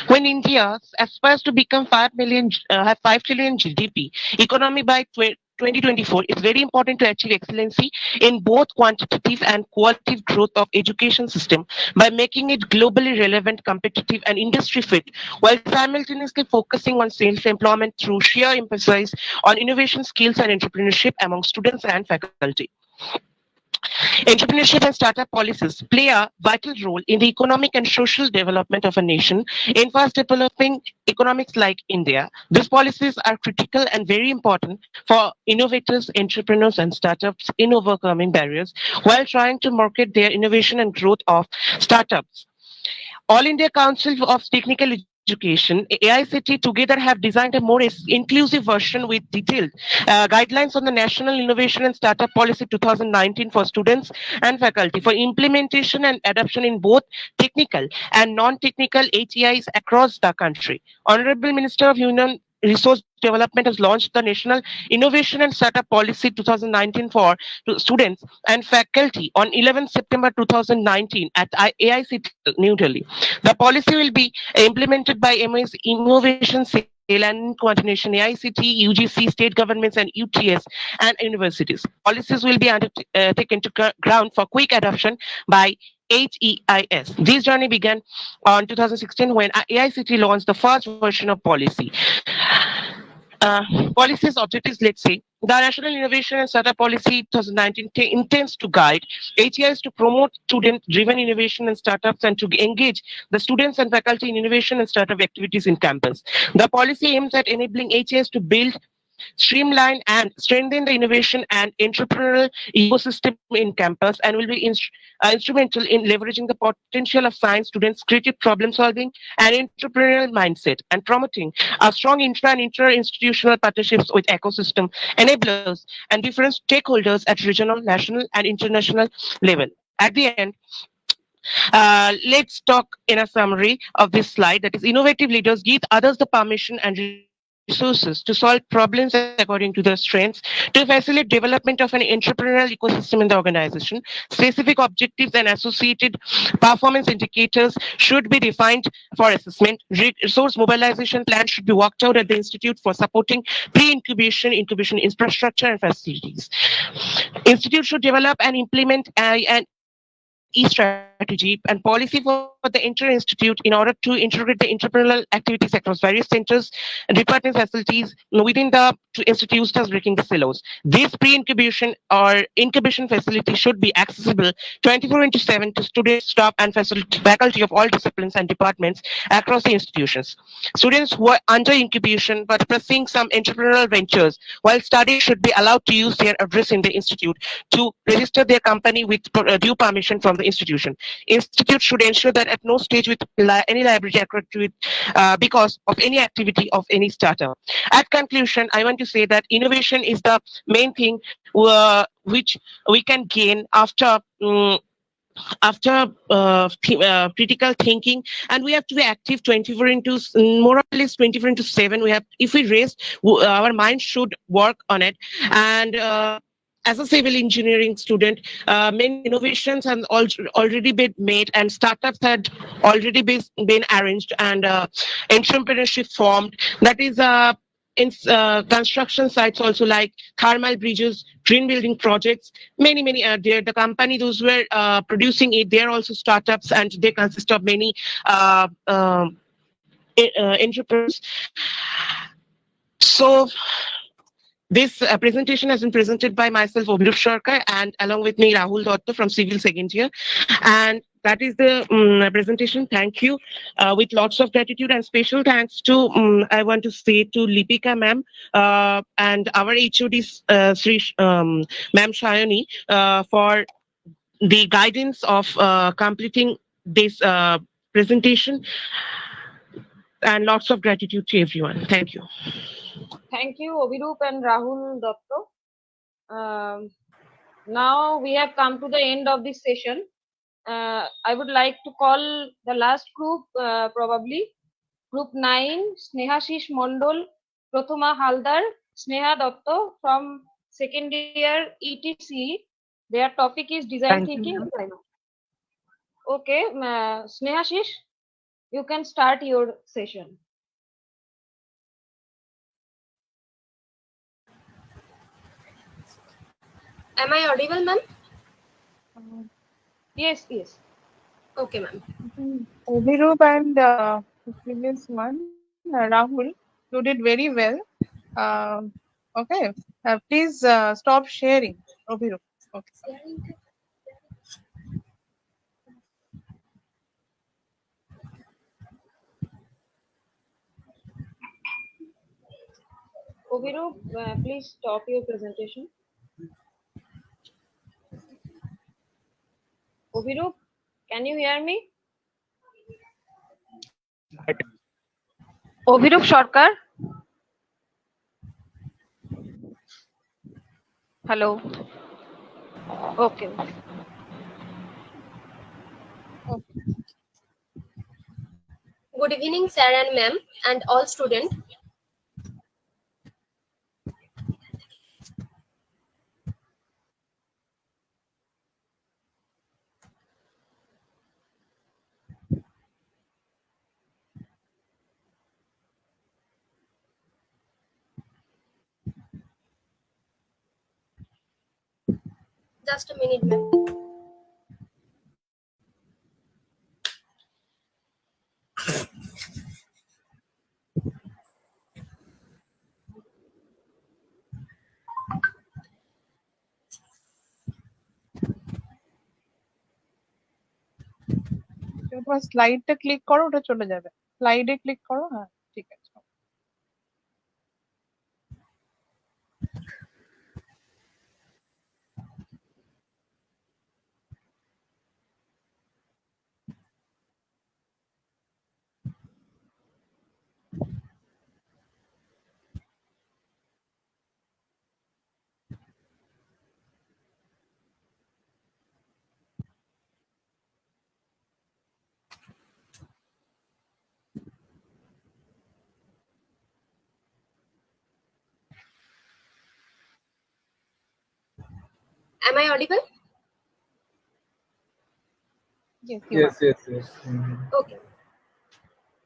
When India aspires to become 5 trillion GDP economy by 2024, it's very important to achieve excellency in both quantitative and qualitative growth of education system by making it globally relevant, competitive, and industry fit, while simultaneously focusing on self-employment through sheer emphasis on innovation, skills, and entrepreneurship among students and faculty. Entrepreneurship and startup policies play a vital role in the economic and social development of a nation in fast developing economics like India. These policies are critical and very important for innovators, entrepreneurs, and startups in overcoming barriers while trying to market their innovation and growth of startups. All India Council of Technical Education, AICT together have designed a more inclusive version with detailed guidelines on the National Innovation and Startup Policy 2019 for students and faculty for implementation and adoption in both technical and non-technical HEIs across the country. Honorable Minister of Human Resource Development has launched the National Innovation and Startup Policy 2019 for students and faculty on 11 September 2019 at AICT New Delhi. The policy will be implemented by MOS Innovation Cell and coordination AICT, UGC, state governments, and UTS and universities. Policies will be taken to ground for quick adoption by HEIS. This journey began on 2016 when AICT launched the first version of policy. Policy's objectives, let's say, the National Innovation and Startup Policy 2019 intends to guide HEIs to promote student-driven innovation and startups and to engage the students and faculty in innovation and startup activities in campus. The policy aims at enabling HEIs to build, streamline, and strengthen the innovation and entrepreneurial ecosystem in campus and will be instrumental in leveraging the potential of science students' creative problem solving and entrepreneurial mindset and promoting a strong intra and inter-institutional partnerships with ecosystem enablers and different stakeholders at regional, national, and international level. At the end, let's talk in a summary of this slide. That is, innovative leaders give others the permission and resources to solve problems according to their strengths, to facilitate development of an entrepreneurial ecosystem in the organization. Specific objectives and associated performance indicators should be defined for assessment. Resource mobilization plans should be worked out at the institute for supporting pre-incubation, incubation infrastructure and facilities. Institute should develop and implement an strategy and policy for the entire institute in order to integrate the entrepreneurial activities across various centers and department facilities within the institutes thus breaking the silos. This pre-incubation or incubation facility should be accessible 24/7 to students, staff, and faculty of all disciplines and departments across the institutions. Students who are under incubation but pursuing some entrepreneurial ventures while studying should be allowed to use their address in the institute to register their company with due permission from the institution. Institute should ensure that at no stage with any liability accrued to it because of any activity of any startup. At conclusion, I want to say that innovation is the main thing which we can gain after critical thinking, and we have to be active 24 into more or less 24/7. We have, if we rest, our mind should work on it. And as a civil engineering student, many innovations have already been made and startups had already been arranged and entrepreneurship formed. That is in construction sites also, like thermal bridges, green building projects, many are there. The company those were producing it, they're also startups and they consist of many entrepreneurs. So this presentation has been presented by myself, Obhirup Sarkar, and along with me, Rahul Dotto from Civil Second Year. And that is the presentation. Thank you. With lots of gratitude and special thanks to, I want to say to Lipika ma'am and our HOD, Sri ma'am Shayani, for the guidance of completing this presentation. And lots of gratitude to everyone. Thank you. thank you, Obhirup and Rahul Datta. Now we have come to the end of this session. I would like to call the last group, probably Group 9, Snehashish Mondol, Prathama Haldar, Sneha Datta from second year ETC. Their topic is design Thank you, thinking. ma'am. Okay, Snehashish, you can start your session. Am I audible, ma'am? Yes, yes. Okay, ma'am. Obhirup and the previous one, Rahul, you did very well. Okay, please stop sharing, Obhirup. Okay. Obhirup, please stop your presentation. Obhirup, can you hear me? Obhirup Sarkar. Hello. Okay. Good evening, sir and ma'am, and all students. Just a minute, ma'am. তোমার স্লাইডটা click করো, ওটা চলে যাবে। স্লাইডে click করো, হ্যাঁ ঠিক আছে। Am I audible? Yes, Yes. Okay.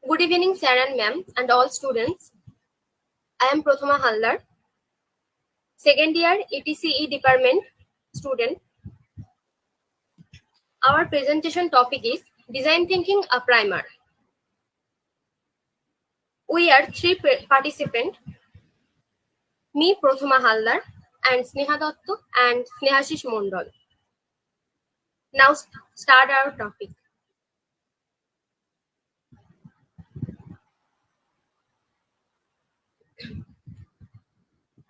Good evening, sir and ma'am, and all students. I am Prathama Haldar, second year ETCE department student. Our presentation topic is Design Thinking, a Primer. We are three participants, me, Prathama Haldar, and Sneha Datta and Snehashish Mondol. Now start our topic.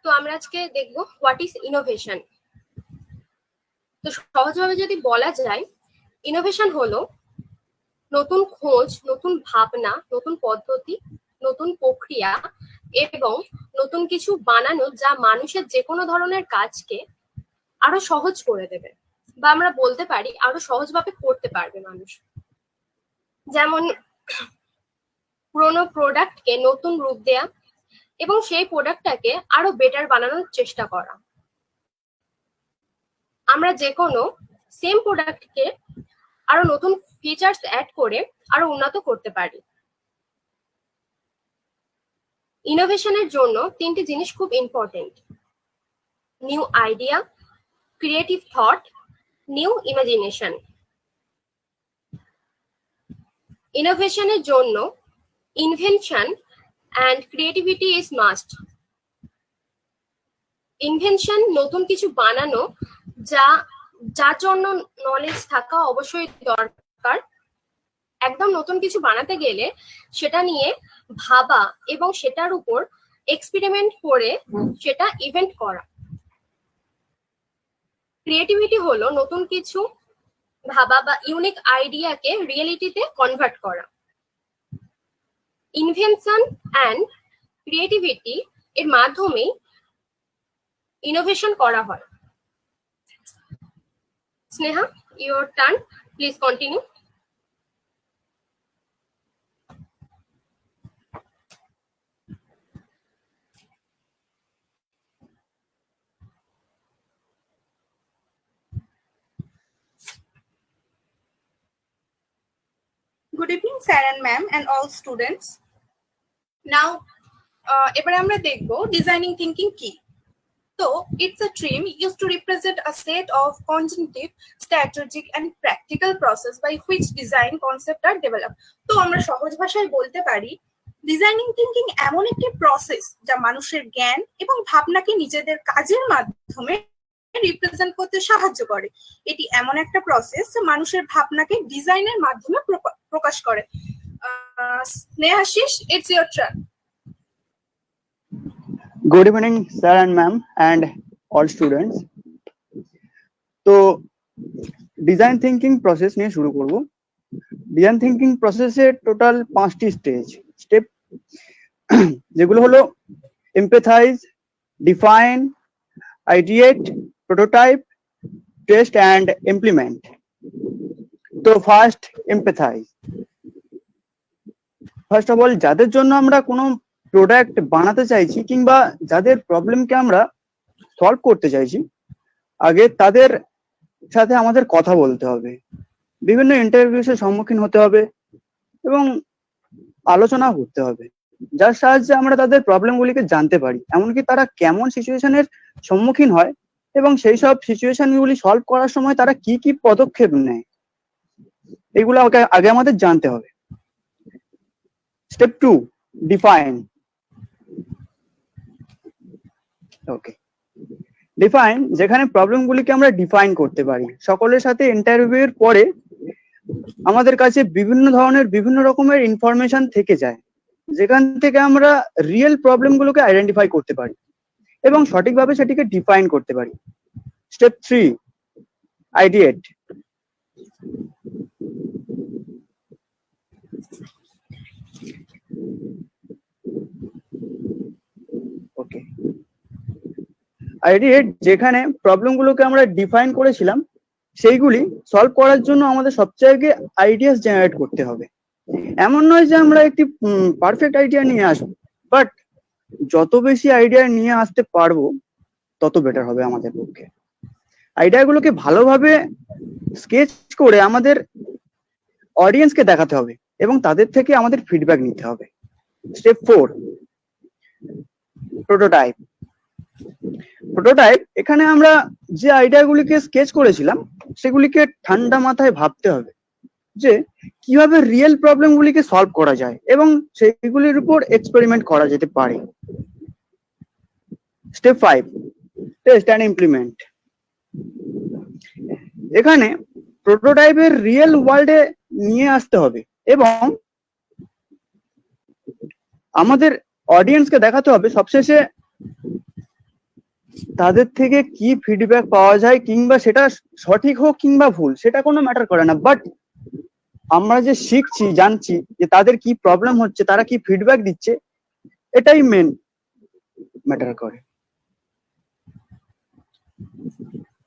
তো আমরা আজকে দেখব what is innovation. তো সহজভাবে যদি বলা যায়, innovation হলো নতুন খোঁজ, নতুন ভাবনা, নতুন পদ্ধতি, নতুন প্রক্রিয়া এবং নতুন কিছু বানানো যা মানুষের যে কোনো ধরনের কাজকে আরো সহজ করে দেবে, বা আমরা বলতে পারি আরো সহজভাবে করতে পারবে মানুষ। যেমন পুরোনো প্রোডাক্টকে নতুন রূপ দেয়া এবং সেই প্রোডাক্টটাকে আরো বেটার বানানোর চেষ্টা করা। আমরা যে কোনো সেম প্রোডাক্টকে আরো নতুন ফিচার্স অ্যাড করে আরো উন্নত করতে পারি। ইনোভেশনের জন্য তিনটি জিনিস খুব important: new idea, creative thought, new imagination. ইনোভেশনের জন্য invention and creativity is must. Invention নতুন কিছু বানানো, যার জন্য নলেজ থাকা অবশ্যই দরকার। একদম নতুন কিছু বানাতে গেলে সেটা নিয়ে ভাবা এবং সেটার উপর এক্সপেরিমেন্ট করে সেটা ইভেন্ট করা। ক্রিয়েটিভিটি হলো নতুন কিছু ভাবা বা ইউনিক আইডিয়াকে রিয়েলিটিতে কনভার্ট করা। ইনভেনশন অ্যান্ড ক্রিয়েটিভিটি এর মাধ্যমে ইনোভেশন করা হয়। Sneha, your turn, please continue. Good evening, sir and ma'am, and all students. Now, এবারে আমরা দেখব ডিজাইনিং থিঙ্কিং কি। So, it's a term used to represent a set of cognitive, strategic, and practical process by which design concepts are developed. তো আমরা সহজ ভাষায় বলতে পারি ডিজাইনিং থিঙ্কিং এমন একটি প্রসেস যা মানুষের জ্ঞান এবং ভাবনাকে নিজেদের কাজের মাধ্যমে রিপ্রেজেন্ট করতে সাহায্য করে। এটি এমন একটা প্রসেস যা মানুষের ভাবনাকে ডিজাইনের মাধ্যমে প্রকাশ করে। Snehashis, it's your turn. Good evening, sir and ma'am, and all students. তো ডিজাইন থিঙ্কিং প্রসেস নিয়ে শুরু করব। ডিজাইন থিঙ্কিং প্রসেসের টোটাল 5টি স্টেপ, যেগুলো হলো empathize, define, ideate, prototype, test and implement. তো first, empathize. First of all, যাদের জন্য আমরা কোনো প্রোডাক্ট বানাতে চাইছি কিংবা যাদের প্রবলেমকে আমরা সলভ করতে চাইছি, আগে তাদের সাথে আমাদের কথা বলতে হবে, বিভিন্ন ইন্টারভিউসের সম্মুখীন হতে হবে এবং আলোচনা করতে হবে, যার সাহায্যে আমরা তাদের প্রবলেমগুলিকে জানতে পারি, এমনকি তারা কেমন সিচুয়েশনের সম্মুখীন হয় এবং সেই সব সিচুয়েশনগুলি সলভ করার সময় তারা কি কি পদক্ষেপ নেয়, এগুলো আগে আমাদের জানতে হবে। Step 2, define. ওকে, ডিফাইন, যেখানে প্রবলেমগুলিকে আমরা ডিফাইন করতে পারি। সকলের সাথে ইন্টারভিউর পরে আমাদের কাছে বিভিন্ন ধরনের বিভিন্ন রকমের ইনফরমেশন থেকে যায়, যেখান থেকে আমরা রিয়েল প্রবলেমগুলোকে আইডেন্টিফাই করতে পারি এবং সঠিকভাবে সেটিকে ডিফাইন করতে পারি। স্টেপ 3, আইডিয়েট। ওকে, আইডিয়েট, যেখানে প্রবলেমগুলোকে আমরা ডিফাইন করেছিলাম সেইগুলি সলভ করার জন্য আমাদের সবচেয়ে আগে আইডিয়াস জেনারেট করতে হবে। এমন নয় যে আমরা একটি পারফেক্ট আইডিয়া নিয়ে আসবো, বাট যত বেশি আইডিয়া নিয়ে আসতে পারবো তত বেটার হবে আমাদের পক্ষে। আইডিয়াগুলোকে ভালোভাবে স্কেচ করে আমাদের অডিয়েন্সকে দেখাতে হবে এবং তাদের থেকে আমাদের ফিডব্যাক নিতে হবে। Step 4, prototype. প্রোটোটাইপ, এখানে আমরা যে আইডিয়াগুলিকে স্কেচ করেছিলাম সেগুলিকে ঠান্ডা মাথায় ভাবতে হবে যে কিভাবে রিয়েল প্রবলেমগুলিকে সলভ করা যায় এবং সেগুলির উপর এক্সপেরিমেন্ট করা যেতে পারে। Step 5, test and implement. এখানে প্রোটোটাইপের রিয়েল ওয়ার্ল্ডে নিয়ে আসতে হবে এবং আমাদের অডিয়েন্সকে দেখাতে হবে সবশেষে তাদের থেকে কি ফিডব্যাক পাওয়া যায়, কিংবা সেটা সঠিক হোক কিংবা ভুল সেটা কোনো ম্যাটার করে না, বাট আমরা যে শিখছি, জানছি যে তাদের কি প্রবলেম হচ্ছে, তারা কি ফিডব্যাক দিচ্ছে, এটাই মেন ম্যাটার করে।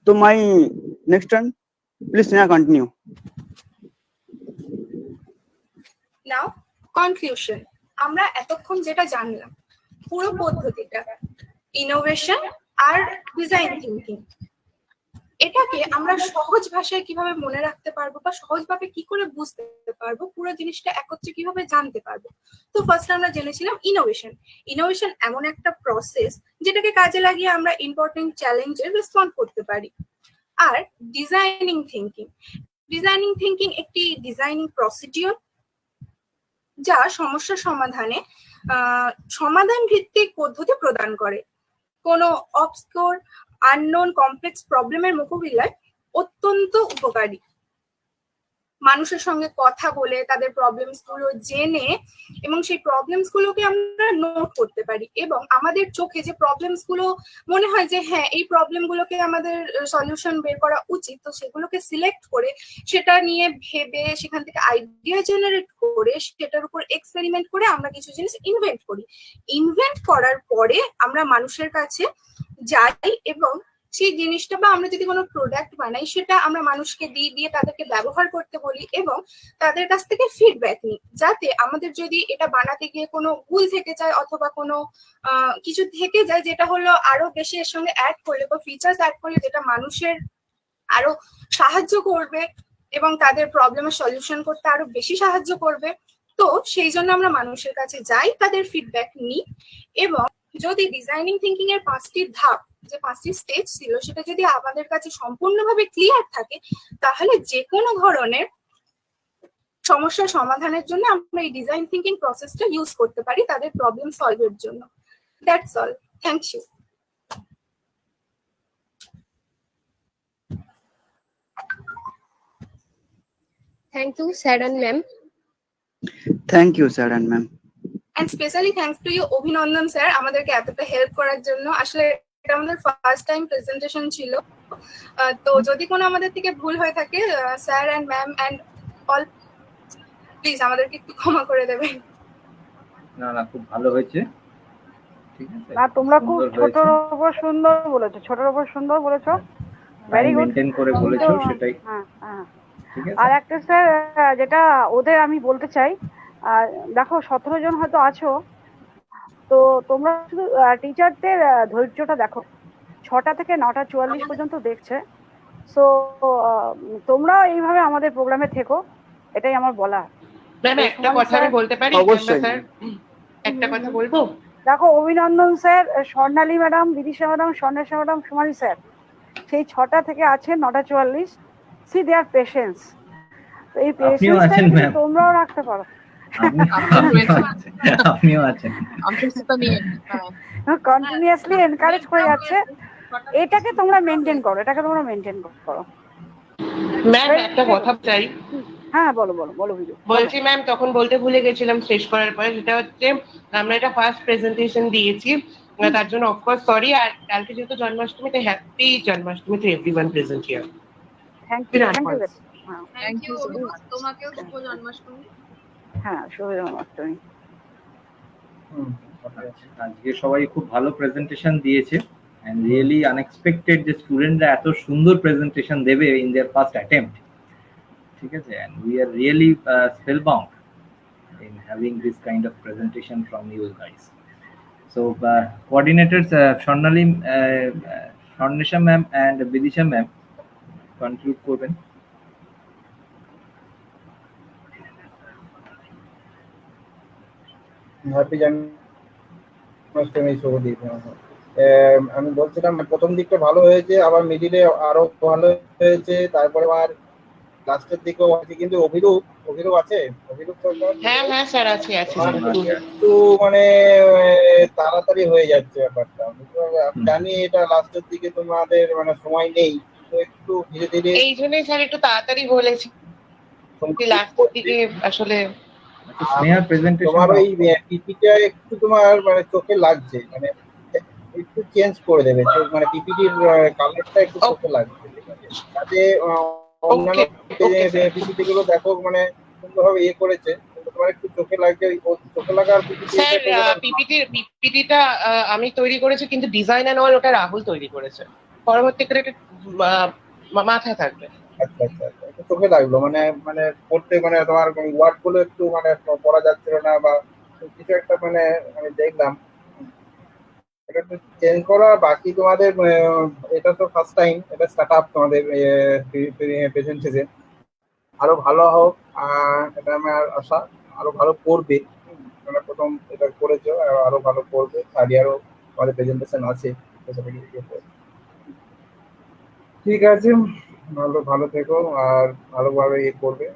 তো my next turn, please Sneha continue. Now conclusion. আমরা এতক্ষণ যেটা জানলাম পুরো পদ্ধতিটা, ইনোভেশন আর ডিজাইন থিঙ্কিং, এটাকে আমরা সহজ ভাষায় কিভাবে মনে রাখতে পারবো বা সহজভাবে কি করে বুঝতে পারবো, পুরো জিনিসটা একত্রে কিভাবে জানতে পারবো। তো ফার্স্ট আমরা জেনেছিলাম ইনোভেশন। ইনোভেশন এমন একটা প্রসেস যেটাকে কাজে লাগিয়ে আমরা ইম্পর্টেন্ট চ্যালেঞ্জে রেসপন্ড করতে পারি। আর ডিজাইনিং থিঙ্কিং, ডিজাইনিং থিঙ্কিং একটি ডিজাইনিং প্রসিডিওর যা সমস্যা সমাধানে সমাধান ভিত্তিক পদ্ধতি প্রদান করে। কোনো অবস্কিউর, আননোন, কমপ্লেক্স প্রবলেমের মোকাবিলায় অত্যন্ত উপকারী। মানুষের সঙ্গে কথা বলে তাদের প্রবলেমস গুলো জেনে এবং সেই প্রবলেমস গুলোকে আমরা নোট করতে পারি, এবং আমাদের চোখে যে প্রবলেমস গুলো মনে হয় যে হ্যাঁ এই প্রবলেম গুলোকে আমাদের সলিউশন বের করা উচিত, তো সেগুলোকে সিলেক্ট করে সেটা নিয়ে ভেবে সেখান থেকে আইডিয়া জেনারেট করে সেটার উপর এক্সপেরিমেন্ট করে আমরা কিছু জিনিস ইনভেন্ট করি। ইনভেন্ট করার পরে আমরা মানুষের কাছে যাই এবং সেই জিনিসটা বা আমরা যদি কোনো প্রোডাক্ট বানাই সেটা আমরা মানুষকে দিয়ে তাদেরকে ব্যবহার করতে বলি এবং তাদের কাছ থেকে ফিডব্যাক নিই, যাতে আমাদের যদি এটা বানাতে গিয়ে কোনো ভুল থেকে যায় অথবা কোনো কিছু থেকে যায় যেটা হলো আরো বেশি এর সঙ্গে অ্যাড করলে বা ফিচার্স অ্যাড করলে যেটা মানুষের আরো সাহায্য করবে এবং তাদের প্রবলেমের সলিউশন করতে আরো বেশি সাহায্য করবে, তো সেই জন্য আমরা মানুষের কাছে যাই, তাদের ফিডব্যাক নিই এবং যদি ডিজাইনিং থিঙ্কিং এর 5টি ধাপ যে 5টি স্টেজ ছিল সেটা যদি আমাদের কাছে সম্পূর্ণভাবে ক্লিয়ার থাকে তাহলে যে কোনো ধরনের সমস্যার সমাধানের জন্য আমরা এই ডিজাইন থিঙ্কিং প্রসেসটা ইউজ করতে পারি তাদের প্রবলেম সলভের জন্য। That's all, thank you. Thank you sir and ma'am. Thank you sir and ma'am. And specially thanks to you Abhinandan sir আমাদেরকে এতটা হেল্প করার জন্য। আসলে এটা আমাদের ফার্স্ট টাইম প্রেজেন্টেশন ছিল, তো যদি কোনো আমাদের থেকে ভুল হয়ে থাকে sir and ma'am and all please আমাদেরকে একটু ক্ষমা করে দেবেন। না না, খুব ভালো হয়েছে, ঠিক আছে। না তোমরা খুব সুন্দর ছোটর হয়েছে। উপর সুন্দর বলেছো, ছোটর উপর সুন্দর বলেছো, ভেরি গুড। মেনটেন করে বলেছো, সেটাই হ্যাঁ হ্যাঁ। ঠিক আছে। আর একটা স্যার যেটা ওদের আমি বলতে চাই, দেখো 17 জন হয়তো আছো, তো তোমরা শুধু টিচারদের ধৈর্যটা দেখো, 6টা থেকে 9টা 44 পর্যন্ত দেখছে। সো তোমরা এইভাবে আমাদের প্রোগ্রামে থেকো, এটাই আমার বলা। ম্যাম একটা কথা আমি বলতে পারি? অবশ্যই। স্যার একটা কথা বলবো? দেখো Abhinandan sir, Swarnali madam, Bidisha madam, Swarnesha madam, Sumani sir, সেই 6টা থেকে আছে 9টা 44। সি দেয়ার পেশেন্স, এই পেশেন্সটা তোমরাও রাখতে পারো। আপনিও আছেন, কন্টিনিউয়াসলি এনকারেজ করে যাচ্ছে, এটাকে তোমরা মেনটেন করো, এটাকে তোমরা মেনটেন করো। ম্যাম একটা কথা চাই। হ্যাঁ বলো বলো বলো বিজু। বলছি ম্যাম, তখন বলতে ভুলে গেছিলাম শেষ করার পরে, সেটা হচ্ছে আমরা এটা ফার্স্ট প্রেজেন্টেশন দিয়েছি, তার জন্য অফকোর্স সরি। আর কালকে যেহেতু জন্মাষ্টমী, তাই happy Janmashtami to everyone present here. Thank you, thank you so much. তোমাকেও শুভ জন্মাষ্টমী। হ্যাঁ শুভ জন্মাষ্টমী। আজকে সবাই খুব ভালো প্রেজেন্টেশন দিয়েছে, এন্ড রিয়েলি আনএক্সপেক্টেড যে স্টুডেন্টরা এত সুন্দর প্রেজেন্টেশন দেবে ইন देयर ফার্স্ট অ্যাটেম্প্ট, ঠিক আছে। And we are really spellbound in having this kind of presentation from you guys. So coordinators Swarnali, Swarnesha ma'am and Vidisha ma'am conclude করবেন। Happy Janmashtami শুভ দিন। আমি বলছিলাম প্রথম দিকটা ভালো হয়েছে, আবার মিডিলে আরো ভালো হয়েছে, তারপরে আবার লাস্টের দিকেও আছে, কিন্তু অভিরূপ আছে, অভিরূপ সরকার। হ্যাঁ হ্যাঁ স্যার আছে আছে। একটু মানে তাড়াতাড়ি হয়ে যাচ্ছে ব্যাপারটা, আমি জানি এটা লাস্টের দিকে তোমাদের মানে সময় নেই, তো একটু ধীরে ধীরে। এই জন্যই স্যার একটু তাড়াতাড়ি বলেছি, লাস্টের দিকে আসলে স্নেহা প্রেজেন্টেশন তোমার ওই পিপিটা একটু তোমার মানে চোখে লাগছে, মানে একটু চেঞ্জ করে দেবে, মানে পিপিটির কালারটা একটু চোখে লাগছে, তাতে অন্যান্য পিপিটি গুলো দেখো মানে সুন্দরভাবে ইয়ে করেছে, কিন্তু তোমার একটু চোখে লাগছে, চোখে লাগার স্যার পিপিটিটা আমি তৈরি করেছি, কিন্তু ডিজাইন এন্ড অল ওটা রাহুল তৈরি করেছে, পরবর্তীকালে এটা মাথায় থাকবে। আচ্ছা আচ্ছা আচ্ছা, চোখে লাগলো মানে মানে পড়তে মানে তোমার ওয়ার্ড গুলো একটু মানে পড়া যাচ্ছিল না বা কিছু একটা, মানে আমি দেখলাম এটা একটু চেঞ্জ করা। বাকি তোমাদের এটা তো ফার্স্ট টাইম, এটা স্টার্ট আপ তোমাদের প্রেজেন্টেশন, আরো ভালো হোক, এটা আমার আশা, আরো ভালো করবে। তোমরা প্রথম এটা করেছো, আরো ভালো করবে, থার্ড ইয়ারও আমাদের প্রেজেন্টেশন আছে। ঠিক আছে, ভালো থেকো আর ভালোভাবে ইয়ে করবে,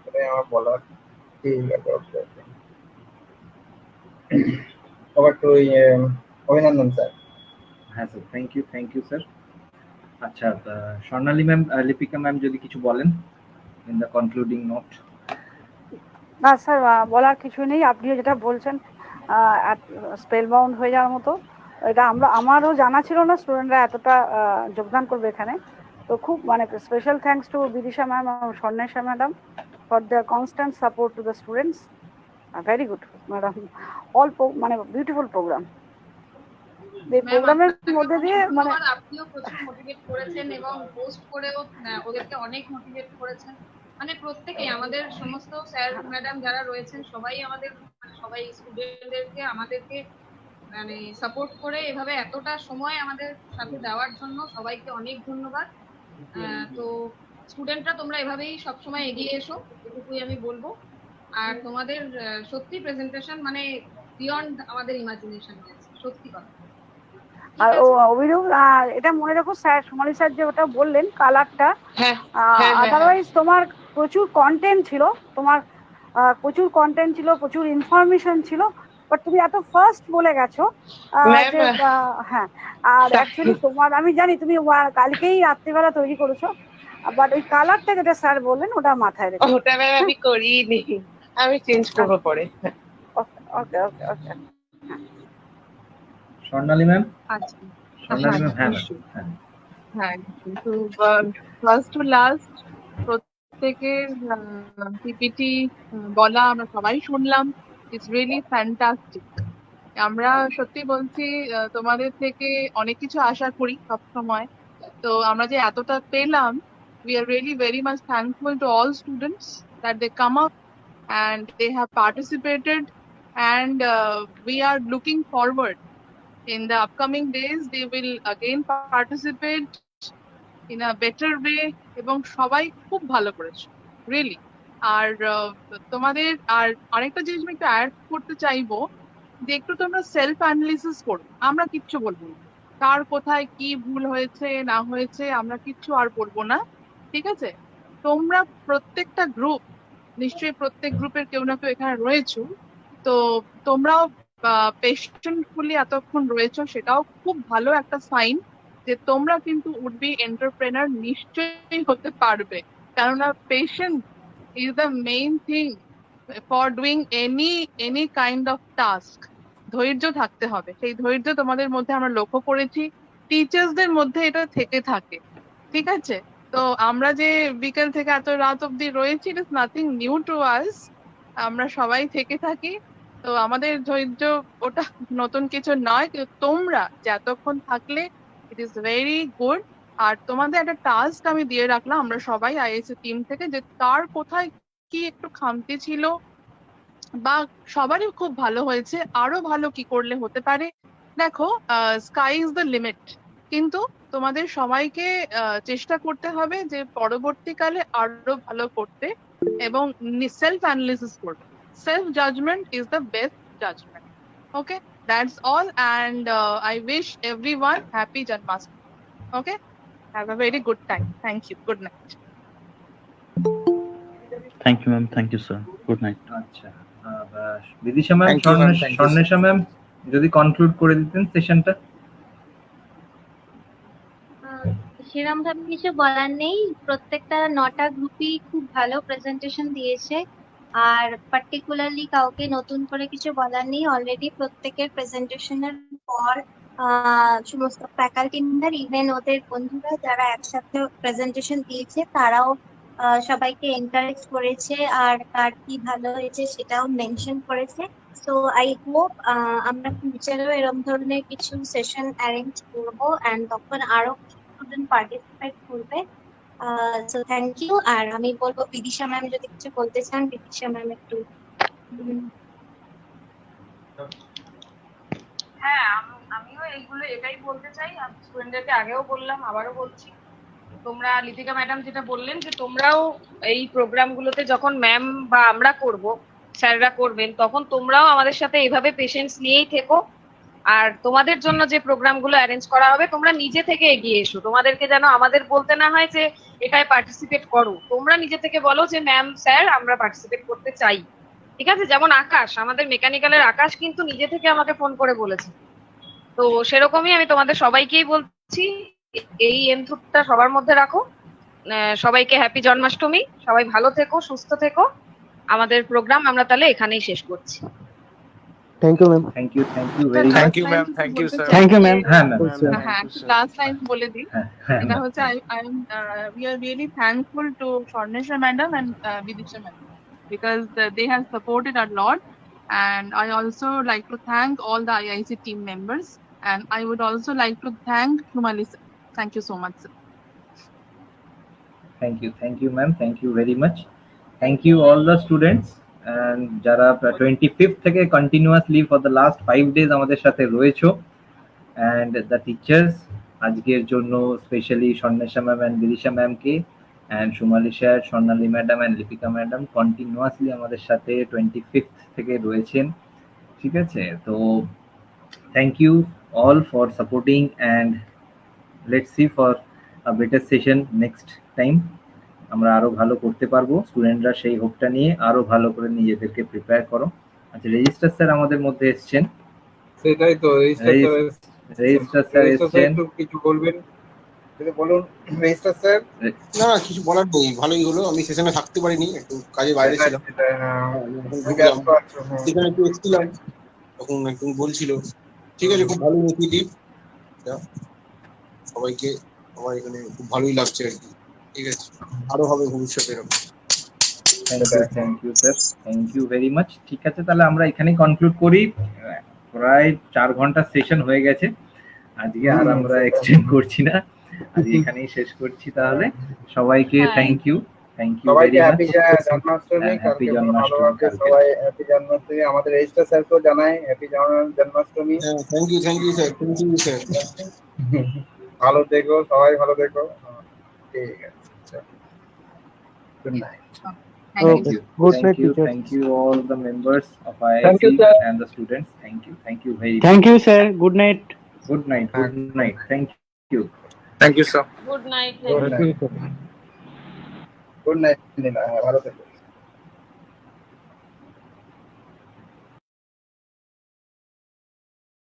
এটাই আমার বলার। ঠিক আছে, ওভার টু অভিনন্দন স্যার। হ্যাঁ স্যার, থ্যাংক ইউ স্যার। আচ্ছা স্বর্ণালী ম্যাম, লিপিকা ম্যাম যদি কিছু বলেন। in the concluding note? না স্যার, বলার কিছু নেই। আপনিও যেটা বলছেন স্পেল বাউন্ড হয়ে যাওয়ার মতো, এটা আমারও জানা ছিল না স্টুডেন্টরা এতটা যোগদান করবে এখানে। তো খুব মানে special thanks to Bidisha ma'am এবং Swarnesha madam for their constant support to the students. Very good madam, all মানে বিউটিফুল প্রোগ্রাম। এই প্রোগ্রামের মধ্যে দিয়ে মানে আপনিও প্রচুর মোটিভেট করেছেন এবং পোস্ট করেও ওদেরকে অনেক মোটিভেট করেছেন। মানে প্রত্যেকে আমাদের সমস্ত স্যার ম্যাডাম যারা রয়েছেন সবাই সবাই স্টুডেন্টদেরকে আমাদেরকে মানে সাপোর্ট করে এভাবে এতটা সময় আমাদের সাথে দেওয়ার জন্য সবাইকে অনেক ধন্যবাদ। তো স্টুডেন্টরা তোমরা এভাবেই সবসময় এগিয়ে এসো, এটুকুই আমি বলবো। আর তোমাদের সত্যি প্রেজেন্টেশন মানে বিয়ন্ড আমাদের ইমাজিনেশন হয়েছে, সত্যি কথা। আর অভিরূপ, এটা মনে রাখো স্যার সোমালি স্যার যে ওটা বললেন কালারটা, আদারওয়াইজ তোমার প্রচুর কন্টেন্ট ছিল, প্রচুর ইনফরমেশন ছিল, বাট তুমি এত ফার্স্ট বলে গেছো যে হ্যাঁ। আর অ্যাকচুয়ালি তোমার আমি জানি তুমি কালকেই রাত্রিবেলা তৈরি করেছো, বাট ওই কালারটা যেটা স্যার বললেন ওটা মাথায় রেখে। ওটা ম্যাম আমি করিনি, আমি চেঞ্জ করবো পরে। ওকে ওকে ওকে। স্বর্ণালী ম্যাম? আচ্ছা, স্বর্ণালী ম্যাম, হ্যাঁ হ্যাঁ, কিন্তু ফার্স্ট টু লাস্ট প্রত্যেকের পিপিটি বলা আমরা সবাই শুনলাম। It's really fantastic. আমরা সত্যি বলছি তোমাদের থেকে অনেক কিছু আশা করি সব সময়। তো আমরা যে এতটা পেলাম, we are really very much thankful to all students that they come up and they have participated, and we are looking forward in the upcoming days they will again participate in a better way এবং সবাই খুব ভালো করেছে really. আর তোমাদের আর আরেকটা জিনিস আমি একটু অ্যাড করতে চাইবো যে একটু তোমরা সেলফ অ্যানালিসিস করো। আমরা কিচ্ছু বলবো না, কার কোথায় কি ভুল হয়েছে না হয়েছে আমরা কিচ্ছু আর বলবো না, ঠিক আছে? তোমরা প্রত্যেকটা গ্রুপ, নিশ্চয়ই প্রত্যেক গ্রুপের কেউ না কেউ এখানে রয়েছো, তো তোমরাও পেশেন্টফুলি এতক্ষণ রয়েছো, সেটাও খুব ভালো একটা সাইন যে তোমরা কিন্তু উড বি এন্টারপ্রেনার নিশ্চয়ই হতে পারবে। কেননা patient is the main thing for doing any kind of task. ধৈর্য থাকতে হবে, সেই ধৈর্য তোমাদের মধ্যে আমরা লক্ষ্য করেছি, টিচার্সদের মধ্যে এটা থেকে থাকে, ঠিক আছে? তো আমরা যে বিকেল থেকে এত রাত অব্দি রয়েছি, it is nothing new to us, আমরা সবাই থেকে থাকি। তো আমাদের ধৈর্য ওটা নতুন কিছু নয়, কিন্তু তোমরা যে এতক্ষণ থাকলে ইট ইজ ভেরি গুড। আর তোমাদের একটা টাস্ক আমি দিয়ে রাখলাম আমরা সবাই আইএসএ টিম থেকে, যে কার কোথায় কি একটু খামতি ছিল বা সবারই খুব ভালো হয়েছে, আরো ভালো কি করলে হতে পারে। দেখো, স্কাই ইজ দ্য লিমিট, কিন্তু তোমাদের সবাইকে চেষ্টা করতে হবে যে পরবর্তীকালে আরো ভালো করতে এবং সেলফ অ্যানালিসিস করবে। Self judgement is the best judgement. Okay, that's all, and I wish everyone happy Janmashtami. Okay, have a very good time. Thank you. Good night. Thank you, ma'am. Thank you, sir. Good night. আচ্ছা, Bidisha ma'am, স্বর্ণেশা ma'am যদি conclude করে দিতেন সেশনটা। সেরকম ভাবে কিছু বলার নেই, প্রত্যেকটা 9টা গ্রুপই খুব ভালো প্রেজেন্টেশন দিয়েছে, আর পার্টিকুলারলি কাউকে নতুন করে কিছু বলার নেই। অলরেডি প্রত্যেকের প্রেজেন্টেশনের পর সমস্ত ফ্যাকাল্টি মেম্বার, ইভেন ওদের বন্ধুরা যারা একসাথে প্রেজেন্টেশন দিয়েছে তারাও সবাইকে এনকারেজ করেছে, আর কার কি ভালো হয়েছে সেটাও মেনশন করেছে। সো আই হোপ আমরা ফিউচারেও এরকম ধরনের কিছু সেশন অ্যারেঞ্জ করবো, অ্যান্ড তখন আরো স্টুডেন্ট পার্টিসিপেট করবে। So thank you. আর আমি বলবো বিদিশা ম্যাম যদি কিছু বলতে চান, বিদিশা ম্যাম একটু। হ্যাঁ, আমিও এটাই বলতে চাই। আমি স্টুডেন্টদেরকে আগেও বললাম, আবারও বলছি, তোমরা লিপিকা ম্যাডাম যেটা বললেন যে তোমরাও এই প্রোগ্রামগুলোতে যখন ম্যাম বা আমরা করব, স্যাররা করবেন, তখন তোমরাও আমাদের সাথে এইভাবে পেশেন্টস নিয়েই থেকো। আর তোমাদের জন্য যে প্রোগ্রামগুলো অ্যারেঞ্জ করা হবে তোমরা নিজে থেকে এগিয়ে এসো, তোমাদেরকে যেন আমাদের বলতে না হয় যে এটাই পার্টিসিপেট করো, তোমরা নিজে থেকে বলো যে ম্যাম স্যার আমরা পার্টিসিপেট করতে চাই, ঠিক আছে? যেমন আকাশ, আমাদের মেকানিক্যালের আকাশ কিন্তু নিজে থেকে আমাকে ফোন করে বলেছে। তো সেরকমই আমি তোমাদের সবাইকেই বলছি, এই এন্থুটা সবার মধ্যে রাখো, সবাইকে হ্যাপি জন্মাষ্টমী, সবাই ভালো থেকো, সুস্থ থেকো। আমাদের প্রোগ্রাম আমরা তাহলে এখানেই শেষ করছি। Thank you ma'am. Thank you very much. Thank you, ma'am. Thank you, sir. Thank you, ma'am. হ্যাঁ ম্যাম। হ্যাঁ, লাস্ট লাইন বলে দিই। হ্যাঁ এটা হচ্ছে we are really thankful to Swarnesha madam and Vidisha madam because they have supported a lot, and I also like to thank all the IIC team members, and I would also like to thank Shumali sir. Thank you so much, sir. Thank you ma'am, thank you very much. Thank you all the students and যারা 25th থেকে continuously for the last 5 days আমাদের সাথে রয়েছো, and the teachers আজকের জন্য specially Swarnesha ma'am and Bidisha ম্যামকে and Sumali sir, Swarnali madam and Lipika madam continuously আমাদের সাথে 25th থেকে রয়েছেন। ঠিক আছে, তো thank you all for supporting and let's see for a better session next time. আমরা আরো ভালো করতে পারবো, স্টুডেন্টরা সেই হোপটা নিয়ে আরো ভালো করে নিজেদেরকে প্রিপেয়ার করো। আচ্ছা, রেজিস্ট্রার স্যার আমাদের মধ্যে এসেছেন। সেটাই তো, রেজিস্ট্রার স্যার এসেছেন, কিছু বলবেন? বলুন রেজিস্ট্রার স্যার। না কিছু বলার নেই, ভালোই হলো। আমি সেশনে থাকতে পারিনি, একটু কাজে বাইরে ছিলাম, সেখানে একটু এসেছিলাম, তখন একটু বলছিল। ঠিক আছে, খুব ভালো ইনিশিয়েটিভ, সবাইকে আমার এখানে খুব ভালোই লাগছে আর কি। ঠিক আছে, আরো হবে ভবিষ্যতে এরকম। Thank you sir, thank you very much. ঠিক আছে, তাহলে আমরা এখানেই কনক্লুড করি। প্রায় 4 ঘন্টার সেশন হয়ে গেছে আজকে, আর আমরা এক্সটেন্ড করছি না, আজকে এখানেই শেষ করছি। তাহলে সবাইকে থ্যাংক ইউ সবাইকে very happy much. Janmashtami. Happy Janmashtami. সবাই হ্যাপি জন্মাষ্টমী। আমাদের রেজিস্ট্রার স্যারকেও জানাই happy Janmashtami. Thank you sir, thank you sir. ভালো থেকো, সবাই ভালো থেকো। ঠিক আছে, good night. Thank you. Thank you all the members of Thank you, IIC sir. and the students. Thank you very much. Thank you, sir. Good night. Good night. Thank you. Good night. Good night, ভালো থেকো।